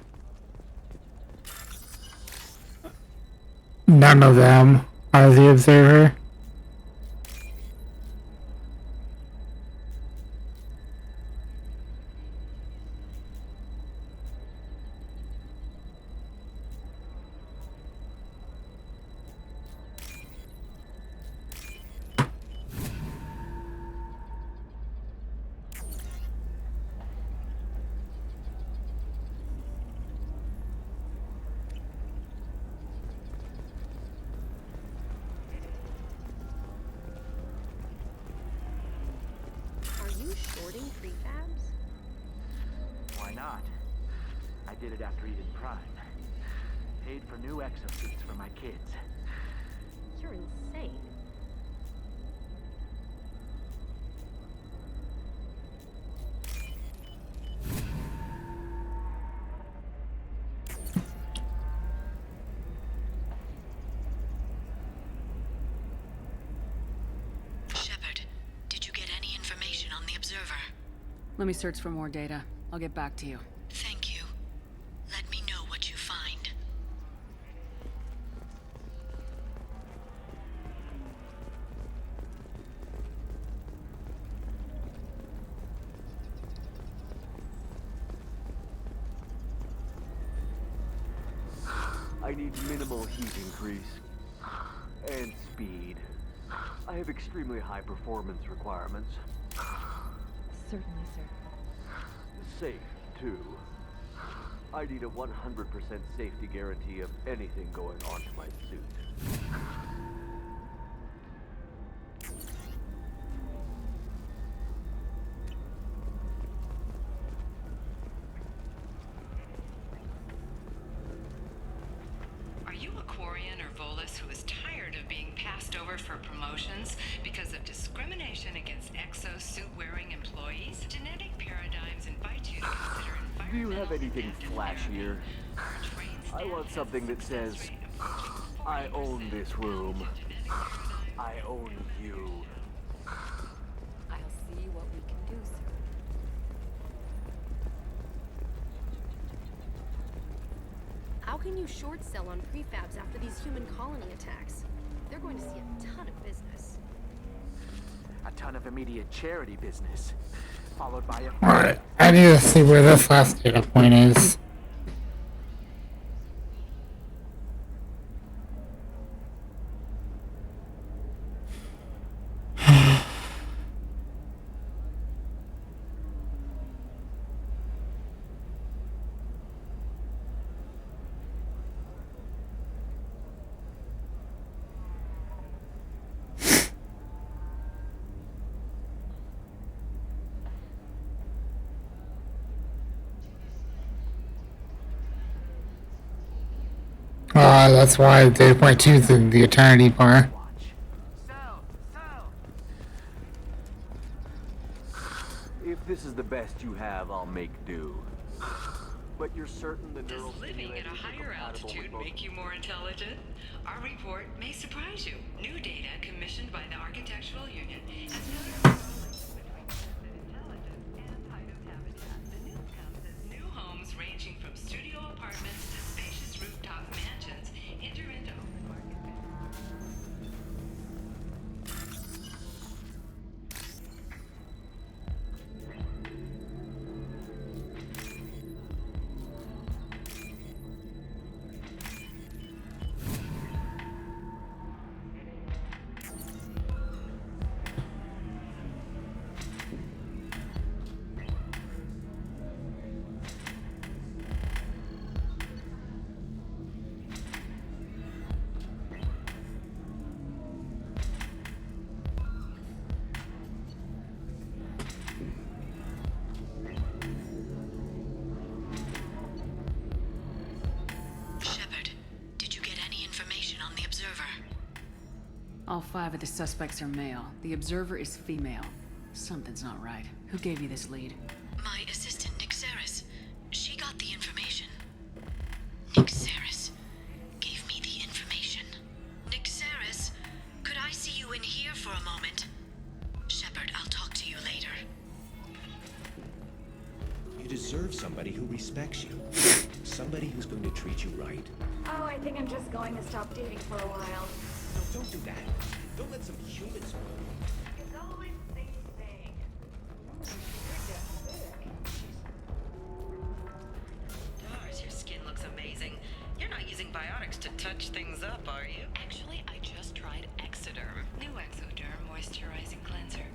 none of them are the Observer. Are you shorting prefabs? Why not? I did it after Eden Prime. Paid for new exosuits for my kids. You're insane. Shepard, did you get any information on the Observer? Let me search for more data. I'll get back to you. Thank you. Let me know what you find. I need minimal heat increase. And speed. I have extremely high performance requirements. Certainly, sir. Safe, too. I need a 100% safety guarantee of anything going onto my suit. Are you a Quarian or Volus who is tired of being passed over for promotions because of discrimination against exosuit-wearing employees? Genetic paradigms invite you to consider Do you have anything flashier? I want something that says, I own this room. I own you. I'll see what we can do, sir. How can you short sell on prefabs after these human colony attacks? They're going to see a ton of business. A ton of immediate charity business, followed by a... Alright, I need to see where this last data point is. That's why data point 2 is in the eternity bar. If this is the best you have, I'll make do. But you're certain the neural living at a higher altitude make you more intelligent? Our report may surprise you. New data commissioned by the Architectural Union has noted new homes ranging from studio apartments to spacious rooftop mansions enter into open market All 5 of the suspects are male. The observer is female. Something's not right. Who gave you this lead? My assistant, Nick Saris. She got the information. Nick Saris gave me the information. Nick Saris, could I see you in here for a moment? Shepard, I'll talk to you later. You deserve somebody who respects you. Somebody who's going to treat you right. Oh, I think I'm just going to stop dating for a while. No, don't do that. Don't let some humans move. It's always the same thing. Lars, your skin looks amazing. You're not using biotics to touch things up, are you? Actually, I just tried Exoderm. New Exoderm moisturizing cleanser.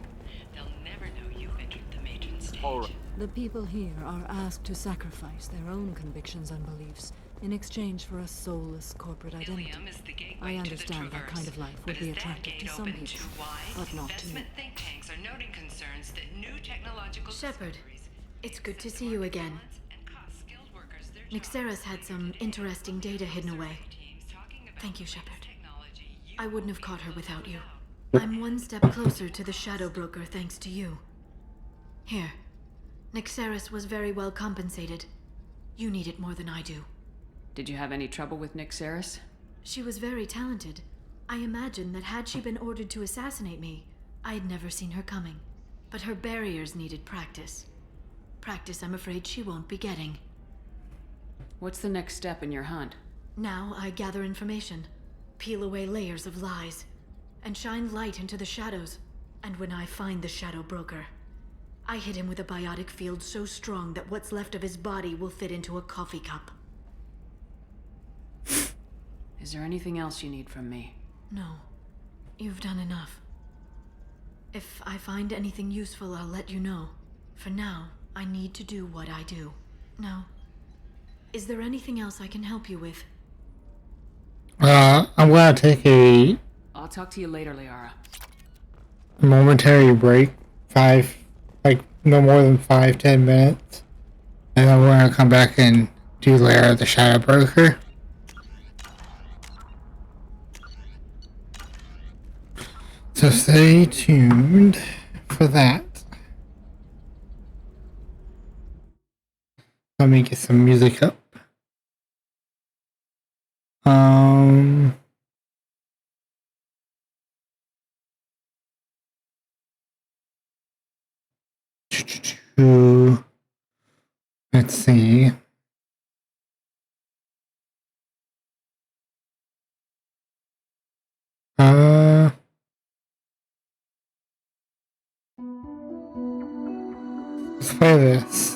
They'll never know you've entered the matron stage. The people here are asked to sacrifice their own convictions and beliefs in exchange for a soulless corporate identity. I understand that kind of life would be attractive to some people, but not to me. Think tanks are noting concerns that new technological Shepard, it's good to see you again. Nick Saris had some interesting data hidden away. Thank you, Shepard. I wouldn't have caught her without you. I'm one step closer to the Shadow Broker thanks to you. Here. Nick Saris was very well compensated. You need it more than I do. Did you have any trouble with Nick Saris? She was very talented. I imagine that had she been ordered to assassinate me, I'd never seen her coming. But her barriers needed practice. Practice I'm afraid she won't be getting. What's the next step in your hunt? Now I gather information, peel away layers of lies, and shine light into the shadows. And when I find the Shadow Broker, I hit him with a biotic field so strong that what's left of his body will fit into a coffee cup. Is there anything else you need from me? No. You've done enough. If I find anything useful, I'll let you know. For now, I need to do what I do. Now, is there anything else I can help you with? I'm gonna take a I'll talk to you later, Liara. momentary break. No more than 5-10 minutes. And then we're gonna come back and do Lara the Shadow Broker. So stay tuned for that. Let me get some music up. Um. Let's see. Let's play this.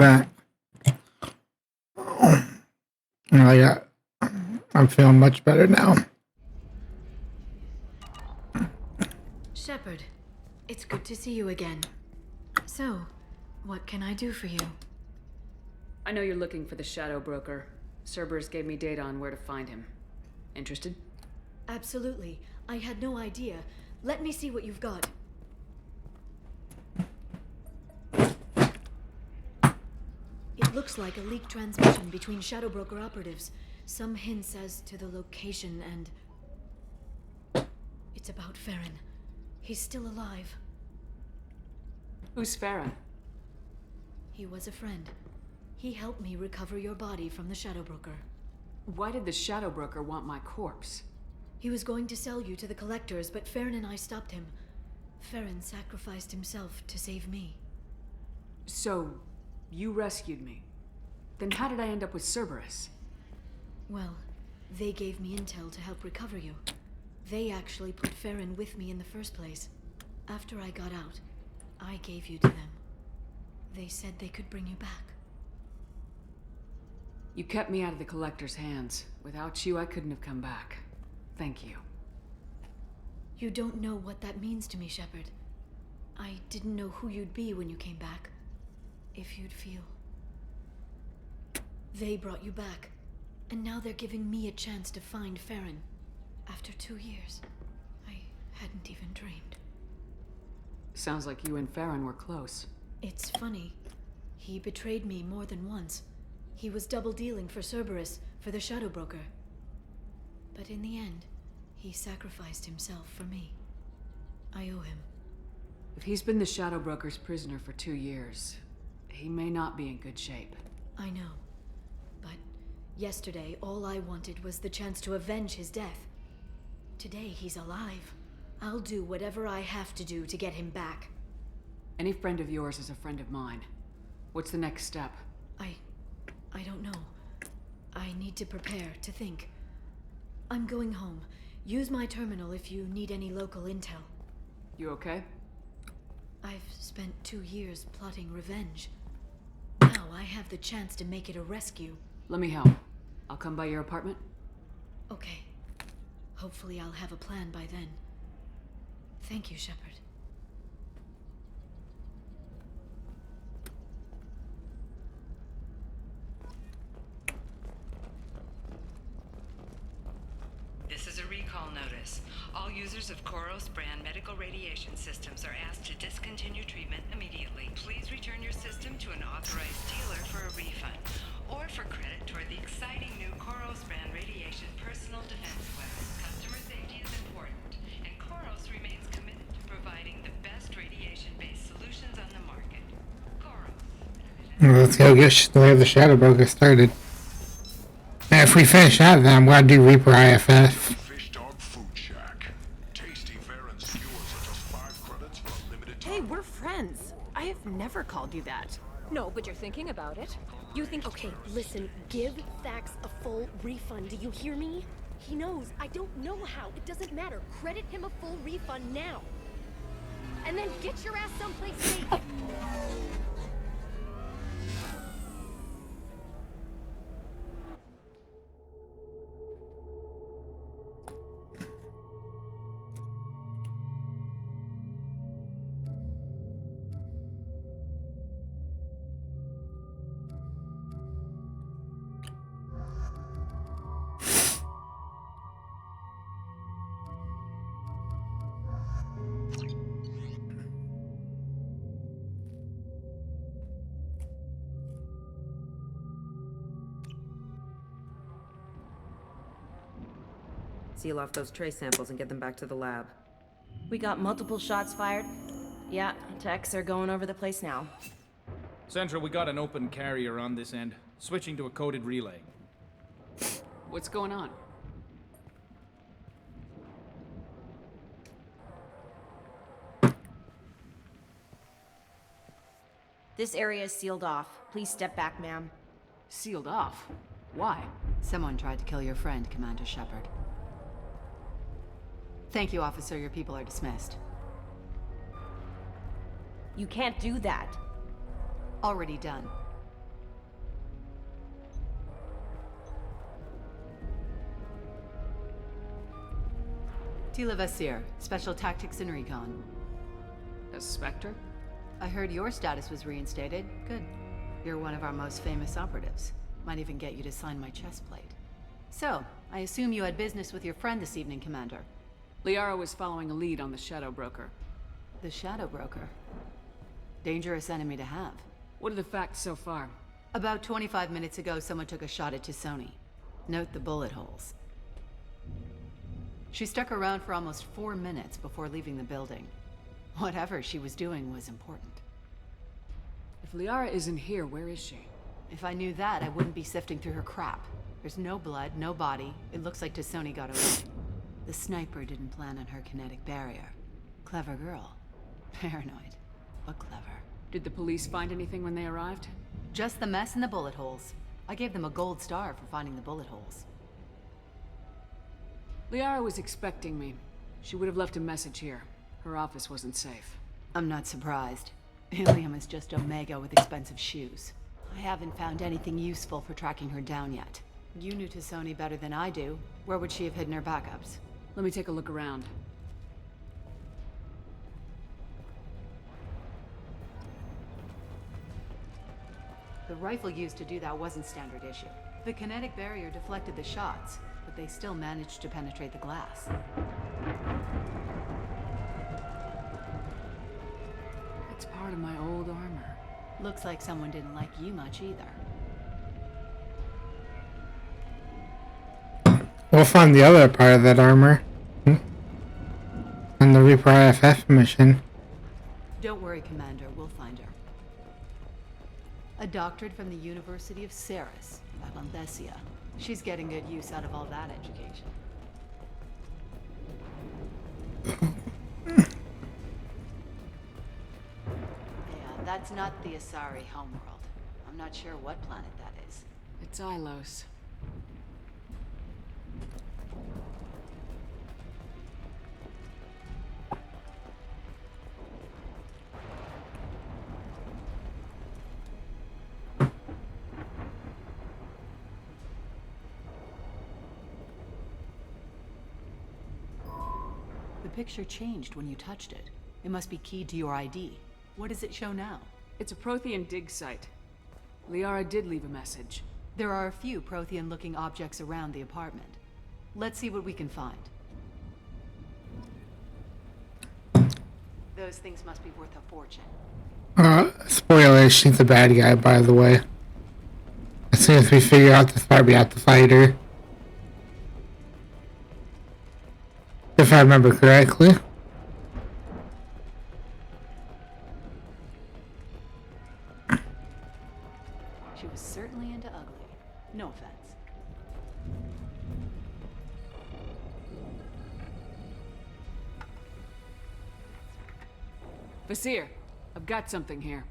back. I'm feeling much better now. Shepard, it's good to see you again. So, what can I do for you? I know you're looking for the Shadow Broker. Cerberus gave me data on where to find him. Interested? Absolutely. I had no idea. Let me see what you've got. It looks like a leaked transmission between Shadow Broker operatives. Some hints as to the location and... It's about Farron. He's still alive. Who's Farron? He was a friend. He helped me recover your body from the Shadow Broker. Why did the Shadow Broker want my corpse? He was going to sell you to the collectors, but Farron and I stopped him. Farron sacrificed himself to save me. So, you rescued me. Then how did I end up with Cerberus? Well, they gave me intel to help recover you. They actually put Farron with me in the first place. After I got out, I gave you to them. They said they could bring you back. You kept me out of the collector's hands. Without you, I couldn't have come back. Thank you. You don't know what that means to me, Shepard. I didn't know who you'd be when you came back. If you'd feel. They brought you back, and now they're giving me a chance to find Farron. After 2 years, I hadn't even dreamed. Sounds like you and Farron were close. It's funny. He betrayed me more than once. He was double-dealing for Cerberus, for the Shadow Broker. But in the end, he sacrificed himself for me. I owe him. If he's been the Shadow Broker's prisoner for 2 years, he may not be in good shape. I know. But yesterday, all I wanted was the chance to avenge his death. Today, he's alive. I'll do whatever I have to do to get him back. Any friend of yours is a friend of mine. What's the next step? I don't know. I need to prepare, to think. I'm going home. Use my terminal if you need any local intel. You okay? I've spent 2 years plotting revenge. Now I have the chance to make it a rescue. Let me help. I'll come by your apartment. Okay. Hopefully I'll have a plan by then. Thank you, Shepard. This is a recall notice. All users of Koros brand medical radiation systems are asked to discontinue treatment immediately. Please return your system to an authorized dealer for a refund, or for credit toward the exciting new Koros brand radiation personal defense weapon. Customer safety is important, and Koros remains committed to providing the best radiation-based solutions on the market. Koros. Let's go get the Shadow Broker started. And if we finish that, then I'm gonna do Reaper IFF. Hey, we're friends. I have never called you that. No, but you're thinking about it. You think, okay, listen, give Thax a full refund, do you hear me? He knows, I don't know how, it doesn't matter. Credit him a full refund now. And then get your ass someplace safe. Seal off those trace samples and get them back to the lab. We got multiple shots fired. Yeah, techs are going over the place now. Central, we got an open carrier on this end. Switching to a coded relay. What's going on? This area is sealed off. Please step back, ma'am. Sealed off? Why? Someone tried to kill your friend, Commander Shepard. Thank you, officer. Your people are dismissed. You can't do that. Already done. Tila Vasir, Special Tactics and Recon. A Spectre? I heard your status was reinstated. Good. You're one of our most famous operatives. Might even get you to sign my chest plate. So, I assume you had business with your friend this evening, Commander. Liara was following a lead on the Shadow Broker. The Shadow Broker? Dangerous enemy to have. What are the facts so far? About 25 minutes ago, someone took a shot at Tisoni. Note the bullet holes. She stuck around for almost 4 minutes before leaving the building. Whatever she was doing was important. If Liara isn't here, where is she? If I knew that, I wouldn't be sifting through her crap. There's no blood, no body. It looks like Tisoni got away. The sniper didn't plan on her kinetic barrier. Clever girl. Paranoid, but clever. Did the police find anything when they arrived? Just the mess and the bullet holes. I gave them a gold star for finding the bullet holes. Liara was expecting me. She would have left a message here. Her office wasn't safe. I'm not surprised. Ilium is just Omega with expensive shoes. I haven't found anything useful for tracking her down yet. You knew Tisoni better than I do. Where would she have hidden her backups? Let me take a look around. The rifle used to do that wasn't standard issue. The kinetic barrier deflected the shots, but they still managed to penetrate the glass. It's part of my old armor. Looks like someone didn't like you much either. We'll find the other part of that armor. On the Reaper IFF mission. Don't worry, Commander. We'll find her. A doctorate from the University of Ceres, Valenthesia. She's getting good use out of all that education. Yeah, that's not the Asari homeworld. I'm not sure what planet that is. It's Ilos. The picture changed when you touched it. It must be keyed to your ID. What does it show now? It's a Prothean dig site. Liara did leave a message. There are a few Prothean-looking objects around the apartment. Let's see what we can find. Those things must be worth a fortune. Spoiler, she's the bad guy, by the way. As soon as we figure out this part, we have to fight her. If I remember correctly. She was certainly into ugly. No offense. Vasir, I've got something here.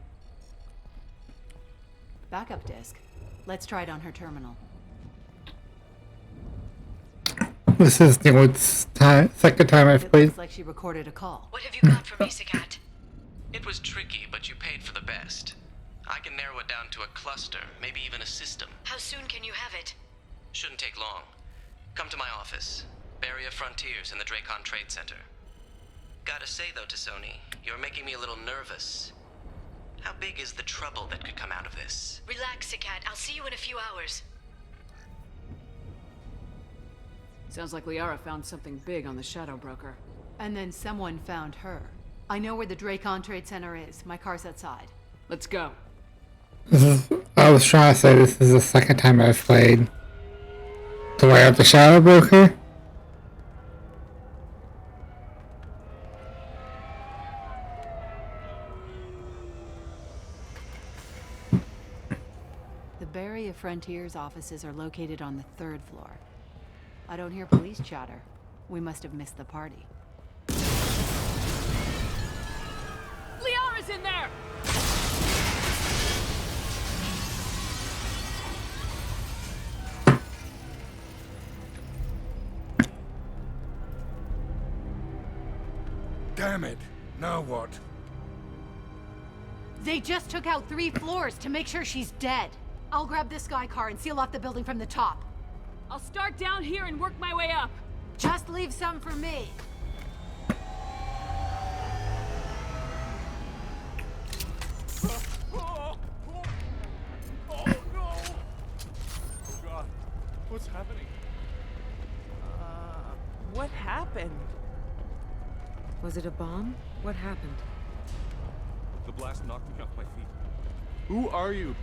Backup disk. Let's try it on her terminal. This is the second time I've played. Looks like she recorded a call. What have you got for me, Sagat? It was tricky, but you paid for the best. I can narrow it down to a cluster, maybe even a system. How soon can you have it? Shouldn't take long. Come to my office. Barrier Frontiers in the Dracon Trade Center. Gotta say though, Tisoni, you're making me a little nervous. How big is the trouble that could come out of this? Relax, Sagat. I'll see you in a few hours. Sounds like Liara found something big on the Shadow Broker. And then someone found her. I know where the Dracon Trade Center is. My car's outside. Let's go. I was trying to say this is the second time I've played. Do I have the Shadow Broker? The Barrier Frontiers offices are located on the 3rd floor. I don't hear police chatter. We must have missed the party. Liara's in there! Damn it. Now what? They just took out 3 floors to make sure she's dead. I'll grab this Sky car and seal off the building from the top. I'll start down here and work my way up. Just leave some for me. What happened? Was it a bomb? What happened? The blast knocked me off my feet. Who are you?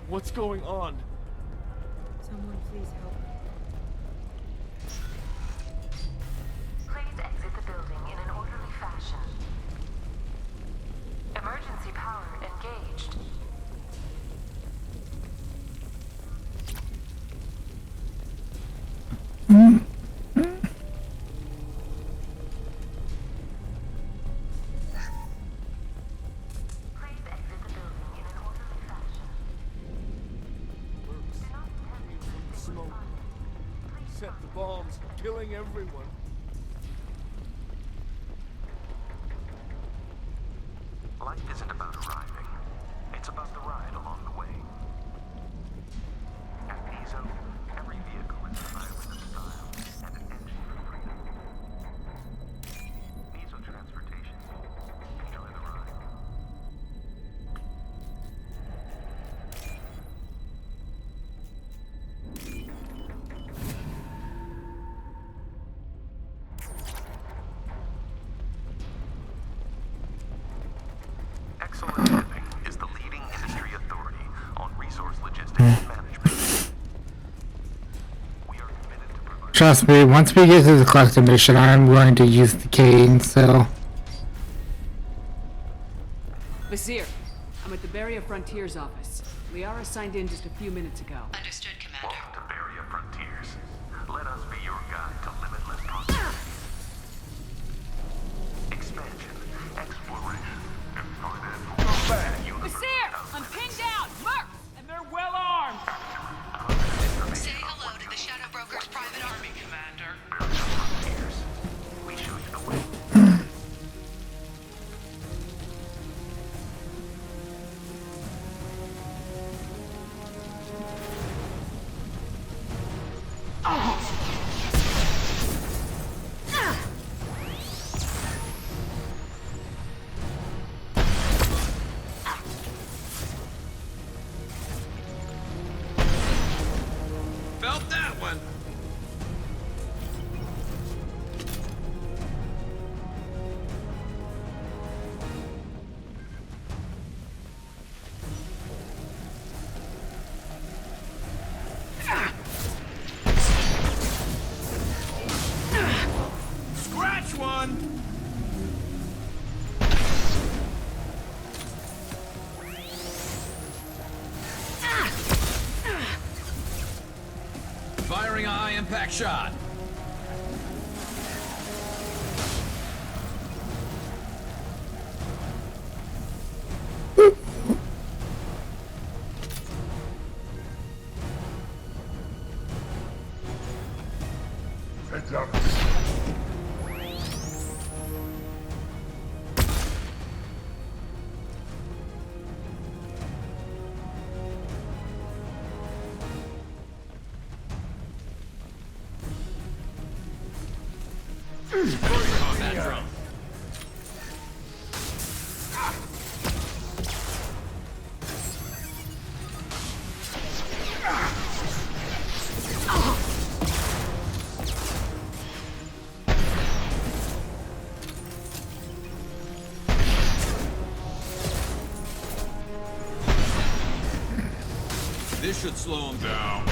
What's going on? Someone please help me. Please exit the building in an orderly fashion. Emergency power engaged. Smoke. Set the bombs, killing everyone. Life isn't about arriving. It's about the ride along the way. At Nizo, every vehicle is an island of style and an engine for freedom. Nizo Transportation. Enjoy the ride. Excellent Shipping is the leading industry authority on resource logistics and management. We are committed to providing... Trust me, once we get to the collector mission, I'm going to use the cane, so... Vizier, I'm at the Barrier Frontiers office. Liara signed in just a few minutes ago. Understood, Commander. Welcome to Barrier Frontiers. Let us be your guide to limitless prosperity. Expansion, exploration, and financial... Vizier! I'm pinned down! Merc! And they're well armed! Say hello to the Shadow Broker's private army, Commander. We show you the way. Felt that one. Scratch one! Firing a high-impact shot. Heads up. Combat drone. This should slow him down.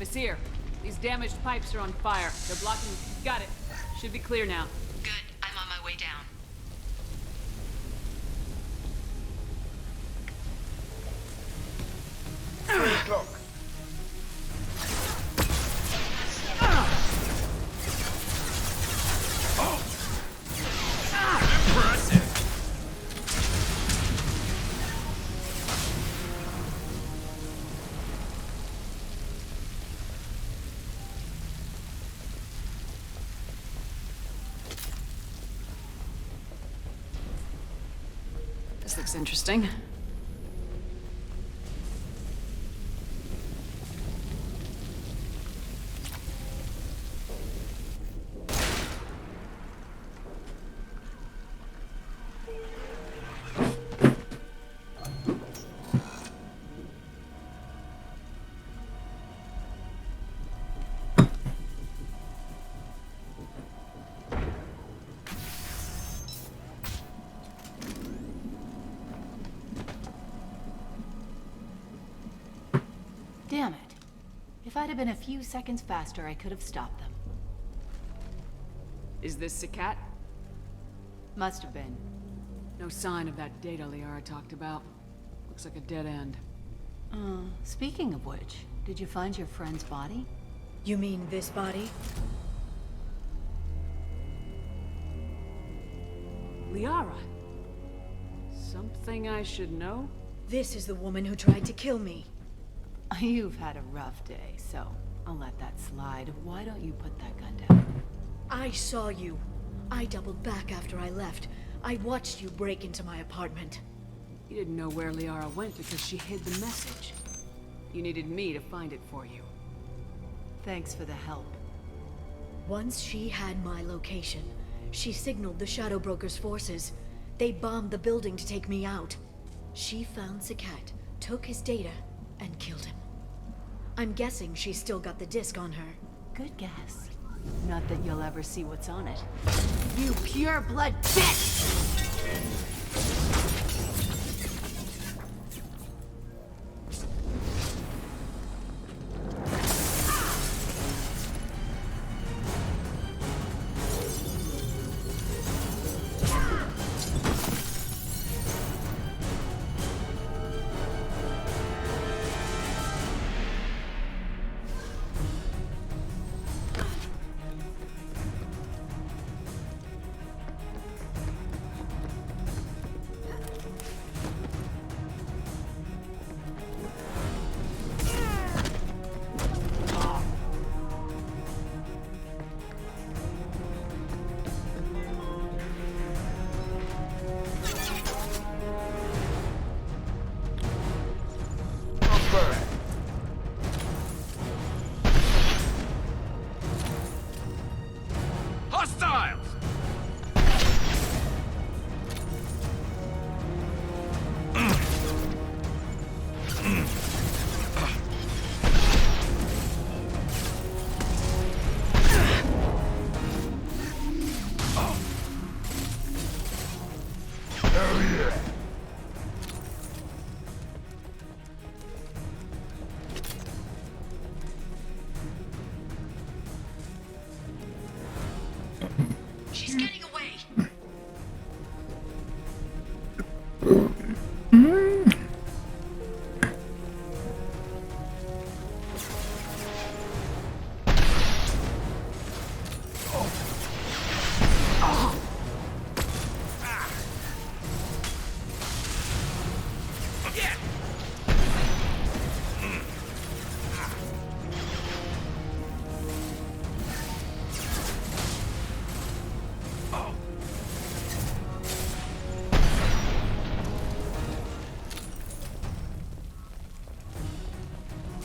Nasir, these damaged pipes are on fire. They're blocking... Got it. Should be clear now. Good. I'm on my way down. O'clock. Impressive. This looks interesting. Damn it. If I'd have been a few seconds faster, I could have stopped them. Is this Sakat? Must have been. No sign of that data Liara talked about. Looks like a dead end. Speaking of which, did you find your friend's body? You mean this body? Liara? Something I should know? This is the woman who tried to kill me. You've had a rough day, so I'll let that slide. Why don't you put that gun down? I saw you. I doubled back after I left. I watched you break into my apartment. You didn't know where Liara went because she hid the message. You needed me to find it for you. Thanks for the help. Once she had my location, she signaled the Shadow Broker's forces. They bombed the building to take me out. She found Sakat, took his data, and killed him. I'm guessing she's still got the disc on her. Good guess. Not that you'll ever see what's on it. You pure blood bitch! Hostiles! She's getting away.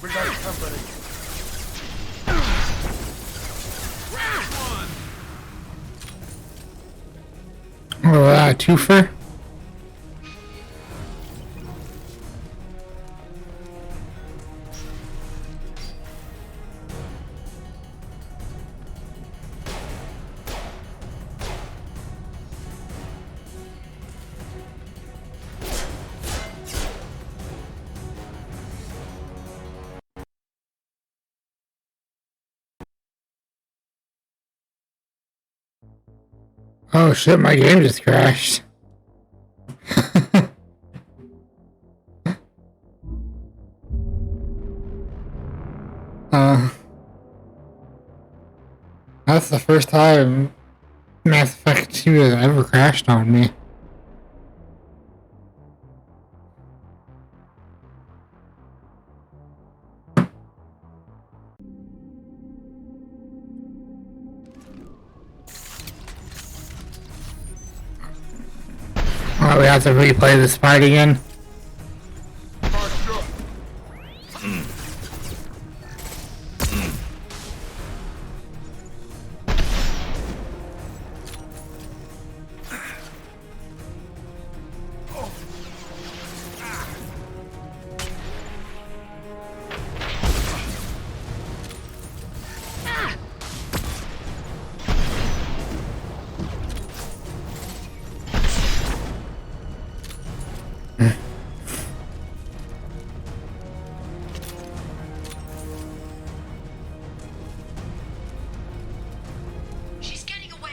We got company. Oh, twofer? Oh shit, my game just crashed. That's the first time Mass Effect 2 has ever crashed on me. Oh, we have to replay this fight again. She's getting away.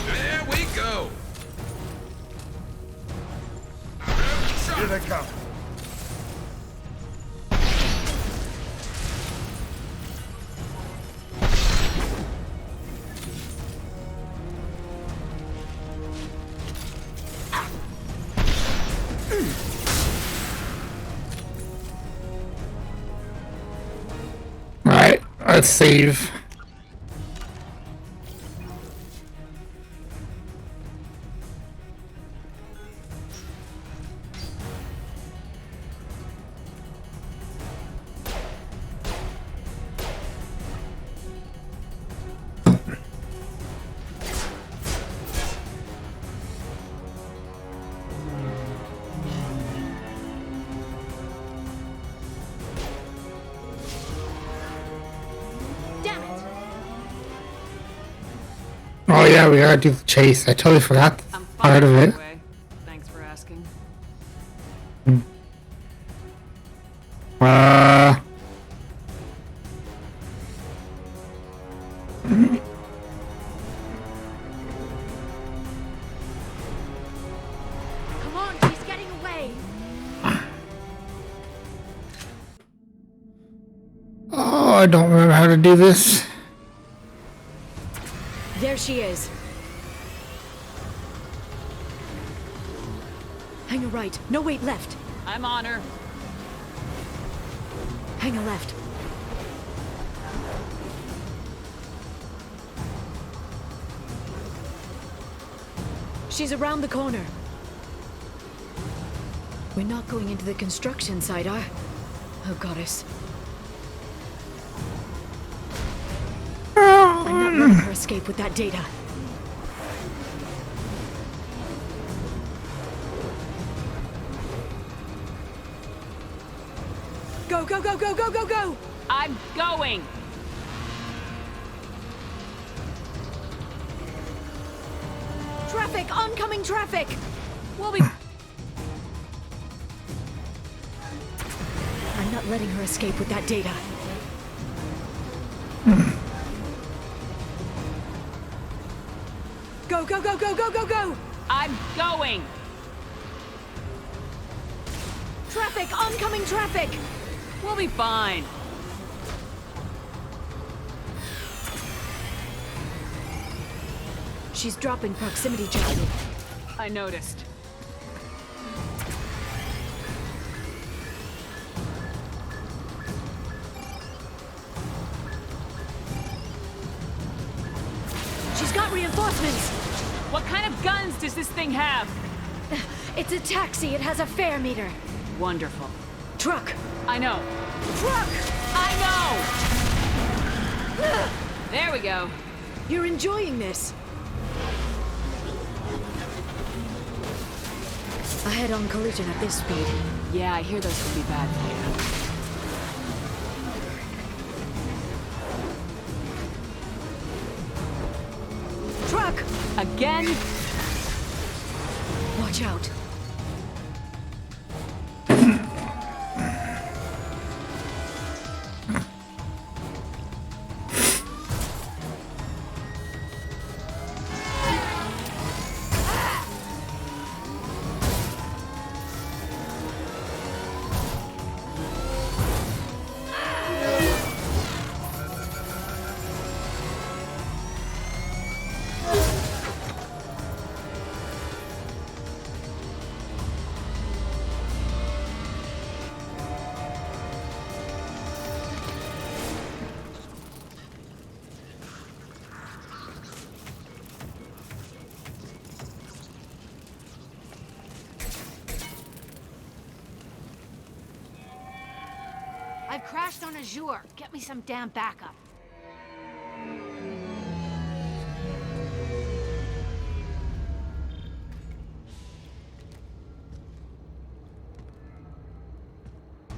There we go. Here they come. Alright, let's save. Oh yeah, we gotta do the chase. I totally forgot part of it. Anyway, thanks for asking. Come on, she's getting away. Oh, I don't remember how to do this. There she is. Hang a right. No, wait, left. I'm on her. Hang a left. She's around the corner. We're not going into the construction site, are? Oh, goddess. I'm not letting her escape with that data. Go, go, go, go, go, go, go! I'm going! Traffic! Oncoming traffic! We'll be... I'm not letting her escape with that data. Go, go, go, go, go, go, go! I'm going! Traffic! Oncoming traffic! We'll be fine. She's dropping proximity charging. I noticed. She's got reinforcements! What kind of guns does this thing have? It's a taxi. It has a fare meter. Wonderful. Truck! I know. Truck! I know! There we go. You're enjoying this. A head-on collision at this speed. Yeah, I hear those could be bad for you. Truck! Again? Watch out. I've crashed on Azure. Get me some damn backup.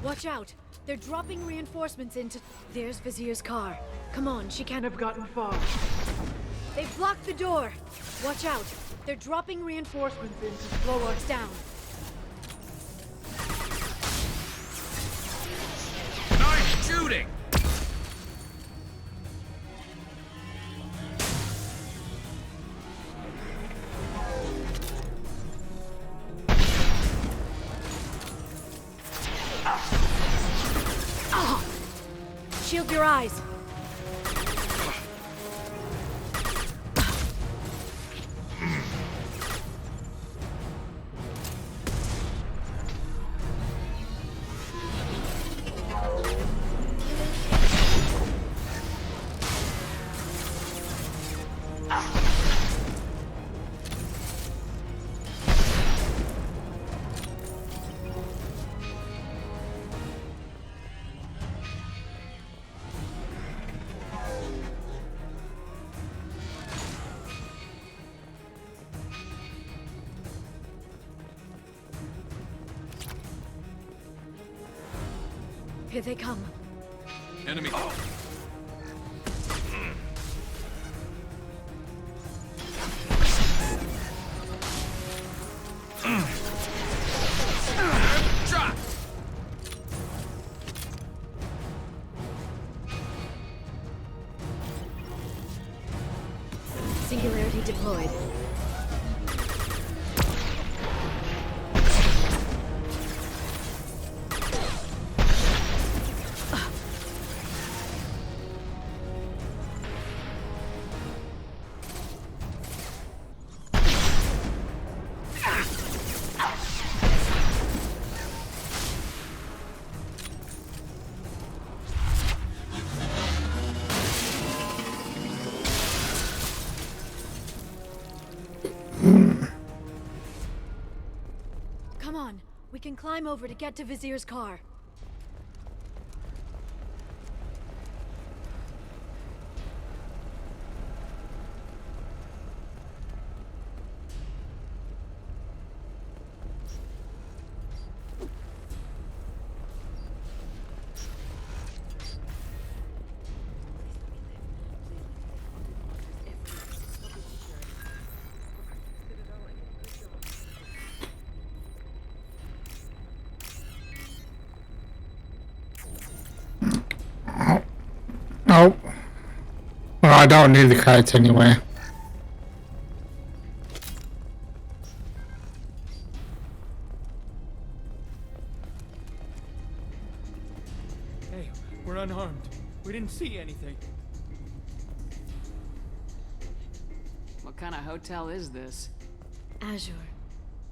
Watch out! They're dropping reinforcements into... There's Vizier's car. Come on, she can't have gotten far. They've blocked the door! Watch out! They're dropping reinforcements in to slow us down. Nice shooting! Shield your eyes! Here they come. Enemy. Shot! Singularity deployed. Come on, we can climb over to get to Vizier's car. Nope. Well, I don't need the crates anyway. Hey, we're unarmed. We didn't see anything. What kind of hotel is this? Azure.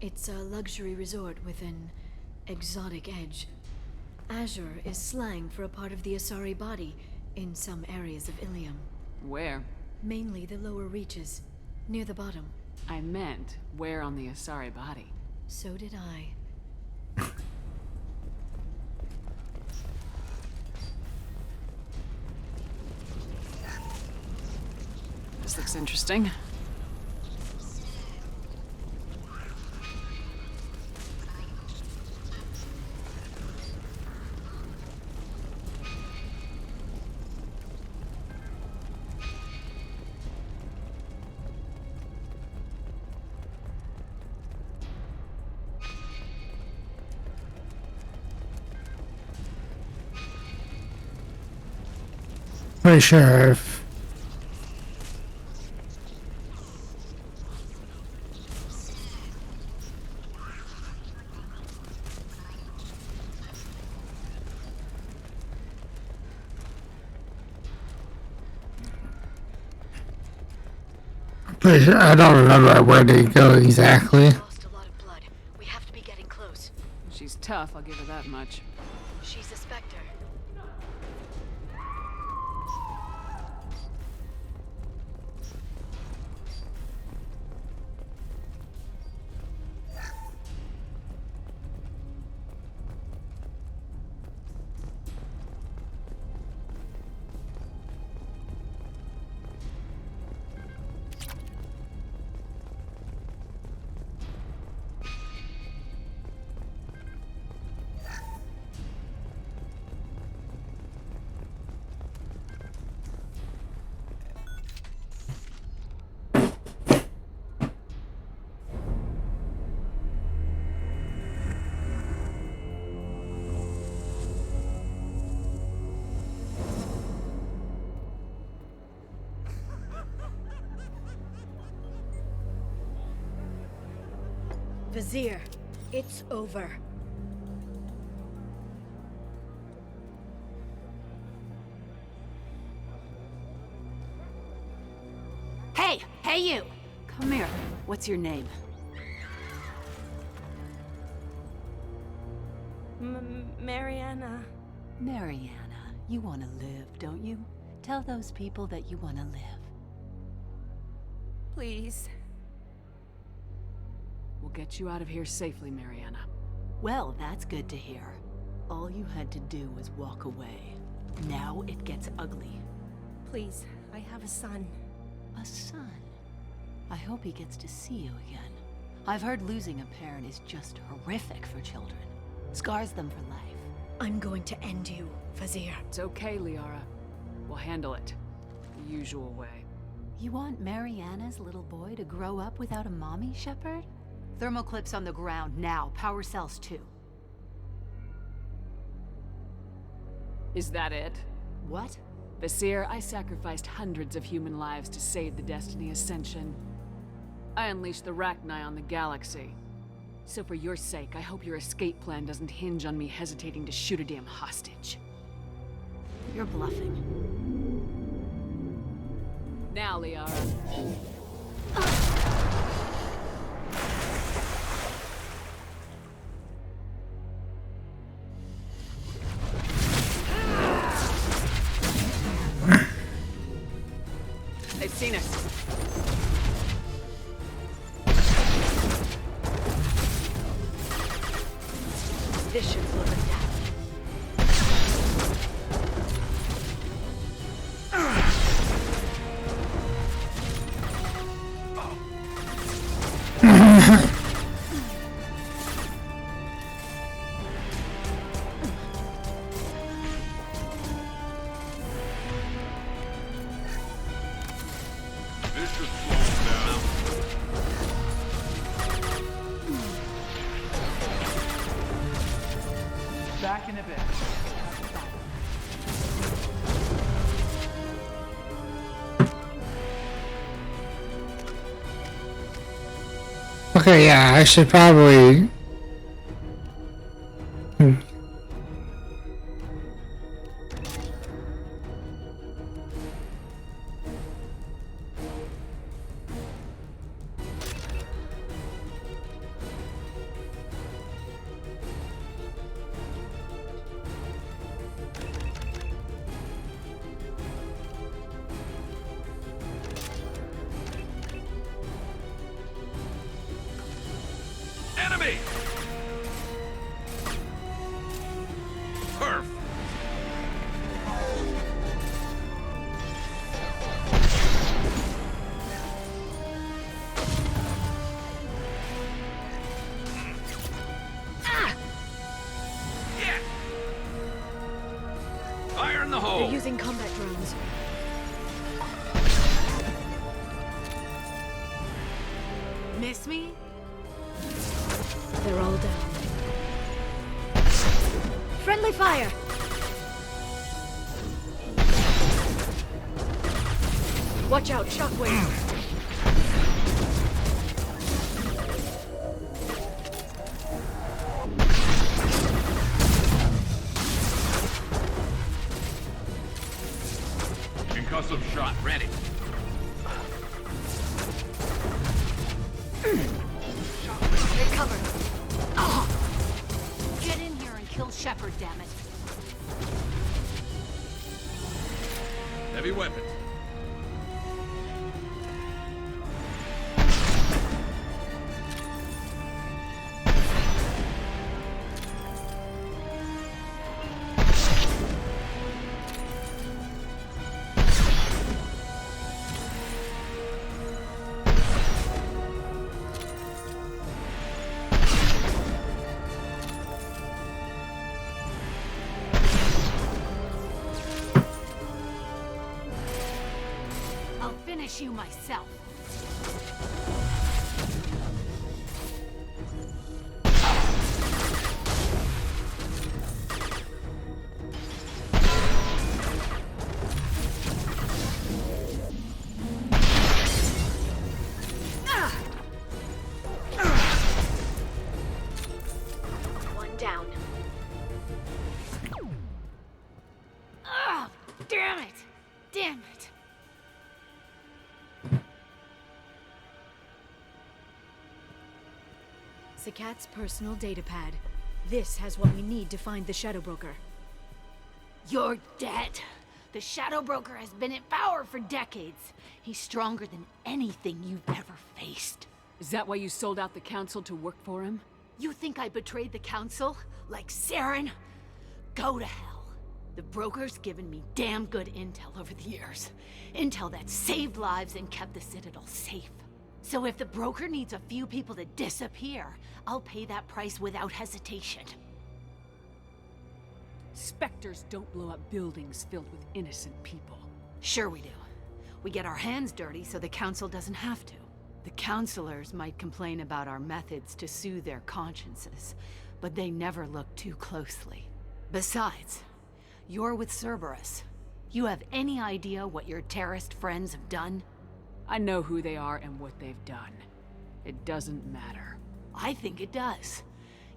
It's a luxury resort with an exotic edge. Azure is slang for a part of the Asari body in some areas of Ilium. Where? Mainly the lower reaches, near the bottom. I meant, where on the Asari body? So did I. This looks interesting. Pretty sure if pretty sure I don't remember where to go exactly. Lost a lot of blood. We have to be getting close. She's tough, I'll give her that much. She's a Spectre. Vizier, it's over. Hey! Hey, you! Come here. What's your name? Mariana. Mariana. You want to live, don't you? Tell those people that you want to live. Please. We'll get you out of here safely, Mariana. Well, that's good to hear. All you had to do was walk away. Now it gets ugly. Please, I have a son. A son? I hope he gets to see you again. I've heard losing a parent is just horrific for children. Scars them for life. I'm going to end you, Vizier. It's okay, Liara. We'll handle it. The usual way. You want Mariana's little boy to grow up without a mommy, Shepard? Thermal clips on the ground now. Power cells too. Is that it? What? Vizier, I sacrificed hundreds of human lives to save the Destiny Ascension. I unleashed the Rachni on the galaxy. So for your sake, I hope your escape plan doesn't hinge on me hesitating to shoot a damn hostage. You're bluffing. Now, Liara. They've seen us. This should slow them down. This should slow them down. Back in a bit. Okay, yeah, I should probably... Enemy! Perf! Yeah! Fire in the hole! They're using combat drones. Miss me? They're all down. Friendly fire! Watch out, shockwave! Concussive shot ready. Take cover. Get in here and kill Shepard, damn it. Heavy weapons. I'll finish you myself. One down. Damn it! Damn it! Sakat's personal data pad. This has what we need to find the Shadow Broker. You're dead. The Shadow Broker has been in power for decades. He's stronger than anything you've ever faced. Is that why you sold out the Council to work for him? You think I betrayed the Council? Like Saren? Go to hell. The Broker's given me damn good intel over the years. Intel that saved lives and kept the Citadel safe. So if the Broker needs a few people to disappear, I'll pay that price without hesitation. Spectres don't blow up buildings filled with innocent people. Sure we do. We get our hands dirty so the Council doesn't have to. The Councilors might complain about our methods to soothe their consciences, but they never look too closely. Besides, you're with Cerberus. You have any idea what your terrorist friends have done? I know who they are and what they've done. It doesn't matter. I think it does.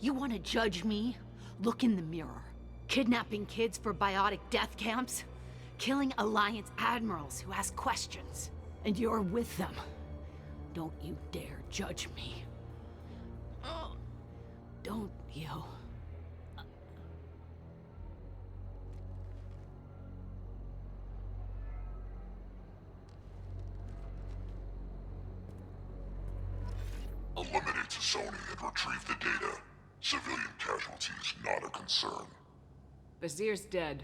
You want to judge me? Look in the mirror. Kidnapping kids for biotic death camps? Killing Alliance admirals who ask questions. And you're with them. Don't you dare judge me. Oh, don't you? Eliminate Sony and retrieve the data. Civilian casualties not a concern. Vizier's dead.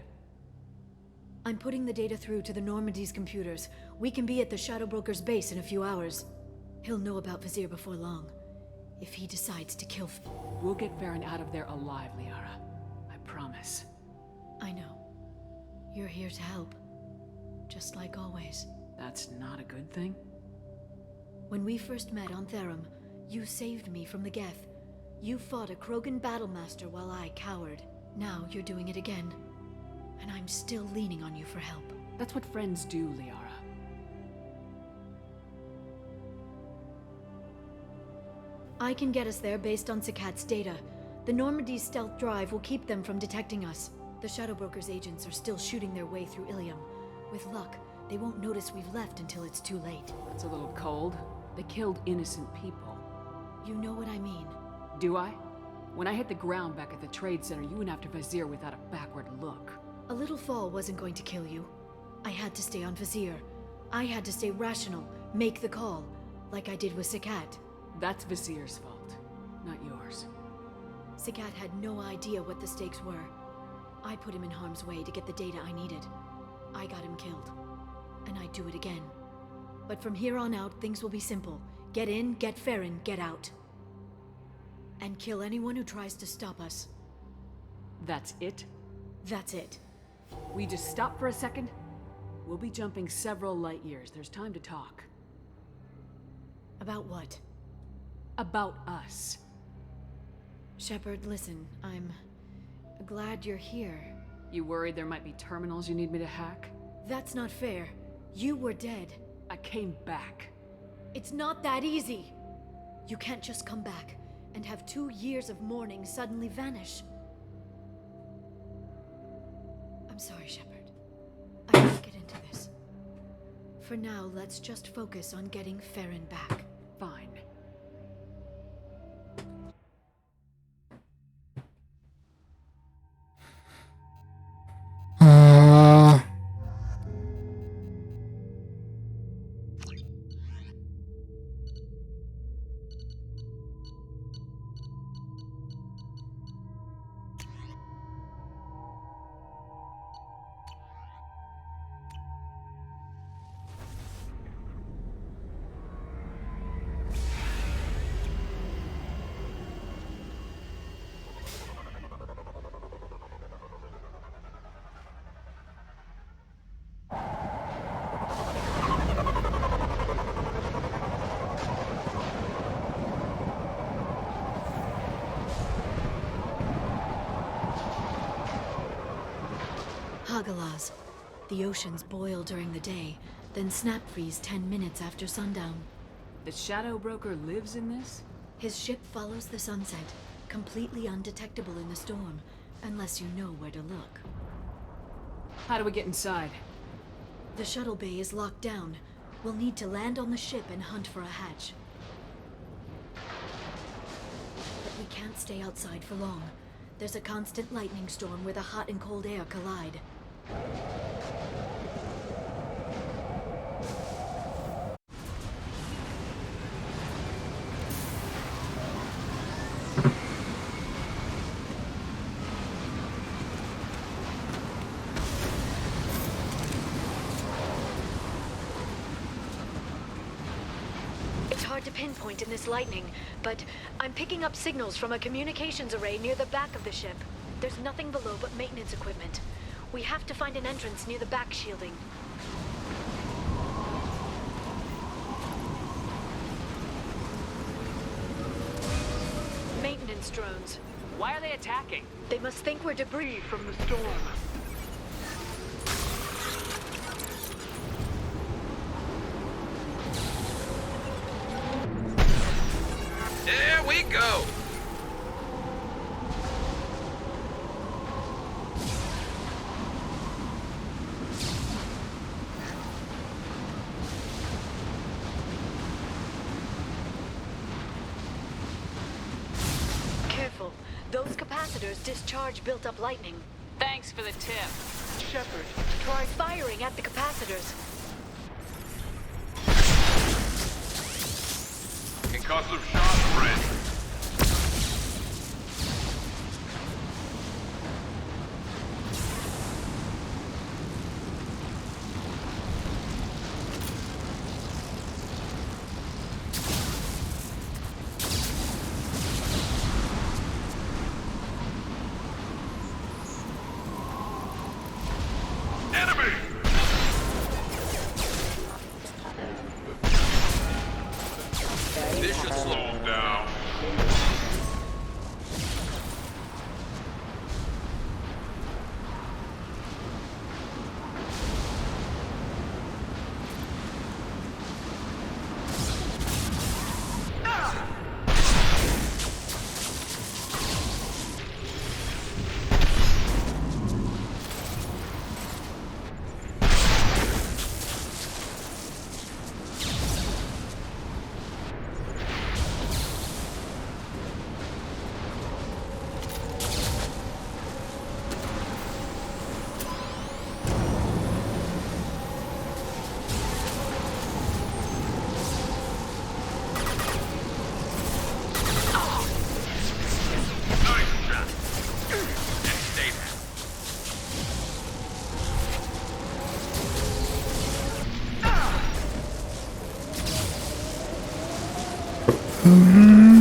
I'm putting the data through to the Normandy's computers. We can be at the Shadow Broker's base in a few hours. He'll know about Vizier before long. If he decides to kill... We'll get Farron out of there alive, Liara. I promise. I know. You're here to help. Just like always. That's not a good thing? When we first met on Therum, you saved me from the Geth. You fought a Krogan battlemaster while I cowered. Now you're doing it again. And I'm still leaning on you for help. That's what friends do, Liara. I can get us there based on Sakat's data. The Normandy's stealth drive will keep them from detecting us. The Shadow Broker's agents are still shooting their way through Ilium. With luck, they won't notice we've left until it's too late. That's a little cold. They killed innocent people. You know what I mean. Do I? When I hit the ground back at the trade center, you went after Vizier without a backward look. A little fall wasn't going to kill you. I had to stay on Vizier. I had to stay rational, make the call, like I did with Sakat. That's Vizier's fault, not yours. Sakat had no idea what the stakes were. I put him in harm's way to get the data I needed. I got him killed. And I'd do it again. But from here on out, things will be simple. Get in, get Farron, get out. And kill anyone who tries to stop us. That's it? That's it. We just stop for a second? We'll be jumping several light years. There's time to talk. About what? About us. Shepard, listen, I'm glad you're here. You worried there might be terminals you need me to hack? That's not fair. You were dead. I came back. It's not that easy. You can't just come back and have 2 years of mourning suddenly vanish. I'm sorry, Shepard. I won't get into this. For now, let's just focus on getting Farron back. Fine. Hagalaz. The oceans boil during the day, then snap freeze 10 minutes after sundown. The Shadow Broker lives in this? His ship follows the sunset, completely undetectable in the storm, unless you know where to look. How do we get inside? The shuttle bay is locked down. We'll need to land on the ship and hunt for a hatch. But we can't stay outside for long. There's a constant lightning storm where the hot and cold air collide. It's hard to pinpoint in this lightning, but I'm picking up signals from a communications array near the back of the ship. There's nothing below but maintenance equipment. We have to find an entrance near the back shielding. Maintenance drones. Why are they attacking? They must think we're debris from the storm. There we go! Careful. Those capacitors discharge built-up lightning. Thanks for the tip. Shepard, try firing at the capacitors. Concussive shot ready. This should slow him down.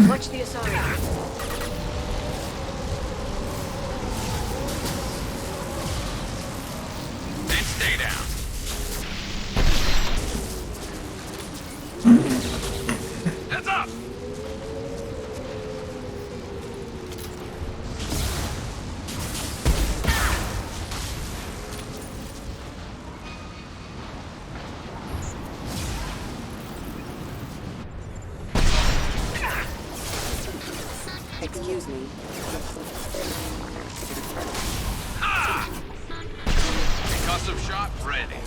Watch the Asari. Then stay down. Heads up! Concussive shot ready.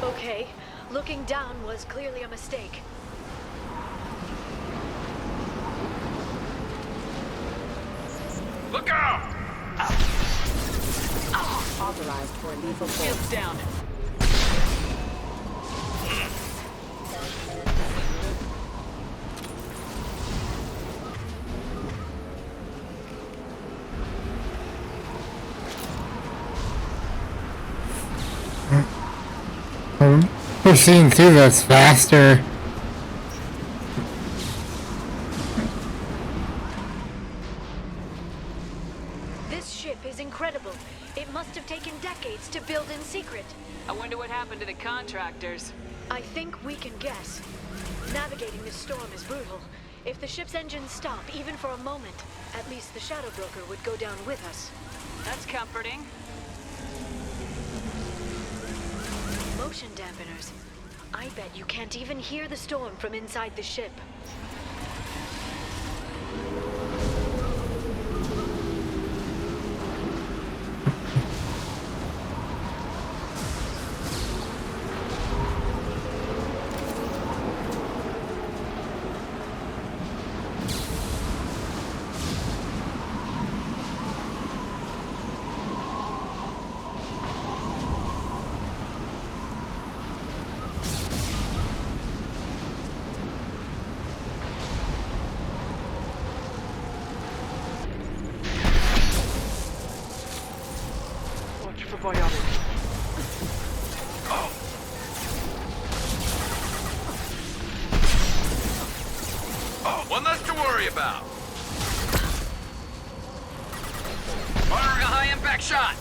Okay, looking down was clearly a mistake. Look out! Authorized for lethal force. Shields down. We're seeing through this faster. This ship is incredible. It must have taken decades to build in secret. I wonder what happened to the contractors. I think we can guess. Navigating this storm is brutal. If the ship's engines stop, even for a moment, at least the Shadow Broker would go down with us. That's comforting. Motion dampeners. I bet you can't even hear the storm from inside the ship. One less to worry about. Firing a high-impact shot.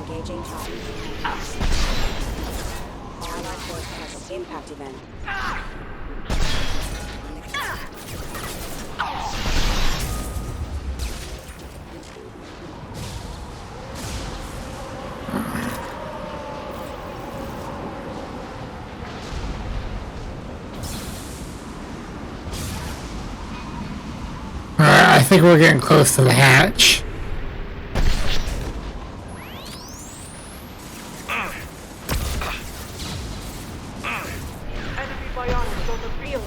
Engaging target. Allied force casualty impact event. I think we're getting close to the hatch. Enemy bionics on the field.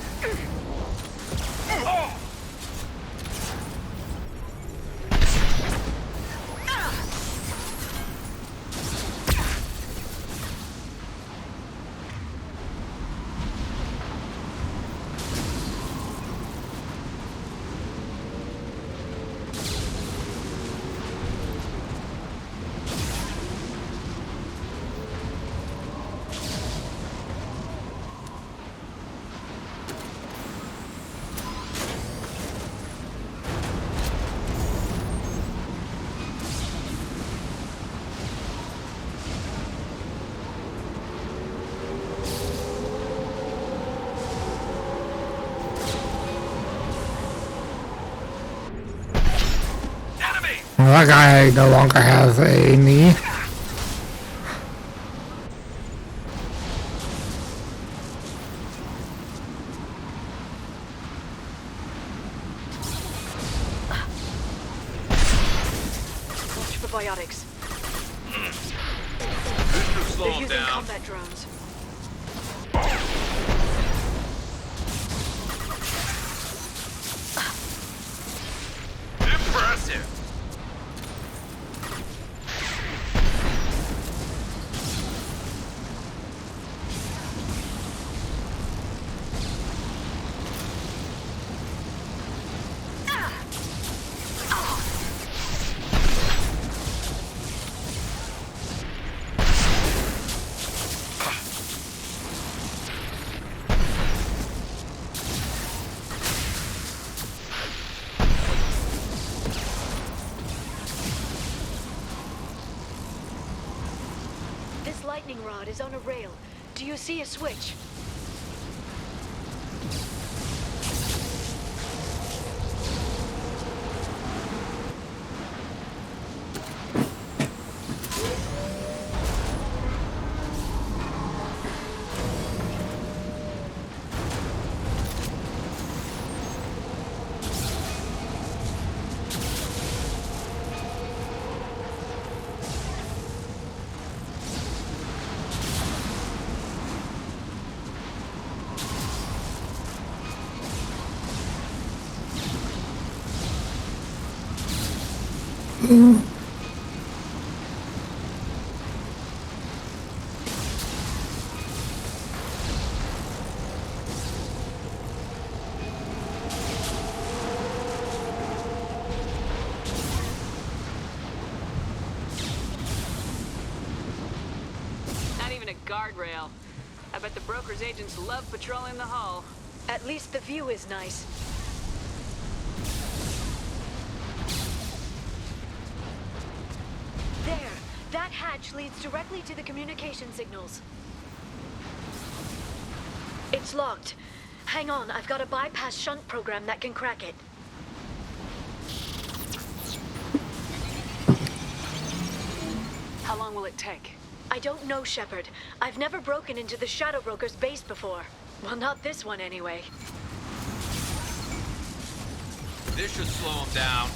Well, that guy no longer has a knee. Watch for biotics. This should slow They're him using down. combat drones. lightning rod is on a rail. Do you see a switch? Not even a guardrail. I bet the broker's agents love patrolling the hull. At least the view is nice. There! That hatch leads directly to the communication signals. It's locked. Hang on, I've got a bypass shunt program that can crack it. How long will it take? I don't know, Shepard. I've never broken into the Shadow Broker's base before. Well, not this one anyway. This should slow him down.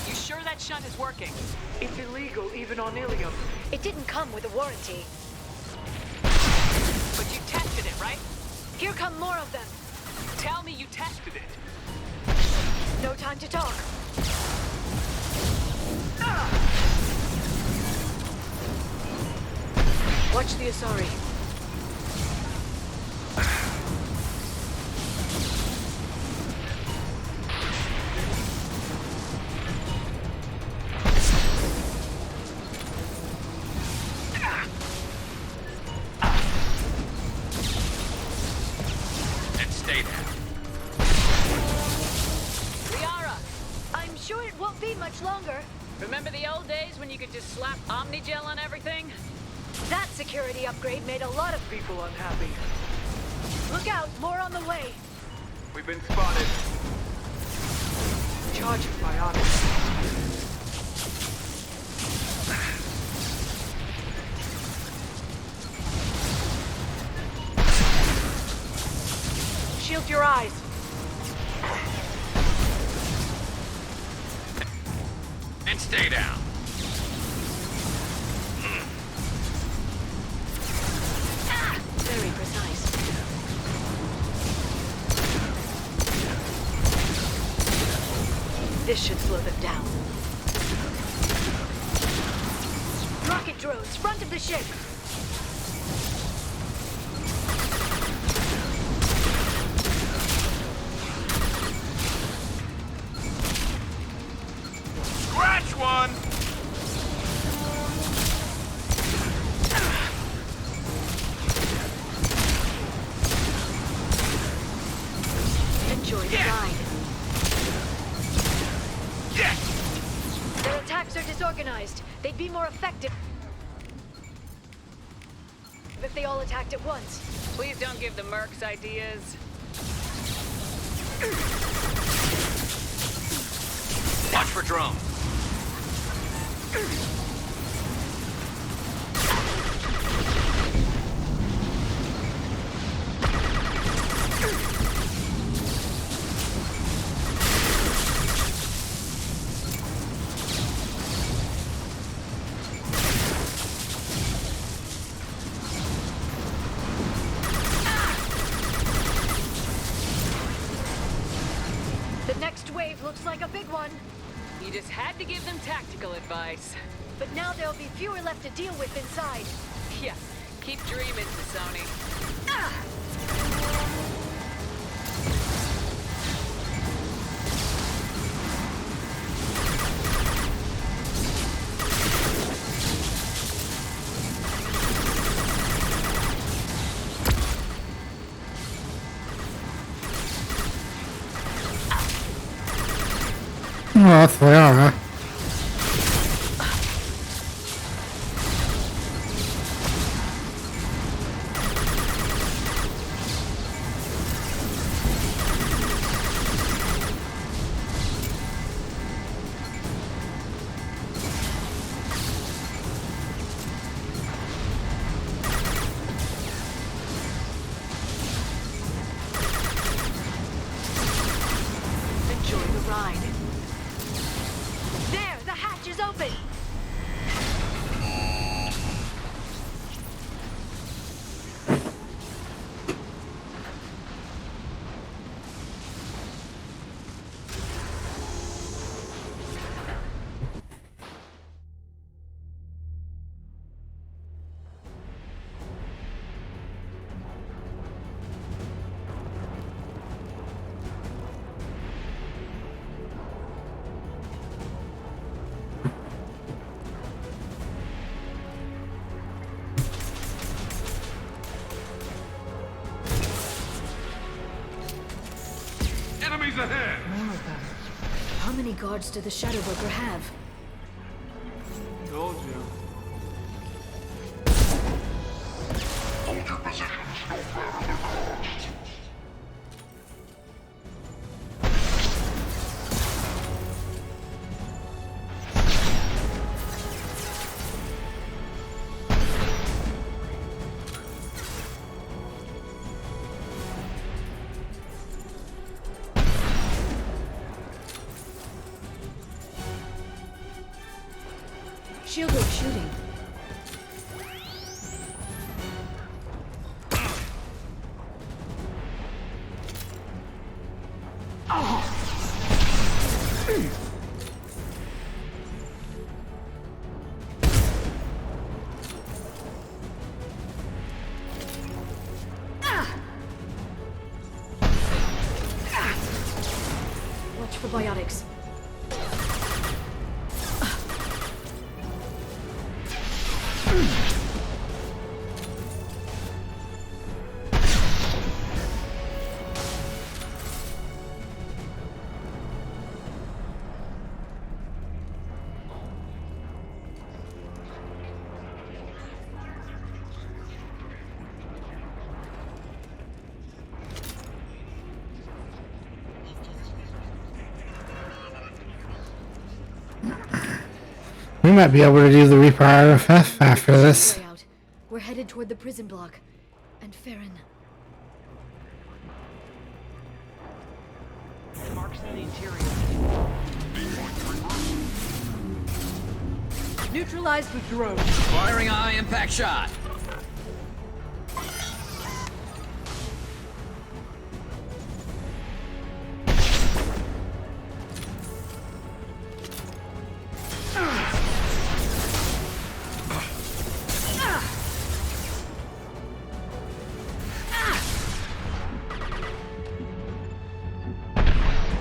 You sure that shunt is working? It's illegal, even on Ilium. It didn't come with a warranty. But you tested it, right? Here come more of them. Tell me you tested it. No time to talk. Watch the Asari. And stay there. Liara! I'm sure it won't be much longer. Remember the old days when you could just slap Omnigel on everything? That security upgrade made a lot of People unhappy. Look out, more on the way. We've been spotted. Charge of biotics. Shield your eyes. And stay down. Very precise. This should slow them down. Rocket drones, front of the ship. Scratch one! Enjoy the ride. Yes! Their attacks are disorganized. They'd be more effective if they all attacked at once. Please don't give the mercs ideas. Watch for drones. The next wave looks like a big one. You just had to give them tactical advice. But now there'll be fewer left to deal with inside. Yeah, keep dreaming, Sony. Oh, that's Liara. Enemies ahead! More of them. How many guards do the Shadow Broker have? Told you. Hold your positions, no matter the cost. Shielded shooting. Watch for biotics. We might be able to do the Reaper RFF after this. We're headed toward the prison block. And Farron. Marks in the interior. Neutralize the drone. Firing a high impact shot.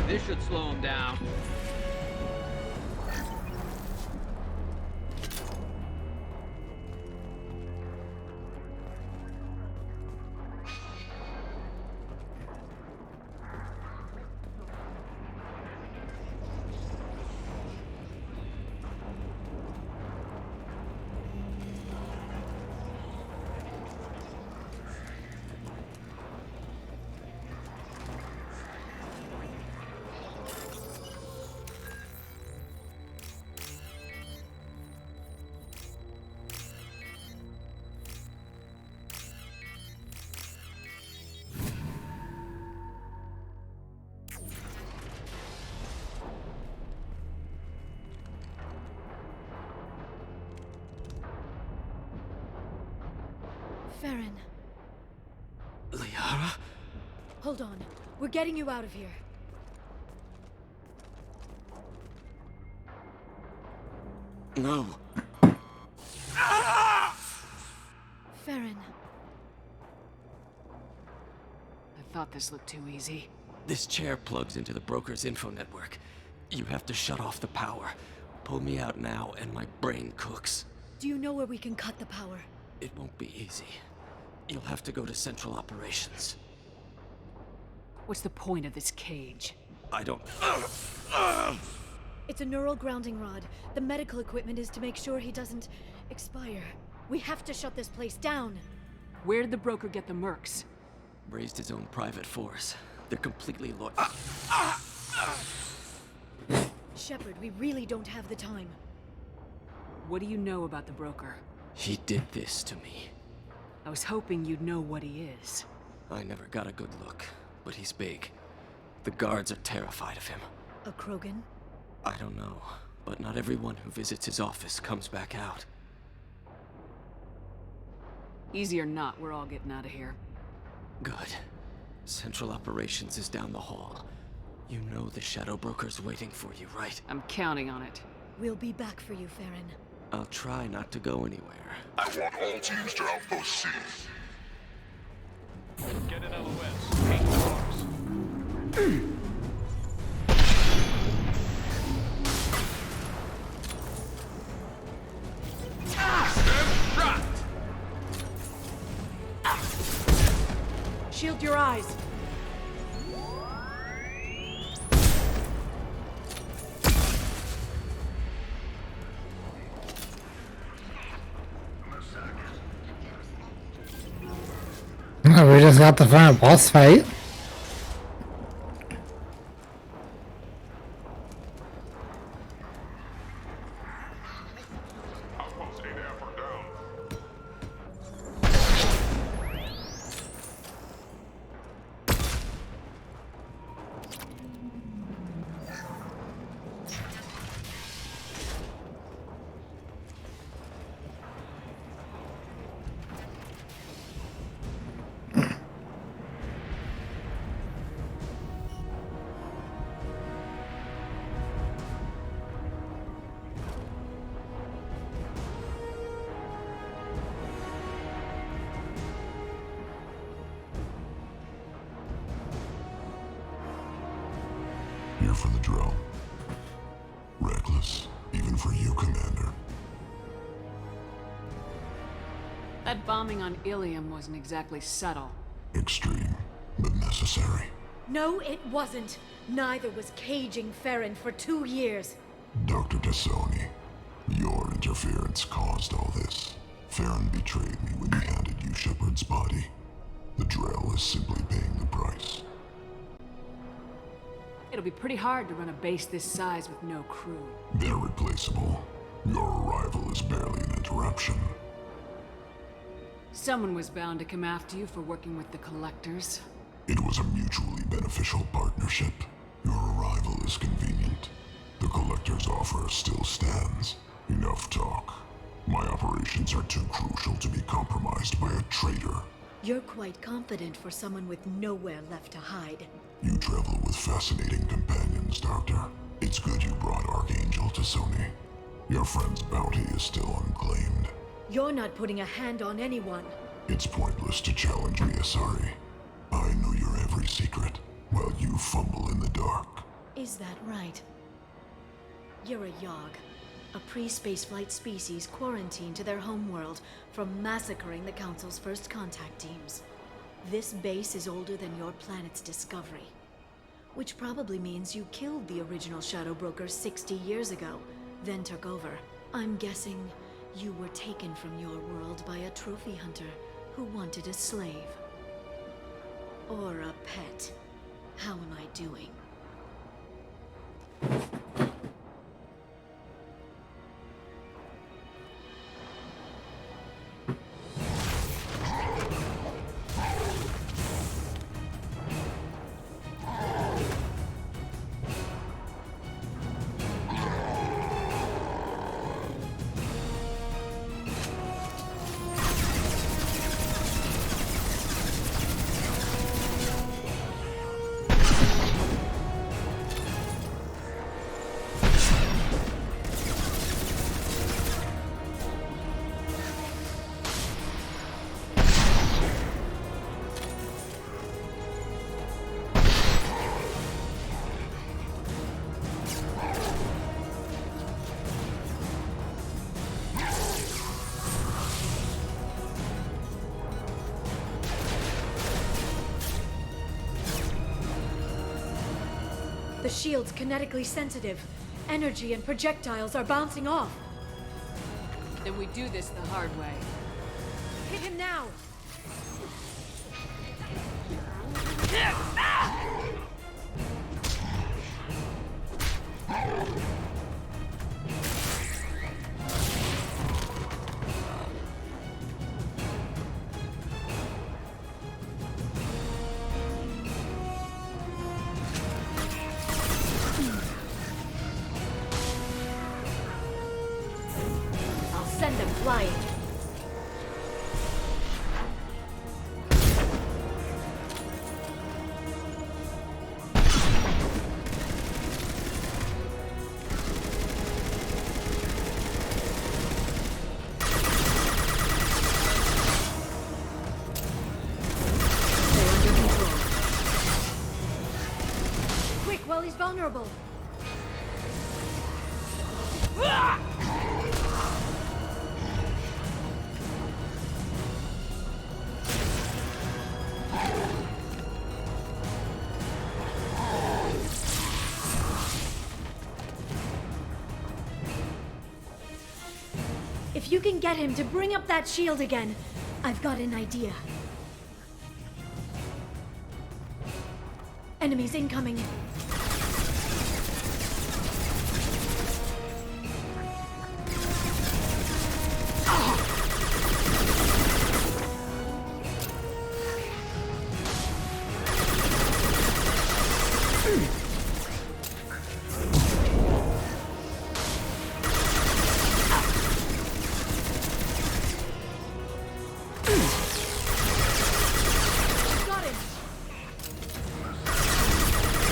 This should slow him down. Farron. Liara? Hold on. We're getting you out of here. No. Farron. I thought this looked too easy. This chair plugs into the broker's info network. You have to shut off the power. Pull me out now and my brain cooks. Do you know where we can cut the power? It won't be easy. You'll have to go to Central Operations. What's the point of this cage? I don't... It's a neural grounding rod. The medical equipment is to make sure he doesn't expire. We have to shut this place down. Where did the broker get the mercs? Raised his own private force. They're completely loyal. Shepard, we really don't have the time. What do you know about the broker? He did this to me. I was hoping you'd know what he is. I never got a good look, but he's big. The guards are terrified of him. A Krogan? I don't know, but not everyone who visits his office comes back out. Easy or not, we're all getting out of here. Good. Central Operations is down the hall. You know the Shadow Broker's waiting for you, right? I'm counting on it. We'll be back for you, Farron. I'll try not to go anywhere. I want all teams to Outpost C. Get an LOS. Take the box. Shield your eyes. Oh, we just got the final boss fight. Here for the drill. Reckless, even for you, Commander. That bombing on Ilium wasn't exactly subtle. Extreme, but necessary. No, it wasn't. Neither was caging Farron for 2 years. Dr. Tassoni, your interference caused all this. Farron betrayed me when he handed you Shepard's body. The drill is simply paying the price. It'll be pretty hard to run a base this size with no crew. They're replaceable. Your arrival is barely an interruption. Someone was bound to come after you for working with the Collectors. It was a mutually beneficial partnership. Your arrival is convenient. The Collector's offer still stands. Enough talk. My operations are too crucial to be compromised by a traitor. You're quite confident for someone with nowhere left to hide. You travel with fascinating companions, Doctor. It's good you brought Archangel to Sony. Your friend's bounty is still unclaimed. You're not putting a hand on anyone. It's pointless to challenge me, Asari. I know your every secret, while you fumble in the dark. Is that right? You're a Yogg, a pre-spaceflight species quarantined to their homeworld from massacring the Council's first contact teams. This base is older than your planet's discovery, which probably means you killed the original Shadow Broker 60 years ago, then took over. I'm guessing you were taken from your world by a trophy hunter who wanted a slave. Or a pet. How am I doing? The shield's kinetically sensitive. Energy and projectiles are bouncing off. Then we do this the hard way. Hit him now! I'll send them flying. Quick, while he's vulnerable. If you can get him to bring up that shield again, I've got an idea. Enemies incoming. Got him.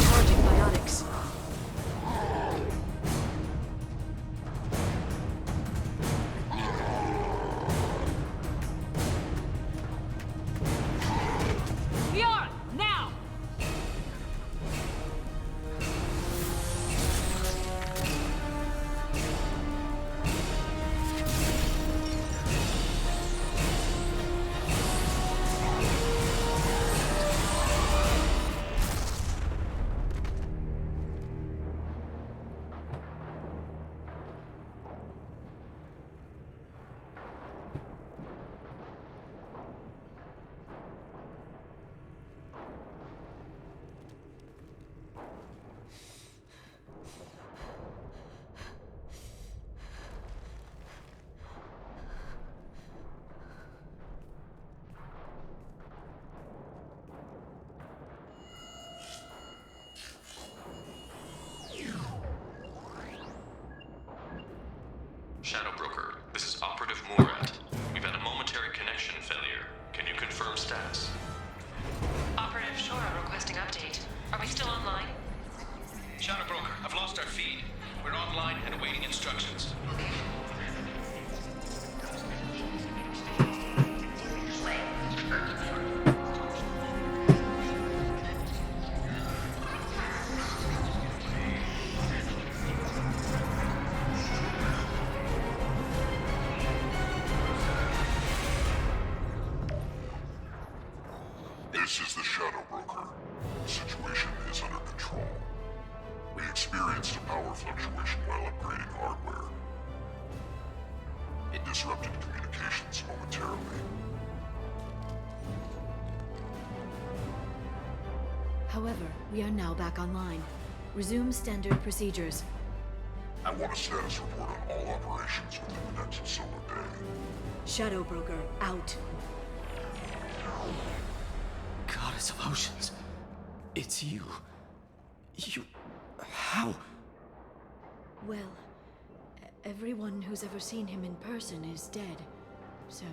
Charging biotics. Liara, now! Shadow Broker, this is Operative Murat. We've had a momentary connection failure. Can you confirm status? Operative Shora requesting update. Are we still online? Shadow Broker, I've lost our feed. We're online and awaiting instructions. This is the Shadow Broker. The situation is under control. We experienced a power fluctuation while upgrading hardware. It disrupted communications momentarily. However, we are now back online. Resume standard procedures. I want a status report on all operations within the next solar day. Shadow Broker out. Goddess of Oceans. It's you. You... How? Well, everyone who's ever seen him in person is dead. So,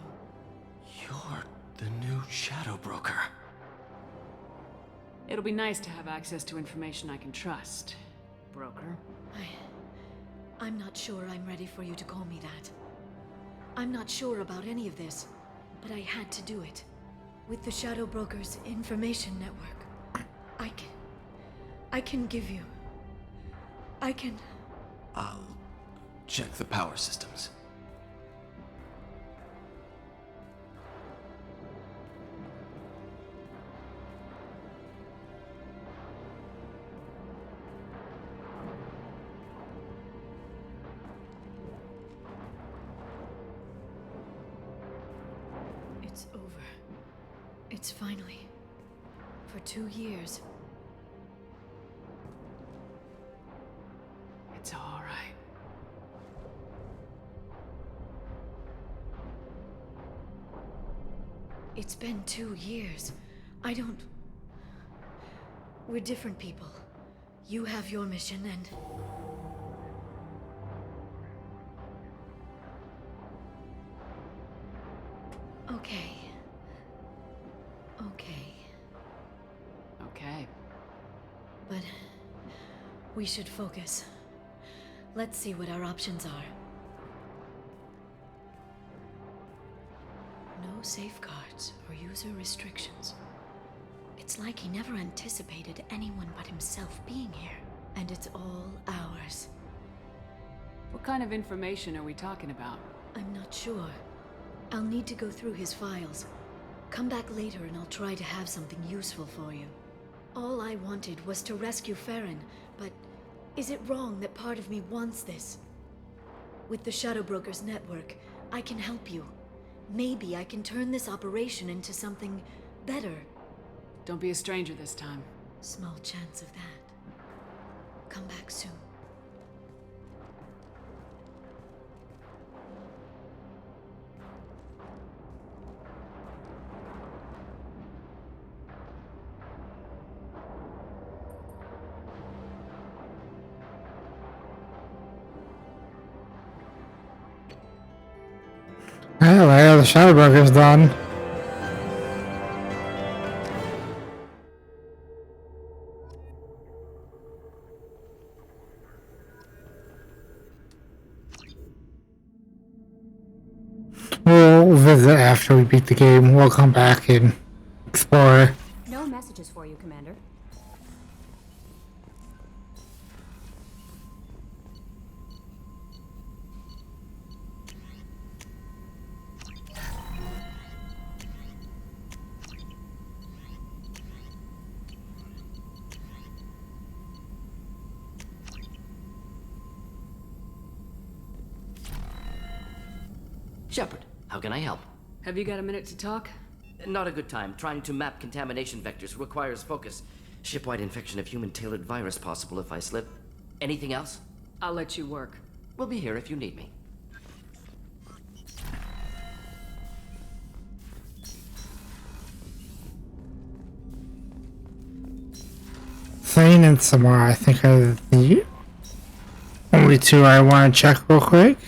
You're the new Shadow Broker. It'll be nice to have access to information I can trust, broker. I'm not sure I'm ready for you to call me that. I'm not sure about any of this, but I had to do it. With the Shadow Broker's information network, I can give you... I'll check the power systems. It's over. It's finally... For 2 years. It's all right. It's been 2 years. I don't... We're different people. You have your mission and... Okay. Okay. But... we should focus. Let's see what our options are. No safeguards or user restrictions. It's like he never anticipated anyone but himself being here. And it's all ours. What kind of information are we talking about? I'm not sure. I'll need to go through his files. Come back later and I'll try to have something useful for you. All I wanted was to rescue Farron, but is it wrong that part of me wants this? With the Shadow Broker's network, I can help you. Maybe I can turn this operation into something better. Don't be a stranger this time. Small chance of that. Come back soon. Well, the Shadow Broker's done. We'll visit after we beat the game. We'll come back and explore. No messages for you, Commander. Shepard, how can I help? Have you got a minute to talk? Not a good time. Trying to map contamination vectors requires focus. Ship-wide infection of human-tailored virus possible if I slip. Anything else? I'll let you work. We'll be here if you need me. Thane and Samara, I think, are the only two I want to check real quick.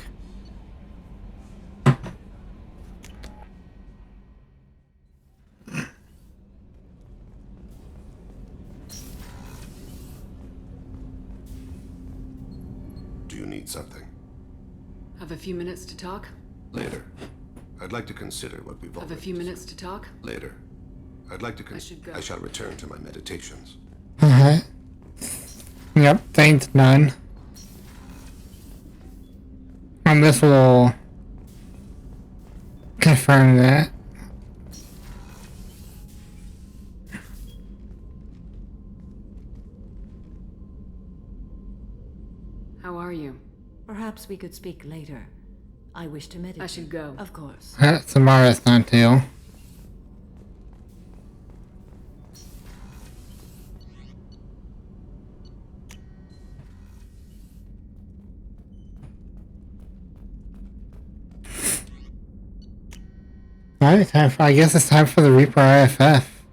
Do you need something? Have a few minutes to talk? Later. I'd like to consider what we've Have a few minutes to talk? Later. I'd like to I shall return to my meditations. Yep, Thane's none. And this will confirm that. How are you? Perhaps we could speak later. I wish to meditate. I should go. Of course. Samara's not too. Alright, I guess it's time for the Reaper IFF.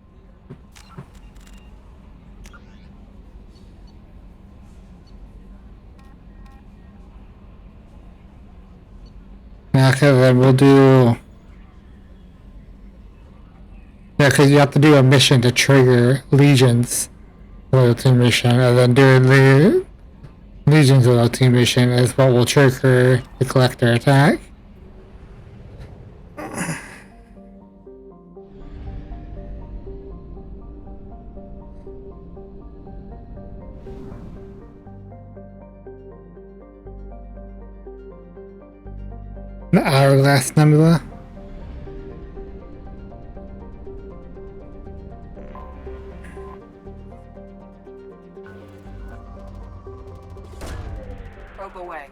Yeah, because then we'll do... Yeah, because you have to do a mission to trigger Legion's loyalty mission, and then doing the Legion's loyalty mission is what will trigger the Collector attack. The Hourglass Nebula. Probe away.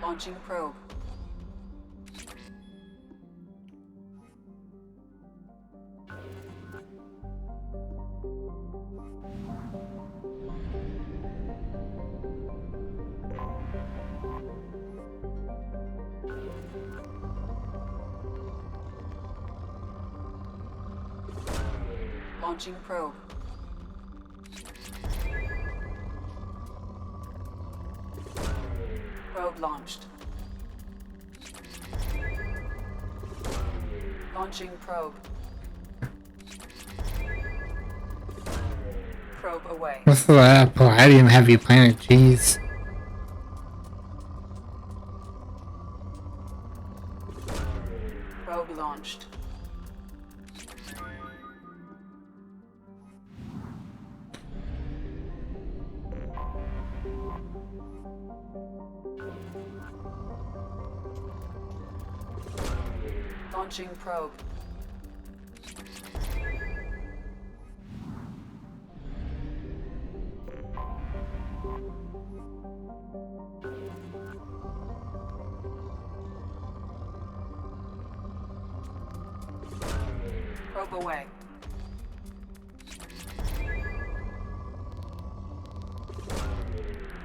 Launching probe. Launching probe. Probe launched. Launching probe. Probe away. What's the Palladium Heavy Planet? Jeez. Probe launched. Launching probe. Probe away.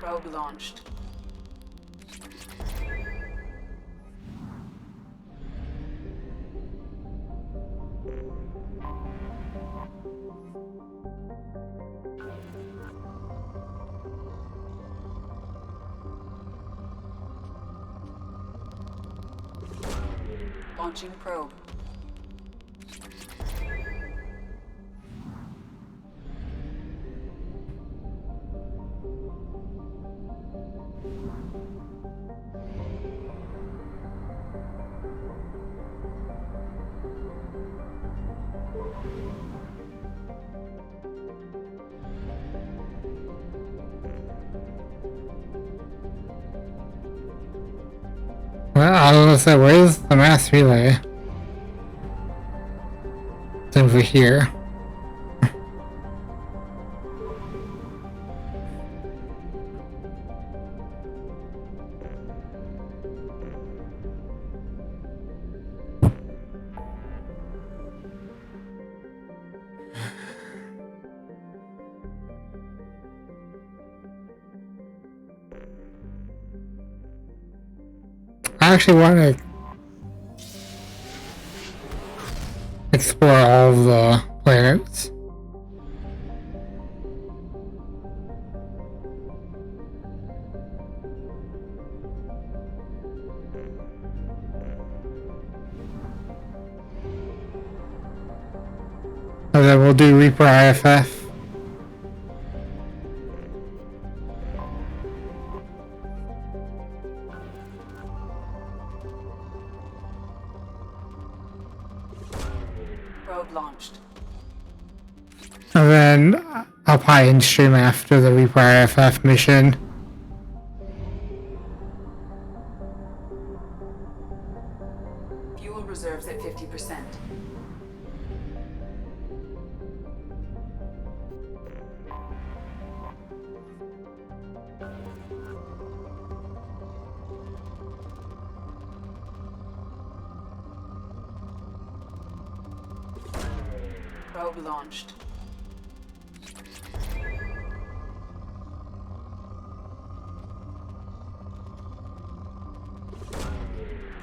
Probe launched. Launching probe. Well, I was gonna say, where's the mass relay? It's over here. I actually want to explore all of the planets. And then we'll do Reaper IFF. Probe launched. And then I'll probably end stream after the Reaper IFF mission. Fuel reserves at 50%. Probe launched.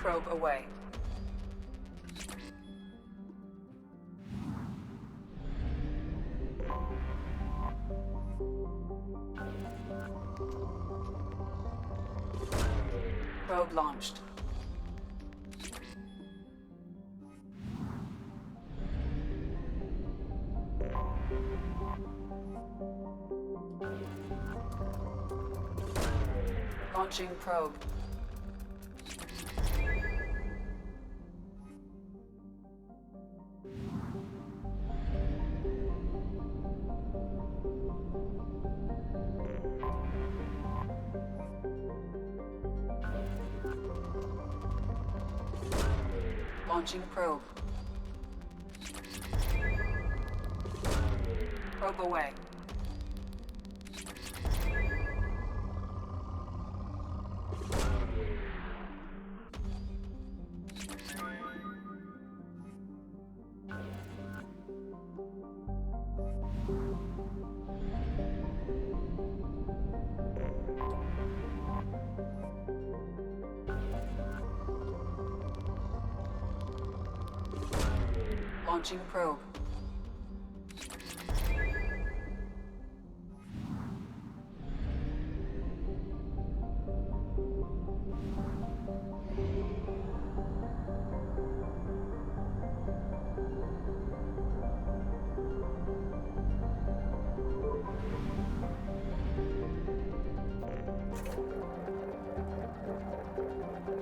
Probe away. Probe launched. Launching probe. Launching probe. Probe away. Launching probe.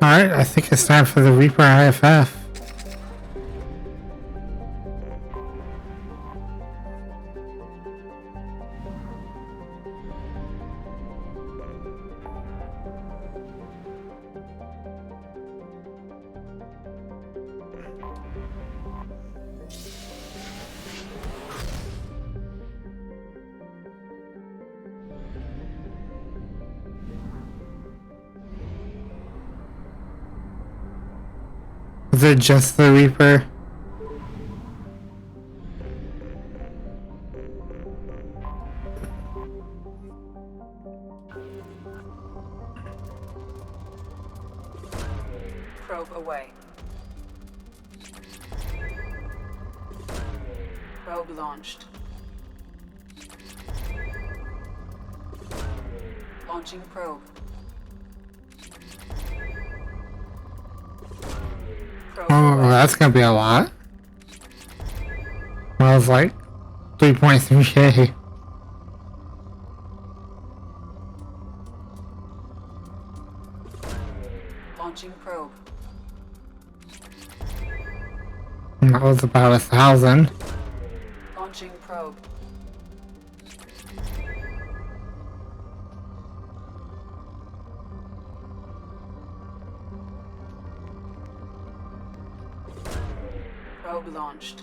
Alright, I think it's time for the Reaper IFF. Was it just the Reaper? Probe away. Probe launched. Launching probe. Oh, that's gonna be a lot. Well, it's like 3.3K. Launching probe. That was about 1,000. Launching probe. Probe launched.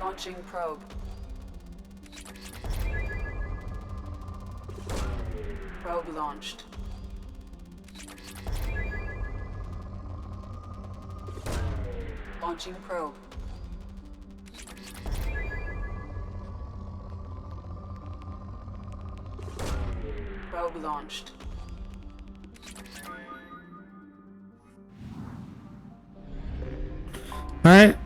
Launching probe. Probe launched. Launching probe. Probe launched. Alright.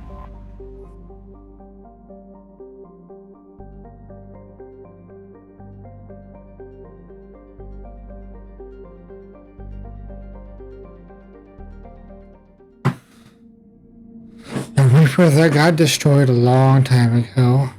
The Reaper that got destroyed a long time ago.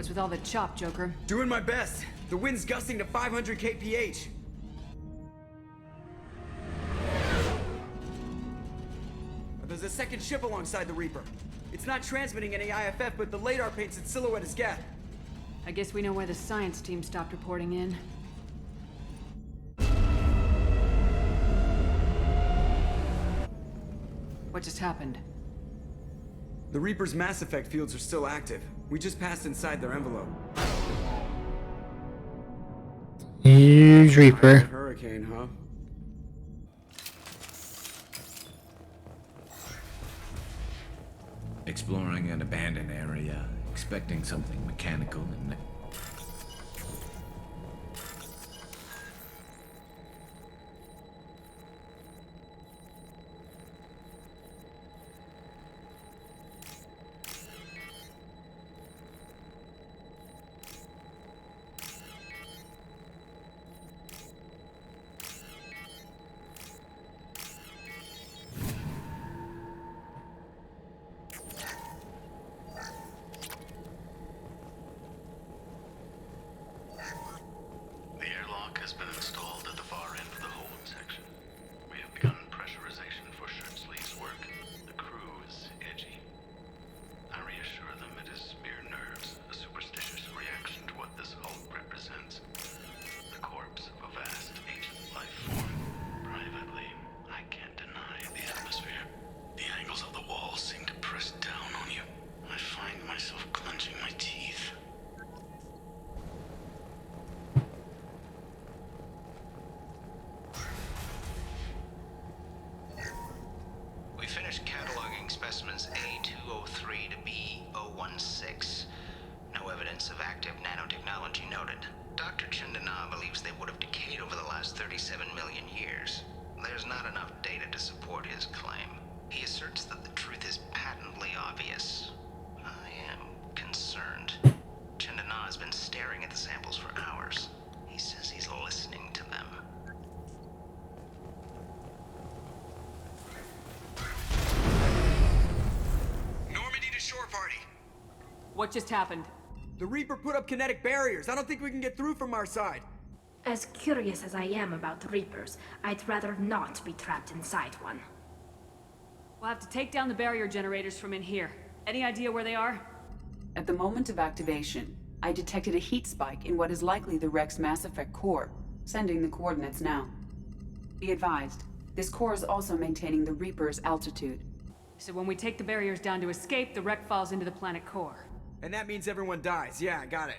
What's with all the chop, Joker? Doing my best. The wind's gusting to 500 kph. There's a second ship alongside the Reaper. It's not transmitting any IFF, but the radar paints its silhouette as Geth. I guess we know why the science team stopped reporting in. What just happened? The Reaper's mass effect fields are still active. We just passed inside their envelope. Huge Reaper. Hurricane, huh? Exploring an abandoned area, expecting something mechanical and... 016. No evidence of active nanotechnology noted. Dr. Chandana believes they would have decayed over the last 37 million years. There's not enough data to support his claim. He asserts that the truth is patently obvious. I am concerned. Chandana has been staring at the samples for hours. He says he's listening to them. Normandy to shore party. What just happened? The Reaper put up kinetic barriers. I don't think we can get through from our side. As curious as I am about Reapers, I'd rather not be trapped inside one. We'll have to take down the barrier generators from in here. Any idea where they are? At the moment of activation, I detected a heat spike in what is likely the Rex Mass Effect core, sending the coordinates now. Be advised, this core is also maintaining the Reaper's altitude. So when we take the barriers down to escape, the wreck falls into the planet core. And that means everyone dies. Yeah, got it.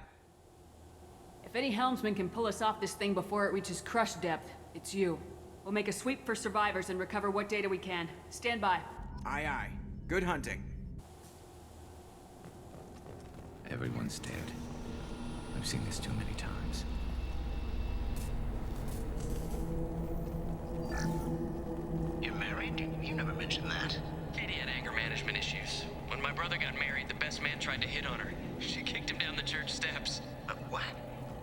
If any helmsman can pull us off this thing before it reaches crush depth, it's you. We'll make a sweep for survivors and recover what data we can. Stand by. Aye, aye. Good hunting. Everyone's dead. I've seen this too many times. You're married? You never mentioned that. Katie had anger management issues. When my brother got married, the best man tried to hit on her. She kicked him down the church steps. What?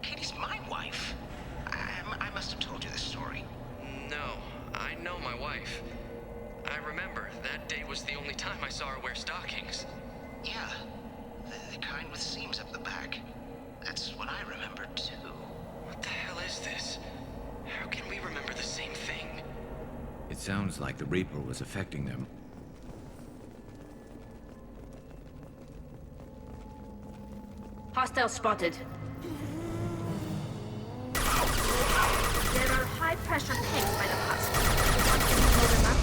Katie's my wife. I must have told you this story. No, I know my wife. I remember, that day was the only time I saw her wear stockings. Yeah, the kind with seams up the back. That's what I remember, too. What the hell is this? How can we remember the same thing? It sounds like the Reaper was affecting them. Hostile spotted. There are high-pressure tanks by the husk. Want to blow them up?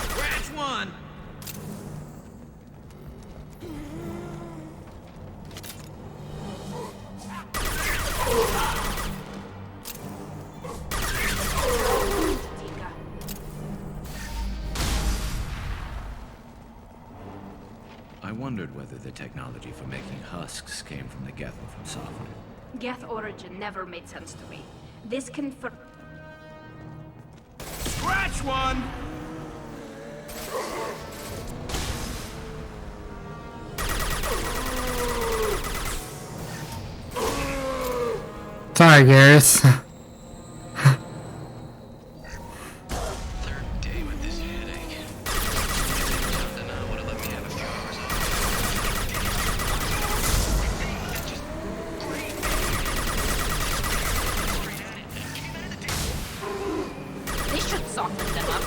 Scratch one! I wondered whether the technology for making husks came from the Geth or from software. Geth origin never made sense to me. This confirms. Scratch one! Sorry, Garrus. This should soften them up.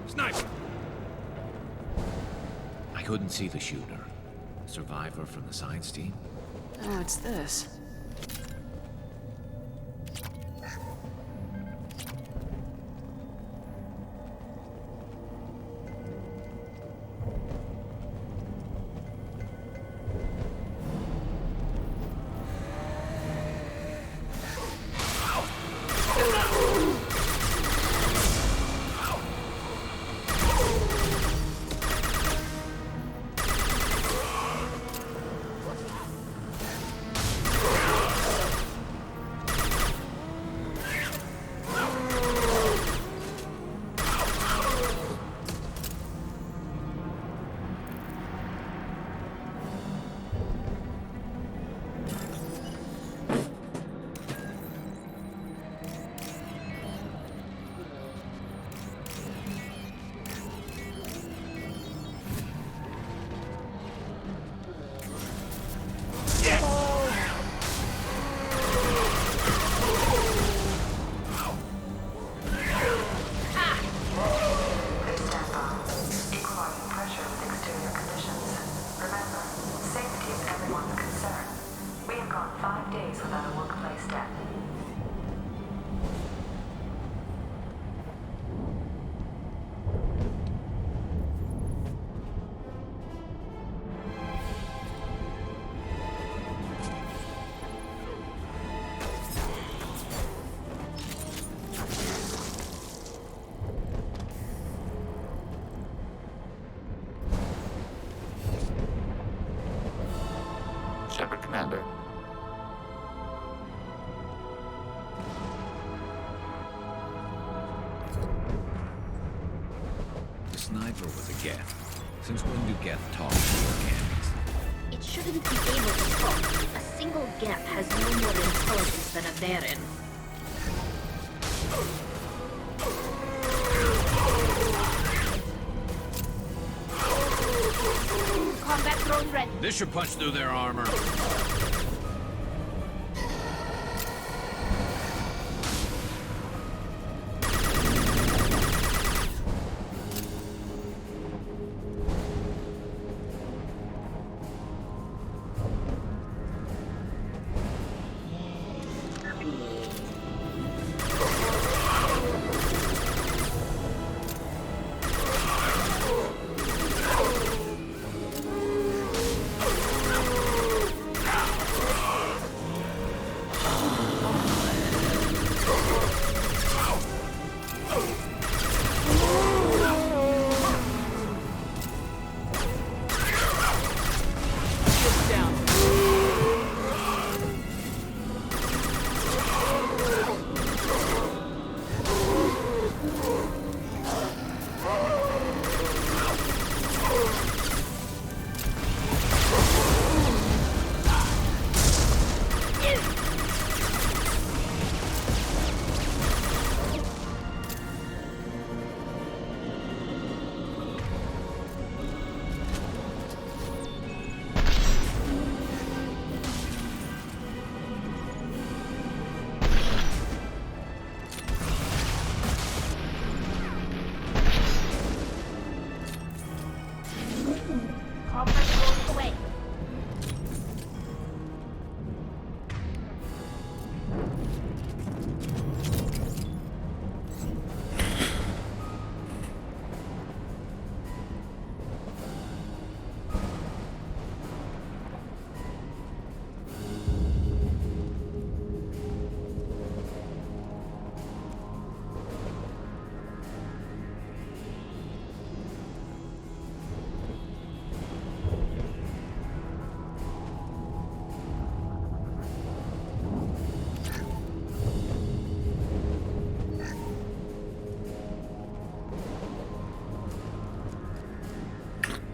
Sniper! I couldn't see the shooter. A survivor from the science team? Oh, it's this. Since when do Geth talk to your candies? It shouldn't be able to talk. A single Geth has no more intelligence than a Varen. Combat drone ready. This should punch through their armor.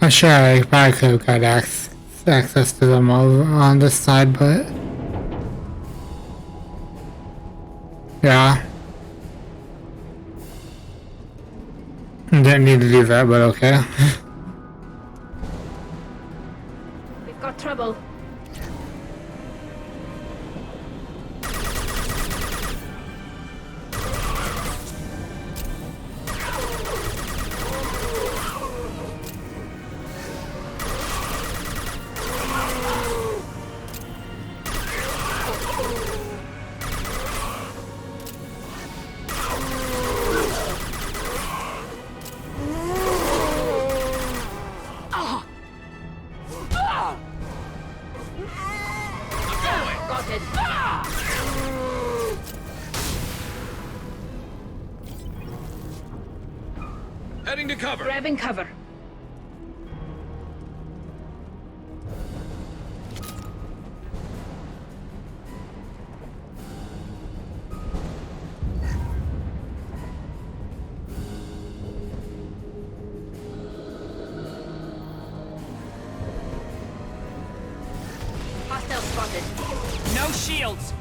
I'm sure I probably could have got access to them all on this side, but yeah, didn't need to do that, but okay. We've got trouble. Heading to cover. Grabbing cover. Hostile spotted. No shields.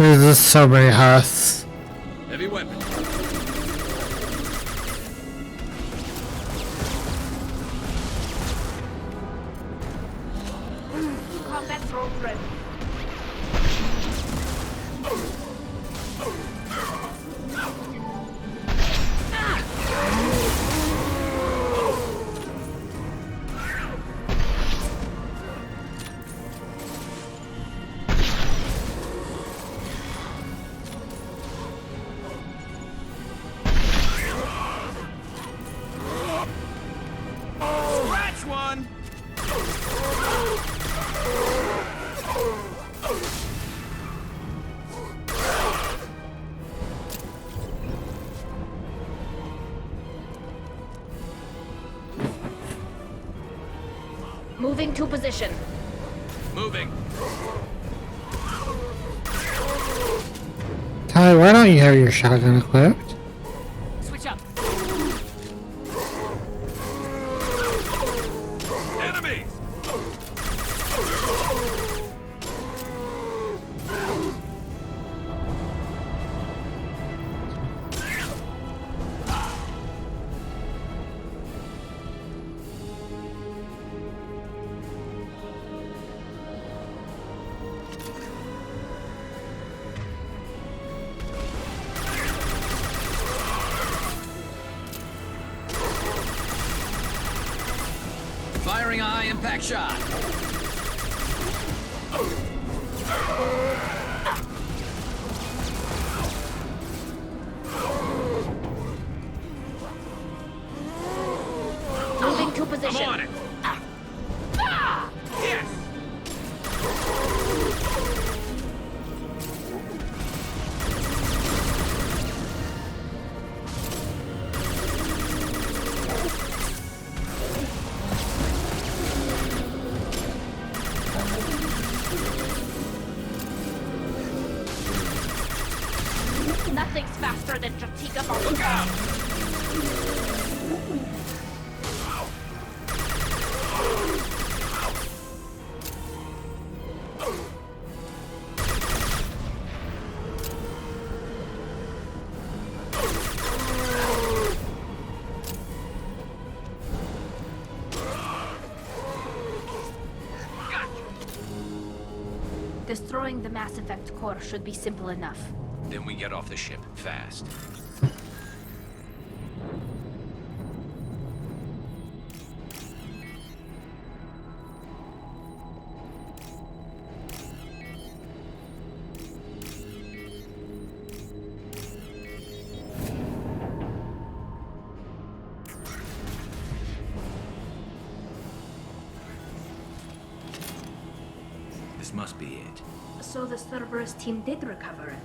There's just so many husks. Heavy weapon. Combat drone ready. Scratch one! Moving to position. Moving. Ty, why don't you have your shotgun equipped? Switch up. Enemies! Firing a high impact shot. Moving to position. I'm on it. Yes. Nothing's faster than Jatika Balboa. Destroying the Mass Effect core should be simple enough. Then we get off the ship fast. This must be it. So the Cerberus team did recover it.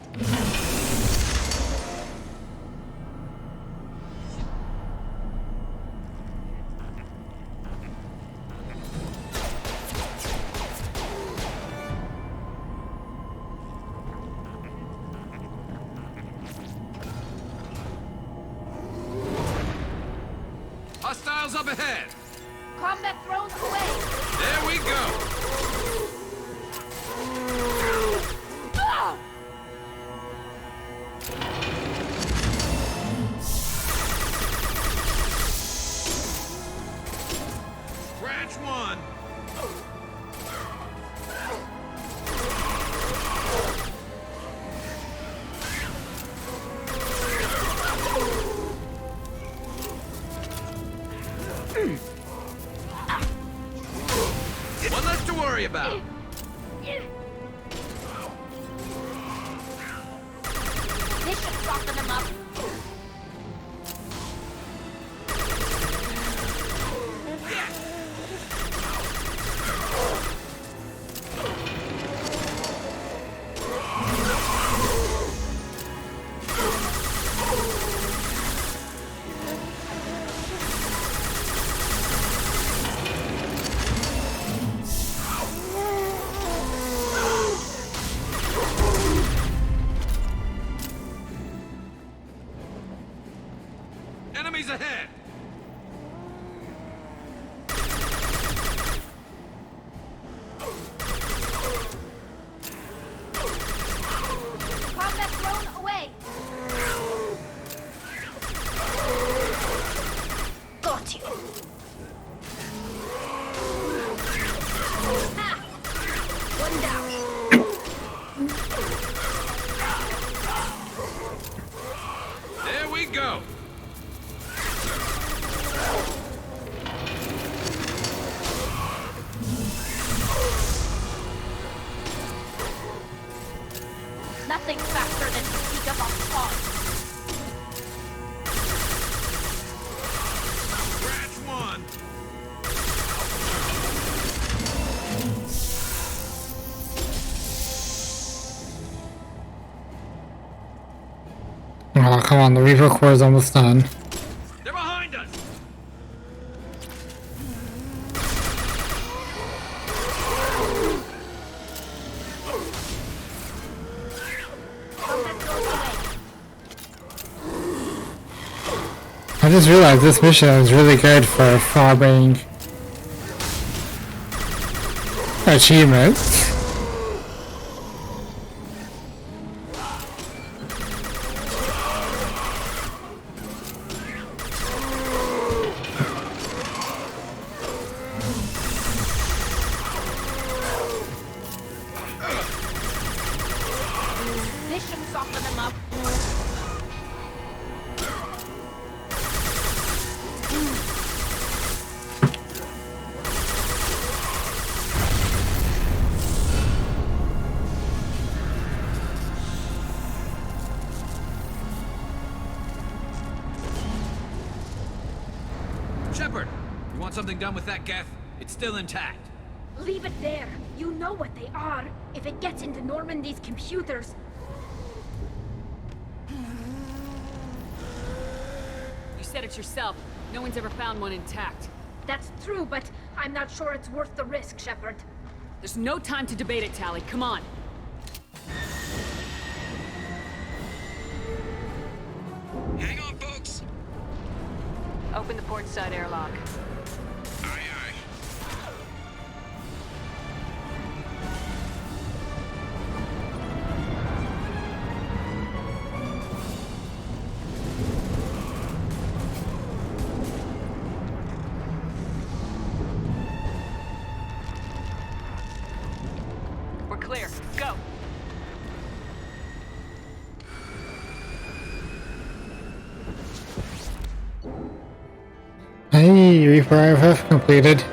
Hostiles up ahead! Combat drones away! There we go! Scratch one! One less to worry about. This should soften them up. nothing faster than fatigue of our cause. Scratch one! Oh, come on, the Reaper core is almost done. They're behind us! I just realized this mission is really good for farming achievements. This should soften them up. Shepard, you want something done with that geth? It's still intact. Leave it there. You know what they are. If it gets into Normandy's computers. You said it yourself. No one's ever found one intact. That's true, but I'm not sure it's worth the risk, Shepard. There's no time to debate it, Tally. Come on. Hang on, folks. Open the port side airlock. Aye, aye. We're clear. Go. Hey, Reaper IFF completed.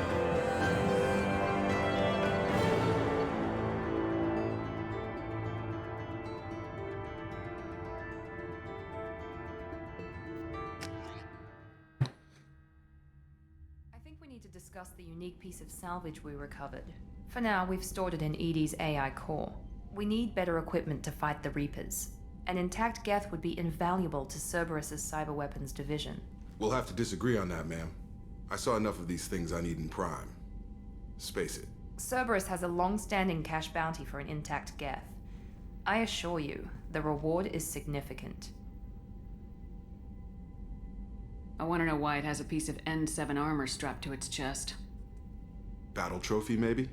I think we need to discuss the unique piece of salvage we recovered. For now, we've stored it in EDI's AI core. We need better equipment to fight the Reapers. An intact Geth would be invaluable to Cerberus's cyber weapons division. We'll have to disagree on that, ma'am. I saw enough of these things I need in Prime. Space it. Cerberus has a long-standing cash bounty for an intact Geth. I assure you, the reward is significant. I want to know why it has a piece of N7 armor strapped to its chest. Battle trophy, maybe?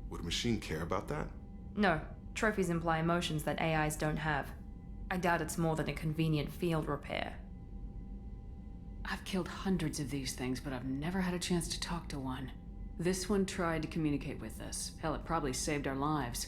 Would a machine care about that? No, trophies imply emotions that AIs don't have. I doubt it's more than a convenient field repair. I've killed hundreds of these things, but I've never had a chance to talk to one. This one tried to communicate with us. Hell, it probably saved our lives.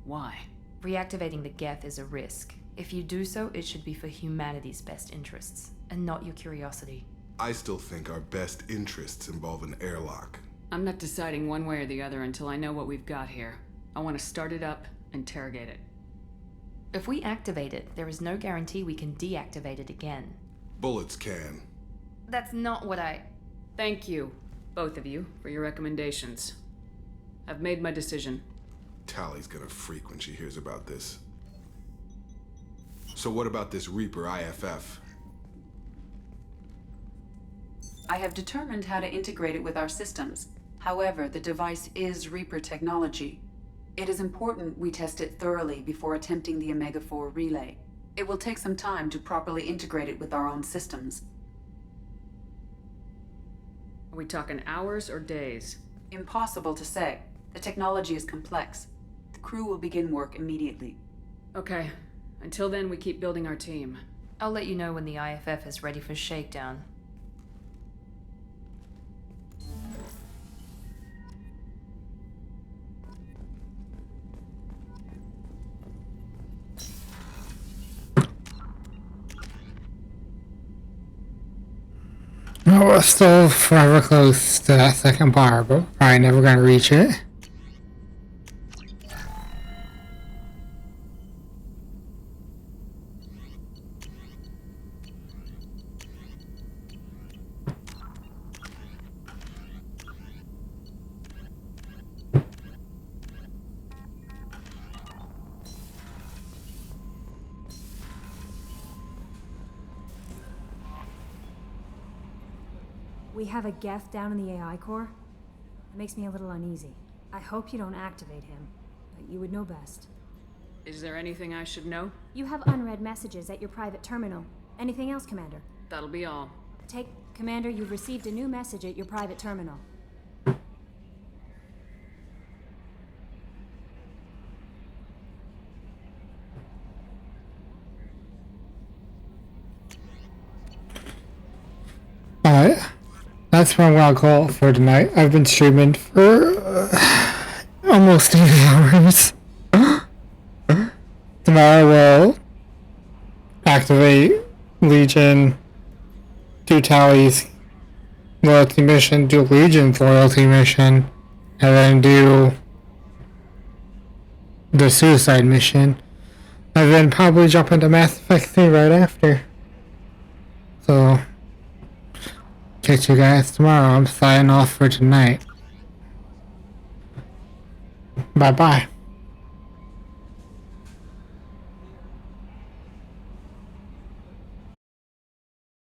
Why? Reactivating the Geth is a risk. If you do so, it should be for humanity's best interests, and not your curiosity. I still think our best interests involve an airlock. I'm not deciding one way or the other until I know what we've got here. I want to start it up, interrogate it. If we activate it, there is no guarantee we can deactivate it again. Bullets can. That's not what I... Thank you, both of you, for your recommendations. I've made my decision. Tally's gonna freak when she hears about this. So what about this Reaper IFF? I have determined how to integrate it with our systems. However, the device is Reaper technology. It is important we test it thoroughly before attempting the Omega-4 relay. It will take some time to properly integrate it with our own systems. Are we talking hours or days? Impossible to say. The technology is complex. The crew will begin work immediately. Okay. Until then, we keep building our team. I'll let you know when the IFF is ready for shakedown. No, we're still forever close to that second bar, but probably never gonna reach it. We have a Geth down in the AI core. It makes me a little uneasy. I hope you don't activate him, but you would know best. Is there anything I should know? You have unread messages at your private terminal. Anything else, Commander? That'll be all. Commander, you've received a new message at your private terminal. Alright, that's my wild call for tonight. I've been streaming for almost 8 hours. Tomorrow we'll activate Legion, do Tally's loyalty mission, do Legion's loyalty mission, and then do the suicide mission, and then probably jump into Mass Effect 3 right after. So, catch you guys tomorrow. I'm signing off for tonight. Bye bye.